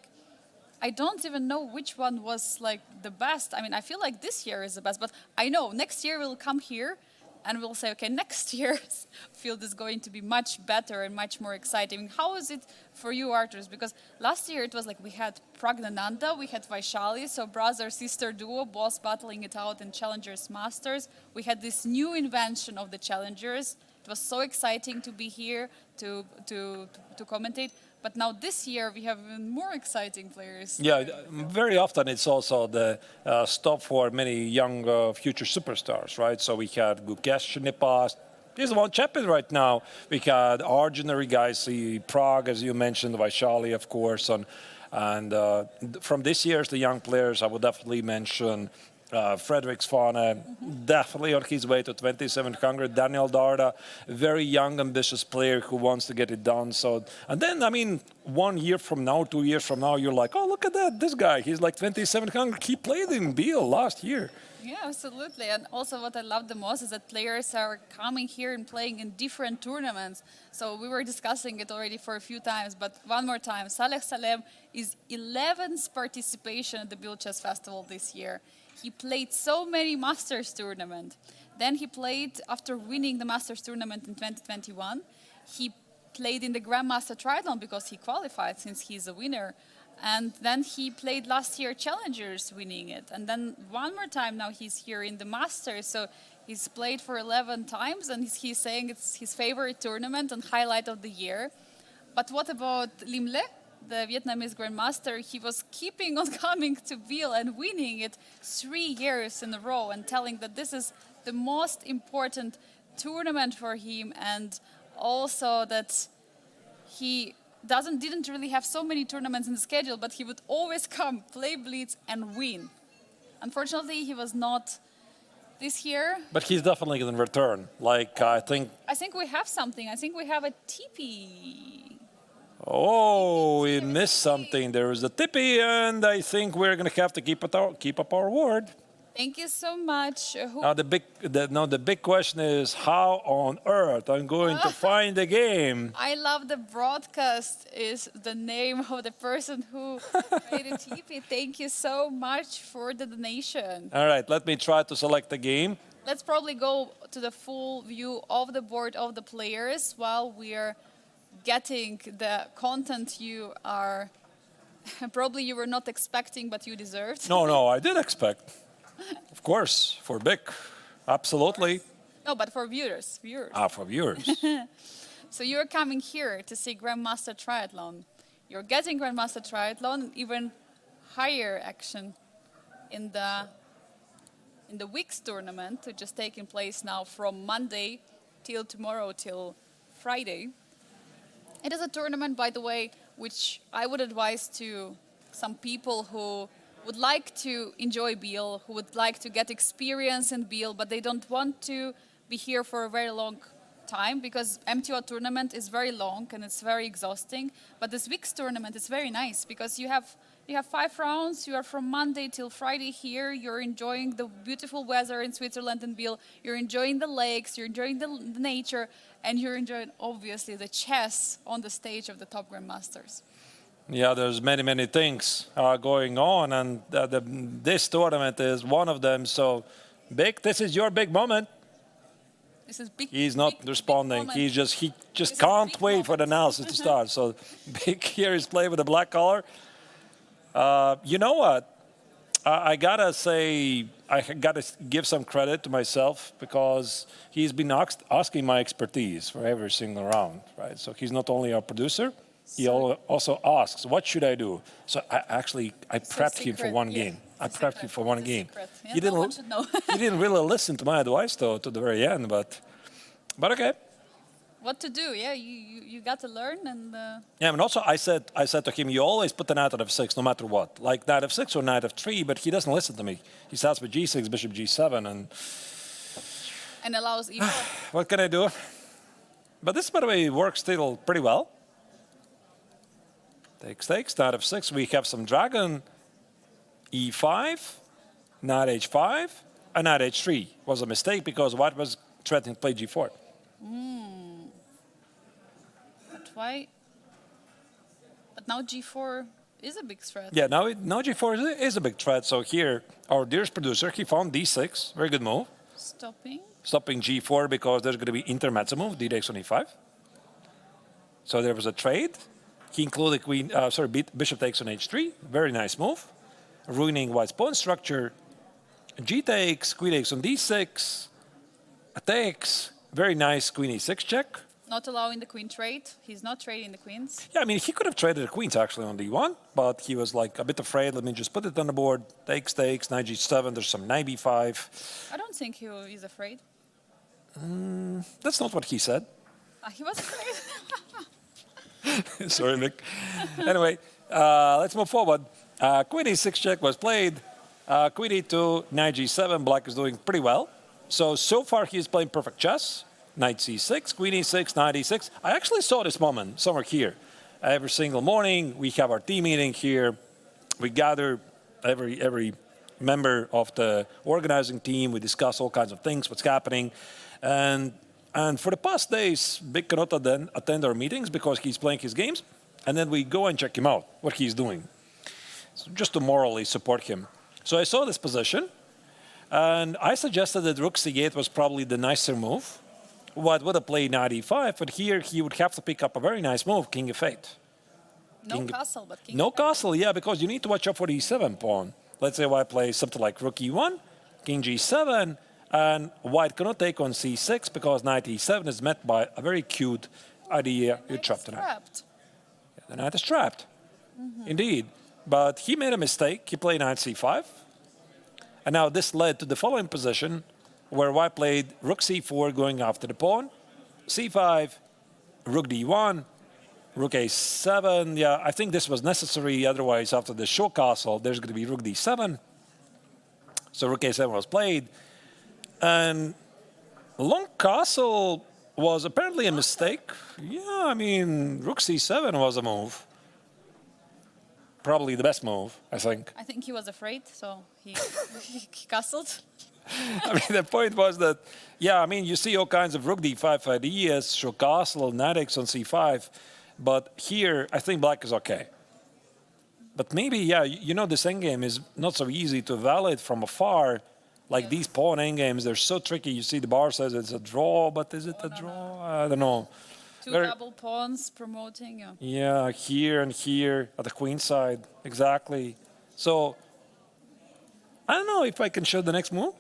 I don't even know which one was like the best. I mean, I feel like this year is the best, but I know next year we'll come here and we'll say, okay, next year's field is going to be much better and much more exciting. How is it for you, Arturs? Because last year it was like we had Pragnananda, we had Vaishali, so brother-sister duo, both battling it out in Challengers Masters. We had this new invention of the Challengers. It was so exciting to be here to commentate. But now this year we have even more exciting players. Yeah, very often it's also the stop for many young future superstars, right? So we had Gukesh in the past. He's the one champion right now. We had ordinary guys, Prague, as you mentioned, Vaishali, of course. And from this year's the young players, I would definitely mention Fredrik Svane, definitely on his way to 2700. Daniel Darda, very young, ambitious player who wants to get it done. So, and then, I mean, 1 year from now, 2 years from now, you're like, oh, look at that, this guy, he's like 2700. He played in Biel last year. Yeah, absolutely. And also what I love the most is that players are coming here and playing in different tournaments. So we were discussing it already for a few times, but one more time, Saleh Salem is 11th participation at the Biel Chess Festival this year. He played so many Masters tournament. Then he played, after winning the Masters tournament in 2021, he played in the Grandmaster Triathlon because he qualified since he's a winner. And then he played last year Challengers, winning it. And then one more time now he's here in the Masters. So he's played for 11 times and he's saying it's his favorite tournament and highlight of the year. But what about Lim Le, the Vietnamese Grandmaster? He was keeping on coming to Biel and winning it 3 years in a row and telling that this is the most important tournament for him, and also that he didn't really have so many tournaments in the schedule, but he would always come, play Blitz, and win. Unfortunately, he was not this year. But he's definitely going to return. Like, I think we have something. I think we have a TP. Oh, we missed something. There is a tippy, and I think we're going to have to keep up our word. Thank you so much. Now the big question is how on earth I'm going to find the game. I love the broadcast is the name of the person who made a TP. Thank you so much for the donation. All right, let me try to select the game. Let's probably go to the full view of the board of the players while we're getting the content you are probably you were not expecting, but you deserved. No, I did expect. Of course, for Bic, absolutely. No, but for viewers. For viewers. So you're coming here to see Grandmaster Triathlon. You're getting Grandmaster Triathlon, even higher action in the week's tournament, which is taking place now from Monday till tomorrow till Friday. It is a tournament, by the way, which I would advise to some people who would like to enjoy Biel, who would like to get experience in Biel, but they don't want to be here for a very long time because MTO tournament is very long and it's very exhausting. But this week's tournament is very nice because you have 5 rounds. You are from Monday till Friday here. You're enjoying the beautiful weather in Switzerland and Biel. You're enjoying the lakes. You're enjoying the nature, and you're enjoying obviously the chess on the stage of the top Grandmasters. Yeah, there's many things going on, and this tournament is one of them. So, Bic, this is your big moment. This is big. He's not responding. He just can't wait for the analysis to start. So, Bic here is playing with a black color. You know what? I gotta say, I gotta give some credit to myself because he's been asking my expertise for every single round, right? So he's not only our producer. He also asks, what should I do? So I prepped him for one game. I prepped him for one game. Yeah, He didn't really listen to my advice, though, to the very end, but okay. What to do? Yeah, you got to learn and. Yeah, and also I said to him, you always put the knight out of 6, no matter what, like knight of 6 or knight of 3. But he doesn't listen to me. He starts with g6, bishop g7, and allows e4. What can I do? But this, by the way, works still pretty well. Takes, knight of 6. We have some dragon, e5, knight h5, and knight h3 was a mistake because white was threatening to play g4. why. But now g4 is a big threat. Yeah, now g4 is a big threat. So here, our dearest producer, he found d6. Very good move. Stopping g4 because there's going to be intermezzo move, d takes on e5. So there was a trade. He included bishop takes on h3. Very nice move. Ruining white's pawn structure. G takes, queen takes on d6. Takes. Very nice queen e6 check. Not allowing the queen trade. He's not trading the queens. Yeah, I mean, he could have traded the queens actually on d1, but he was like a bit afraid. Let me just put it on the board. Takes, knight g7. There's some knight b5. I don't think he is afraid. That's not what he said. He was afraid. Sorry, Nick. Anyway, let's move forward. Queen e6 check was played. Queen e2, knight g7. Black is doing pretty well. So far he's playing perfect chess. Knight c6, queen e6, knight e6. I actually saw this moment somewhere here. Every single morning we have our team meeting here. We gather every member of the organizing team. We discuss all kinds of things, what's happening. And for the past days, Big cannot attend our meetings because he's playing his games. And then we go and check him out, what he's doing. So just to morally support him. So I saw this position. And I suggested that rook c8 was probably the nicer move. White would have played knight e5, but here he would have to pick up a very nice move, king f8. No castle, but king No f8. castle, yeah, because you need to watch out for the e7 pawn. Let's say white plays something like rook e1, king g7, and white cannot take on c6 because knight e7 is met by a very cute idea. You trap the knight. Yeah, the knight is trapped. Indeed. But he made a mistake. He played knight c5. And now this led to the following position, where white played rook c4 going after the pawn, c5, rook d1, rook a7. Yeah, I think this was necessary. Otherwise, after the show castle, there's going to be rook d7. So rook a7 was played. And long castle was apparently a mistake. Yeah, I mean, rook c7 was a move. Probably the best move, I think. I think he was afraid, so he castled. I mean, the point was that, yeah, I mean, you see all kinds of rook d5 ideas, show castle, knight x on c5. But here, I think black is okay. But maybe, yeah, you know, this endgame is not so easy to evaluate from afar. Like these pawn endgames, they're so tricky. You see the bar says it's a draw, but is it a draw? I don't know. Two double pawns promoting. Yeah, here and here at the queen side. Exactly. So, I don't know if I can show the next move.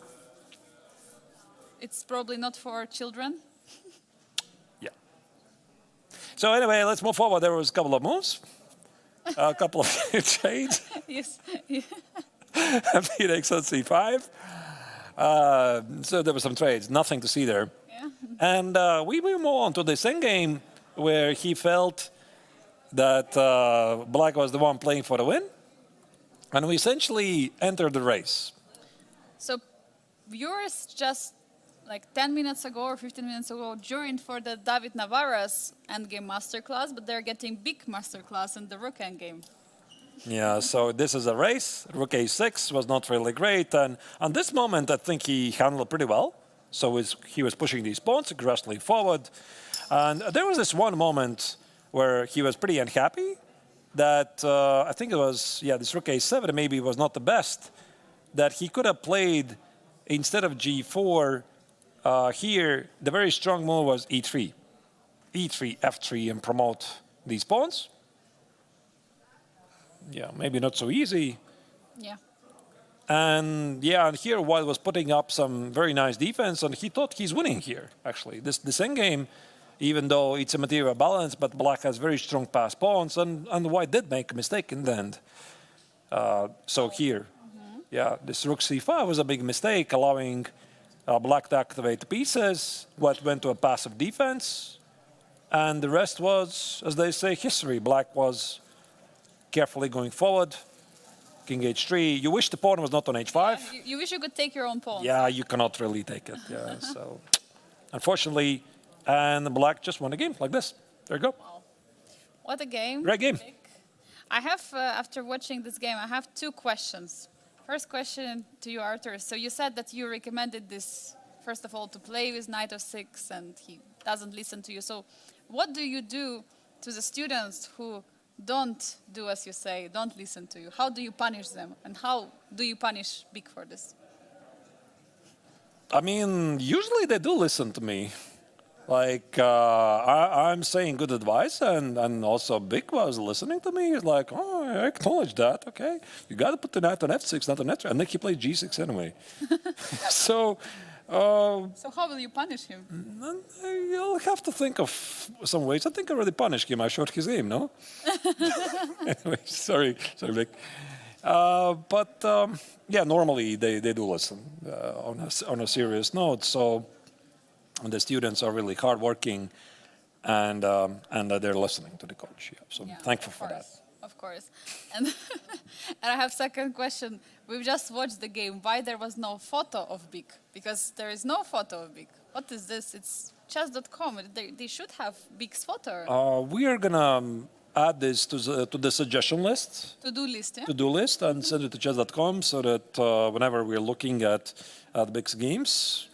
It's probably not for children. Yeah. So anyway, let's move forward. There was a couple of moves. A couple of trades. Yes. Neiksans c5. So there were some trades. Nothing to see there. Yeah. And we move on to this endgame where he felt that black was the one playing for the win. And we essentially entered the race. So viewers just like 10 minutes ago or 15 minutes ago joined for the David Navarra's endgame masterclass, but they're getting big masterclass in the rook endgame. Yeah, so this is a race. Rook a6 was not really great. And on this moment, I think he handled it pretty well. So he was pushing these pawns aggressively forward. And there was this one moment where he was pretty unhappy that I think it was, yeah, this rook a7 maybe was not the best. That he could have played, instead of g4, here, the very strong move was e3. e3, f3, and promote these pawns. Yeah, maybe not so easy. Yeah. And yeah, and here White was putting up some very nice defense, and he thought he's winning here, actually. This endgame, even though it's a material balance, but black has very strong pass pawns, and White did make a mistake in the end. So here, yeah, this rook c5 was a big mistake, allowing black to activate the pieces. White went to a passive defense, and the rest was, as they say, history. Black was carefully going forward. King h3. You wish the pawn was not on h5. Yeah, you wish you could take your own pawn. Yeah, you cannot really take it. Yeah, so unfortunately, and black just won the game like this. There you go. Wow. What a game. Great game. I have, after watching this game, I have two questions. First question to you, Arturs. So you said that you recommended this, first of all, to play with knight of 6, and he doesn't listen to you. So what do you do to the students who don't do as you say, don't listen to you? How do you punish them? And how do you punish Big for this? I mean, usually they do listen to me. Like, I'm saying good advice, and also Big was listening to me. He's like, oh, I acknowledge that. Okay, you got to put the knight on f6, not on f3. And then he played g6 anyway. So how will you punish him? you'll have to think of some ways. I think I already punished him. I showed his game, no? Anyway, sorry, Big. Yeah, normally they do listen on a serious note. So the students are really hardworking, and they're listening to the coach. Yeah, so I'm thankful for that. Of course. And I have second question. We've just watched the game. Why there was no photo of Big? Because there is no photo of Big. What is this? It's chess.com. They should have Big's photo. We are gonna add this to the suggestion list. To-do list, yeah? To-do list, and send it to chess.com so that whenever we're looking at Big's games,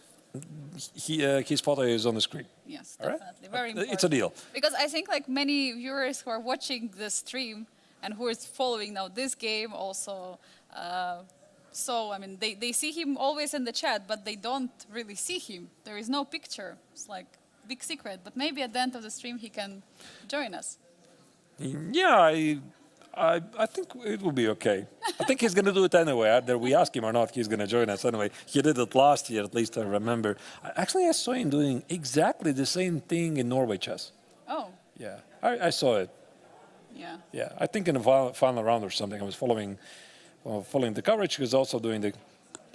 his photo is on the screen. Yes, All right? definitely. Very important. It's a deal. Because I think like many viewers who are watching the stream and who is following now this game also, I mean, they see him always in the chat, but they don't really see him. There is no picture. It's like big secret. But maybe at the end of the stream he can join us. Yeah, I think it will be okay. I think he's going to do it anyway. Either we ask him or not, he's going to join us anyway. He did it last year, at least I remember. Actually, I saw him doing exactly the same thing in Norway chess. Oh. Yeah, I saw it. Yeah. Yeah, I think in the final round or something, I was following the coverage. He was also doing the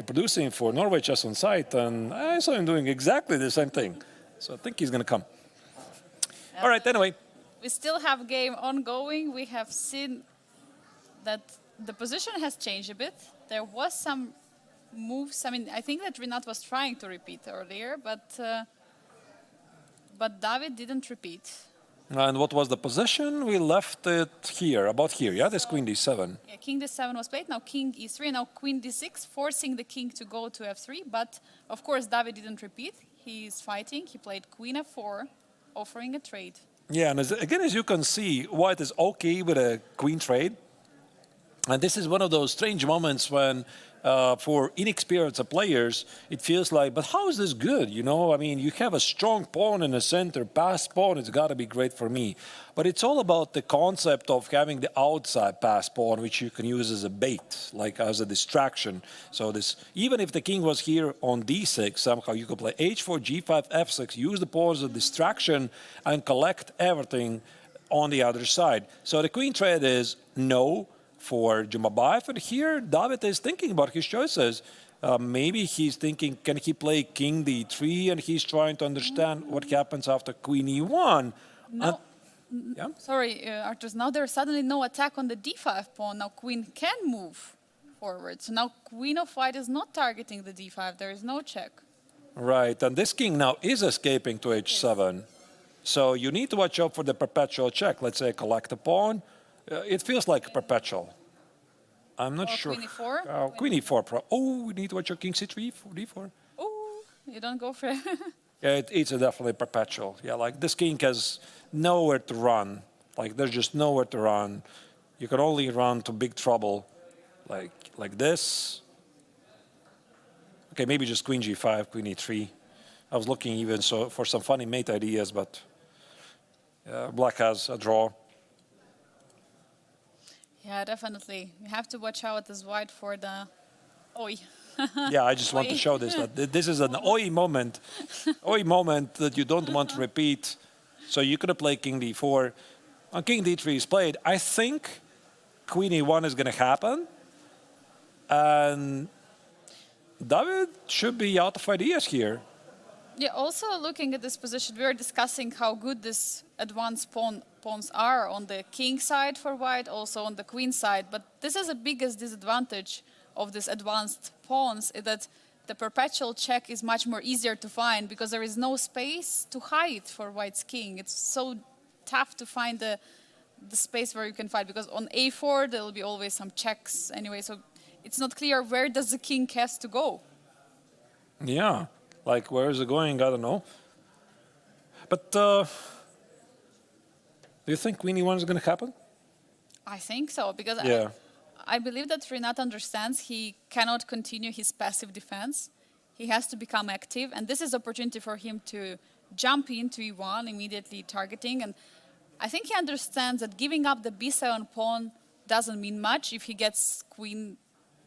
producing for Norway chess on site, and I saw him doing exactly the same thing. So I think he's going to come. All right, anyway. We still have game ongoing. We have seen that the position has changed a bit. There was some moves. I mean, I think that Rinat was trying to repeat earlier, but David didn't repeat. And what was the position? We left it here, about here. Yeah, this queen d7. Yeah, king d7 was played. Now king e3. Now queen d6, forcing the king to go to f3. But of course, David didn't repeat. He is fighting. He played queen f4, offering a trade. Yeah, and as you can see, White is okay with a queen trade. And this is one of those strange moments when, for inexperienced players, it feels like, but how is this good? You know, I mean, you have a strong pawn in the center, passed pawn, it's got to be great for me. But it's all about the concept of having the outside passed pawn, which you can use as a bait, like as a distraction. So this, even if the king was here on d6, somehow you could play h4, g5, f6, use the pawn as a distraction and collect everything on the other side. So the queen trade is no for Jumabayev, and here David is thinking about his choices. Maybe he's thinking, can he play king d3, and he's trying to understand what happens after queen e1. No. Yeah? Sorry, Arturs, now there's suddenly no attack on the d5 pawn. Now queen can move forward. So now queen of white is not targeting the d5. There is no check. Right, and this king now is escaping to h7. So you need to watch out for the perpetual check. Let's say collect a pawn. It feels like perpetual. I'm not sure. Queen e4? Queen e4. Oh, we need to watch your king c3, d4. Oh, you don't go for it. Yeah, it's a definitely perpetual. Yeah, like this king has nowhere to run. Like there's just nowhere to run. You can only run to big trouble, like this. Okay, maybe just queen g5, queen e3. I was looking even for some funny mate ideas, but black has a draw. Yeah, definitely. You have to watch out as white for the oi. Yeah, I just want to show this. That this is an oi moment that you don't want to repeat. So you could have played king d4. On king d3 is played. I think queen e1 is going to happen. And David should be out of ideas here. Yeah, also looking at this position, we were discussing how good this advanced pawns are on the king side for white, also on the queen side. But this is the biggest disadvantage of this advanced pawns, is that the perpetual check is much more easier to find because there is no space to hide for white's king. It's so tough to find the space where you can fight, because on a4 there will be always some checks anyway, so it's not clear where does the king has to go. Yeah. Like, where is it going? I don't know. But Do you think Queen E1 is going to happen? I think so, because Yeah. I believe that Renat understands he cannot continue his passive defense. He has to become active, and this is opportunity for him to jump into E1, immediately targeting. And I think he understands that giving up the B7 pawn doesn't mean much if he gets queen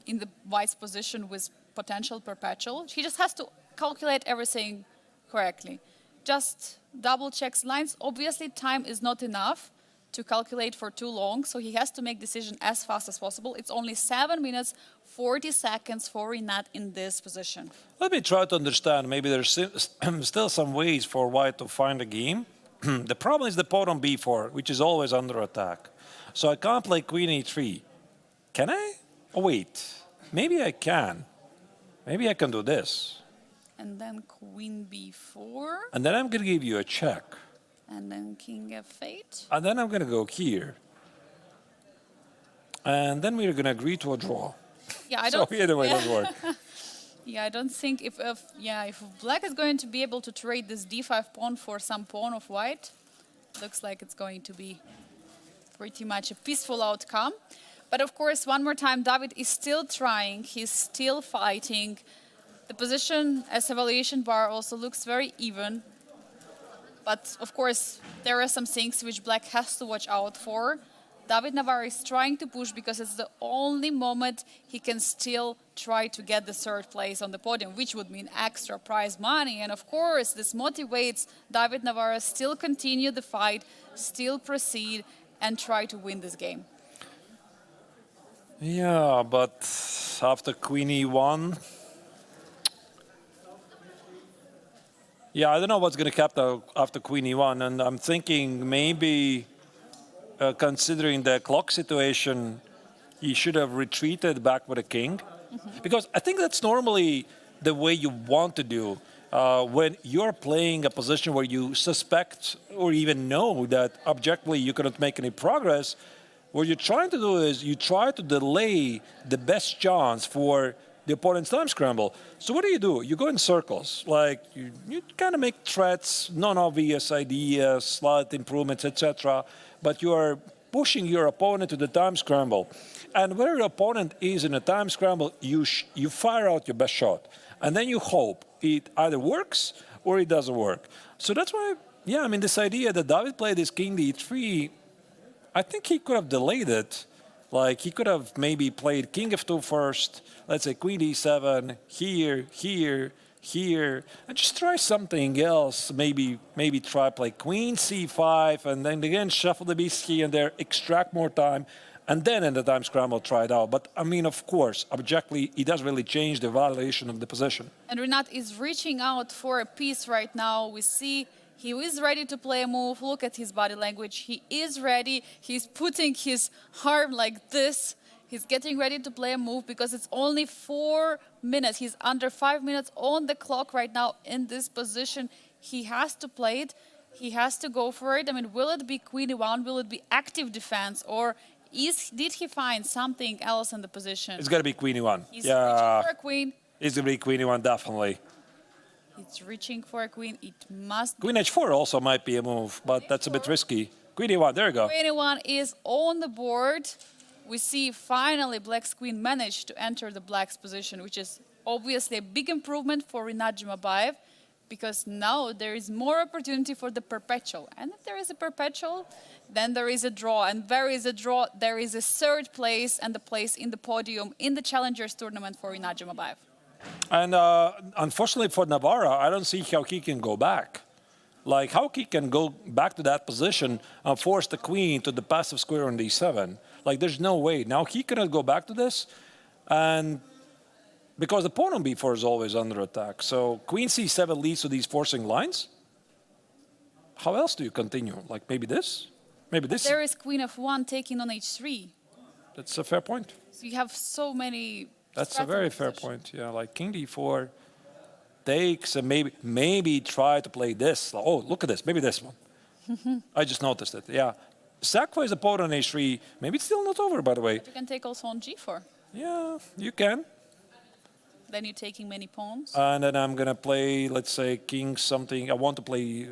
in the white's position with potential perpetual. He just has to calculate everything correctly. Just double checks lines. Obviously, time is not enough to calculate for too long, so he has to make decision as fast as possible. It's only 7 minutes, 40 seconds for Renat in this position. Let me try to understand. Maybe there's still some ways for white to find a game. The problem is the pawn on b4, which is always under attack. So I can't play queen e3. Can I? Oh, wait. Maybe I can. Maybe I can do this. And then queen b4. And then I'm going to give you a check. And then king f8. And then I'm going to go here. And then we're going to agree to a draw. Yeah, I So don't. either way, it doesn't work. Yeah, I don't think if black is going to be able to trade this d5 pawn for some pawn of white, looks like it's going to be pretty much a peaceful outcome. But of course, one more time, David is still trying. He's still fighting. The position as evaluation bar also looks very even. But of course, there are some things which black has to watch out for. David Navarro is trying to push because it's the only moment he can still try to get the third place on the podium, which would mean extra prize money. And of course, this motivates David Navarro still continue the fight, still proceed, and try to win this game. Yeah, but after queen e1... Yeah, I don't know what's going to happen after queen e1, and I'm thinking maybe, considering the clock situation, he should have retreated back with a king. Because I think that's normally the way you want to do when you're playing a position where you suspect or even know that objectively you cannot make any progress. What you're trying to do is you try to delay the best chance for the opponent's time scramble. So what do? You go in circles. Like you kind of make threats, non-obvious ideas, slight improvements, etc. But you are pushing your opponent to the time scramble. And where your opponent is in a time scramble, you fire out your best shot. And then you hope it either works or it doesn't work. So that's why, yeah, I mean, this idea that David played this king d3, I think he could have delayed it. Like, he could have maybe played king f2 first, let's say queen d7, here, here, here, and just try something else. Maybe try play queen c5, and then again shuffle the piece here and there, extract more time, and then in the time scramble try it out. But I mean, of course, objectively, it doesn't really change the evaluation of the position. And Renat is reaching out for a piece right now. We see he is ready to play a move. Look at his body language. He is ready. He's putting his arm like this. He's getting ready to play a move because it's only 4 minutes. He's under 5 minutes on the clock right now in this position. He has to play it. He has to go for it. I mean, will it be queen e1? Will it be active defense? Or did he find something else in the position? It's got to be queen e1. He's reaching for a queen. It's going to be queen e1, definitely. It's reaching for a queen. It must be. Queen h4 also might be a move, but that's a bit risky. Queen e1, there you go. Queen e1 is on the board. We see finally black's queen managed to enter the black's position, which is obviously a big improvement for Renat Jumabayev, because now there is more opportunity for the perpetual. And if there is a perpetual, then there is a draw. And there is a draw, there is a third place and the place in the podium in the Challengers tournament for Renat Jumabayev. And unfortunately for Navarra, I don't see how he can go back. Like, how he can go back to that position and force the queen to the passive square on d7. Like, there's no way. Now, he cannot go back to this. And because the pawn on b4 is always under attack. So queen c7 leads to these forcing lines. How else do you continue? Like, maybe this? Maybe this? There is queen f1 taking on h3. That's a fair point. So you have so many... That's a very fair point. Yeah, like king d4 takes, and maybe try to play this. Oh, look at this. Maybe this one. I just noticed it. Yeah. Sacrifice the pawn on h3. Maybe it's still not over, by the way. But you can take also on g4. Yeah, you can. Then you're taking many pawns. And then I'm going to play, let's say, king something. I want to play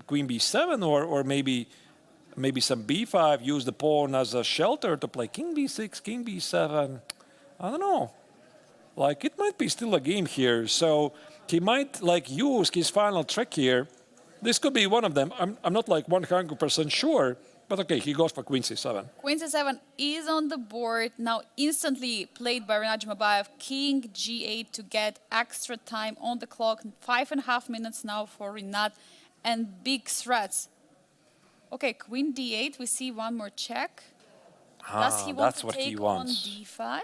queen b7 or maybe maybe some b5, use the pawn as a shelter to play king b6, king b7. I don't know. Like, it might be still a game here. So he might like use his final trick here. This could be one of them. I'm not like 100% sure. But okay, he goes for queen c7. Queen c7 is on the board. Now instantly played by Rinat Jumabayev. King g8 to get extra time on the clock. 5.5 minutes now for Rinat. And big threats. Okay, queen d8. We see one more check. Does he want to take on d5?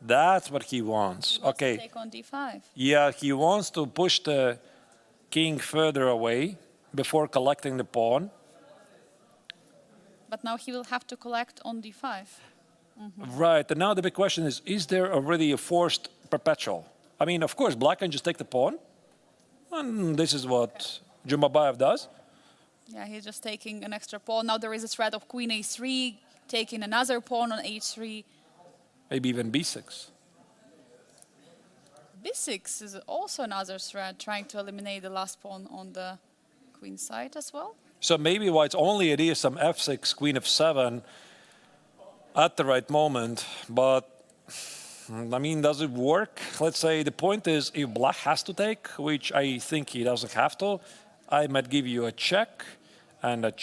That's what he wants. Okay. Take on d5. Yeah, he wants to push the king further away before collecting the pawn. But now he will have to collect on d5. Right, and now the big question is there already a forced perpetual? I mean, of course, black can just take the pawn. And this is what Jumabayev does. Yeah, he's just taking an extra pawn. Now there is a threat of queen a3, taking another pawn on h3. Maybe even b6. b6 is also another threat, trying to eliminate the last pawn on the queen side as well. So maybe White's only idea is some f6, queen f7 at the right moment. But, I mean, does it work? Let's say the point is if black has to take, which I think he doesn't have to, I might give you a check and a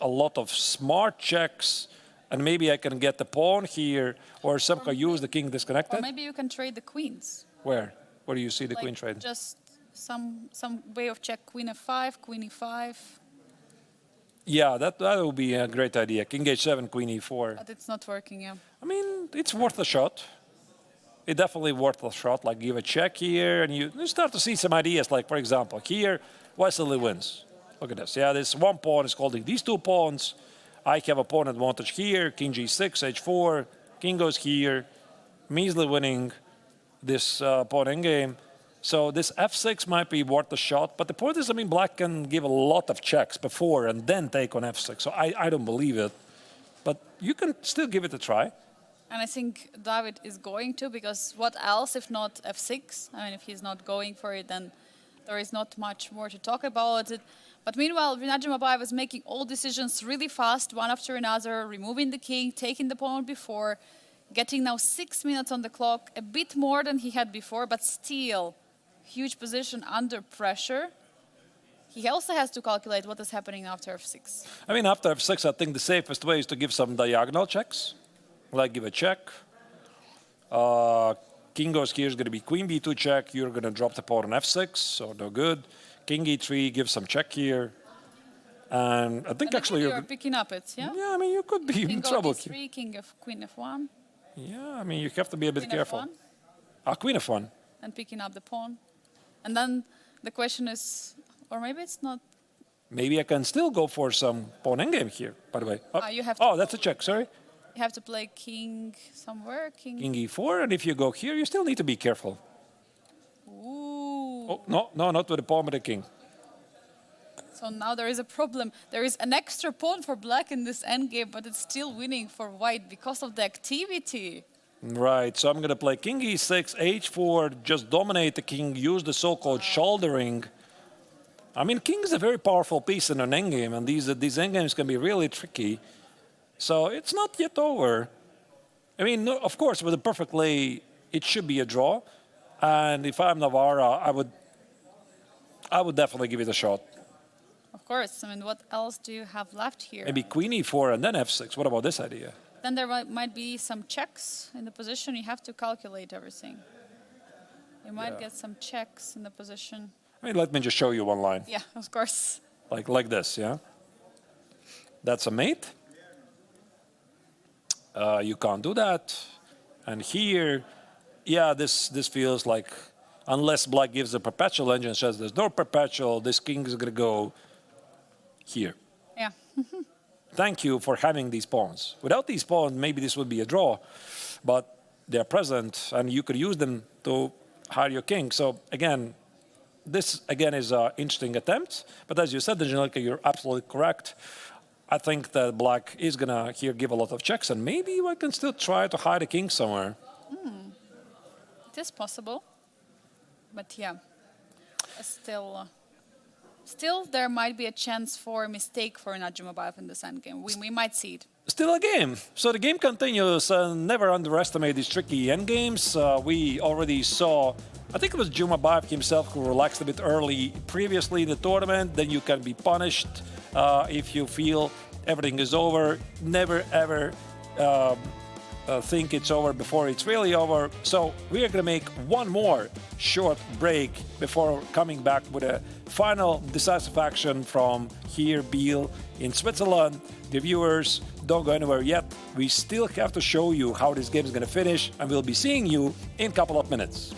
lot of smart checks. And maybe I can get the pawn here or somehow use the king disconnected. Or maybe you can trade the queens. Where? Where do you see the Like queen trade? Just some way of check queen f5, queen e5. Yeah, that would be a great idea. King h7, queen e4. But it's not working, yeah. I mean, it's worth a shot. It's definitely worth a shot. Like, give a check here, and you start to see some ideas. Like, for example, here, Vasily wins. Look at this. Yeah, this one pawn is holding these two pawns. I have a pawn advantage here. King g6, h4. King goes here. Measly winning this pawn endgame. So this f6 might be worth a shot. But the point is, I mean, black can give a lot of checks before and then take on f6. So I don't believe it. But you can still give it a try. And I think David is going to, because what else if not f6? I mean, if he's not going for it, then there is not much more to talk about it. But meanwhile, Rinat Jumabayev was making all decisions really fast, one after another, removing the king, taking the pawn before, getting now 6 minutes on the clock, a bit more than he had before, but still huge position under pressure. He also has to calculate what is happening after f6. I mean, after f6, I think the safest way is to give some diagonal checks. Like give a check. King goes here is going to be queen b2 check. You're going to drop the pawn on f6, so no good. King e3, give some check here. And I think actually you're picking up it, yeah? Yeah, I mean, you could be in trouble here. King king of queen f1. Yeah, I mean, you have to be a bit Queen careful. f1. Queen f1. And picking up the pawn. And then the question is, or maybe it's not. Maybe I can still go for some pawn endgame here, by the way. You have to that's a check, sorry. You have to play king somewhere. King e4, and if you go here, you still need to be careful. Ooh. Oh, no, not with the pawn, but the king. So now there is a problem. There is an extra pawn for black in this endgame, but it's still winning for white because of the activity. Right, so I'm going to play king e6, h4, just dominate the king, use the so-called shouldering. I mean, king is a very powerful piece in an endgame, and these endgames can be really tricky. So it's not yet over. I mean, no, of course, with a perfect lay, it should be a draw. And if I'm Navarra, I would definitely give it a shot. Of course. I mean, what else do you have left here? Maybe queen e4 and then f6. What about this idea? Then there might be some checks in the position. You have to calculate everything. You might get some checks in the position. I mean, let me just show you one line. Yeah, of course. Like this, yeah? That's a mate. You can't do that. And here, yeah, this feels like, unless black gives a perpetual engine, says there's no perpetual, this king is going to go here. Yeah. Thank you for having these pawns. Without these pawns, maybe this would be a draw, but they're present, and you could use them to hide your king. So again, this again is an interesting attempt. But as you said, Angelica, you're absolutely correct. I think that black is going to here give a lot of checks, and maybe I can still try to hide a king somewhere. It is possible. But yeah, still Still, there might be a chance for a mistake for Najumabayev in this endgame. We might see it. Still a game. So the game continues. Never underestimate these tricky endgames. We already saw, I think it was Jumabayev himself who relaxed a bit early previously in the tournament. Then you can be punished if you feel everything is over. Never ever think it's over before it's really over. So we are going to make one more short break before coming back with a final decisive action from here, Biel, in Switzerland. The viewers, don't go anywhere yet. We still have to show you how this game is going to finish, and we'll be seeing you in a couple of minutes.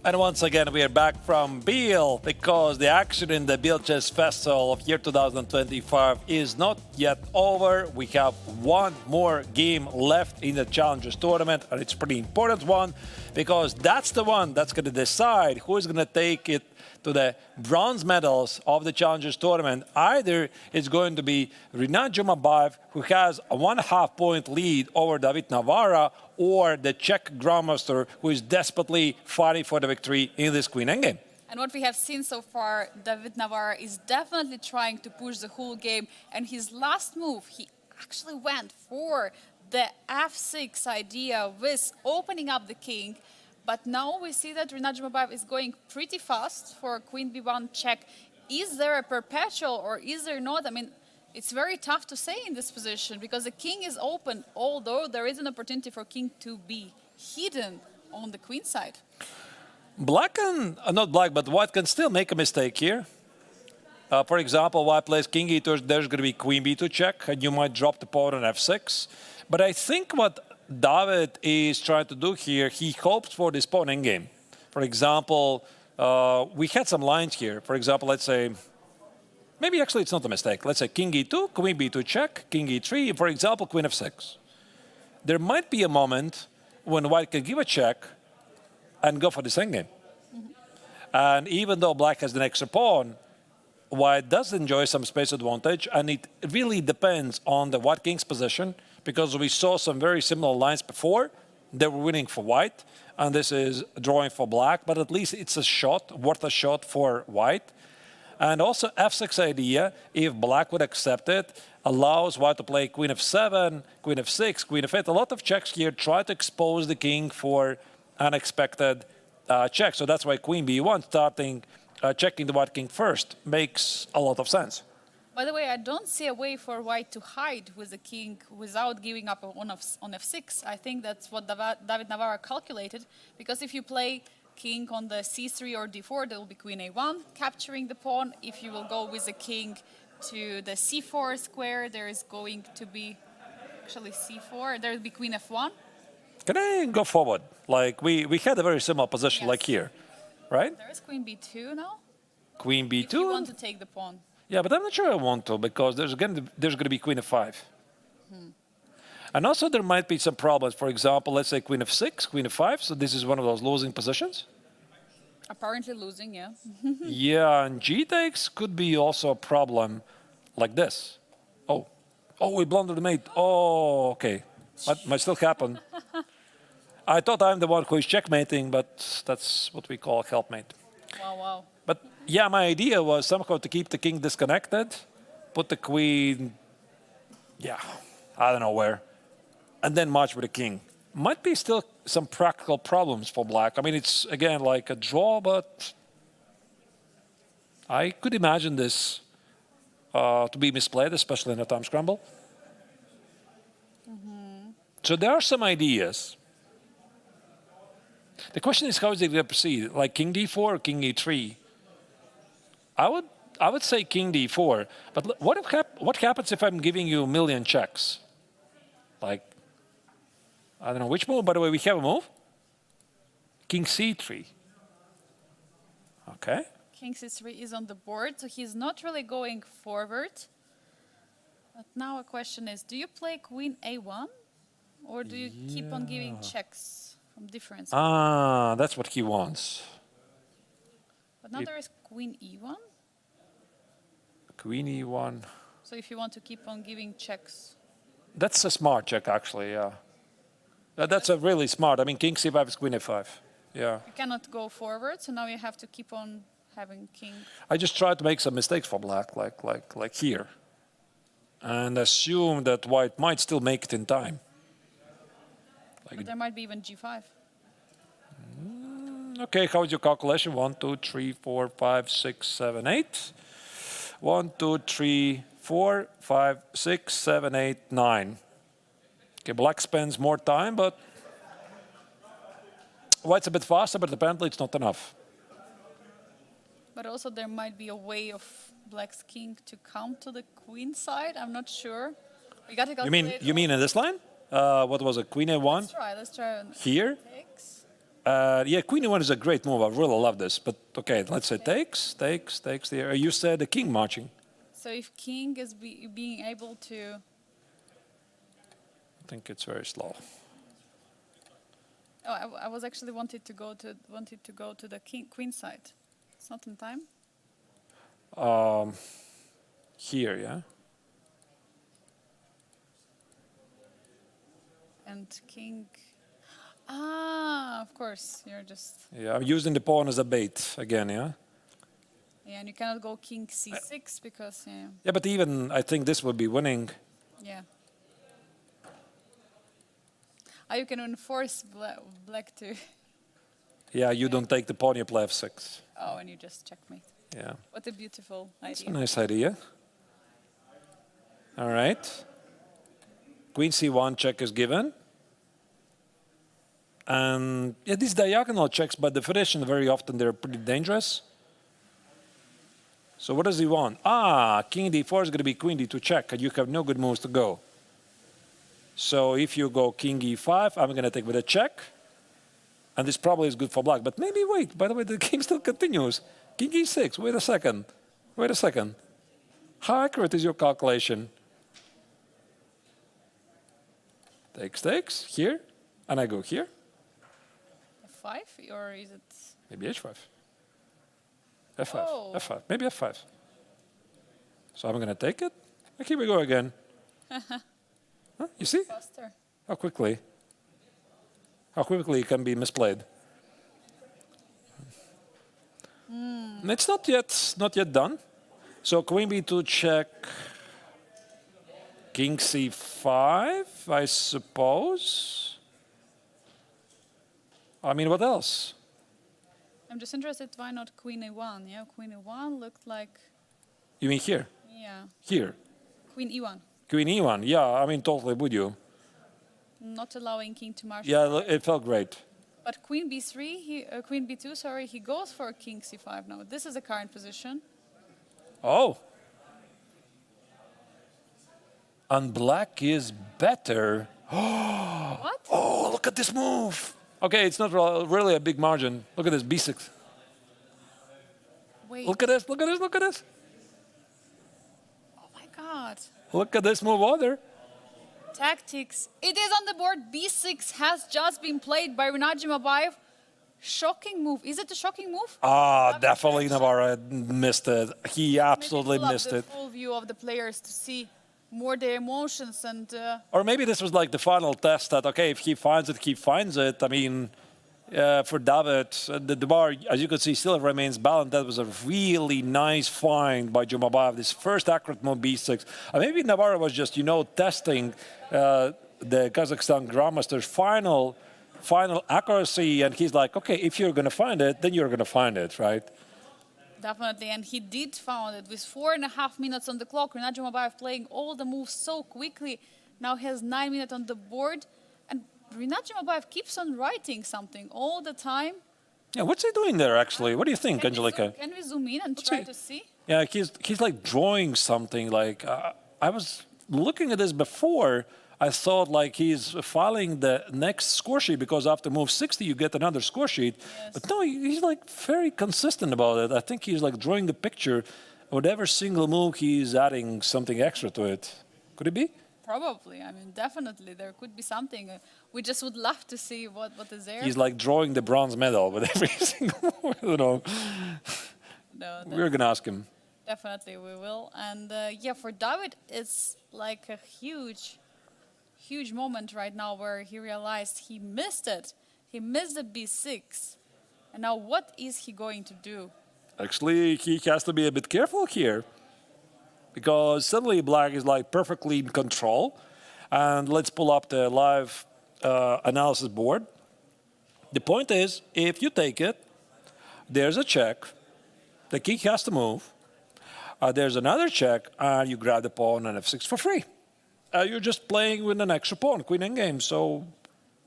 And once again, we are back from Biel because the action in the Biel Chess Festival of year 2025 is not yet over. We have one more game left in the Challengers Tournament, and it's a pretty important one because that's the one that's going to decide who is going to take it to the bronze medals of the Challengers Tournament. Either it's going to be Rinat Jumabayev, who has a 1.5 point lead over David Navara, or the Czech Grandmaster, who is desperately fighting for the victory in this Queen Endgame. And what we have seen so far, David Navara is definitely trying to push the whole game. And his last move, he actually went for the f6 idea with opening up the king. But now we see that Rinat Jumabayev is going pretty fast for Queen B1 check. Is there a perpetual or is there not? I mean, it's very tough to say in this position because the king is open, although there is an opportunity for king to be hidden on the queen side. Black can, not black, but white can still make a mistake here. For example, white plays king e2, there's going to be queen b2 check, and you might drop the pawn on f6. But I think what David is trying to do here, he hopes for this pawn endgame. For example, we had some lines here. For example, let's say, maybe actually it's not a mistake. Let's say king e2, queen b2 check, king e3, for example, queen f6. There might be a moment when white can give a check and go for this endgame. And even though black has the extra pawn, white does enjoy some space advantage, and it really depends on the white king's position, because we saw some very similar lines before. They were winning for white, and this is drawing for black, but at least it's a shot, worth a shot for white. And also f6 idea, if black would accept it, allows white to play queen f7, queen f6, queen f8. A lot of checks here try to expose the king for unexpected checks. So that's why queen b1 starting checking the white king first makes a lot of sense. By the way, I don't see a way for white to hide with the king without giving up on f6. I think that's what David Navara calculated, because if you play king on the c3 or d4, there will be queen a1, capturing the pawn. If you will go with the king to the c4 square, there is going to be, actually c4, there will be queen f1. Can I go forward? Like, we had a very similar position, Yes. like here, right? There is queen b2 now. Queen b2. If you want to take the pawn. Yeah, but I'm not sure I want to, because there's going to be queen f5. And also there might be some problems. For example, let's say queen f6, queen f5. So this is one of those losing positions. Apparently losing, yeah. Yeah, and g takes could be also a problem like this. Oh, we blundered the mate. Oh, okay. That might still happen. I thought I'm the one who is checkmating, but that's what we call a helpmate. Wow. But yeah, my idea was somehow to keep the king disconnected, put the queen, I don't know where, and then match with the king. Might be still some practical problems for black. I mean, it's, again, like a draw, but I could imagine this to be misplayed, especially in a time scramble. So there are some ideas. The question is, how is it going to proceed? Like king d4 or king e3? I would say king d4, but what happens if I'm giving you a million checks? Like, I don't know, which move? By the way, we have a move? King c3. Okay. King c3 is on the board, so he's not really going forward. But now a question is, do you play queen a1? Or do you keep on giving checks from different spots? That's what he wants. But now there is queen e1. Queen e1. So if you want to keep on giving checks. That's a smart check, actually, yeah. That's a really smart. I mean, king c5 is queen a5. Yeah. You cannot go forward, so now you have to keep on having king. I just tried to make some mistakes for black, like here. And assume that white might still make it in time. But there might be even g5. Okay, how is your calculation? 1, 2, 3, 4, 5, 6, 7, 8. 1, 2, 3, 4, 5, 6, 7, 8, 9. Okay, black spends more time, but white's a bit faster, but apparently it's not enough. But also there might be a way of black's king to come to the queen side. I'm not sure. You got to calculate. You mean in this line? What was it? Queen A1? Let's try. Here? Takes. Yeah, Queen E1 is a great move. I really love this. But okay, let's say takes there. You said the king marching. So if king is being able to... I think it's very slow. Oh, I was actually wanted to go to the queen side. It's not in time. Here, yeah. And king... Ah, of course, you're just... Yeah, I'm using the pawn as a bait again, yeah? Yeah, and you cannot go king c6 because... Yeah. Yeah, but even I think this would be winning. Yeah. You can enforce black to... Yeah, you don't take the pawn, you play f6. Oh, and you just checkmate. Yeah. What a beautiful It's a idea. nice idea. All right. Queen c1 check is given. And yeah, these diagonal checks, by definition, very often they're pretty dangerous. So what does he want? King d4 is going to be queen d2 check, and you have no good moves to go. So if you go king e5, I'm going to take with a check. And this probably is good for black. But maybe wait, by the way, the game still continues. King e6, wait a second. Wait a second. How accurate is your calculation? Takes, here. And I go here. F5, or is it... Maybe h5. f5, Oh. f5, maybe f5. So I'm going to take it. And here we go again. Huh? You see? Faster. How quickly it can be misplayed. And it's not yet done. So queen b2 check, king c5, I suppose. I mean, what else? I'm just interested, why not queen a1? Yeah, queen a1 looked like... You mean here? Yeah, Here? queen e1. Queen e1, yeah, I mean, totally would you. Not allowing king to march. Yeah, it felt great. But queen b3, queen b2, sorry, he goes for king c5 now. This is the current position. Oh. And black is better. What? Oh, look at this move. Okay, it's not really a big margin. Look at this, b6. Wait. Look at this, look at this, look at this. Oh my god. Look at this move over. Tactics. It is on the board. b6 has just been played by Rinat Jimabayev. Shocking move. Is it a shocking move? Definitely Navarra missed it. He absolutely Maybe missed the it. full view of the players to see more their emotions and... Or maybe this was like the final test that, okay, if he finds it, he finds it. I mean, for David, the bar, as you can see, still remains balanced. That was a really nice find by Jumabayev. This first accurate move, b6. And maybe Navarro was just, testing the Kazakhstan Grandmaster's final accuracy. And he's like, okay, if you're going to find it, then you're going to find it, right? Definitely, and he did found it with 4.5 minutes on the clock. Rinat Jimabayev playing all the moves so quickly. Now has 9 minutes on the board. And Rinat Jimabayev keeps on writing something all the time. Yeah, what's he doing there, actually? What do you think, Angelica? Can we zoom in and try to see? Yeah, he's like drawing something. Like I was looking at this before. I thought like he's filing the next score sheet because after move 60 you get another score sheet. Yes. But no, he's like very consistent about it. I think he's like drawing the picture. Whatever single move, he's adding something extra to it. Could it be? Probably. I mean, definitely there could be something. We just would love to see what is there. He's like drawing the bronze medal with every single move. No, We're gonna ask him. definitely we will. And yeah, for David, it's like a huge moment right now where he realized he missed it. He missed the b6. And now what is he going to do? Actually, he has to be a bit careful here because suddenly black is like perfectly in control. And let's pull up the live analysis board. The point is, if you take it, there's a check. The king has to move. There's another check, and you grab the pawn and f6 for free. You're just playing with an extra pawn, queen endgame. So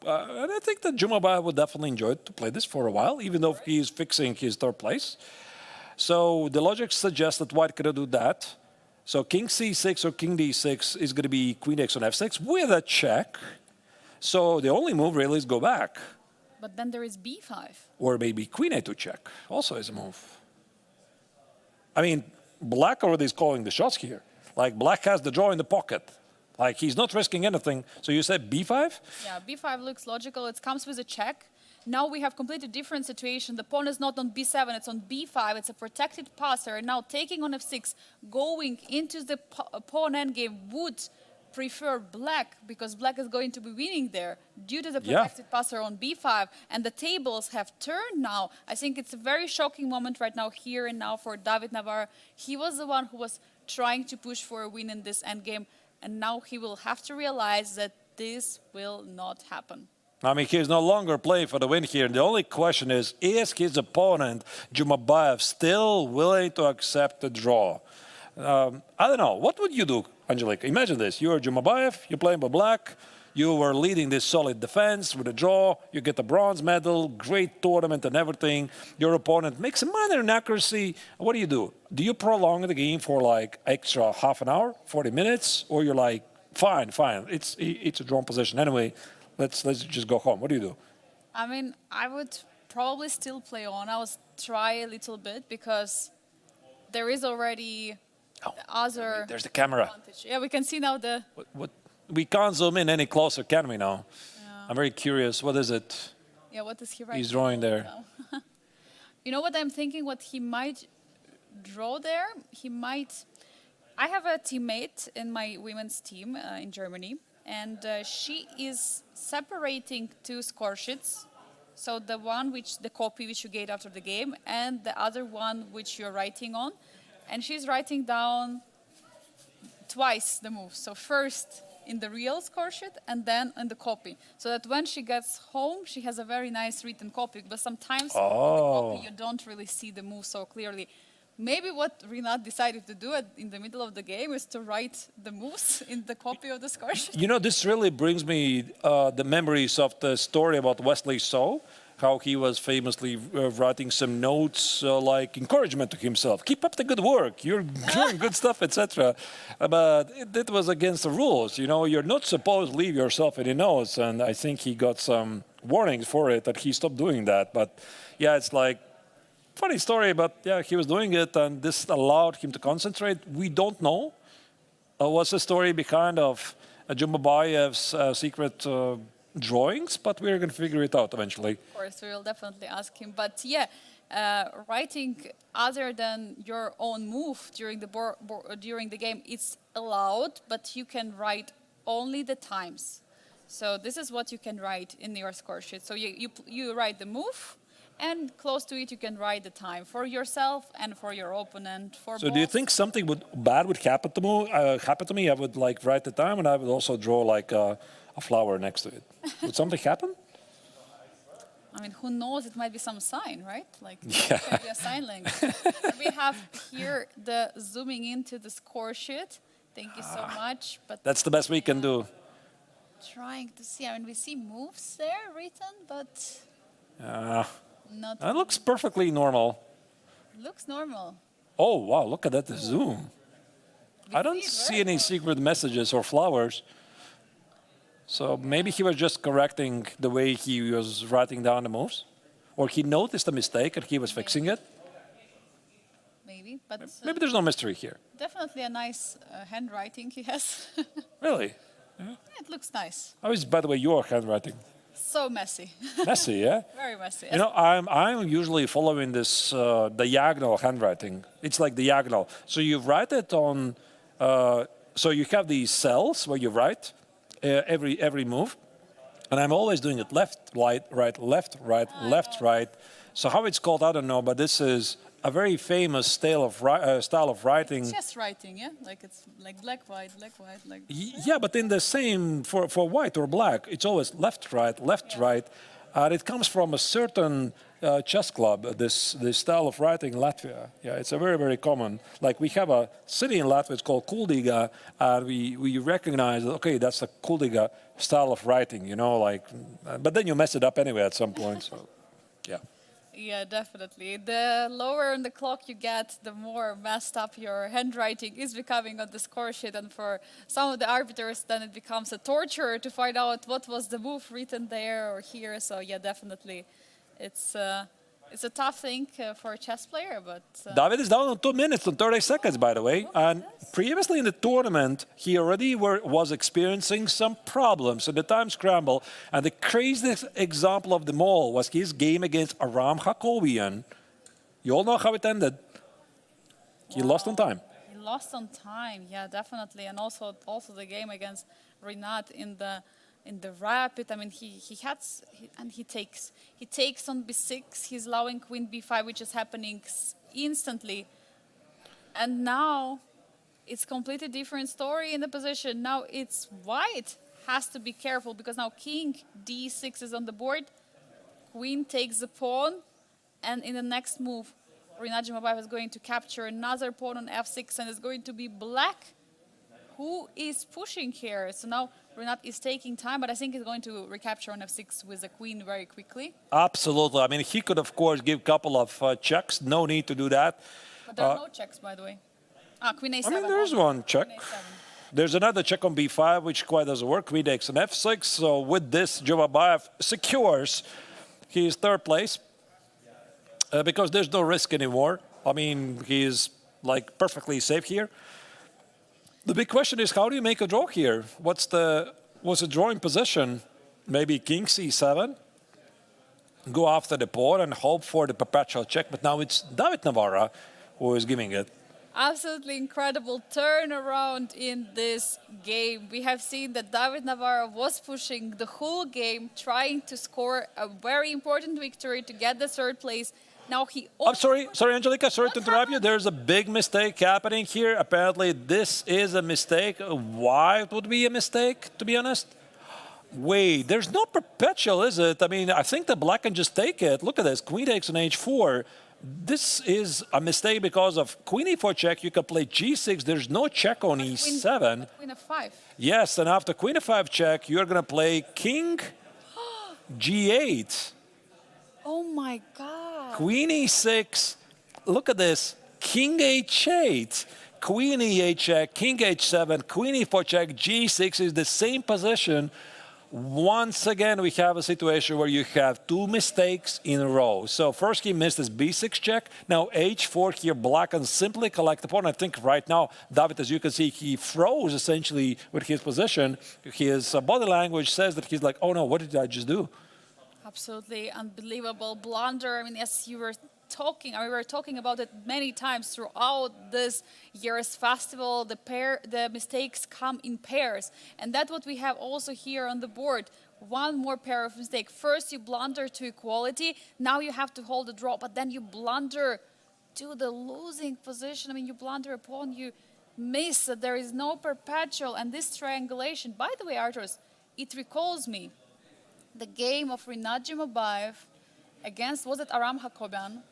and I think that Jumabayev would definitely enjoy to play this for a while, even though he is fixing his third place. So the logic suggests that white could do that. So king c6 or king d6 is going to be queen x on f6 with a check. So the only move really is go back. But then there is b5. Or maybe queen a2 check also is a move. I mean, black already is calling the shots here. Like, black has the draw in the pocket. Like, he's not risking anything. So you said b5? Yeah, b5 looks logical. It comes with a check. Now we have completely different situation. The pawn is not on b7, it's on b5. It's a protected passer. And now taking on f6, going into the pawn endgame would prefer black, because black is going to be winning there due to the protected passer on b5. And the tables have turned now. I think it's a very shocking moment right now, here and now, for David Navarro. He was the one who was trying to push for a win in this endgame. And now he will have to realize that this will not happen. I mean, he's no longer playing for the win here. The only question is his opponent, Jumabayev, still willing to accept the draw? I don't know. What would you do, Angelika? Imagine this. You're Jumabayev, you're playing by black, you were leading this solid defense with a draw, you get a bronze medal, great tournament and everything. Your opponent makes a minor inaccuracy. What do? Do you prolong the game for like extra half an hour, 40 minutes? Or you're like, fine, it's a drawn position. Anyway, let's just go home. What do you do? I mean, I would probably still play on. I would try a little bit, because there is already other there's the camera. advantage. Yeah, we can see now the... What? We can't zoom in any closer, can we now? Yeah. I'm very curious. What is it? Yeah, what is he writing? He's drawing there. You know what I'm thinking? What he might draw there? He might... I have a teammate in my women's team in Germany, and she is separating two score sheets. So the one the copy which you get after the game, and the other one which you're writing on. And she's writing down twice the moves. So first in the real score sheet and then in the copy. So that when she gets home, she has a very nice written copy. But sometimes in the copy you don't really see the move so clearly. Maybe what Rinat decided to do in the middle of the game is to write the moves in the copy of the score sheet. You know, this really brings me the memories of the story about Wesley So, how he was famously writing some notes like encouragement to himself. Keep up the good work. You're doing good stuff, etc. But it was against the rules. You know, you're not supposed to leave yourself any notes. And I think he got some warnings for it that he stopped doing that. But yeah, it's like, funny story, but yeah, he was doing it, and this allowed him to concentrate. We don't know what's the story behind of Jumbabayev's secret drawings, but we're going to figure it out eventually. Of course, we will definitely ask him. But yeah, writing other than your own move during the game, it's allowed, but you can write only the times. So this is what you can write in your score sheet. So you write the move, and close to it, you can write the time for yourself and for your opponent. So do you think something bad would happen to me? I would like write the time, and I would also draw like a flower next to it. Would something happen? I mean, who knows? It might be some sign, right? Like, yeah. It could be a sign language. We have here the zooming into the score sheet. Thank you so much. But that's the best we can do. Trying to see. I mean, we see moves there written, but not. That looks perfectly normal. Looks normal. Oh, wow, look at that zoom. I don't see any secret messages or flowers. So maybe he was just correcting the way he was writing down the moves? Or he noticed a mistake and he was fixing it? Maybe, but... maybe there's no mystery here. Definitely a nice handwriting he has. Really? Yeah, it looks nice. How is, by the way, your handwriting? So messy. Messy, yeah? Very messy. You know, I'm usually following this diagonal handwriting. It's like diagonal. So you write it on... so you have these cells where you write every move. And I'm always doing it left, right, left, right, left, right. So how it's called, I don't know, but this is a very famous style of writing. It's just writing, yeah? Like it's like black, white, like... Yeah, but in the same, for white or black, it's always left, right, right. And it comes from a certain chess club, this style of writing in Latvia. Yeah, it's a very, very common. Like we have a city in Latvia, it's called Kuldiga, and we recognize, okay, that's the Kuldiga style of writing, you know, like, but then you mess it up anyway at some point, so, yeah. Yeah, definitely. The lower on the clock you get, the more messed up your handwriting is becoming on the score sheet. And for some of the arbiters, then it becomes a torture to find out what was the move written there or here. So yeah, definitely, it's a tough thing for a chess player. But David is down on 2 minutes and 30 seconds, by the way. And previously in the tournament, he already was experiencing some problems in the time scramble. And the craziest example of them all was his game against Aram Hakovian. You all know how it ended. He lost on time. he lost on time. Yeah, definitely. And also the game against Rinat in the rapid. I mean, he takes on b6. He's allowing queen b5, which is happening instantly. And now it's completely different story in the position. Now it's white has to be careful because now king d6 is on the board. Queen takes the pawn, and in the next move, Rinat Zhimabayev is going to capture another pawn on f6, and it's going to be black who is pushing here. So now Rinat is taking time, but I think he's going to recapture on f6 with the queen very quickly. Absolutely. I mean, he could, of course, give a couple of checks. No need to do that. But there are no checks, by the way. Queen a7. I mean, there's one check. There's another check on b5, which quite doesn't work. Queen takes on f6. So with this, Zhimabayev secures his third place because there's no risk anymore. I mean, he's like perfectly safe here. The big question is, how do you make a draw here? What's the drawing position? Maybe king c7, go after the pawn and hope for the perpetual check. But now it's David Navarra who is giving it. Absolutely incredible turnaround in this game. We have seen that David Navarra was pushing the whole game, trying to score a very important victory to get the third place. Now I'm sorry, Angelika, sorry to interrupt you. There's a big mistake happening here. Apparently, this is a mistake. Why it would be a mistake, to be honest? Wait, there's no perpetual, is it? I mean, I think that black can just take it. Look at this, queen takes on h4. This is a mistake because of queen e4 check. You can play g6. There's no check on e7. Queen f5. Yes, and after queen f5 check, you're going to play king g8. Oh my God. Queen e6. Look at this. King h8. Queen e8 check. King h7. Queen e4 check. g6 is the same position. Once again, we have a situation where you have two mistakes in a row. So first he missed his b6 check. Now h4 here, black can simply collect the pawn. I think right now, David, as you can see, he froze essentially with his position. His body language says that he's like, oh no, what did I just do? Absolutely unbelievable blunder. I mean, as you were talking, we were talking about it many times throughout this year's festival. The mistakes come in pairs, and that's what we have also here on the board. One more pair of mistakes. First, you blunder to equality. Now you have to hold a draw, but then you blunder to the losing position. I mean, you blunder a pawn, you miss that there is no perpetual, and this triangulation. By the way, Arturs, it recalls me the game of Rinat Zhimabayev against, was it Aram Hakobian,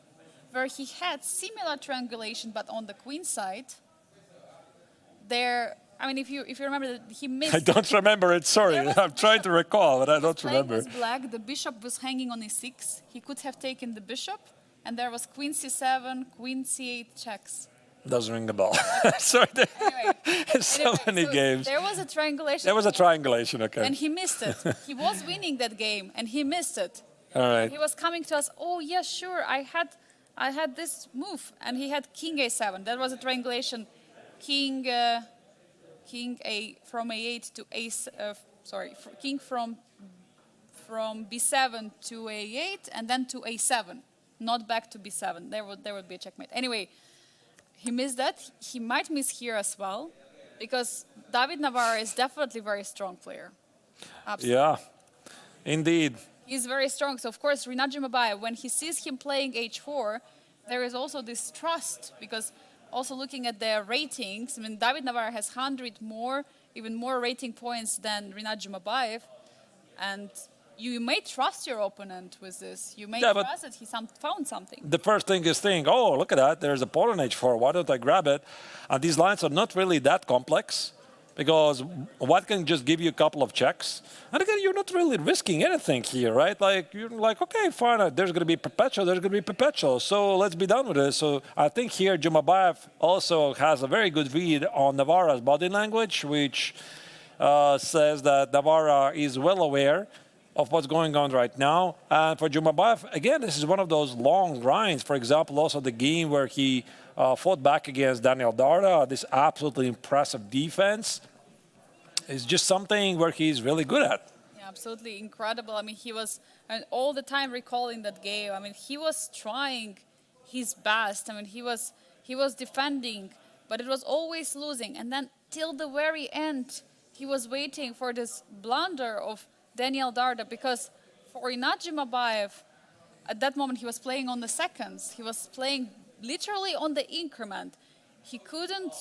where he had similar triangulation, but on the queen side. There, I mean, if you remember, that he missed. I don't remember it. Sorry, I'm trying to recall, but I don't remember. Was black. The bishop was hanging on e6. He could have taken the bishop, and there was queen c7, queen c8 checks. Doesn't ring the bell. Sorry, so many games. There was a triangulation. There was a triangulation, okay. And he missed it. He was winning that game, and he missed it. All right. He was coming to us. Oh yes, sure. I had this move, and he had king a7. That was a triangulation. King from a8 to king from b7 to a8, and then to a7, not back to b7. There would be a checkmate. Anyway, he missed that. He might miss here as well, because David Navarra is definitely a very strong player. Absolutely. Yeah, indeed. He's very strong. So, of course, Rinat Zhimabayev, when he sees him playing h4, there is also this trust, because also looking at their ratings, I mean, David Navarra has 100 more, even more rating points than Rinat Zhimabayev, and you may trust your opponent with this. You may trust that he found something. The first thing is oh, look at that. There's a pawn on h4. Why don't I grab it? And these lines are not really that complex, because White can just give you a couple of checks. And again, you're not really risking anything here, right? Like, you're like, okay, fine, there's going to be perpetual, so let's be done with this. So I think here Jumabayev also has a very good read on Navarra's body language, which says that Navarra is well aware of what's going on right now. And for Jumabayev, again, this is one of those long grinds. For example, also the game where he fought back against Daniel Darda, this absolutely impressive defense is just something where he's really good at. Yeah, absolutely incredible. I mean, he was all the time recalling that game. I mean, he was trying his best. I mean, he was defending, but it was always losing. And then till the very end, he was waiting for this blunder of Daniel Darda, because for Inat Jumabayev, at that moment he was playing on the seconds. He was playing literally on the increment. He couldn't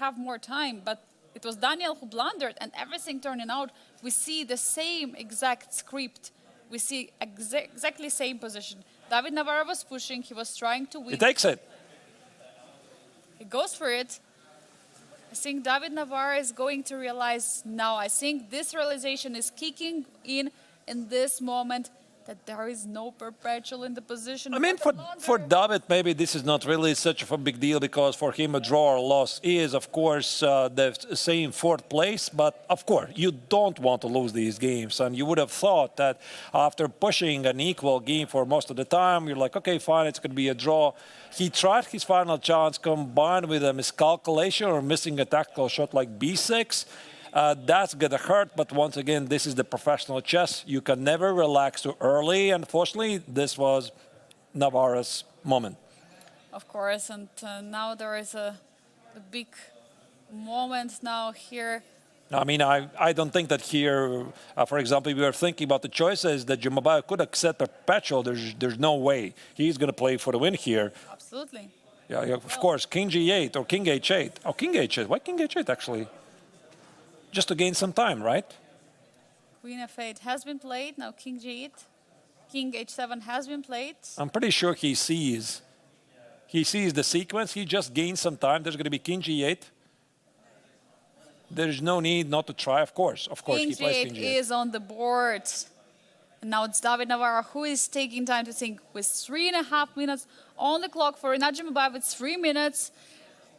have more time, but it was Daniel who blundered, and everything turning out. We see the same exact script. We see exactly same position. David Navarro was pushing. He was trying to win. He takes it. He goes for it. I think David Navarro is going to realize now. I think this realization is kicking in this moment, that there is no perpetual in the position. I mean, for David, maybe this is not really such a big deal, because for him a draw or loss is, of course, the same fourth place. But, of course, you don't want to lose these games. And you would have thought that after pushing an equal game for most of the time, you're like, okay, fine, it's going to be a draw. He tried his final chance combined with a miscalculation or missing a tactical shot like B6. That's going to hurt, but once again, this is the professional chess. You can never relax too early. Unfortunately, this was Navarro's moment. Of course, and now there is a big moment now here. I mean, I don't think that here, for example, we were thinking about the choices that Jumabayev could accept perpetual. There's no way he's going to play for the win here. Absolutely. Yeah, of course, King G8 or King H8. Oh, King H8. Why King H8, actually? Just to gain some time, right? Queen F8 has been played. Now King G8. King H7 has been played. I'm pretty sure he sees the sequence. He just gains some time. There's going to be King G8. There's no need not to try, of course. King He plays G8 King G8. is on the board. And now it's David Navarro who is taking time to think. With 3.5 minutes on the clock for Inat Jumabayev, it's 3 minutes.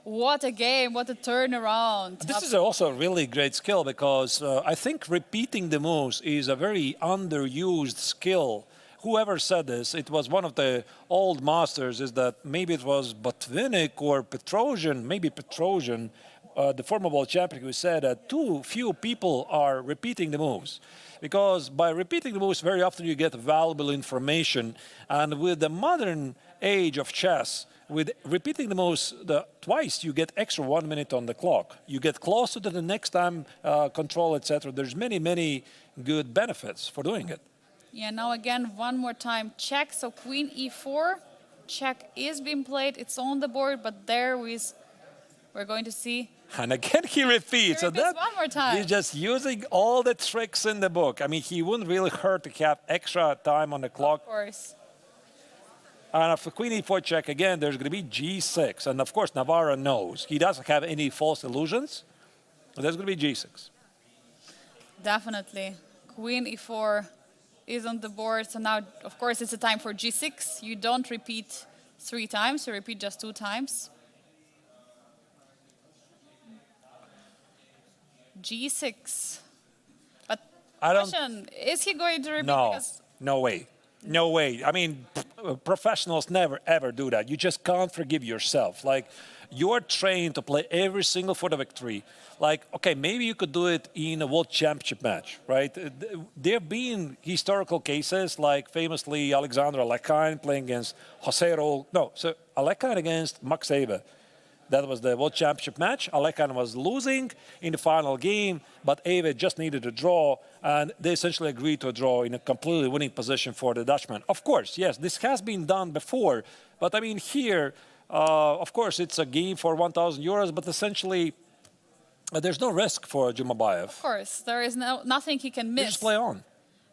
What a game, what a turnaround. This is also a really great skill, because I think repeating the moves is a very underused skill. Whoever said this, it was one of the old masters, is that maybe it was Botvinnik or Petrosian, maybe Petrosian, the former world champion, who said that too few people are repeating the moves. Because by repeating the moves, very often you get valuable information. And with the modern age of chess, with repeating the moves twice, you get extra 1 minute on the clock. You get closer to the next time control, etc. There's many good benefits for doing it. Yeah, now again, one more time, check. So Queen E4, check is being played. It's on the board, but we're going to see. And again, he repeats. So that one more time. He's just using all the tricks in the book. I mean, he wouldn't really hurt to have extra time on the clock. Of course. And for Queen E4 check, again, there's going to be G6. And of course, Navarro knows. He doesn't have any false illusions. There's going to be G6. Definitely. Queen E4 is on the board. So now, of course, it's a time for G6. You don't repeat 3 times. You repeat just 2 times. G6. But question, is he going to repeat? No, no way. No way. I mean, professionals never, ever do that. You just can't forgive yourself. Like, you're trained to play every single for the victory. Like, okay, maybe you could do it in a world championship match, right? There have been historical cases, like famously Alexander Alekhine playing against Alekhine against Max Ebe. That was the World Championship match. Alekhine was losing in the final game, but Eve just needed a draw, and they essentially agreed to a draw in a completely winning position for the Dutchman. Of course, yes, this has been done before, but I mean here, of course, it's a game for 1,000 euros, but essentially there's no risk for Jumabayev. Of course, there is nothing he can miss. Just play on.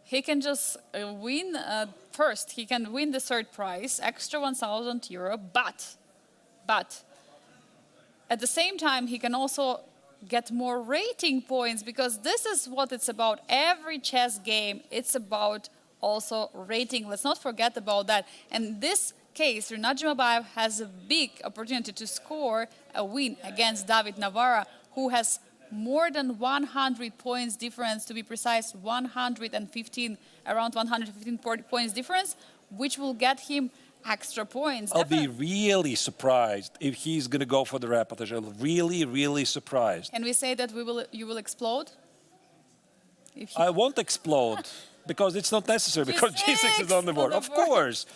He can just win first. He can win the third prize, extra 1,000 euro, but at the same time, he can also get more rating points, because this is what it's about. Every chess game, it's about also rating. Let's not forget about that. And in this case, Rinat Jumabayev has a big opportunity to score a win against David Navarra, who has more than 100 points difference, to be precise, 115, around 115 points difference, which will get him extra points. I'll be really surprised if he's going to go for the repetition. Really, really surprised. Can we say that you will explode? I won't explode because it's not necessary, because G6 is on the board. Of course,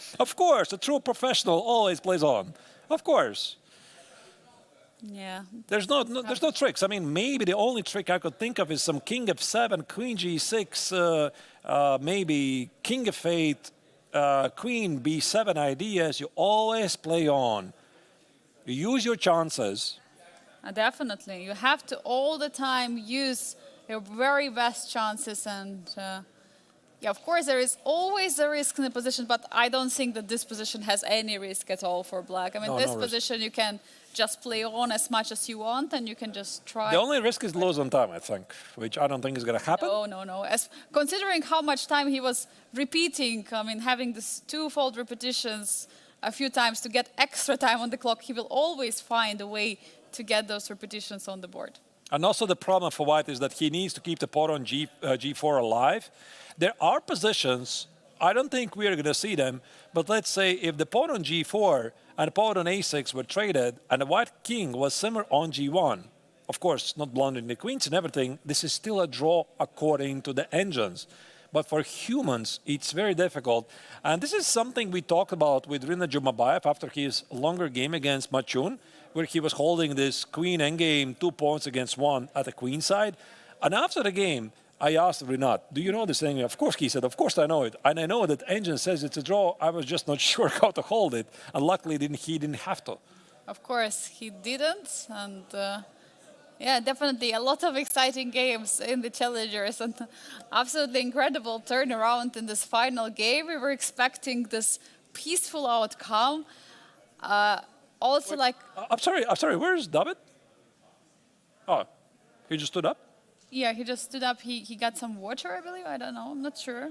a true professional always plays on. Of course. Yeah. There's no tricks. I mean, maybe the only trick I could think of is some king f7, queen g6, maybe king f8, queen b7 ideas. You always play on. You use your chances. Definitely. You have to all the time use your very best chances. And yeah, of course, there is always a risk in the position, but I don't think that this position has any risk at all for black. I mean, this position you can just play on as much as you want, and you can just try. The only risk is lose on time, I think, which I don't think is going to happen. No. Considering how much time he was repeating, I mean, having this twofold repetitions a few times to get extra time on the clock, he will always find a way to get those repetitions on the board. And also the problem for white is that he needs to keep the pawn on G4 alive. There are positions, I don't think we are going to see them, but let's say if the pawn on G4 and the pawn on A6 were traded and the white king was similar on G1, of course, not blundering the queens and everything, this is still a draw according to the engines. But for humans, it's very difficult. And this is something we talked about with Rinat Jumabayev after his longer game against Machun, where he was holding this queen endgame 2 points against 1 at the queen side. And after the game, I asked Rinat, do you know this thing? Of course, he said, of course I know it. And I know that engine says it's a draw. I was just not sure how to hold it. And luckily, he didn't have to. Of course, he didn't. And yeah, definitely a lot of exciting games in the Challengers. And absolutely incredible turnaround in this final game. We were expecting this peaceful outcome. Also, like... I'm sorry, where's David? Oh, he just stood up? Yeah, he just stood up. He got some water, I believe. I don't know. I'm not sure.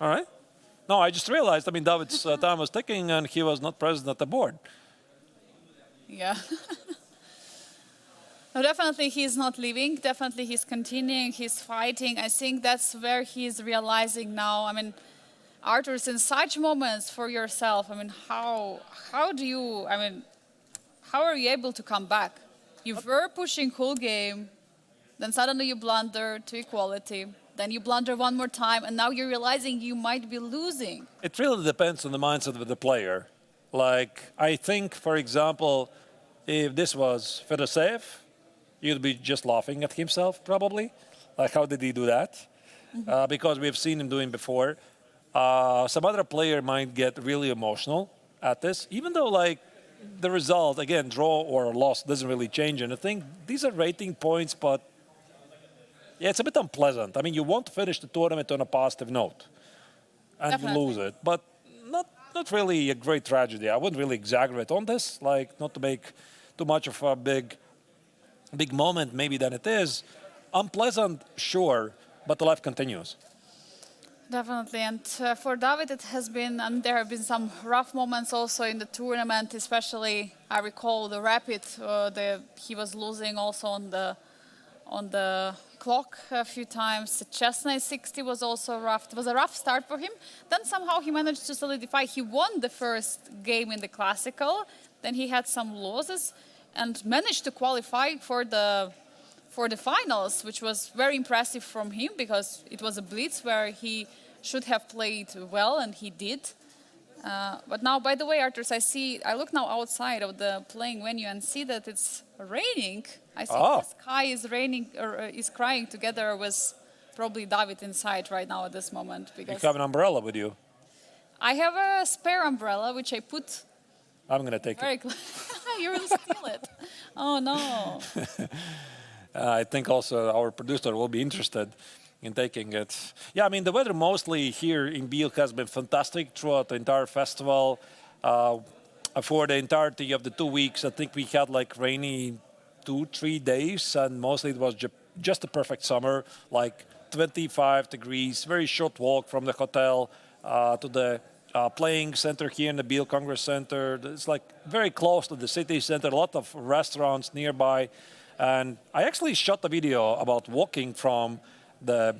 All right. No, I just realized, I mean, David's time was ticking and he was not present at the board. Yeah. No, definitely he's not leaving. Definitely he's continuing. He's fighting. I think that's where he's realizing now. I mean, Arturs, in such moments for yourself, I mean, how do you, I mean, how are you able to come back? You were pushing whole game. Then suddenly you blunder to equality. Then you blunder one more time, and now you're realizing you might be losing. It really depends on the mindset of the player. Like, I think, for example, if this was Fedoseev, you'd be just laughing at himself, probably. Like, how did he do that? Because we've seen him doing before. Some other player might get really emotional at this, even though, like, the result, again, draw or loss doesn't really change anything. These are rating points, but yeah, it's a bit unpleasant. I mean, you want to finish the tournament on a positive note and Definitely. you lose it, but not really a great tragedy. I wouldn't really exaggerate on this, like not to make too much of a big moment maybe than it is. Unpleasant, sure, but the life continues. Definitely, and for David it has been, and there have been some rough moments also in the tournament, especially I recall the rapid, he was losing also on the clock a few times. The chess knight 60 was also rough. It was a rough start for him. Then somehow he managed to solidify. He won the first game in the classical. Then he had some losses and managed to qualify for the finals, which was very impressive from him because it was a blitz where he should have played well, and he did. But now, by the way, Arturs, I look now outside of the playing venue and see that it's raining. I think the sky is raining or is crying together with probably David inside right now at this moment. Because You have an umbrella with you. I have a spare umbrella which I put. I'm going to take it. You will steal it. Oh no. I think also our producer will be interested in taking it. Yeah, I mean, the weather mostly here in Biel has been fantastic throughout the entire festival. For the entirety of the 2 weeks, I think we had like rainy 2-3 days, and mostly it was just a perfect summer, like 25 degrees, very short walk from the hotel to the playing center here in the Biel Congress Center. It's like very close to the city center, a lot of restaurants nearby. And I actually shot a video about walking from the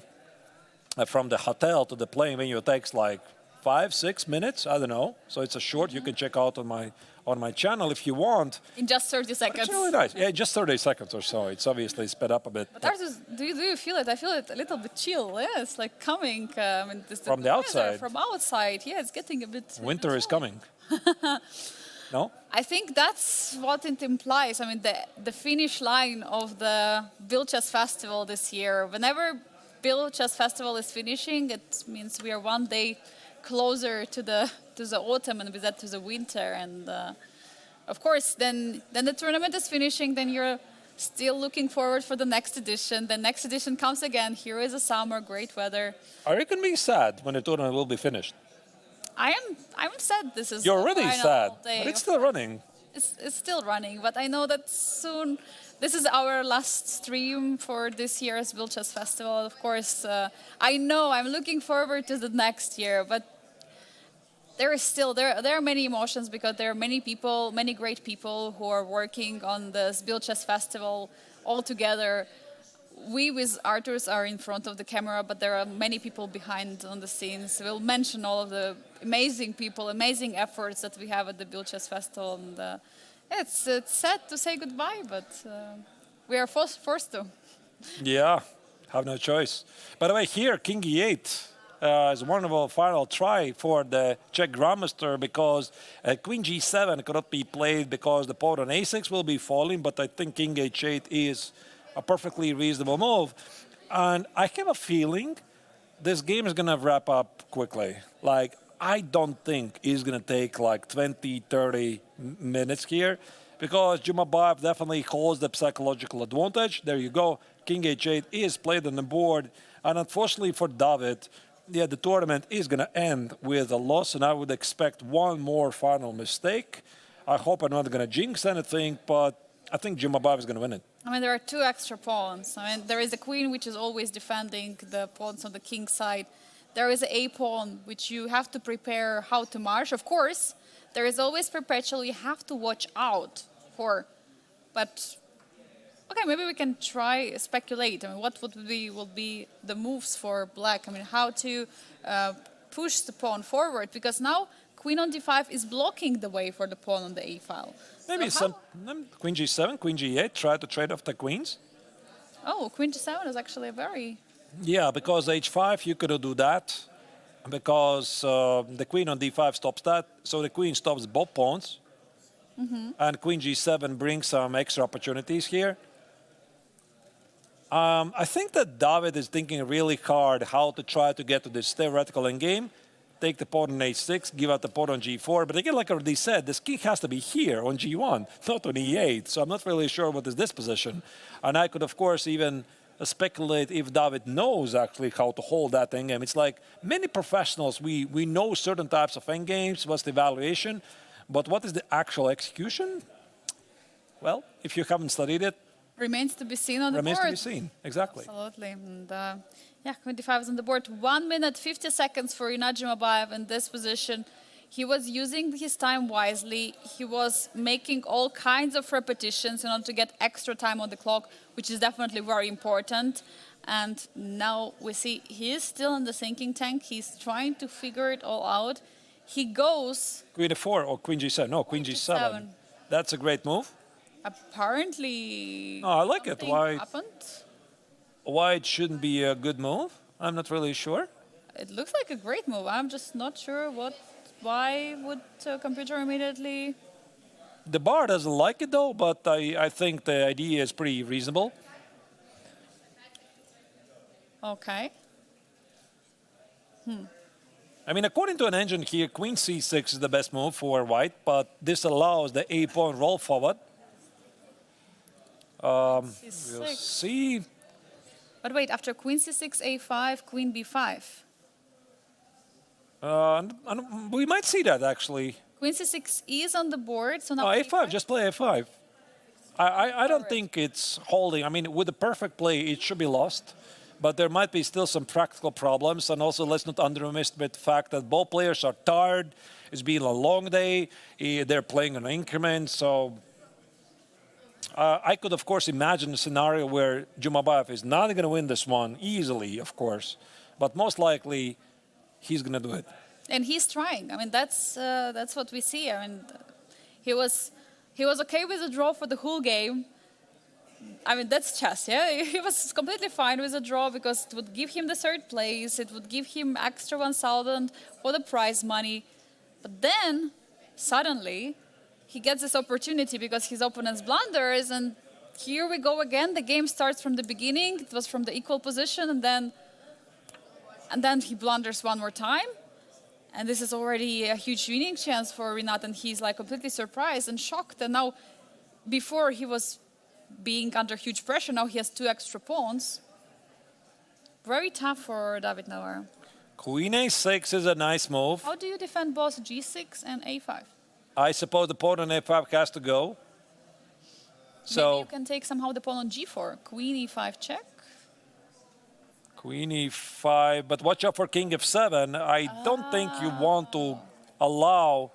hotel to the playing venue. It takes like 5-6 minutes, I don't know. So it's a short. You can check out on my channel if you want. In just 30 seconds. It's really nice. Yeah, just 30 seconds or so. It's obviously sped up a bit. But Arturs, do you feel it? I feel it a little bit chill. Yeah, it's like coming from the outside. From outside, yeah, it's getting a bit. Winter is coming. No? I think that's what it implies. I mean, the finish line of the Biel Chess Festival this year. Whenever Biel Chess Festival is finishing, it means we are one day closer to the autumn and with that to the winter. And of course, then the tournament is finishing. Then you're still looking forward for the next edition. The next edition comes again. Here is a summer, great weather. Are you going to be sad when the tournament will be finished? I'm sad this is You're the already final sad, day. but it's still running. It's still running, but I know that soon. This is our last stream for this year's Biel Chess Festival. Of course, I know I'm looking forward to the next year, but there are many emotions because there are many people, many great people who are working on this Biel Chess Festival all together. We with Arturs are in front of the camera, but there are many people behind on the scenes. We'll mention all of the amazing people, amazing efforts that we have at the Biel Chess Festival. And it's sad to say goodbye, but we are forced to. Yeah, have no choice. By the way, here, King E8 is a wonderful final try for the Czech Grandmaster because Queen G7 cannot be played because the pawn on A6 will be falling, but I think King H8 is a perfectly reasonable move. And I have a feeling this game is going to wrap up quickly. Like, I don't think it's going to take like 20, 30 minutes here because Jumabayev definitely holds the psychological advantage. There you go. King H8 is played on the board. And unfortunately for David, yeah, the tournament is going to end with a loss, and I would expect one more final mistake. I hope I'm not going to jinx anything, but I think Jumabayev is going to win it. I mean, there are two extra pawns. I mean, there is a queen, which is always defending the pawns on the king's side. There is a pawn, which you have to prepare how to march. Of course, there is always perpetual you have to watch out for. But, okay, maybe we can try speculate. I mean, what will be the moves for black? I mean, how to push the pawn forward? Because now queen on d5 is blocking the way for the pawn on the a file. Maybe so Queen G7, Queen G8, try to trade off the queens. Oh, Queen G7 is actually a very... Yeah, because H5, you could do that. Because the queen on D5 stops that. So the queen stops both pawns. And Queen G7 brings some extra opportunities here. I think that David is thinking really hard how to try to get to this theoretical endgame. Take the pawn on H6, give out the pawn on G4. But again, like I already said, this king has to be here on G1, not on E8. So I'm not really sure what is this position. And I could, of course, even speculate if David knows actually how to hold that endgame. It's like many professionals, we know certain types of endgames, what's the evaluation, but what is the actual execution? Well, if you haven't studied it, remains to be seen on the board. Remains to be seen, exactly. Absolutely. And yeah, Queen d5 is on the board. 1 minute, 50 seconds for Rinat Jumabayev in this position. He was using his time wisely. He was making all kinds of repetitions in order to get extra time on the clock, which is definitely very important. And now we see he is still in the thinking tank. He's trying to figure it all out. He goes... Queen f4 or Queen g7? No, Queen g7. That's a great move. Apparently... Oh, I like it. Happened. Why it shouldn't be a good move? I'm not really sure. It looks like a great move. I'm just not sure why would computer immediately... The bar doesn't like it though, but I think the idea is pretty reasonable. Okay. I mean, according to an engine here, Queen c6 is the best move for white, but this allows the a pawn roll forward. We'll see. But wait, after Queen c6, a5, Queen b5. And we might see that actually. Queen c6 is on the board, so now a5, just play a5. I don't think it's holding. I mean, with the perfect play, it should be lost. But there might be still some practical problems. And also, let's not underestimate the fact that both players are tired. It's been a long day. They're playing an increment. So I could, of course, imagine a scenario where Jumabayev is not going to win this one easily, of course. But most likely, he's going to do it. And he's trying. I mean, that's what we see. I mean, he was okay with the draw for the whole game. I mean, that's chess, yeah? He was completely fine with a draw because it would give him the third place. It would give him extra 1,000 for the prize money. But then, suddenly, he gets this opportunity because his opponent's blunders. And here we go again. The game starts from the beginning. It was from the equal position. And then he blunders one more time. And this is already a huge winning chance for Rinat. And he's like completely surprised and shocked. And now, before he was being under huge pressure, now he has 2 extra pawns. Very tough for David Navarro. Queen a6 is a nice move. How do you defend both g6 and a5? I suppose the pawn on a5 has to go. So Maybe you can take somehow the pawn on g4. Queen e5 check. Queen e5, but watch out for king f7. I don't think you want to allow...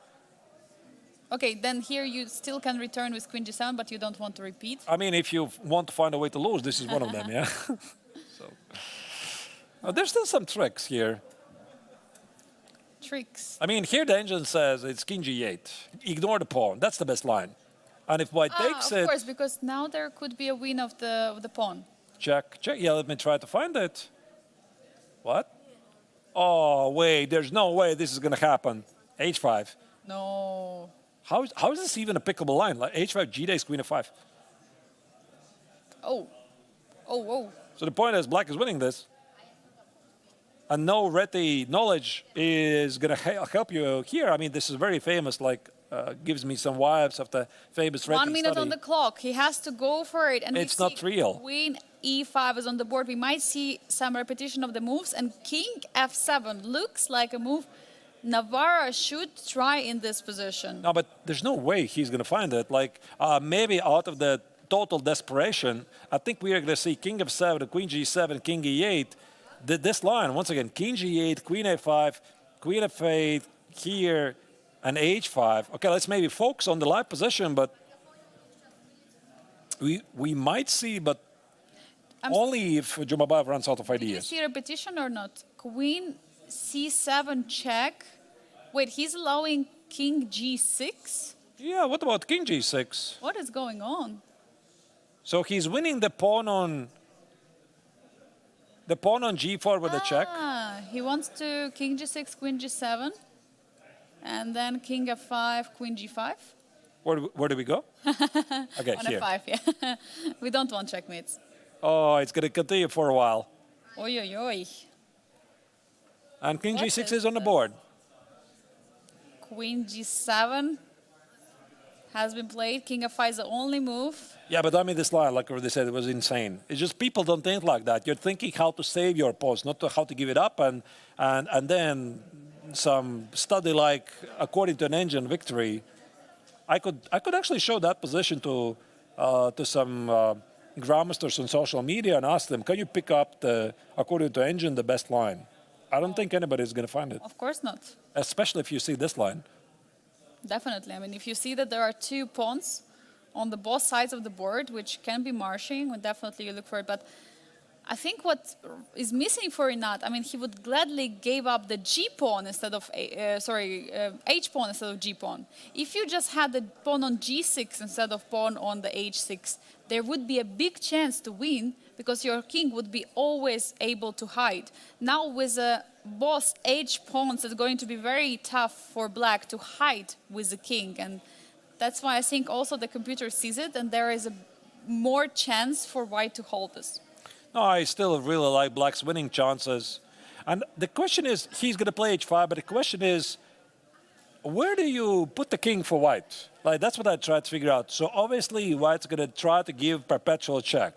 Okay, then here you still can return with queen g7, but you don't want to repeat. I mean, if you want to find a way to lose, this is one of them, yeah? There's still some tricks here. Tricks. I mean, here the engine says it's king g8. Ignore the pawn. That's the best line. And if white takes it... Of course, because now there could be a win of the pawn. Check, check. Yeah, let me try to find it. What? Oh, wait, there's no way this is going to happen. h5. No. How is this even a pickable line? Like h5, g takes queen f5. Oh. Oh, whoa. So the point is black is winning this. And no Reti knowledge is going to help you here. I mean, this is very famous, like, gives me some vibes of the famous Reti 1 minute study. on the clock. He has to go for it. And It's we not see real. Queen e5 is on the board. We might see some repetition of the moves. And king f7 looks like a move Navarro should try in this position. No, but there's no way he's going to find it. Like, maybe out of the total desperation, I think we are going to see king f7, queen g7, king e8. This line, once again, king g8, queen a5, queen f8, here, and h5. Okay, let's maybe focus on the live position, but we might see, but only if Jumabayev runs out of Did you ideas. see repetition or not? Queen c7 check. Wait, he's allowing king g6? Yeah, what about king g6? What is going on? So he's winning the pawn on g4 with a check. He wants to king g6, queen g7, and then king f5, queen g5. Where do we go? Okay, On here. f5, yeah. We don't want checkmates. Oh, it's going to continue for a while. Oi, oi, oi. And king What g6 is is on the this? board. Queen g7 has been played. King f5 is the only move. Yeah, but I mean, this line, like they said, it was insane. It's just people don't think like that. You're thinking how to save your post, not how to give it up. And then some study like, according to an engine victory, I could actually show that position to some grandmasters on social media and ask them, can you pick up, according to engine, the best line? I don't think anybody's going to find it, Of course not. especially if you see this line. Definitely. I mean, if you see that there are 2 pawns on the both sides of the board, which can be marching, well, definitely you look for it. But I think what is missing for Rinat, I mean, he would gladly give up the G pawn instead of H pawn instead of G pawn. If you just had the pawn on G6 instead of pawn on the H6, there would be a big chance to win because your king would be always able to hide. Now with both H pawns, it's going to be very tough for black to hide with the king, and that's why I think also the computer sees it, and there is a more chance for white to hold this. No, I still really like black's winning chances. And the question is, he's going to play h5, but the question is, where do you put the king for white? Like, that's what I tried to figure out. So obviously, white's going to try to give perpetual check.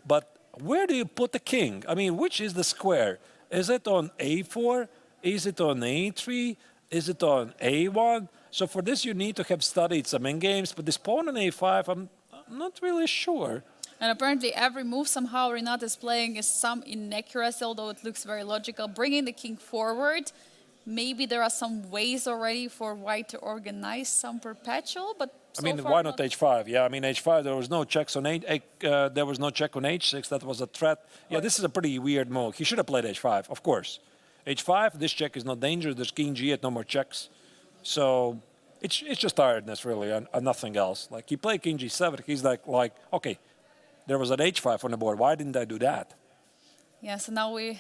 But where do you put the king? I mean, which is the square? Is it on a4? Is it on a3? Is it on a1? So for this, you need to have studied some endgames. But this pawn on a5, I'm not really sure. And apparently every move somehow Renat is playing is some inaccuracy, although it looks very logical. Bringing the king forward, maybe there are some ways already for white to organize some perpetual, but I so mean, far why not h5? Yeah, I mean, h5, there was no checks on there was no check on h6. That was a threat. Yeah, this is a pretty weird move. He should have played h5, of course. h5, this check is not dangerous. There's king g8, no more checks. So it's just tiredness, really, and nothing else. Like, he played king g7. He's like, okay, there was an h5 on the board. Why didn't I do that? Yeah, so now we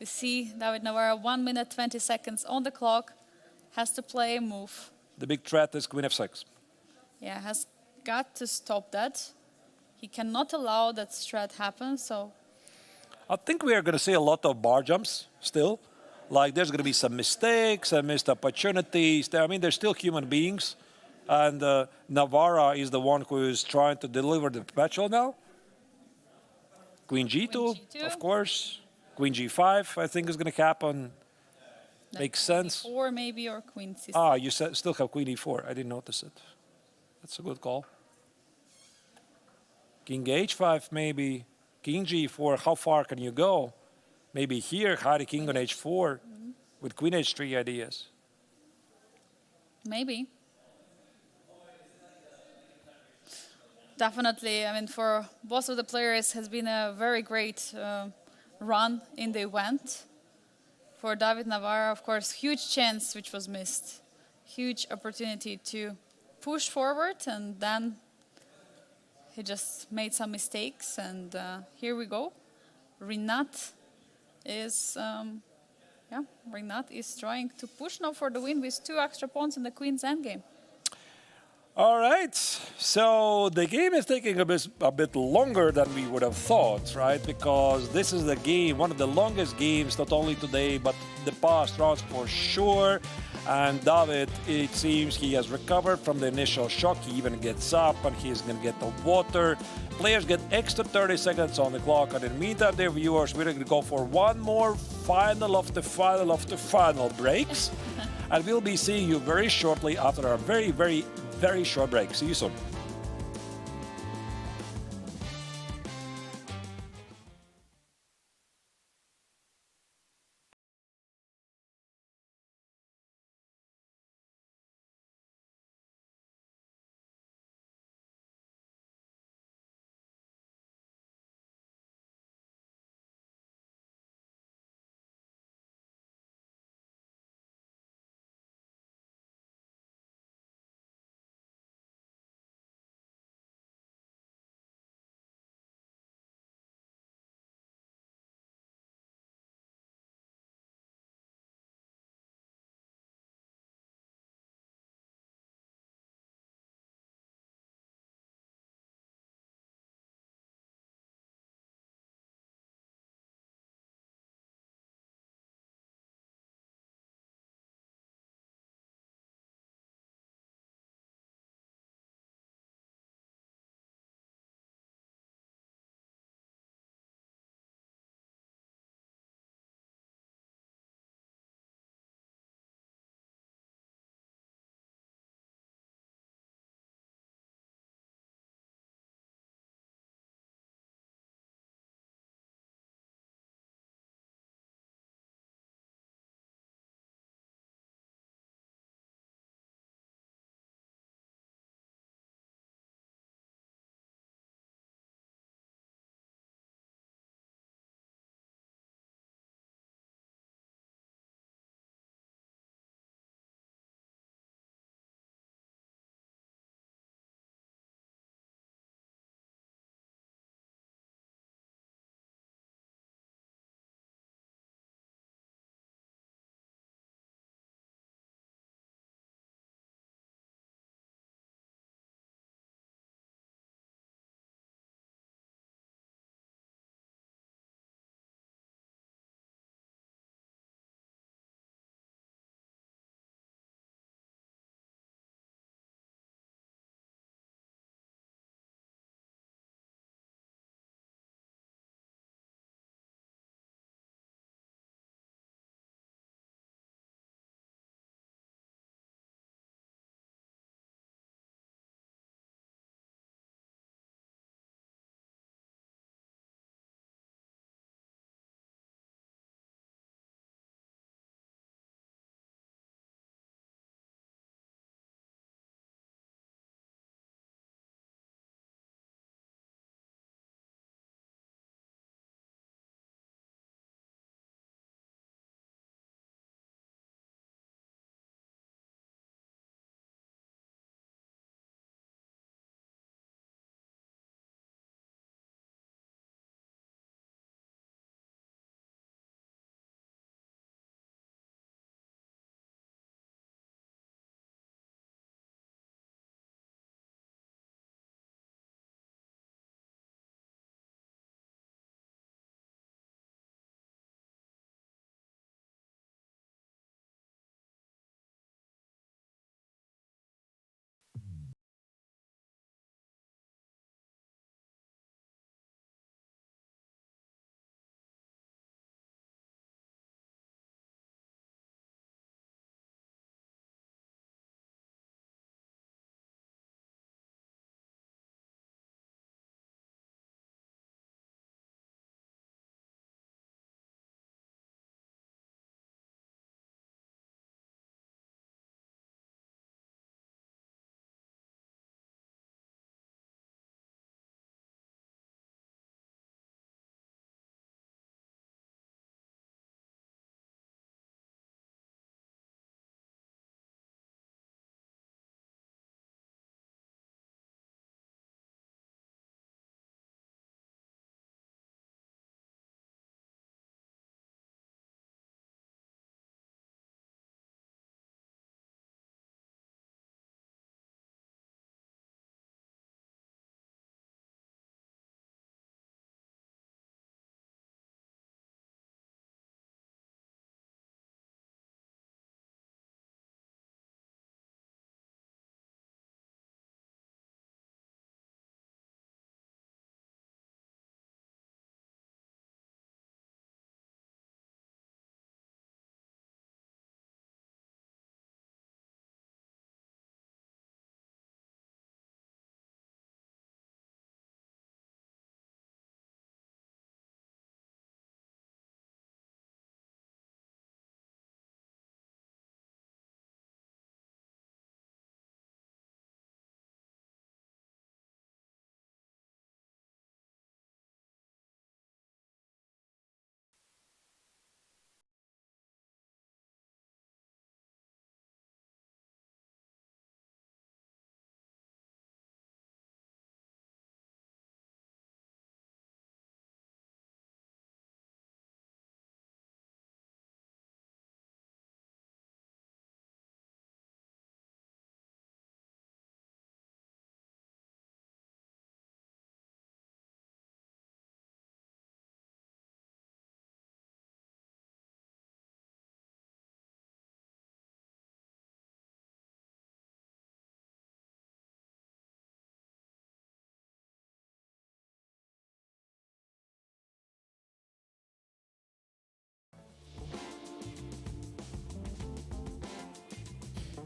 see David Navarro, 1 minute 20 seconds on the clock, has to play a move. The big threat is queen f6. Yeah, has got to stop that. He cannot allow that strat happen, so I think we are going to see a lot of bar jumps still. Like, there's going to be some mistakes and missed opportunities. I mean, they're still human beings. And Navarra is the one who is trying to deliver the perpetual now. Queen g2, G2. of course. Queen g5, I think, is going to happen. Makes sense. Or maybe, or queen c6. Ah, you still have queen e4. I didn't notice it. That's a good call. King h5, maybe. King g4, how far can you go? Maybe here, hide the king on h4 with queen h3 ideas. Maybe. Definitely, I mean, for both of the players, has been a very great run in the event. For David Navarro, of course, huge chance which was missed. Huge opportunity to push forward, and then he just made some mistakes, and here we go. Renat is, Renat is trying to push now for the win with 2 extra pawns in the queen's endgame. All right, so the game is taking a bit longer than we would have thought, right? Because this is the game, one of the longest games, not only today, but the past rounds for sure. And David, it seems he has recovered from the initial shock. He even gets up and he's going to get the water. Players get extra 30 seconds on the clock. And in the meantime, dear viewers, we're going to go for one more final of the final breaks. And we'll be seeing you very shortly after our very short break. See you soon.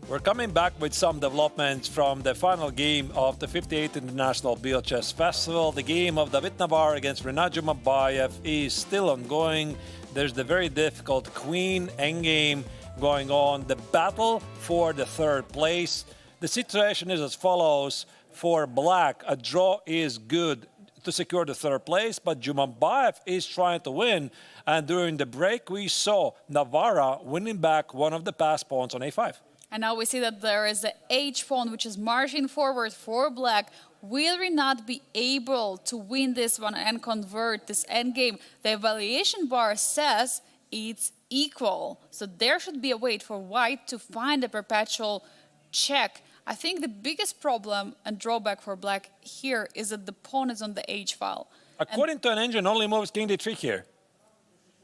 We're coming back with some developments from the final game of the 58th International Biel Chess Festival. The game of David Navarre against Renat Jumabayev is still ongoing. There's the very difficult Queen Endgame going on. The battle for the third place. The situation is as follows. For Black, a draw is good to secure the third place, but Jumabayev is trying to win. And during the break, we saw Navarre winning back one of the past pawns on a5. And now we see that there is the H pawn, which is marching forward for Black. Will Renat be able to win this one and convert this endgame? The evaluation bar says it's equal. So there should be a way for White to find a perpetual check. I think the biggest problem and drawback for Black here is that the pawn is on the H file. According to an engine, only moves king d3 here.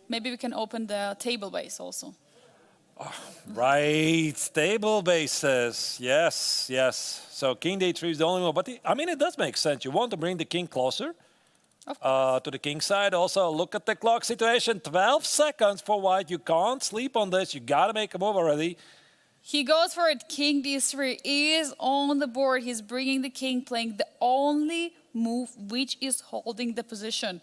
Maybe we can open the table base also. Right, stable bases. Yes, yes. So king d3 is the only move. But I mean, it does make sense. You want to bring the king closer to the king side. Also, look at the clock situation. 12 seconds for White. You can't sleep on this. You got to make a move already. He goes for it. King d3 is on the board. He's bringing the king, playing the only move which is holding the position.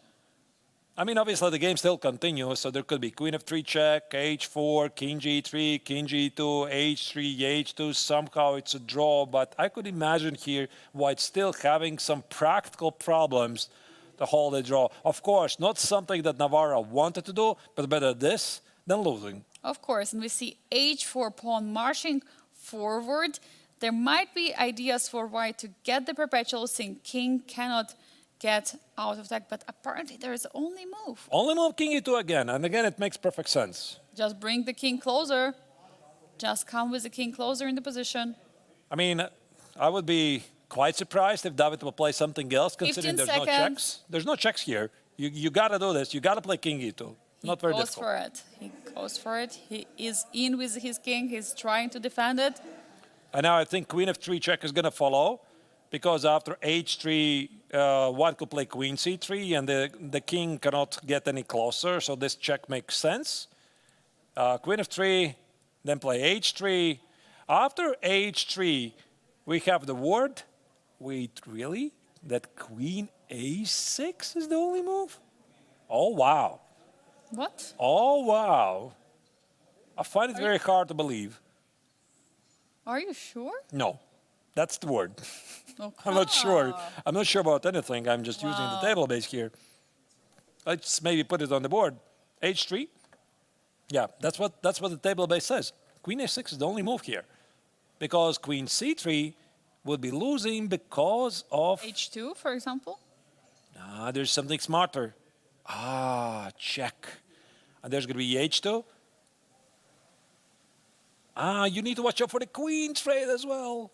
I mean, obviously, the game still continues, so there could be queen f3 check, h4, king g3, king g2, h3, h2. Somehow it's a draw, but I could imagine here White still having some practical problems to hold a draw. Of course, not something that Navarre wanted to do, but better this than losing. Of course, and we see h4 pawn marching forward. There might be ideas for White to get the perpetual, since king cannot get out of attack, but apparently there is only move. Only move king e2 again, and again it makes perfect sense. Just bring the king closer. Just come with the king closer in the position. I mean, I would be quite surprised if David will play something else, considering there's no checks. There's no checks here. You got to do this. You got to play king e2. Not very difficult. He goes for it. He is in with his king. He's trying to defend it. And now I think queen f3 check is going to follow, because after h3, White could play queen c3, and the king cannot get any closer, so this check makes sense. Queen f3, then play h3. After h3, we have the word. Wait, really? That queen a6 is the only move? Oh, wow. What? Oh, wow. I find it very hard to believe. Are you sure? No, that's the word. Okay. I'm not sure. I'm not sure about anything. I'm just using the table base here. Let's maybe put it on the board. h3. Yeah, that's what the table base says. Queen a6 is the only move here, because queen c3 would be losing because of h2, for example. There's something smarter. Check. And there's going to be h2. You need to watch out for the queen trade as well.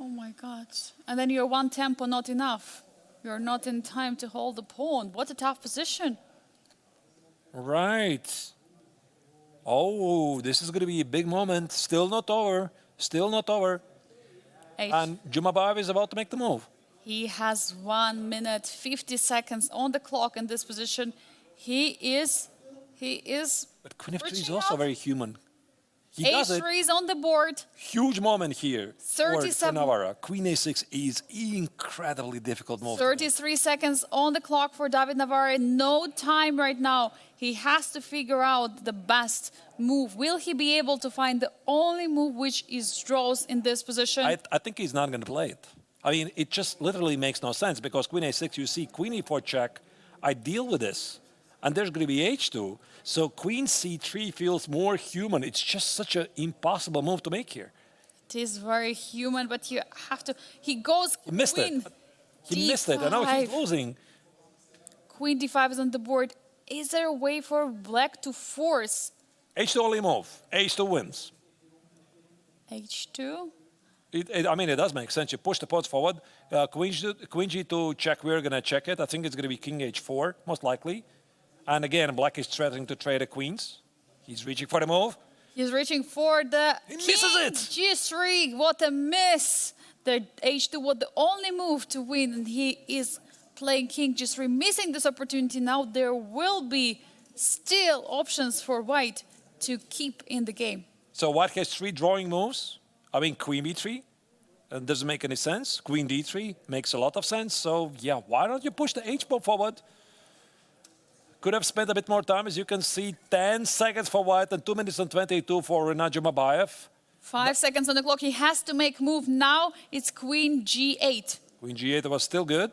Oh my God. And then you're one tempo not enough. You're not in time to hold the pawn. What a tough position. Right. Oh, this is going to be a big moment. Still not over. Still not over. And Jumabayev is about to make the move. He has 1 minute, 50 seconds on the clock in this position. He is. But queen f3 is also very human. He does it. h3 is on the board. Huge moment here 37 for Navarre. Queen a6 is incredibly difficult move. 33 seconds on the clock for David Navarre. No time right now. He has to figure out the best move. Will he be able to find the only move which is draws in this position? I think he's not going to play it. I mean, it just literally makes no sense, because queen a6, you see queen e4 check. I deal with this. And there's going to be h2. So queen c3 feels more human. It's just such an impossible move to make here. It is very human, but you have to. He goes. He missed it. He missed it. And now he's losing. Queen d5 is on the board. Is there a way for Black to force? h2 only move. h2 wins. h2? I mean, it does make sense. You push the pawns forward. Queen g2 check. We're going to check it. I think it's going to be king h4, most likely. And again, Black is threatening to trade the queens. He's reaching for the move. He's reaching for the He misses it. g3. What a miss. The h2 was the only move to win, and he is playing king g3, missing this opportunity. Now there will be still options for White to keep in the game. So white has 3 drawing moves. I mean, queen b3 doesn't make any sense. Queen d3 makes a lot of sense. So yeah, why don't you push the h-pawn forward? Could have spent a bit more time. As you can see, 10 seconds for white and 2 minutes and 22 for Rinat Jumabayev. 5 seconds on the clock. He has to make move now. It's queen g8. Queen g8 was still good.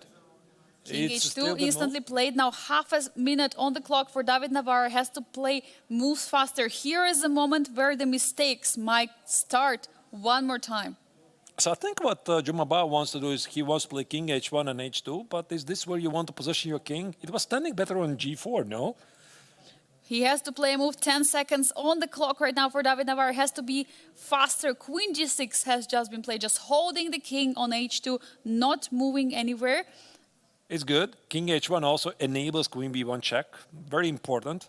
King It's still h2 good instantly move. played. Now half a minute on the clock for David Navarro. Has to play moves faster. Here is a moment where the mistakes might start one more time. So I think what Jumabayev wants to do is he wants to play king h1 and h2, but is this where you want to position your king? It was standing better on g4, no? He has to play a move. 10 seconds on the clock right now for David Navarro. Has to be faster. Queen g6 has just been played. Just holding the king on h2, not moving anywhere. It's good. King h1 also enables queen b1 check. Very important.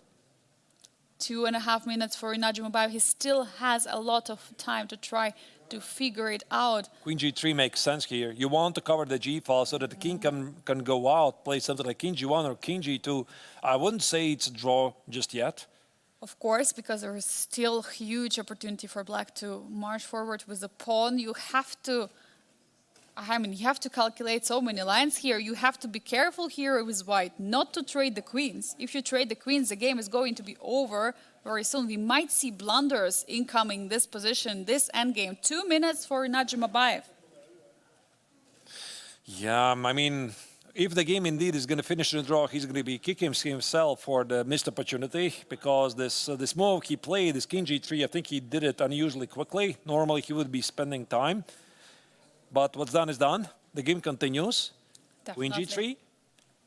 2.5 minutes for Rinat Jumabayev. He still has a lot of time to try to figure it out. Queen g3 makes sense here. You want to cover the g file so that the king can go out, play something like king g1 or king g2. I wouldn't say it's a draw just yet. Of course, because there is still huge opportunity for black to march forward with the pawn. You have to calculate so many lines here. You have to be careful here with white not to trade the queens. If you trade the queens, the game is going to be over very soon. We might see blunders incoming this position, this endgame. 2 minutes for Rinat Jumabayev. Yeah, I mean, if the game indeed is going to finish in a draw, he's going to be kicking himself for the missed opportunity because this move he played, this king g3, I think he did it unusually quickly. Normally he would be spending time. But what's done is done. The game continues. Definitely. Queen g3.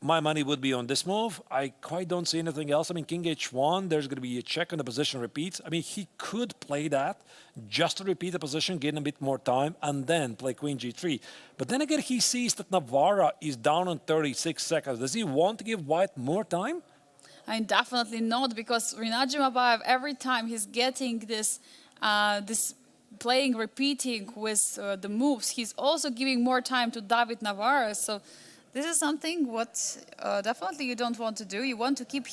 My money would be on this move. I quite don't see anything else. I mean, king h1, there's going to be a check on the position repeats. I mean, he could play that just to repeat the position, gain a bit more time, and then play queen g3. But then again, he sees that Navarro is down on 36 seconds. Does he want to give white more time? I mean, definitely not, because Rinat Jumabayev, every time he's getting this playing, repeating with the moves, he's also giving more time to David Navarro. So this is something what definitely you don't want to do. You want to keep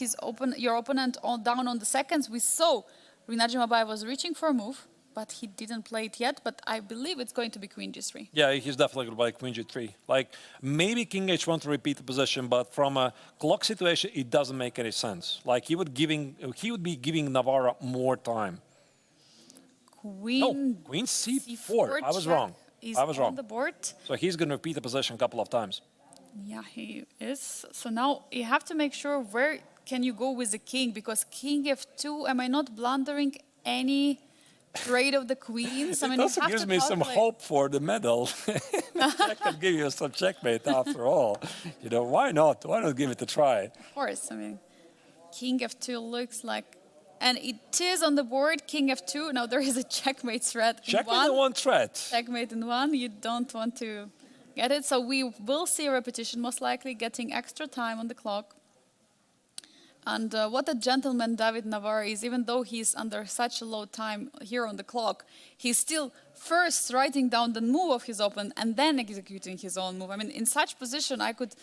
your opponent down on the seconds. We saw Rinat Jumabayev was reaching for a move, but he didn't play it yet. But I believe it's going to be queen g3. Yeah, he's definitely going to play queen g3. Like, maybe king h1 to repeat the position, but from a clock situation, it doesn't make any sense. Like, he would be giving Navarro more time. Queen c4. I was wrong. I was wrong. On the board. So he's going to repeat the position a couple of times. Yeah, he is. So now you have to make sure where can you go with the king, because king f2, am I not blundering any trade of the queens? I mean, It also gives me some hope for the medal. I can give you some checkmate after all. You know, why not? Why not give it a try? Of course, I mean, king f2 looks like, and it is on the board, king f2. Now there is a checkmate threat. Checkmate in one threat. Checkmate in one. You don't want to get it. So we will see a repetition, most likely, getting extra time on the clock. And what a gentleman David Navarro is, even though he's under such a low time here on the clock, he's still first writing down the move of his opponent and then executing his own move. I mean, in such position, I could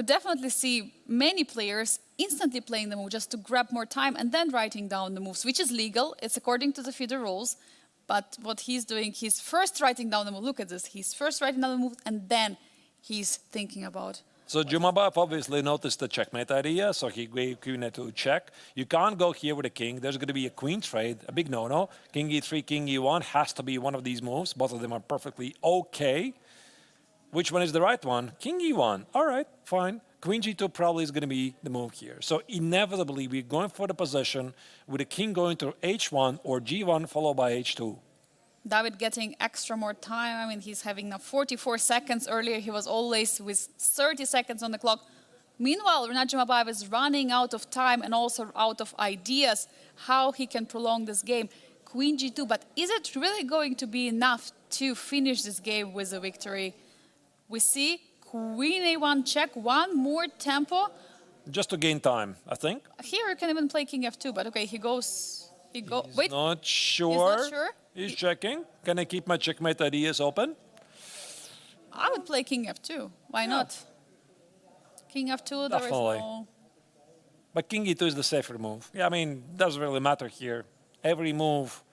definitely see many players instantly playing the move just to grab more time and then writing down the moves, which is legal. It's according to the FIDE rules. But what he's doing, he's first writing down the move. Look at this. He's first writing down the move and then he's thinking about. So Jumabayev obviously noticed the checkmate idea, so he gave queen e2 check. You can't go here with a king. There's going to be a queen trade, a big no-no. King e3, king e1 has to be one of these moves. Both of them are perfectly okay. Which one is the right one? King e1. All right, fine. Queen g2 probably is going to be the move here. So inevitably, we're going for the position with the king going to h1 or g1 followed by h2. David getting extra more time. I mean, he's having now 44 seconds. Earlier, he was always with 30 seconds on the clock. Meanwhile, Rinat Jumabayev is running out of time and also out of ideas how he can prolong this game. Queen g2, but is it really going to be enough to finish this game with a victory? We see queen a1 check, one more tempo. Just to gain time, I think. Here you can even play king f2, but okay, he goes. Wait. Not sure. He's not sure. He's checking. Can I keep my checkmate ideas open? I would play king f2. Why not? King f2, there is Definitely. no. But king e2 is the safer move. Yeah, I mean, doesn't really matter here. Every move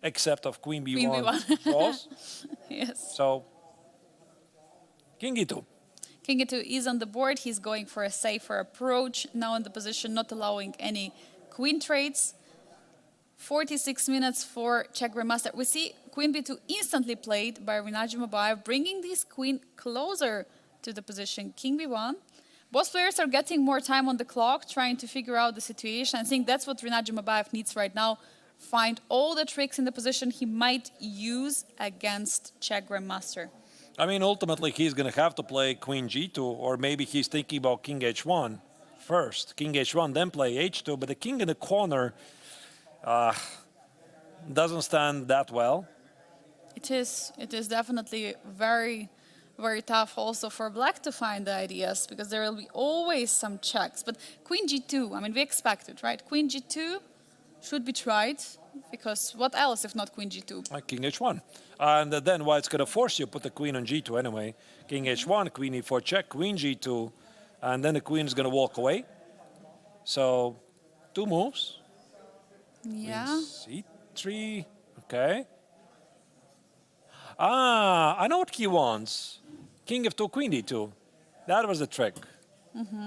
except of queen b1, Queen b1. draws. Yes. So king e2. King e2 is on the board. He's going for a safer approach. Now in the position, not allowing any queen trades. 46 minutes for Czech Grandmaster. We see queen b2 instantly played by Rinat Jumabayev, bringing this queen closer to the position. King b1. Both players are getting more time on the clock, trying to figure out the situation. I think that's what Rinat Jumabayev needs right now. Find all the tricks in the position he might use against Czech Grandmaster. I mean, ultimately, he's going to have to play queen g2, or maybe he's thinking about king h1 first. King h1, then play h2, but the king in the corner doesn't stand that well. It is definitely very, very tough also for black to find the ideas, because there will be always some checks. But queen g2, I mean, we expect it, right? Queen g2 should be tried, because what else if not queen g2? Like king h1. And then white's going to force you put the queen on g2 anyway. King h1, queen e4 check, queen g2, and then the queen is going to walk away. So 2 moves. Yeah. c3, okay. I know what he wants. King f2, queen d2. That was the trick.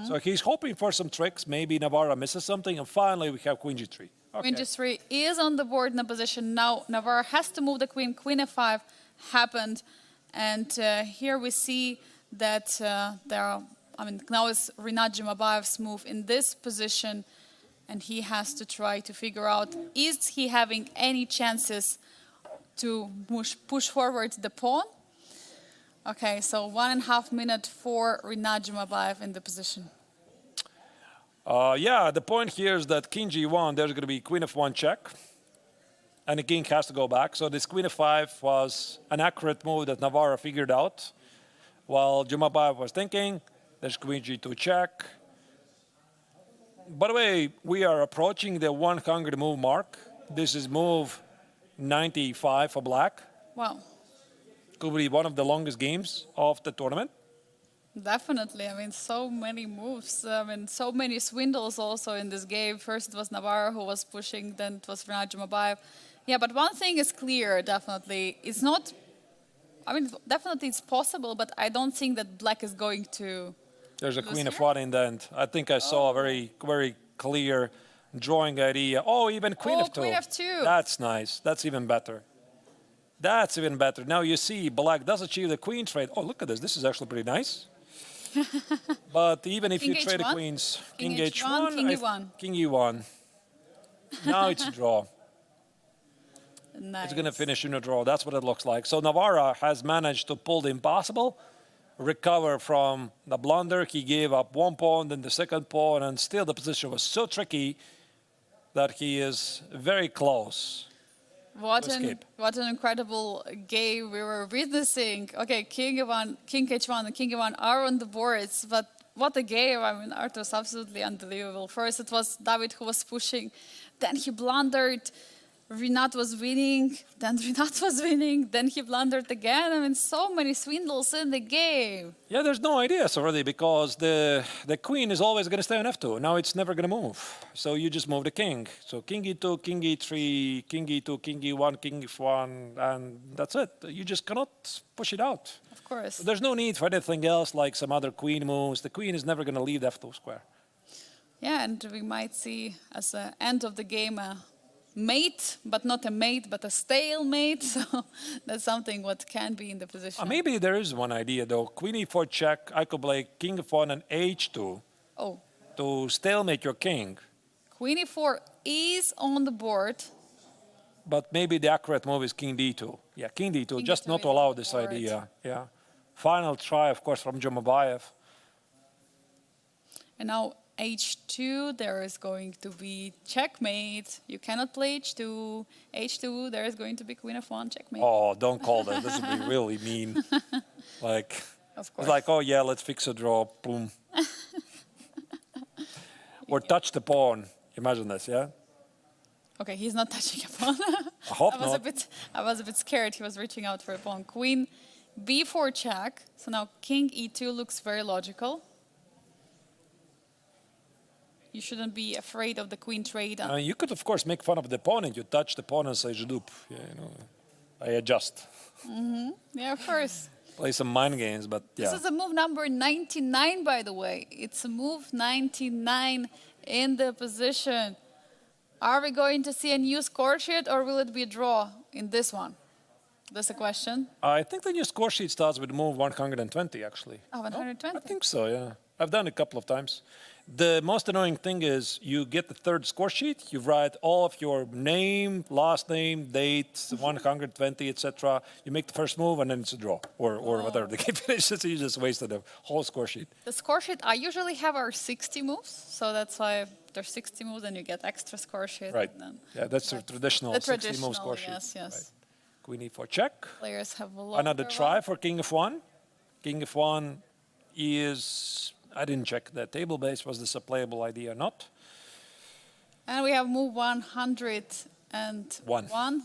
So he's hoping for some tricks. Maybe Navarra misses something, and finally we have queen g3. Okay. Queen g3 is on the board in a position now. Navarra has to move the queen. Queen f5 happened, and here we see that now is Rinat Jumabayev's move in this position, and he has to try to figure out, is he having any chances to push forward the pawn? Okay, so 1.5 minutes for Rinat Jumabayev in the position. Yeah, the point here is that king g1, there's going to be queen f1 check, and the king has to go back. So this queen f5 was an accurate move that Navarra figured out, while Jumabayev was thinking, there's queen g2 check. By the way, we are approaching the 100 move mark. This is move 95 for black. Wow. Could be one of the longest games of the tournament. Definitely. I mean, so many moves. I mean, so many swindles also in this game. First it was Navarro who was pushing, then it was Rinat Jumabayev. Yeah, but one thing is clear, definitely. It's not, I mean, definitely it's possible, but I don't think that black is going to... There's a queen f1 in the end. I think I saw a very, very clear drawing idea. Oh, even queen f2. Queen f2. That's nice. That's even better. That's even better. Now you see black does achieve the queen trade. Oh, look at this. This is actually pretty nice. But even if you trade the queens, king h1, king e1. King e1. Now it's a draw. Nice. It's going to finish in a draw. That's what it looks like. So Navarra has managed to pull the impossible, recover from the blunder. He gave up 1 pawn, then the 2nd pawn, and still the position was so tricky that he is very close. What an incredible game we were witnessing. Okay, king h1, and king e1 are on the boards, but what a game. I mean, Arturs absolutely unbelievable. First it was David who was pushing, then he blundered. Rinat was winning, then Rinat was winning, then he blundered again. I mean, so many swindles in the game. Yeah, there's no ideas already because the queen is always going to stay on f2. Now it's never going to move. So you just move the king. So king e2, king e3, king e2, king e1, king f1, and that's it. You just cannot push it out. Of course. So there's no need for anything else like some other queen moves. The queen is never going to leave the f2 square. Yeah, and we might see as the end of the game mate, but not a mate, but a stalemate. So that's something what can be in the position. Maybe there is one idea though. Queen e4 check, I could play king f1 and h2 to stalemate your king. Queen e4 is on the board. But maybe the accurate move is king d2. Yeah, king d2, King just D2 not to allow this idea. Yeah. Final try, of course, from Jumabayev. And now h2, there is going to be checkmate. You cannot play h2. h2, there is going to be queen f1 checkmate. Oh, don't call that. This would be really mean. Like, of course. It's like, oh yeah, let's fix a draw. Boom. Or touch the pawn. Imagine this, yeah? Okay, he's not touching a pawn. I hope not. I was a bit scared. He was reaching out for a pawn. Queen b4 check. So now king e2 looks very logical. You shouldn't be afraid of the queen trade. You could, of course, make fun of the opponent. You touch the opponent, say, "Je dupe." Yeah, I adjust. Yeah, of course. Play some mind games, but yeah. This is a move number 99, by the way. It's a move 99 in the position. Are we going to see a new score sheet, or will it be a draw in this one? That's a question. I think the new score sheet starts with move 120, actually. Oh, 120? I think so, yeah. I've done it a couple of times. The most annoying thing is you get the third score sheet, you write all of your name, last name, date, 120, etc. You make the first move, and then it's a draw, or whatever the game finishes. So you just wasted the whole score sheet. The score sheet, I usually have our 60 moves, so that's why there's 60 moves, and you get extra score sheet. Right. And then Yeah, that's the traditional 60-move score sheet. Yes, yes. Right. Queen e4 check. Players have a lot. Another try for king f1. King f1 is... I didn't check the table base. Was this a playable idea or not? And we have move 101.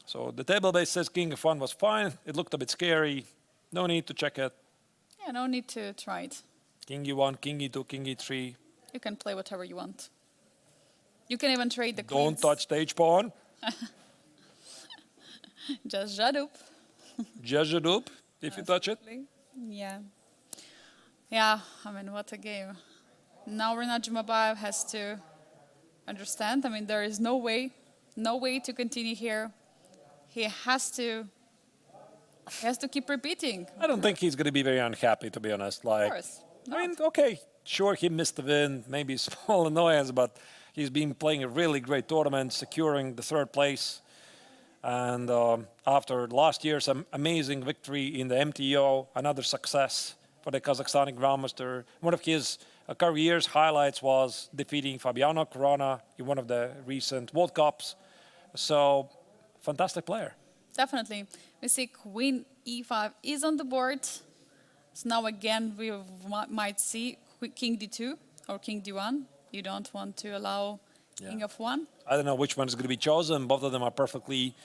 So the table base says king f1 was fine. It looked a bit scary. No need to check it. Yeah, no need to try it. King e1, king e2, king e3. You can play whatever you want. You can even trade the queens. Don't touch the h-pawn. Just Jadup. Just a dupe if you touch it. Yeah. Yeah, I mean, what a game. Now Renat Jumabayev has to understand. I mean, there is no way to continue here. He has to keep repeating. I don't think he's going to be very unhappy, to be honest. Of course. I mean, okay, sure, he missed the win, maybe a small annoyance, but he's been playing a really great tournament, securing the third place. And after last year's amazing victory in the MTO, another success for the Kazakhstani Grandmaster. One of his career's highlights was defeating Fabiano Corona in one of the recent World Cups. So, fantastic player. Definitely. We see Queen E5 is on the board. So now again we might see King D2 or King D1. You don't want to allow King of 1. I don't know which one is going to be chosen. Both of them are perfectly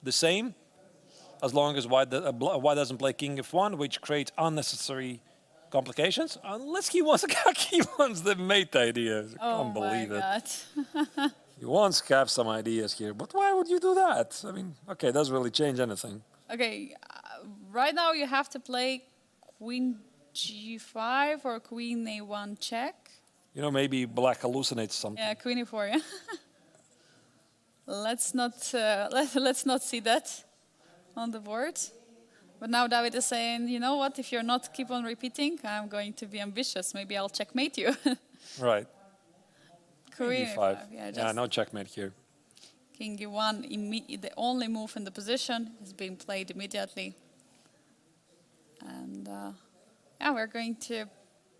the same, as long as White doesn't play King f1, which creates unnecessary complications. Unless he wants the mate ideas. I can't believe it. He wants to have some ideas here, but why would you do that? I mean, okay, it doesn't really change anything. Okay, right now you have to play Queen G5 or Queen A1 check. Maybe black hallucinates something. Yeah, Queen E4. Yeah. Let's not see that on the board. But now David is saying, you know what? If you're not keep on repeating, I'm going to be ambitious. Maybe I'll checkmate you. Right. Queen E5. Yeah, no checkmate here. King E1, the only move in the position, is being played immediately. And we're going to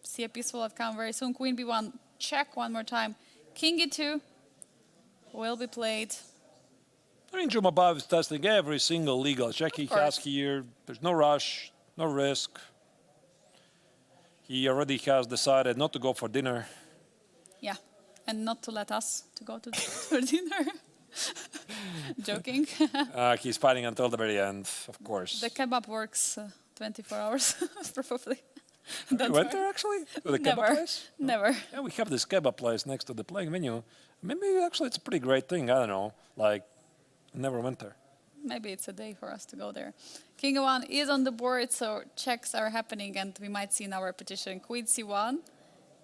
see a peaceful outcome very soon. Queen B1, check one more time. King E2 will be played. I mean, Jumabayev is testing every single legal check he has here. There's no rush, no risk. He already has decided not to go for dinner. Yeah, and not to let us to go to dinner. Joking. He's fighting until the very end, of course. The kebab works 24 hours, probably. You went there, actually? To the kebab place? Never. Yeah, we have this kebab place next to the playing venue. Maybe, actually, it's a pretty great thing. I don't know. I never went there. Maybe it's a day for us to go there. King E1 is on the board, so checks are happening, and we might see now a repetition. Queen C1,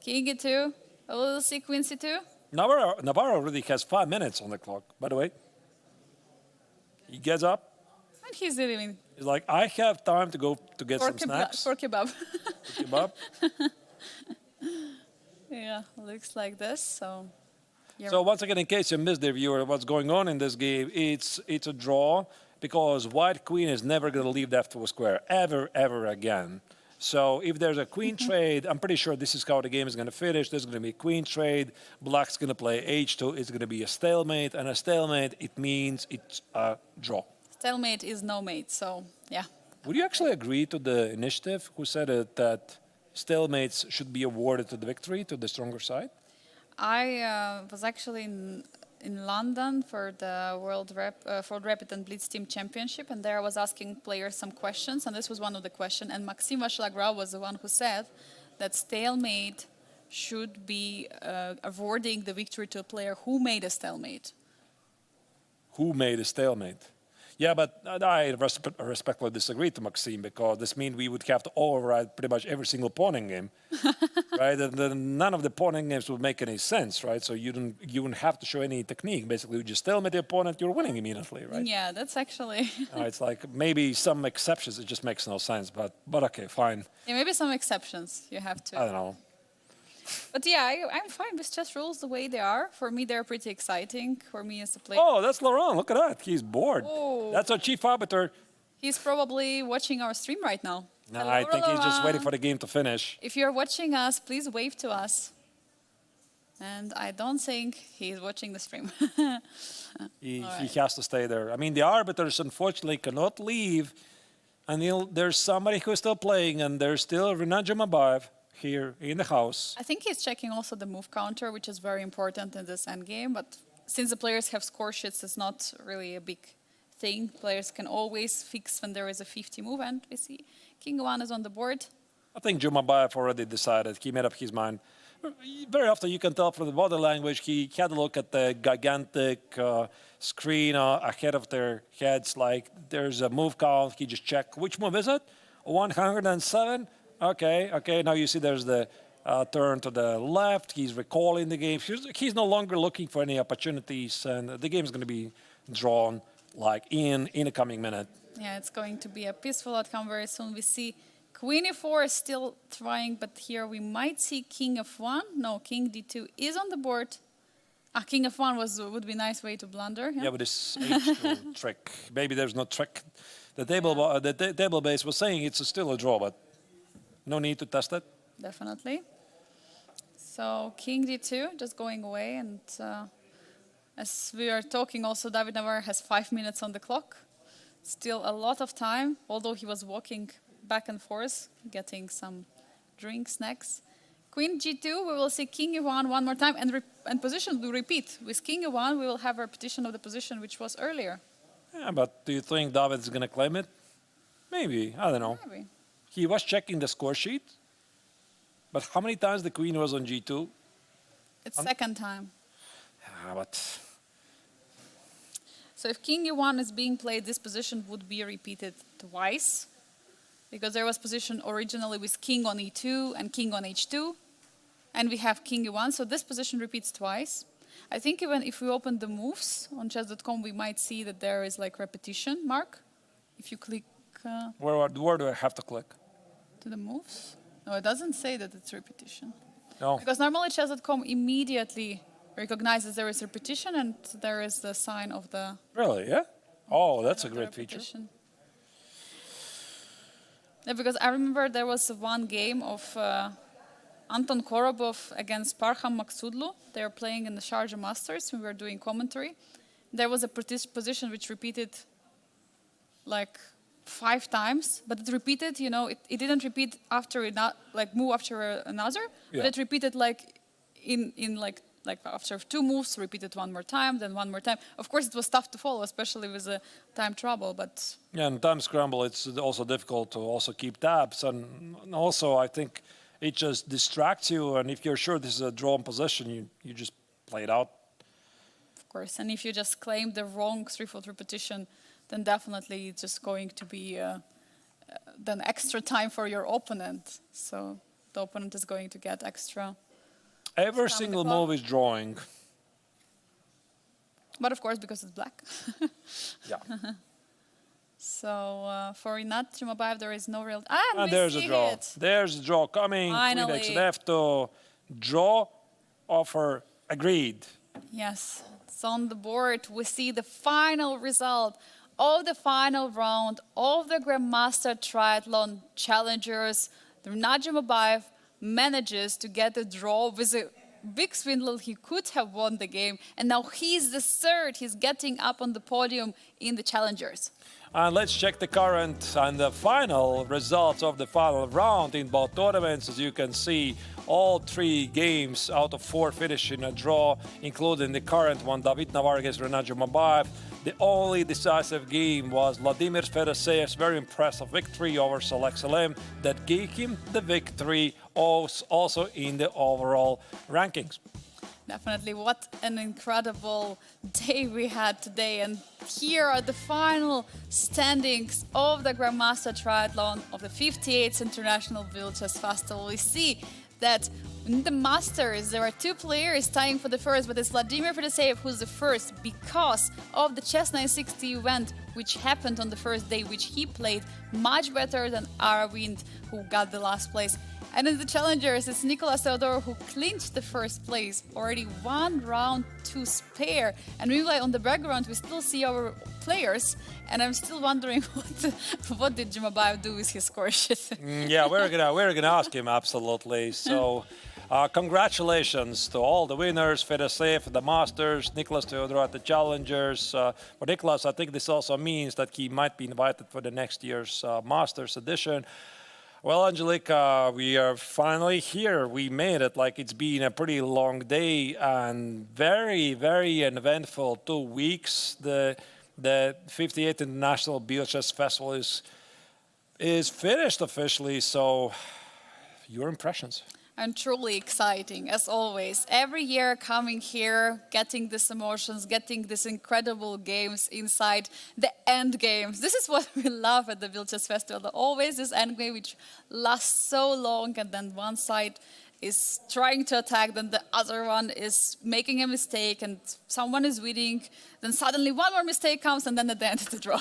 King E2. We'll see Queen C2. Navarro already has 5 minutes on the clock, by the way. He gets up. And he's leaving. He's like, I have time to go to get some snacks. For kebab. For kebab. Yeah, looks like this. So once again, in case you missed the viewer, what's going on in this game, it's a draw because White Queen is never going to leave the F2 square, ever again. So if there's a queen trade, I'm pretty sure this is how the game is going to finish. There's going to be a queen trade. Black's going to play H2. It's going to be a stalemate. And a stalemate, it means it's a draw. Stalemate is no mate, so yeah. Would you actually agree to the initiative who said that stalemates should be awarded to the victory, to the stronger side? I was actually in London for the World Rapid and Blitz Team Championship, and there I was asking players some questions, and this was one of the questions. And Maxim Vashlagrau was the one who said that stalemate should be awarding the victory to a player who made a stalemate. Who made a stalemate? Yeah, but I respectfully disagree to Maxime, because this means we would have to override pretty much every single pawn game, right? And then none of the pawn games would make any sense, right? So you wouldn't have to show any technique. Basically, you just stalemate the opponent, you're winning immediately, right? Yeah, that's actually... It's like maybe some exceptions, it just makes no sense, but okay, fine. Yeah, maybe some exceptions you have to. I don't know. But yeah, I'm fine with chess rules the way they are. For me, they're pretty exciting. For me as a player. Oh, that's Laurent. Look at that. He's bored. Oh. That's our chief arbiter. He's probably watching our stream right now. No, Hello, I think he's just waiting Laurent. for the game to finish. If you're watching us, please wave to us. And I don't think he's watching the stream. He right. has to stay there. I mean, the arbiters unfortunately cannot leave until there's somebody who's still playing, and there's still Renat Jumabayev here in the house. I think he's checking also the move counter, which is very important in this endgame. But since the players have score sheets, it's not really a big thing. Players can always fix when there is a 50 move, and we see King 1 is on the board. I think Jumabayev already decided. He made up his mind. Very often you can tell from the body language, he had a look at the gigantic screen ahead of their heads, like there's a move count. He just checked, which move is it? 107? Okay. Now you see there's the turn to the left. He's recalling the game. He's no longer looking for any opportunities, and the game is going to be drawn like in a coming minute. Yeah, it's going to be a peaceful outcome very soon. We see Queen e4 is still trying, but here we might see King f1. No, King d2 is on the board. King f1 would be a nice way to blunder. Yeah, but this H2 trick. Maybe there's no trick. The table base was saying it's still a draw, but no need to test it. Definitely. So King d2 just going away, and as we are talking, also David Navarre has 5 minutes on the clock. Still a lot of time, although he was walking back and forth, getting some drinks, snacks. Queen g2, we will see King e1 one more time, and position will repeat. With King e1, we will have a repetition of the position which was earlier. Yeah, but do you think David's going to claim it? Maybe. I don't know. Maybe. He was checking the score sheet, but how many times the queen was on g2? It's second time. Yeah, but So if King e1 is being played, this position would be repeated twice, because there was position originally with King on e2 and King on h2, and we have King e1, so this position repeats twice. I think even if we open the moves on chess.com, we might see that there is like repetition mark. If you click where do I have to click? to the moves. No, it doesn't say that it's repetition. No. Because normally chess.com immediately recognizes there is repetition and there is the sign of the... Really, yeah? Oh, that's a of the great feature. repetition. Yeah, because I remember there was one game of Anton Korobov against Parham Maksudlu. They were playing in the Sharjah Masters. We were doing commentary. There was a position which repeated like 5 times, but it repeated, you know, it didn't repeat after like move after another, Yeah. but it repeated like in like after 2 moves, repeated one more time, then one more time. Of course, it was tough to follow, especially with the time trouble, but... Yeah, and time scramble, it's also difficult to also keep tabs. And also, I think it just distracts you. And if you're sure this is a drawn position, you just play it out. Of course, and if you just claim the wrong threefold repetition, then definitely it's just going to be then extra time for your opponent. So the opponent is going to get extra. Every single move is drawing. But of course, because it's black. Yeah. So for Renat Jumabayev, there is no real... And there's a draw. It. There's a draw coming. Finally. Queen takes F2. Draw. Offer agreed. Yes, it's on the board. We see the final result of the final round of the Grandmaster Triathlon Challengers. Renat Jumabayev manages to get a draw with a big swindle. He could have won the game, and now he's the third. He's getting up on the podium in the Challengers. And let's check the current and the final results of the final round in both tournaments. As you can see, all 3 games out of 4 finish in a draw, including the current one, David Navarre against Renat Jumabayev. The only decisive game was Vladimir Fedoseev's very impressive victory over Select Salem that gave him the victory also in the overall rankings. Definitely, what an incredible day we had today. And here are the final standings of the Grandmaster Triathlon of the 58th International Biel Chess Festival. We see that in the Masters, there are two players tying for the first, but it's Vladimir Fedoseev who's the first because of the Chess 960 event, which happened on the first day, which he played much better than Aravind, who got the last place. And in the challengers, it's Nicolas Theodore who clinched the first place, already 1 round to spare. And meanwhile, on the background, we still see our players, and I'm still wondering what did Jumabayev do with his score sheet. Yeah, we're gonna ask him absolutely. So, congratulations to all the winners: Fedoseev at the Masters, Nicolas Theodore at the Challengers. For Nicolas, I think this also means that he might be invited for the next year's Masters edition. Well, Angelika, we are finally here. We made it. Like, it's been a pretty long day and very, very eventful 2 weeks. The 58th International Biel Chess Festival is finished officially. So, your impressions? And truly exciting, as always. Every year coming here, getting these emotions, getting these incredible games inside the end games. This is what we love at the Biel Chess Festival. Always this end game which lasts so long, and then one side is trying to attack, then the other one is making a mistake, and someone is winning. Then suddenly one more mistake comes, and then at the end it's a draw.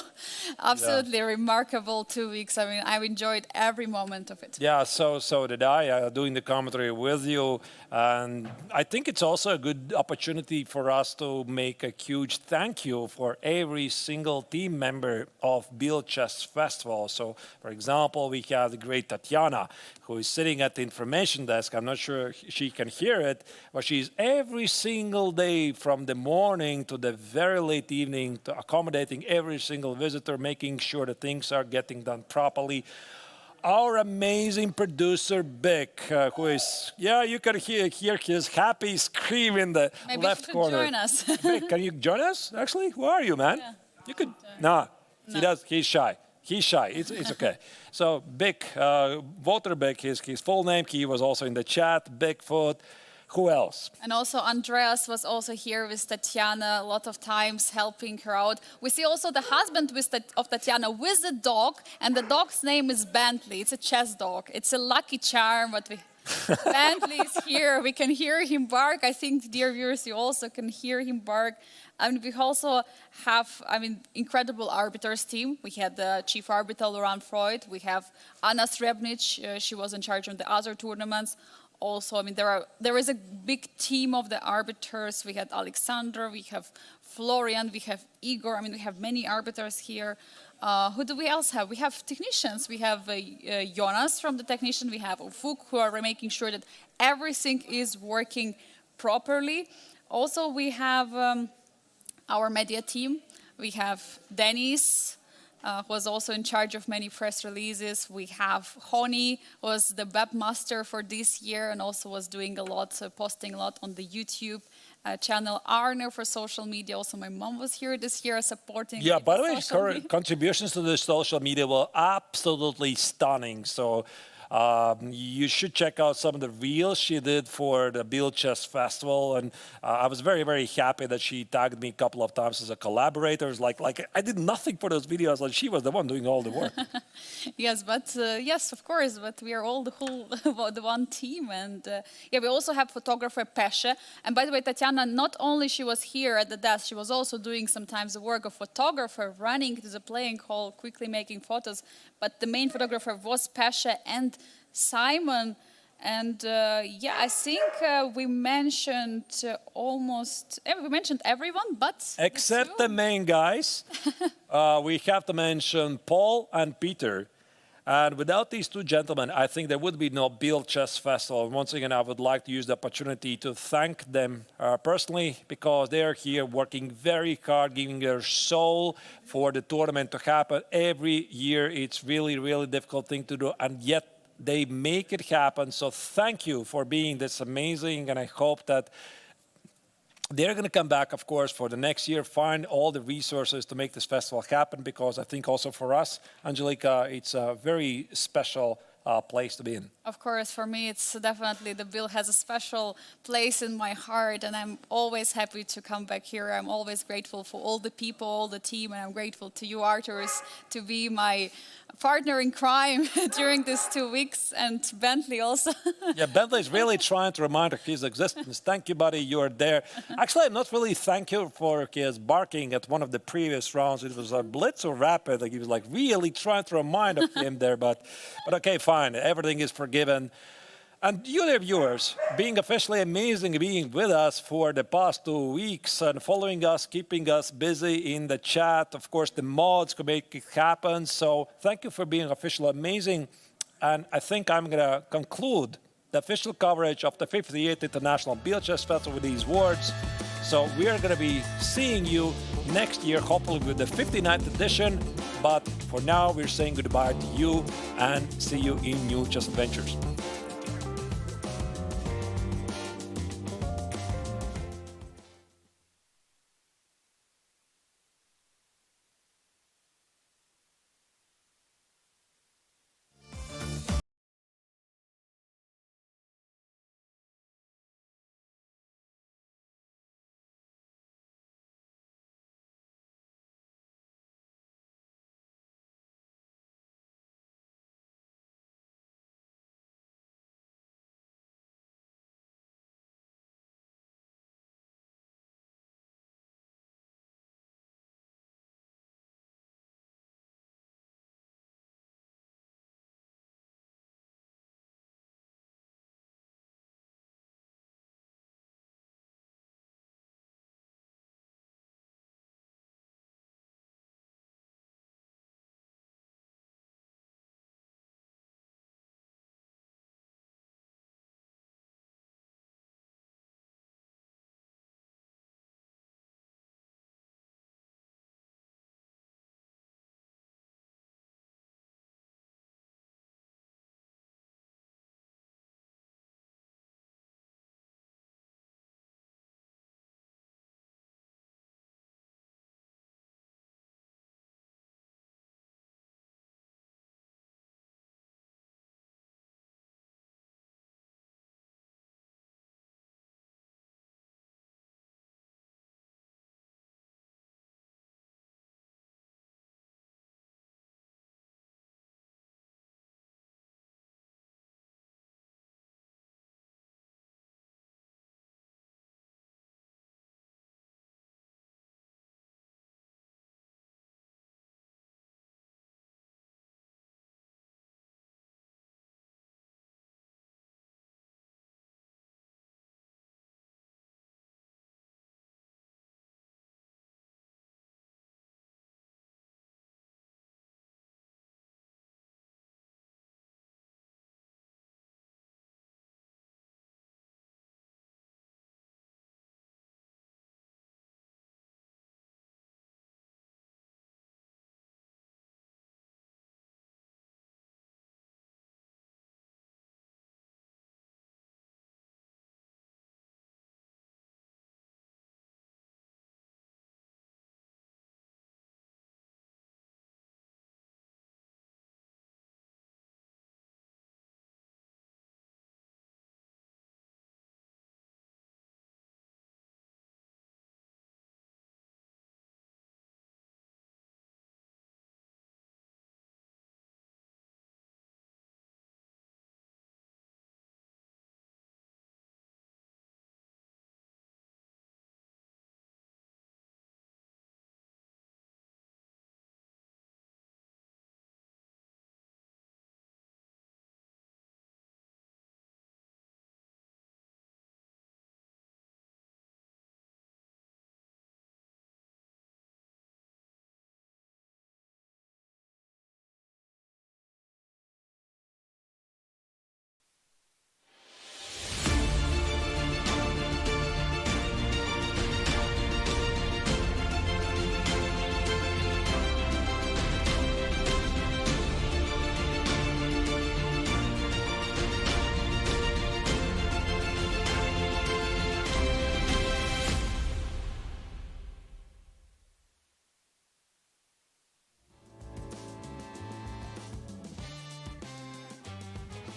Absolutely remarkable 2 weeks. I mean, I've enjoyed every moment of it. Yeah, so did I, doing the commentary with you. And I think it's also a good opportunity for us to make a huge thank you for every single team member of Biel Chess Festival. So, for example, we have the great Tatiana, who is sitting at the information desk. I'm not sure she can hear it, but she's every single day from the morning to the very late evening to accommodating every single visitor, making sure that things are getting done properly. Our amazing producer, Bic, who is, you can hear his happy scream in the Maybe left corner. Maybe you should join us. Bic, can you join us, actually? Who are you, man? Yeah. You could, no. He's shy. He's shy. It's okay. So Bic, Walter Bic, his full name. He was also in the chat. Bigfoot. Who else? And also Andreas was also here with Tatiana a lot of times, helping her out. We see also the husband of Tatiana with the dog, and the dog's name is Bentley. It's a chess dog. It's a lucky charm, but Bentley is here. We can hear him bark. I think, dear viewers, you also can hear him bark. And we also have, incredible arbiters team. We had the chief arbiter, Laurent Freud. We have Anna Srebnic. She was in charge of the other tournaments. Also, there is a big team of the arbiters. We had Alexander, we have Florian, we have Igor. We have many arbiters here. Who do we else have? We have technicians. We have Jonas from the technician. We have Ufuk, who are making sure that everything is working properly. Also, we have our media team. We have Dennis, who was also in charge of many press releases. We have Honi, who was the webmaster for this year and also was doing a lot, posting a lot on the YouTube channel. Arne for social media. Also, my mom was here this year supporting. Yeah, by the way, her contributions to the social media were absolutely stunning. So you should check out some of the reels she did for the Biel Chess Festival, and I was very, very happy that she tagged me a couple of times as a collaborator. It was like I did nothing for those videos, and she was the one doing all the work. Yes, but yes, of course, but we are all the one team, and we also have photographer Pesce. And by the way, Tatiana, not only she was here at the desk, she was also doing sometimes the work of photographer, running to the playing hall, quickly making photos. But the main photographer was Pesce and Simon. And I think we mentioned we mentioned everyone, but except the main guys. We have to mention Paul and Peter. And without these two gentlemen, I think there would be no Biel Chess Festival. And once again, I would like to use the opportunity to thank them personally, because they are here working very hard, giving their soul for the tournament to happen. Every year, it's really, really difficult thing to do, and yet they make it happen. So thank you for being this amazing, and I hope that they're going to come back, of course, for the next year, find all the resources to make this festival happen, because I think also for us, Angelica, it's a very special place to be in. Of course, for me, it's definitely the Bill has a special place in my heart, and I'm always happy to come back here. I'm always grateful for all the people, all the team, and I'm grateful to you, Arturs, to be my partner in crime during these 2 weeks, and Bentley also. Yeah, Bentley's really trying to remind of his existence. Thank you, buddy, you're there. Actually, I'm not really thank you for his barking at one of the previous rounds. It was a blitz so rapid, like he was like really trying to remind of him there, but okay, fine, everything is forgiven. And you, dear viewers, being officially amazing, being with us for the past 2 weeks and following us, keeping us busy in the chat. Of course, the mods could make it happen. So thank you for being officially amazing. And I think I'm going to conclude the official coverage of the 58th International Biel Chess Festival with these words. So we are going to be seeing you next year, hopefully with the 59th edition. But for now, we're saying goodbye to you and see you in new chess adventures.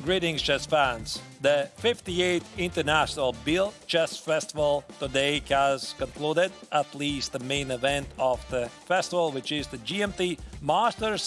Greetings, chess fans. The 58th International Biel Chess Festival today has concluded, at least the main event of the festival, which is the GMT Masters